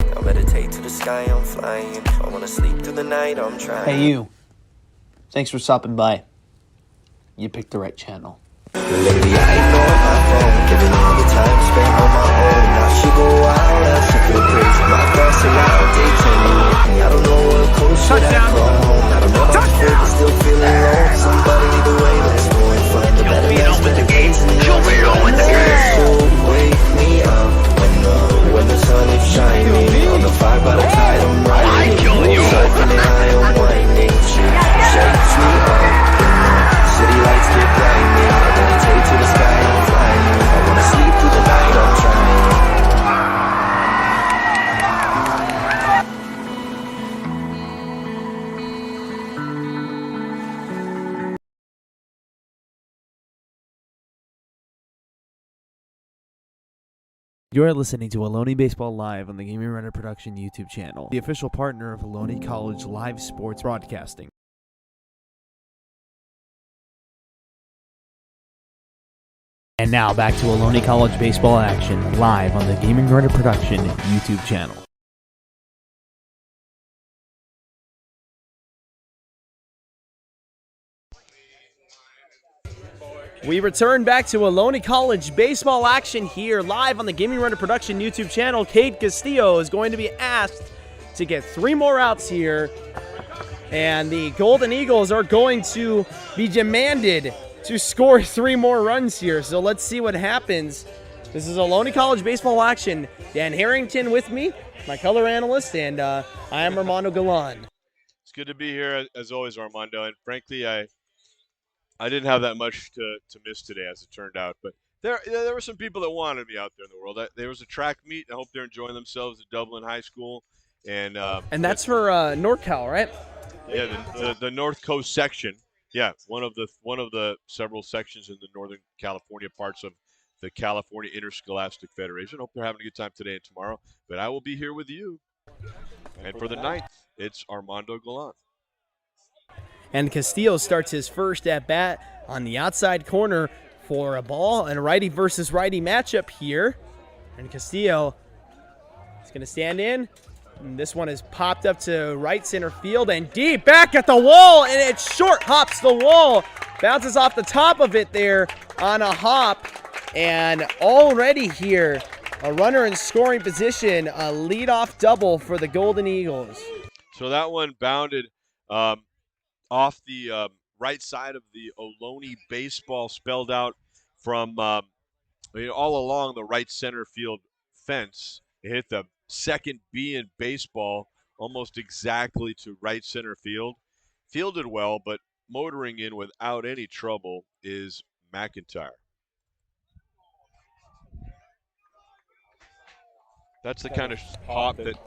I meditate to the sky, I'm flying. I wanna sleep through the night, I'm trying. Hey, you. Thanks for stopping by. You picked the right channel. Lately I ignore my phone, giving all the time spent on my own. Now she go wild, now she feel crazy. My thoughts are loud, they tell me I don't know what close should I call home. I don't know how to feel, but still feeling low. Somebody either way, let's go and find the better days, better days. And you'll be on with the game. So wake me up when the sun is shining. On the fire by the tide, I'm riding. Surfing high, I'm winding. She shakes me up. City lights get blinding. I meditate to the sky, I'm flying. I wanna sleep through the night, I'm trying. You're listening to Ohlone Baseball Live on the Gaming Runner Production YouTube channel, the official partner of Ohlone College live sports broadcasting. And now back to Ohlone College baseball action live on the Gaming Runner Production YouTube channel. We return back to Ohlone College baseball action here live on the Gaming Runner Production YouTube channel. Cade Castillo is going to be asked to get 3 more outs here. And the Golden Eagles are going to be demanded to score 3 more runs here. So let's see what happens. This is Ohlone College baseball action. Dan Harrington with me, my color analyst, and I am Armando Galan. It's good to be here as always, Armando. And frankly, I didn't have that much to miss today, as it turned out. But there were some people that wanted me out there in the world. There was a track meet. I hope they're enjoying themselves at Dublin High School. And that's for NorCal, right? Yeah, the North Coast section. Yeah, one of the several sections in the Northern California parts of the California Interscholastic Federation. Hope they're having a good time today and tomorrow. But I will be here with you. And for the 9th, it's Armando Galan. And Castillo starts his first at-bat on the outside corner for a ball and a righty versus righty matchup here. And Castillo is going to stand in. And this one is popped up to right center field and deep back at the wall, and it short hops the wall. Bounces off the top of it there on a hop. And already here, a runner in scoring position, a leadoff double for the Golden Eagles. So that one bounded off the right side of the Ohlone baseball, spelled out from all along the right center field fence. It hit the second B in baseball almost exactly to right center field. Fielded well, but motoring in without any trouble is McIntyre. That's the kind of hop that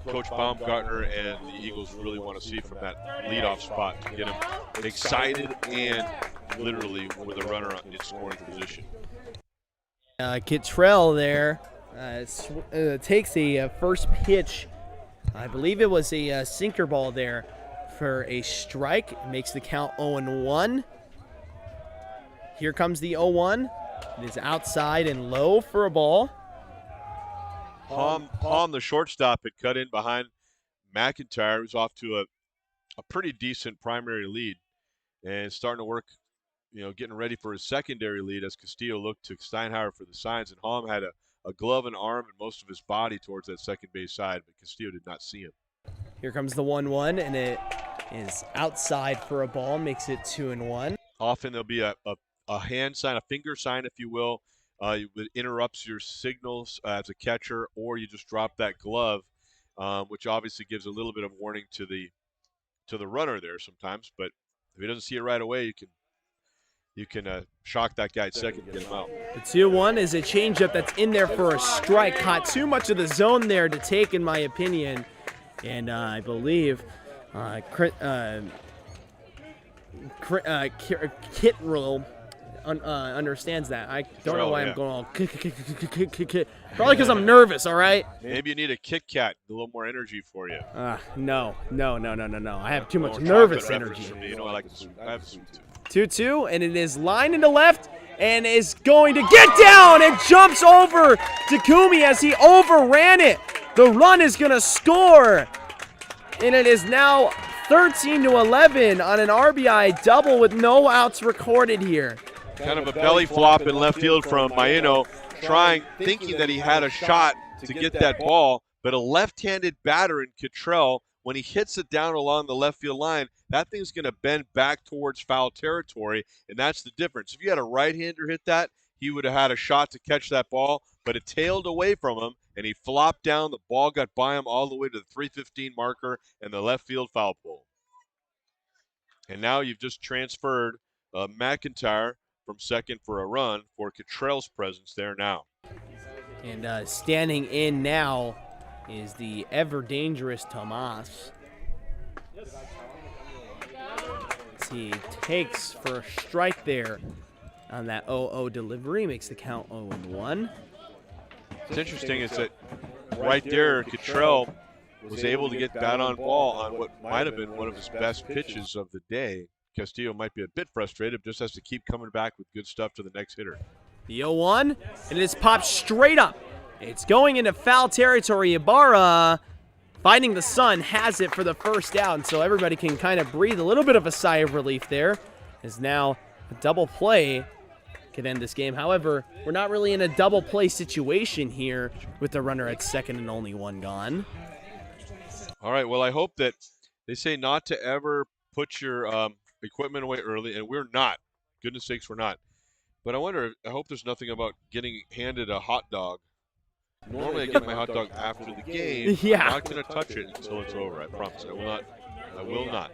Coach Baumgartner and the Eagles really want to see from that leadoff spot to get them excited and literally with a runner in scoring position. Kittrell there takes a first pitch. I believe it was a sinker ball there for a strike. Makes the count 0-1. Here comes the 0-1. It is outside and low for a ball. Palm, the shortstop, had cut in behind McIntyre, who's off to a pretty decent primary lead and starting to work, getting ready for his secondary lead as Castillo looked to Steinhauer for the signs. And Halm had a glove and arm and most of his body towards that second base side, but Castillo did not see him. Here comes the 1-1, and it is outside for a ball, makes it 2-1. Often there'll be a hand sign, a finger sign, if you will. It interrupts your signals as a catcher, or you just drop that glove, which obviously gives a little bit of warning to the runner there sometimes. But if he doesn't see it right away, you can shock that guy at second and get him out. The 2-1 is a changeup that's in there for a strike. Caught too much of the zone there to take, in my opinion. And I believe Kittrell understands that. I don't know why I'm going all probably because I'm nervous, all right? Maybe you need a Kit Kat, a little more energy for you. No. I have too much nervous energy. I have sweet too. 2-2, and it is lined into left and is going to get down and jumps over Takumi as he overran it. The run is going to score, and it is now 13-11 on an RBI double with no outs recorded here. Kind of a belly flop in left field from Maeno, thinking that he had a shot to get that ball, but a left-handed batter in Kittrell, when he hits it down along the left field line, that thing's going to bend back towards foul territory, and that's the difference. If you had a right-hander hit that, he would have had a shot to catch that ball, but it tailed away from him, and he flopped down. The ball got by him all the way to the 315 marker and the left field foul pole. And now you've just transferred McIntyre from second for a run for Kittrell's presence there now. And standing in now is the ever-dangerous Tomas. He takes for a strike there on that 0-0 delivery, makes the count 0-1. What's interesting is that right there, Kittrell was able to get bat on ball on what might have been one of his best pitches of the day. Castillo might be a bit frustrated, just has to keep coming back with good stuff to the next hitter. The 0-1, and it is popped straight up. It's going into foul territory. Ibarra, finding the sun, has it for the first out, so everybody can kind of breathe a little bit of a sigh of relief there, as now a double play could end this game. However, we're not really in a double play situation here with the runner at second and only one gone. All right, well, I hope that they say not to ever put your equipment away early, and we're not goodness sakes we're not. But I hope there's nothing about getting handed a hot dog. Normally I get my hot dog after the game. Yeah. I'm not going to touch it until it's over. I promise. I will not. I will not.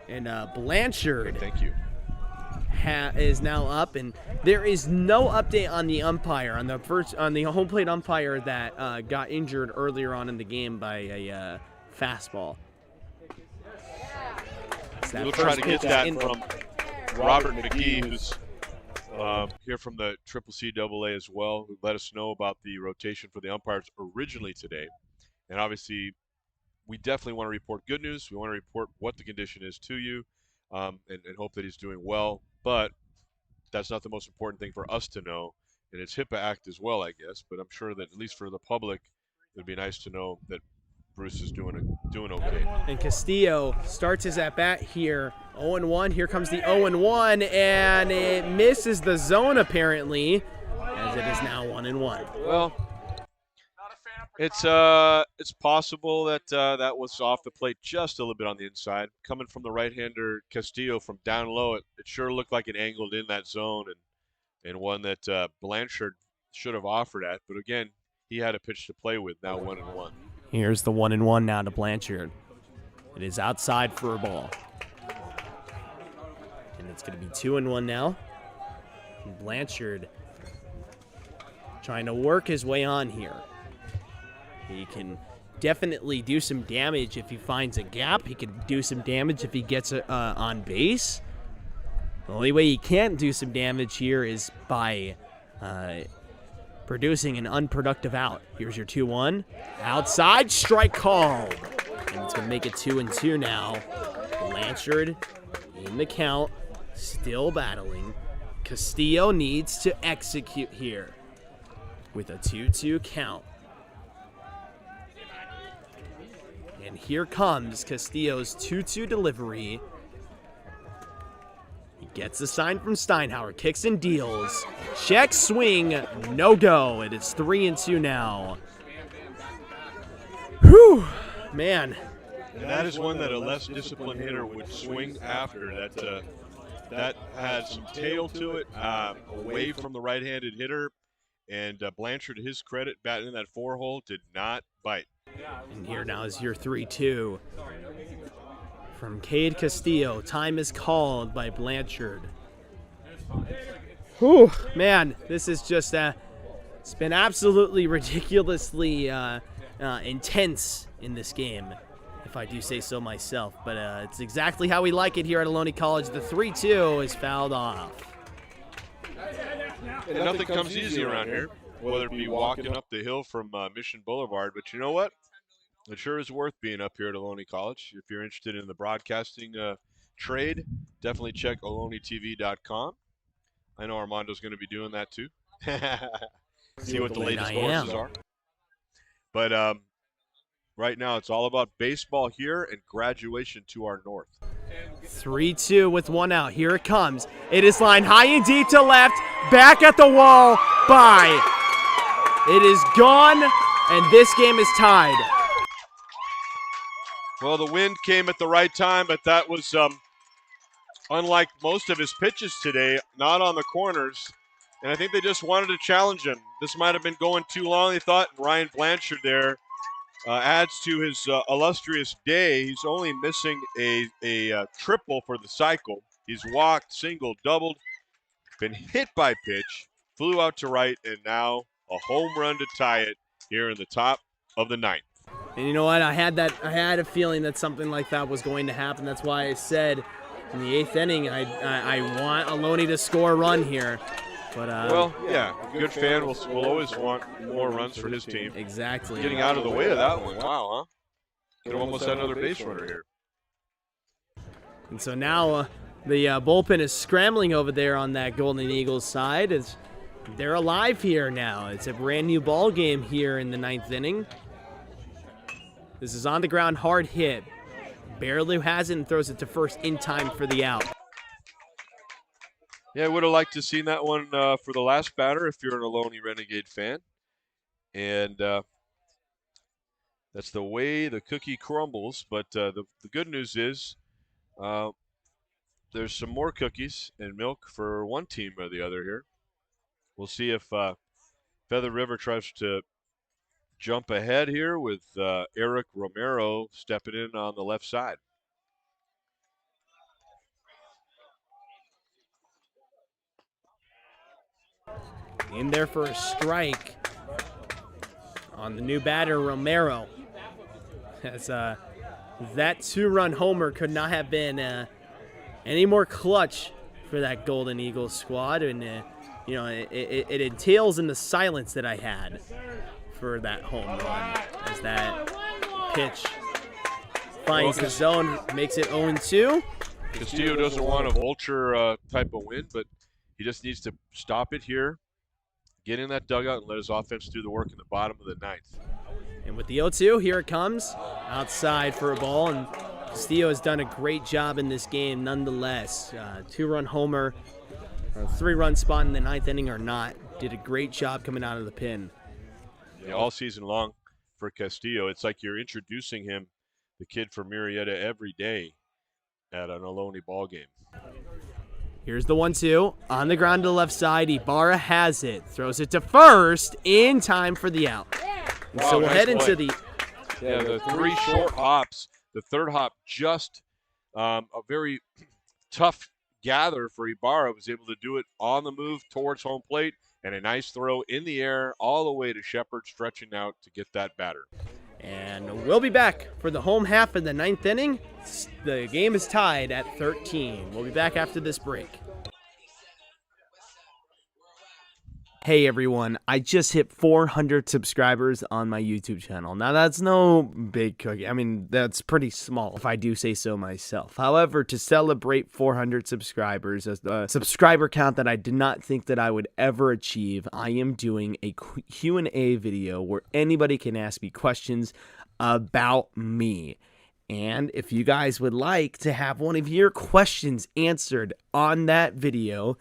And Blanchard Okay, thank you. is now up, and there is no update on the umpire, on the home plate umpire that got injured earlier on in the game by a fastball. We'll try to get that from Robert McGee, who's here from the CCCAA as well, who let us know about the rotation for the umpires originally today. And obviously, we definitely want to report good news. We want to report what the condition is to you, and hope that he's doing well. But that's not the most important thing for us to know. And it's HIPAA Act as well, I guess. But I'm sure that at least for the public, it would be nice to know that Bruce is doing okay. And Castillo starts his at-bat here. 0-1. Here comes the 0-1, and it misses the zone apparently, as it is now 1-1. Well, it's possible that that was off the plate just a little bit on the inside. Coming from the right-hander Castillo from down low, it sure looked like it angled in that zone, and one that Blanchard should have offered at. But again, he had a pitch to play with, now 1-1. Here's the 1-1 now to Blanchard. It is outside for a ball. And it's going to be 2-1 now. And Blanchard trying to work his way on here. He can definitely do some damage if he finds a gap. He can do some damage if he gets on base. The only way he can't do some damage here is by producing an unproductive out. Here's your 2-1. Outside, strike called. And it's going to make it 2-2 now. Blanchard in the count, still battling. Castillo needs to execute here with a 2-2 count. And here comes Castillo's 2-2 delivery. He gets the sign from Steinhauer, kicks and deals. Check swing, no go. It is 3-2 now. Whew, man. And that is one that a less disciplined hitter would swing after. That had some tail to it, away from the right-handed hitter. And Blanchard, to his credit, batting in that 4-hole, did not bite. And here now is your 3-2. From Cade Castillo, time is called by Blanchard. Whew, man, this is just it's been absolutely ridiculously intense in this game, if I do say so myself. But it's exactly how we like it here at Ohlone College. The 3-2 is fouled off. And nothing comes easy around here, whether it be walking up the hill from Mission Boulevard. But you know what? It sure is worth being up here at Ohlone College. If you're interested in the broadcasting trade, definitely check ohlonetv.com. I know Armando's going to be doing that too. See what the latest courses are. But right now it's all about baseball here and graduation to our north. 3-2 with one out. Here it comes. It is lined high and deep to left. Back at the wall. By. It is gone, and this game is tied. Well, the wind came at the right time, but that was unlike most of his pitches today, not on the corners. And I think they just wanted to challenge him. This might have been going too long, they thought. And Ryan Blanchard there adds to his illustrious day. He's only missing a triple for the cycle. He's walked, singled, doubled, been hit by pitch, flew out to right, and now a home run to tie it here in the top of the ninth. And you know what? I had a feeling that something like that was going to happen. That's why I said in the 8th inning, I want Ohlone to score a run here. But well, yeah, a good fan will always want more runs for his team. Exactly. Getting out of the way of that one. Wow, huh? Could have almost had another base runner here. And so now the bullpen is scrambling over there on that Golden Eagles side. They're alive here now. It's a brand new ball game here in the 9th inning. This is on the ground, hard hit. Barely has it and throws it to first in time for the out. Yeah, I would have liked to have seen that one for the last batter if you're an Ohlone Renegade fan. And that's the way the cookie crumbles. But the good news is there's some more cookies and milk for one team or the other here. We'll see if Feather River tries to jump ahead here with Eric Romero stepping in on the left side. In there for a strike on the new batter, Romero. As that two-run homer could not have been any more clutch for that Golden Eagles squad. And, it entails in the silence that I had for that home run as that pitch finds the zone, makes it 0-2. Castillo doesn't want a vulture type of win, but he just needs to stop it here, get in that dugout, and let his offense do the work in the bottom of the ninth. And with the 0-2, here it comes. Outside for a ball, and Castillo has done a great job in this game nonetheless. Two-run homer, a three-run spot in the ninth inning or not. Did a great job coming out of the pen. Yeah, all season long for Castillo. It's like you're introducing him, the kid from Murrieta, every day at an Ohlone ball game. Here's the 1-2 on the ground to the left side. Ibarra has it, throws it to first in time for the out. And Wow, so we'll nice head into play. the The three short hops. The third hop just a very tough gather for Ibarra. Was able to do it on the move towards home plate, and a nice throw in the air all the way to Shepard, stretching out to get that batter. And we'll be back for the home half of the ninth inning. The game is tied at 13. We'll be back after this break. Hey everyone, I just hit 400 subscribers on my YouTube channel. Now that's no big cookie. I mean, that's pretty small if I do say so myself. However, to celebrate 400 subscribers, a subscriber count that I did not think that I would ever achieve, I am doing a Q&A video where anybody can ask me questions about me. And if you guys would like to have one of your questions answered on that video,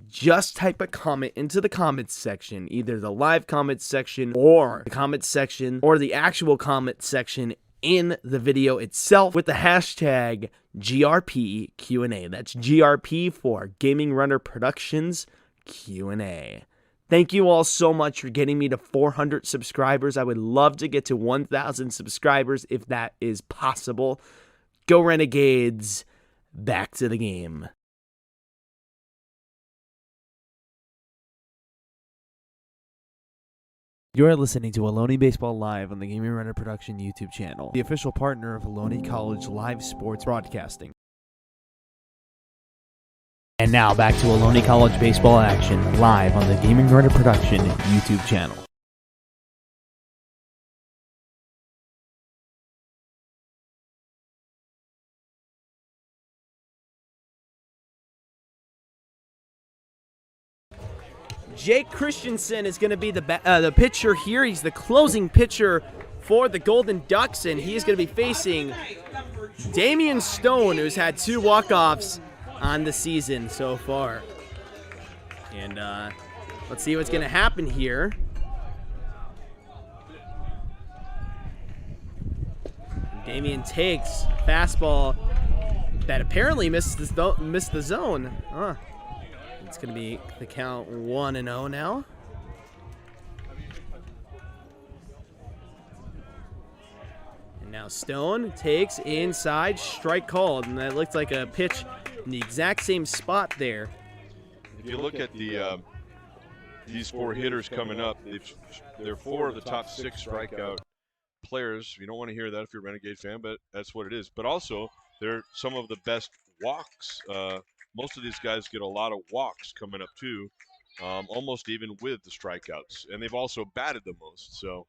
just type a comment into the comments section, either the live comments section or the comments section or the actual comment section in the video itself with the hashtag GRP Q&A. That's GRP for Gaming Runner Productions Q&A. Thank you all so much for getting me to 400 subscribers. I would love to get to 1,000 subscribers if that is possible. Go Renegades. Back to the game. You're listening to Ohlone Baseball Live on the Gaming Runner Production YouTube channel, the official partner of Ohlone College live sports broadcasting. And now back to Ohlone College baseball action live on the Gaming Runner Production YouTube channel. Jake Christensen is going to be the pitcher here. He's the closing pitcher for the Golden Ducks, and he's going to be facing Damian Stone, who's had 2 walk-offs on the season so far. And let's see what's going to happen here. Damian takes fastball that apparently missed the zone. Huh. It's going to be the count 1-0 now. And now Stone takes inside, strike called, and that looked like a pitch in the exact same spot there. If you look at the these 4 hitters coming up, they're 4 of the top 6 strikeout players. You don't want to hear that if you're a Renegade fan, but that's what it is. But also, they're some of the best walks. Most of these guys get a lot of walks coming up too, almost even with the strikeouts. And they've also batted the most. So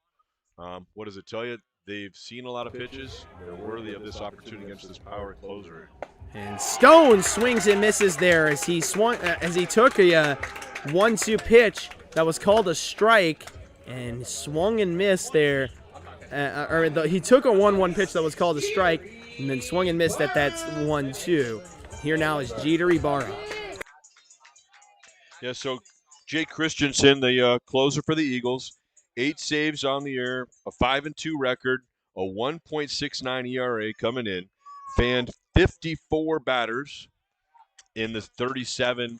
what does it tell you? They've seen a lot of pitches. They're worthy of this opportunity against this power closer. And Stone swings and misses there as he swung as he took a 1-2 pitch that was called a strike and swung and missed there. He took a 1-1 pitch that was called a strike and then swung and missed at that 1-2. Here now is Jeter Ibarra. Yeah, so Jake Christensen, the closer for the Eagles, 8 saves on the year, a 5-2 record, a 1.69 ERA coming in, fanned 54 batters, in the 37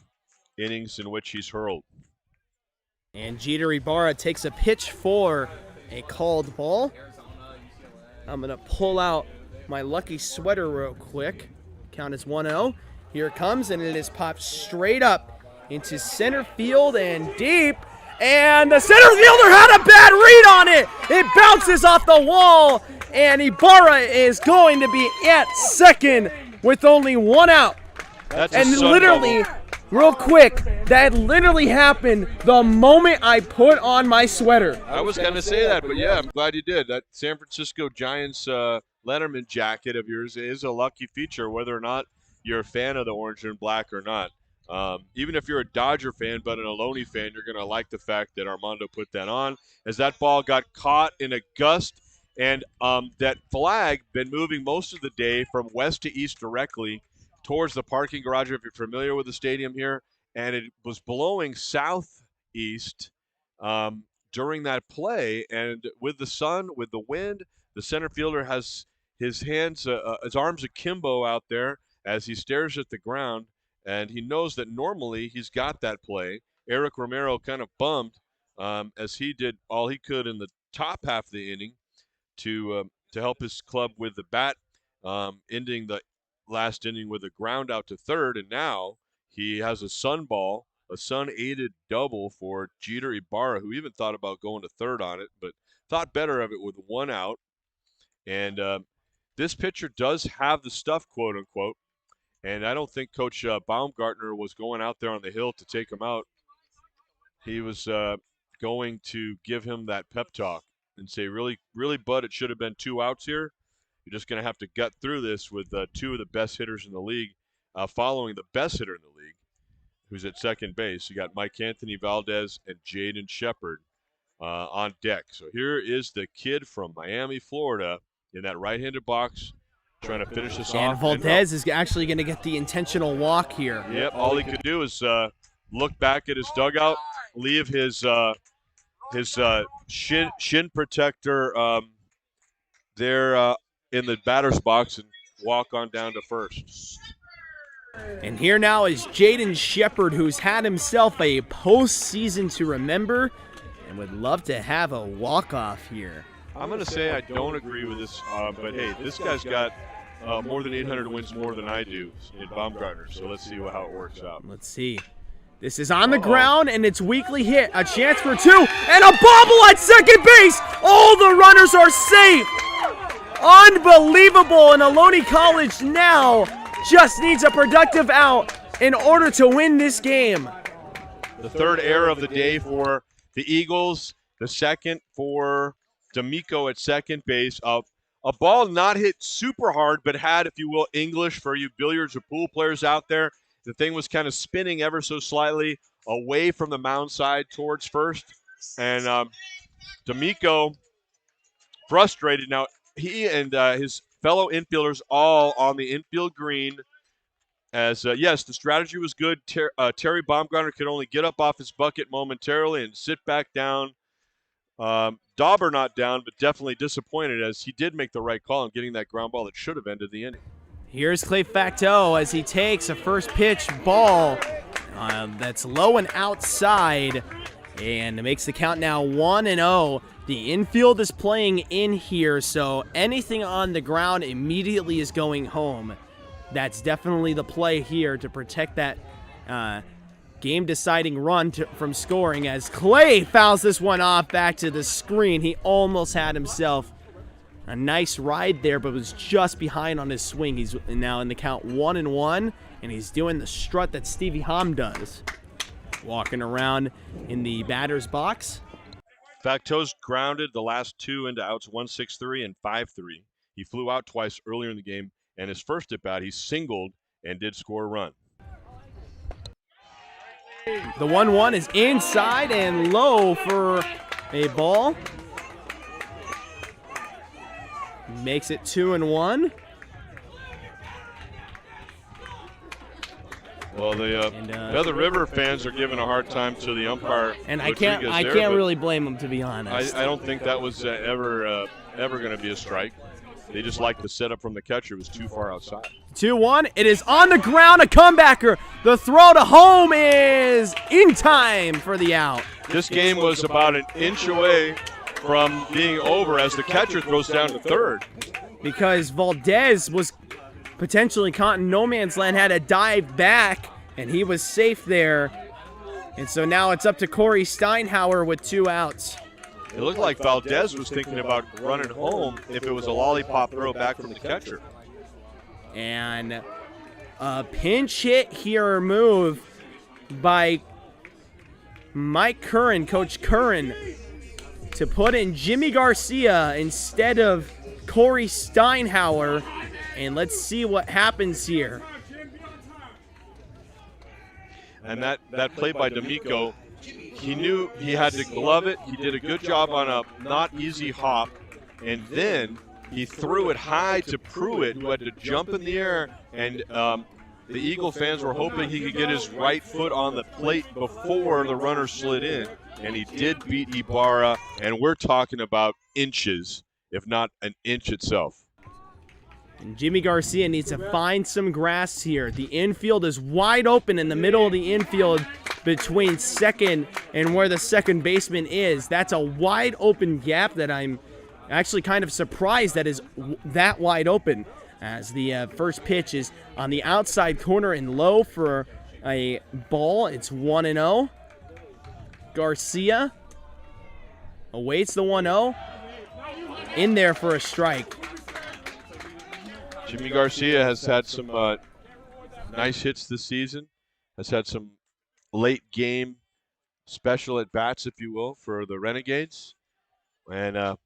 innings in which he's hurled. And Jeter Ibarra takes a pitch for a called ball. I'm going to pull out my lucky sweater real quick. Count as 1-0. Here it comes, and it is popped straight up into center field and deep. And the center fielder had a bad read on it. It bounces off the wall, and Ibarra is going to be at second with only 1 out. That's And a sun literally, bubble. real quick, that literally happened the moment I put on my sweater. I was going to say that, but yeah, I'm glad you did. That San Francisco Giants Letterman jacket of yours is a lucky feature, whether or not you're a fan of the orange and black or not. Even if you're a Dodger fan but an Ohlone fan, you're going to like the fact that Armando put that on, as that ball got caught in a gust, and that flag been moving most of the day from west to east directly towards the parking garage, if you're familiar with the stadium here, and it was blowing southeast during that play, and with the sun, with the wind, the center fielder has his arms akimbo out there as he stares at the ground, and he knows that normally he's got that play. Eric Romero kind of bummed as he did all he could in the top half of the inning to help his club with the bat, ending the last inning with a ground out to third, and now he has a sun-aided double for Jeter Ibarra, who even thought about going to third on it, but thought better of it with 1 out. And this pitcher does have the stuff, quote unquote, and I don't think Coach Baumgartner was going out there on the hill to take him out. He was going to give him that pep talk and say, really, really, bud, it should have been 2 outs here. You're just going to have to gut through this with 2 of the best hitters in the league, following the best hitter in the league, who's at second base. You got Mike Anthony Valdez and Jaden Shepard on deck. So here is the kid from Miami, Florida, in that right-handed box, trying to finish this And off. Valdez is actually going to get the intentional walk here. Yep, all he could do is look back at his dugout, leave his shin protector there in the batter's box, and walk on down to first. And here now is Jaden Shepard, who's had himself a postseason to remember and would love to have a walk-off here. I'm going to say I don't agree with this, but hey, this guy's got more than 800 wins more than I do in Baumgartner, so let's see how it works out. Let's see. This is on the ground, and it's weakly hit. A chance for 2, and a bobble at second base. All the runners are safe. Unbelievable, and Ohlone College now just needs a productive out in order to win this game. The third error of the day for the Eagles, the second for D'Amico at second base. A ball not hit super hard, but had, if you will, English for you billiards or pool players out there. The thing was kind of spinning ever so slightly away from the mound side towards first. And D'Amico, frustrated. Now, he and his fellow infielders all on the infield green. As, yes, the strategy was good. Terry Baumgartner could only get up off his bucket momentarily and sit back down. Dauber not down, but definitely disappointed, as he did make the right call in getting that ground ball that should have ended the inning. Here's Clay Facteau as he takes a first pitch ball that's low and outside, and makes the count now 1-0. The infield is playing in here, so anything on the ground immediately is going home. That's definitely the play here to protect that game-deciding run from scoring, as Clay fouls this one off back to the screen. He almost had himself a nice ride there, but was just behind on his swing. He's now in the count 1-1, and he's doing the strut that Stevie Hamm does, walking around in the batter's box. Facteau's grounded the last 2 into outs 1-6-3 and 5-3. He flew out twice earlier in the game, and his first at bat he singled and did score a run. The 1-1 is inside and low for a ball. Makes it 2-1. Well, the other River fans are giving a hard time to the umpire. And I can't really blame them, to be honest. I don't think that was ever going to be a strike. They just liked the setup from the catcher. It was too far outside. 2-1. It is on the ground, a comebacker. The throw to home is in time for the out. This game was about an inch away from being over as the catcher throws down to third. Because Valdez was potentially caught in no man's land, had a dive back, and he was safe there. And so now it's up to Corey Steinhauer with 2 outs. It looked like Valdez was thinking about running home if it was a lollipop throw back from the catcher. And a pinch hit here move by Mike Curran, Coach Curran, to put in Jimmy Garcia instead of Corey Steinhauer. And let's see what happens here. And that play by D'Amico, he knew he had to glove it. He did a good job on a not easy hop. And then he threw it high to Pruitt, who had to jump in the air. And the Eagle fans were hoping he could get his right foot on the plate before the runner slid in. And he did beat Ibarra. And we're talking about inches, if not an inch itself. And Jimmy Garcia needs to find some grass here. The infield is wide open in the middle of the infield between second and where the second baseman is. That's a wide open gap that I'm actually kind of surprised that is that wide open, as the first pitch is on the outside corner and low for a ball. It's 1-0. Garcia awaits the 1-0. In there for a strike. Jimmy Garcia has had some nice hits this season, has had some late game special at bats, if you will, for the Renegades, and they're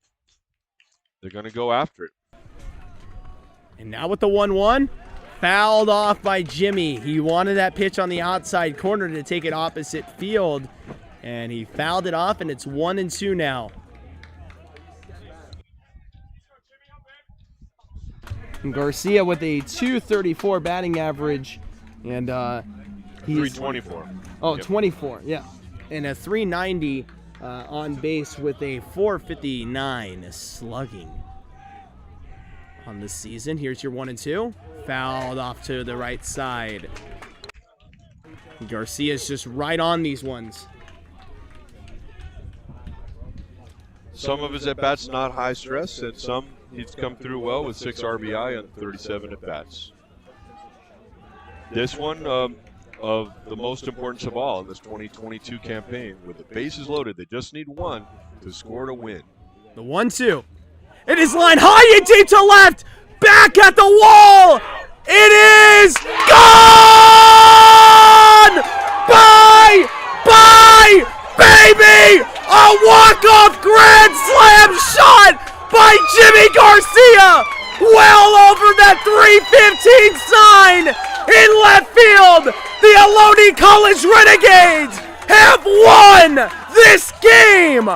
going to go after it. And now with the 1-1, fouled off by Jimmy. He wanted that pitch on the outside corner to take it opposite field, and he fouled it off, and it's 1-2 now. Garcia with a .234 batting average, and he's 324. Oh, Yep. 24, yeah, and a .390 on base with a .459 slugging on the season. Here's your 1-2, fouled off to the right side. Garcia's just right on these ones. Some of his at-bats not high stress, and some he's come through well with 6 RBI on 37 at-bats. This one of the most importance of all in this 2022 campaign. With the bases loaded, they just need one to score to win. The 1-2. It is lined high and deep to left. Back at the wall. It is gone! Bye, baby! A walk-off grand slam shot by Jimmy Garcia, well over that 315 sign in left field. The Ohlone College Renegades have won this game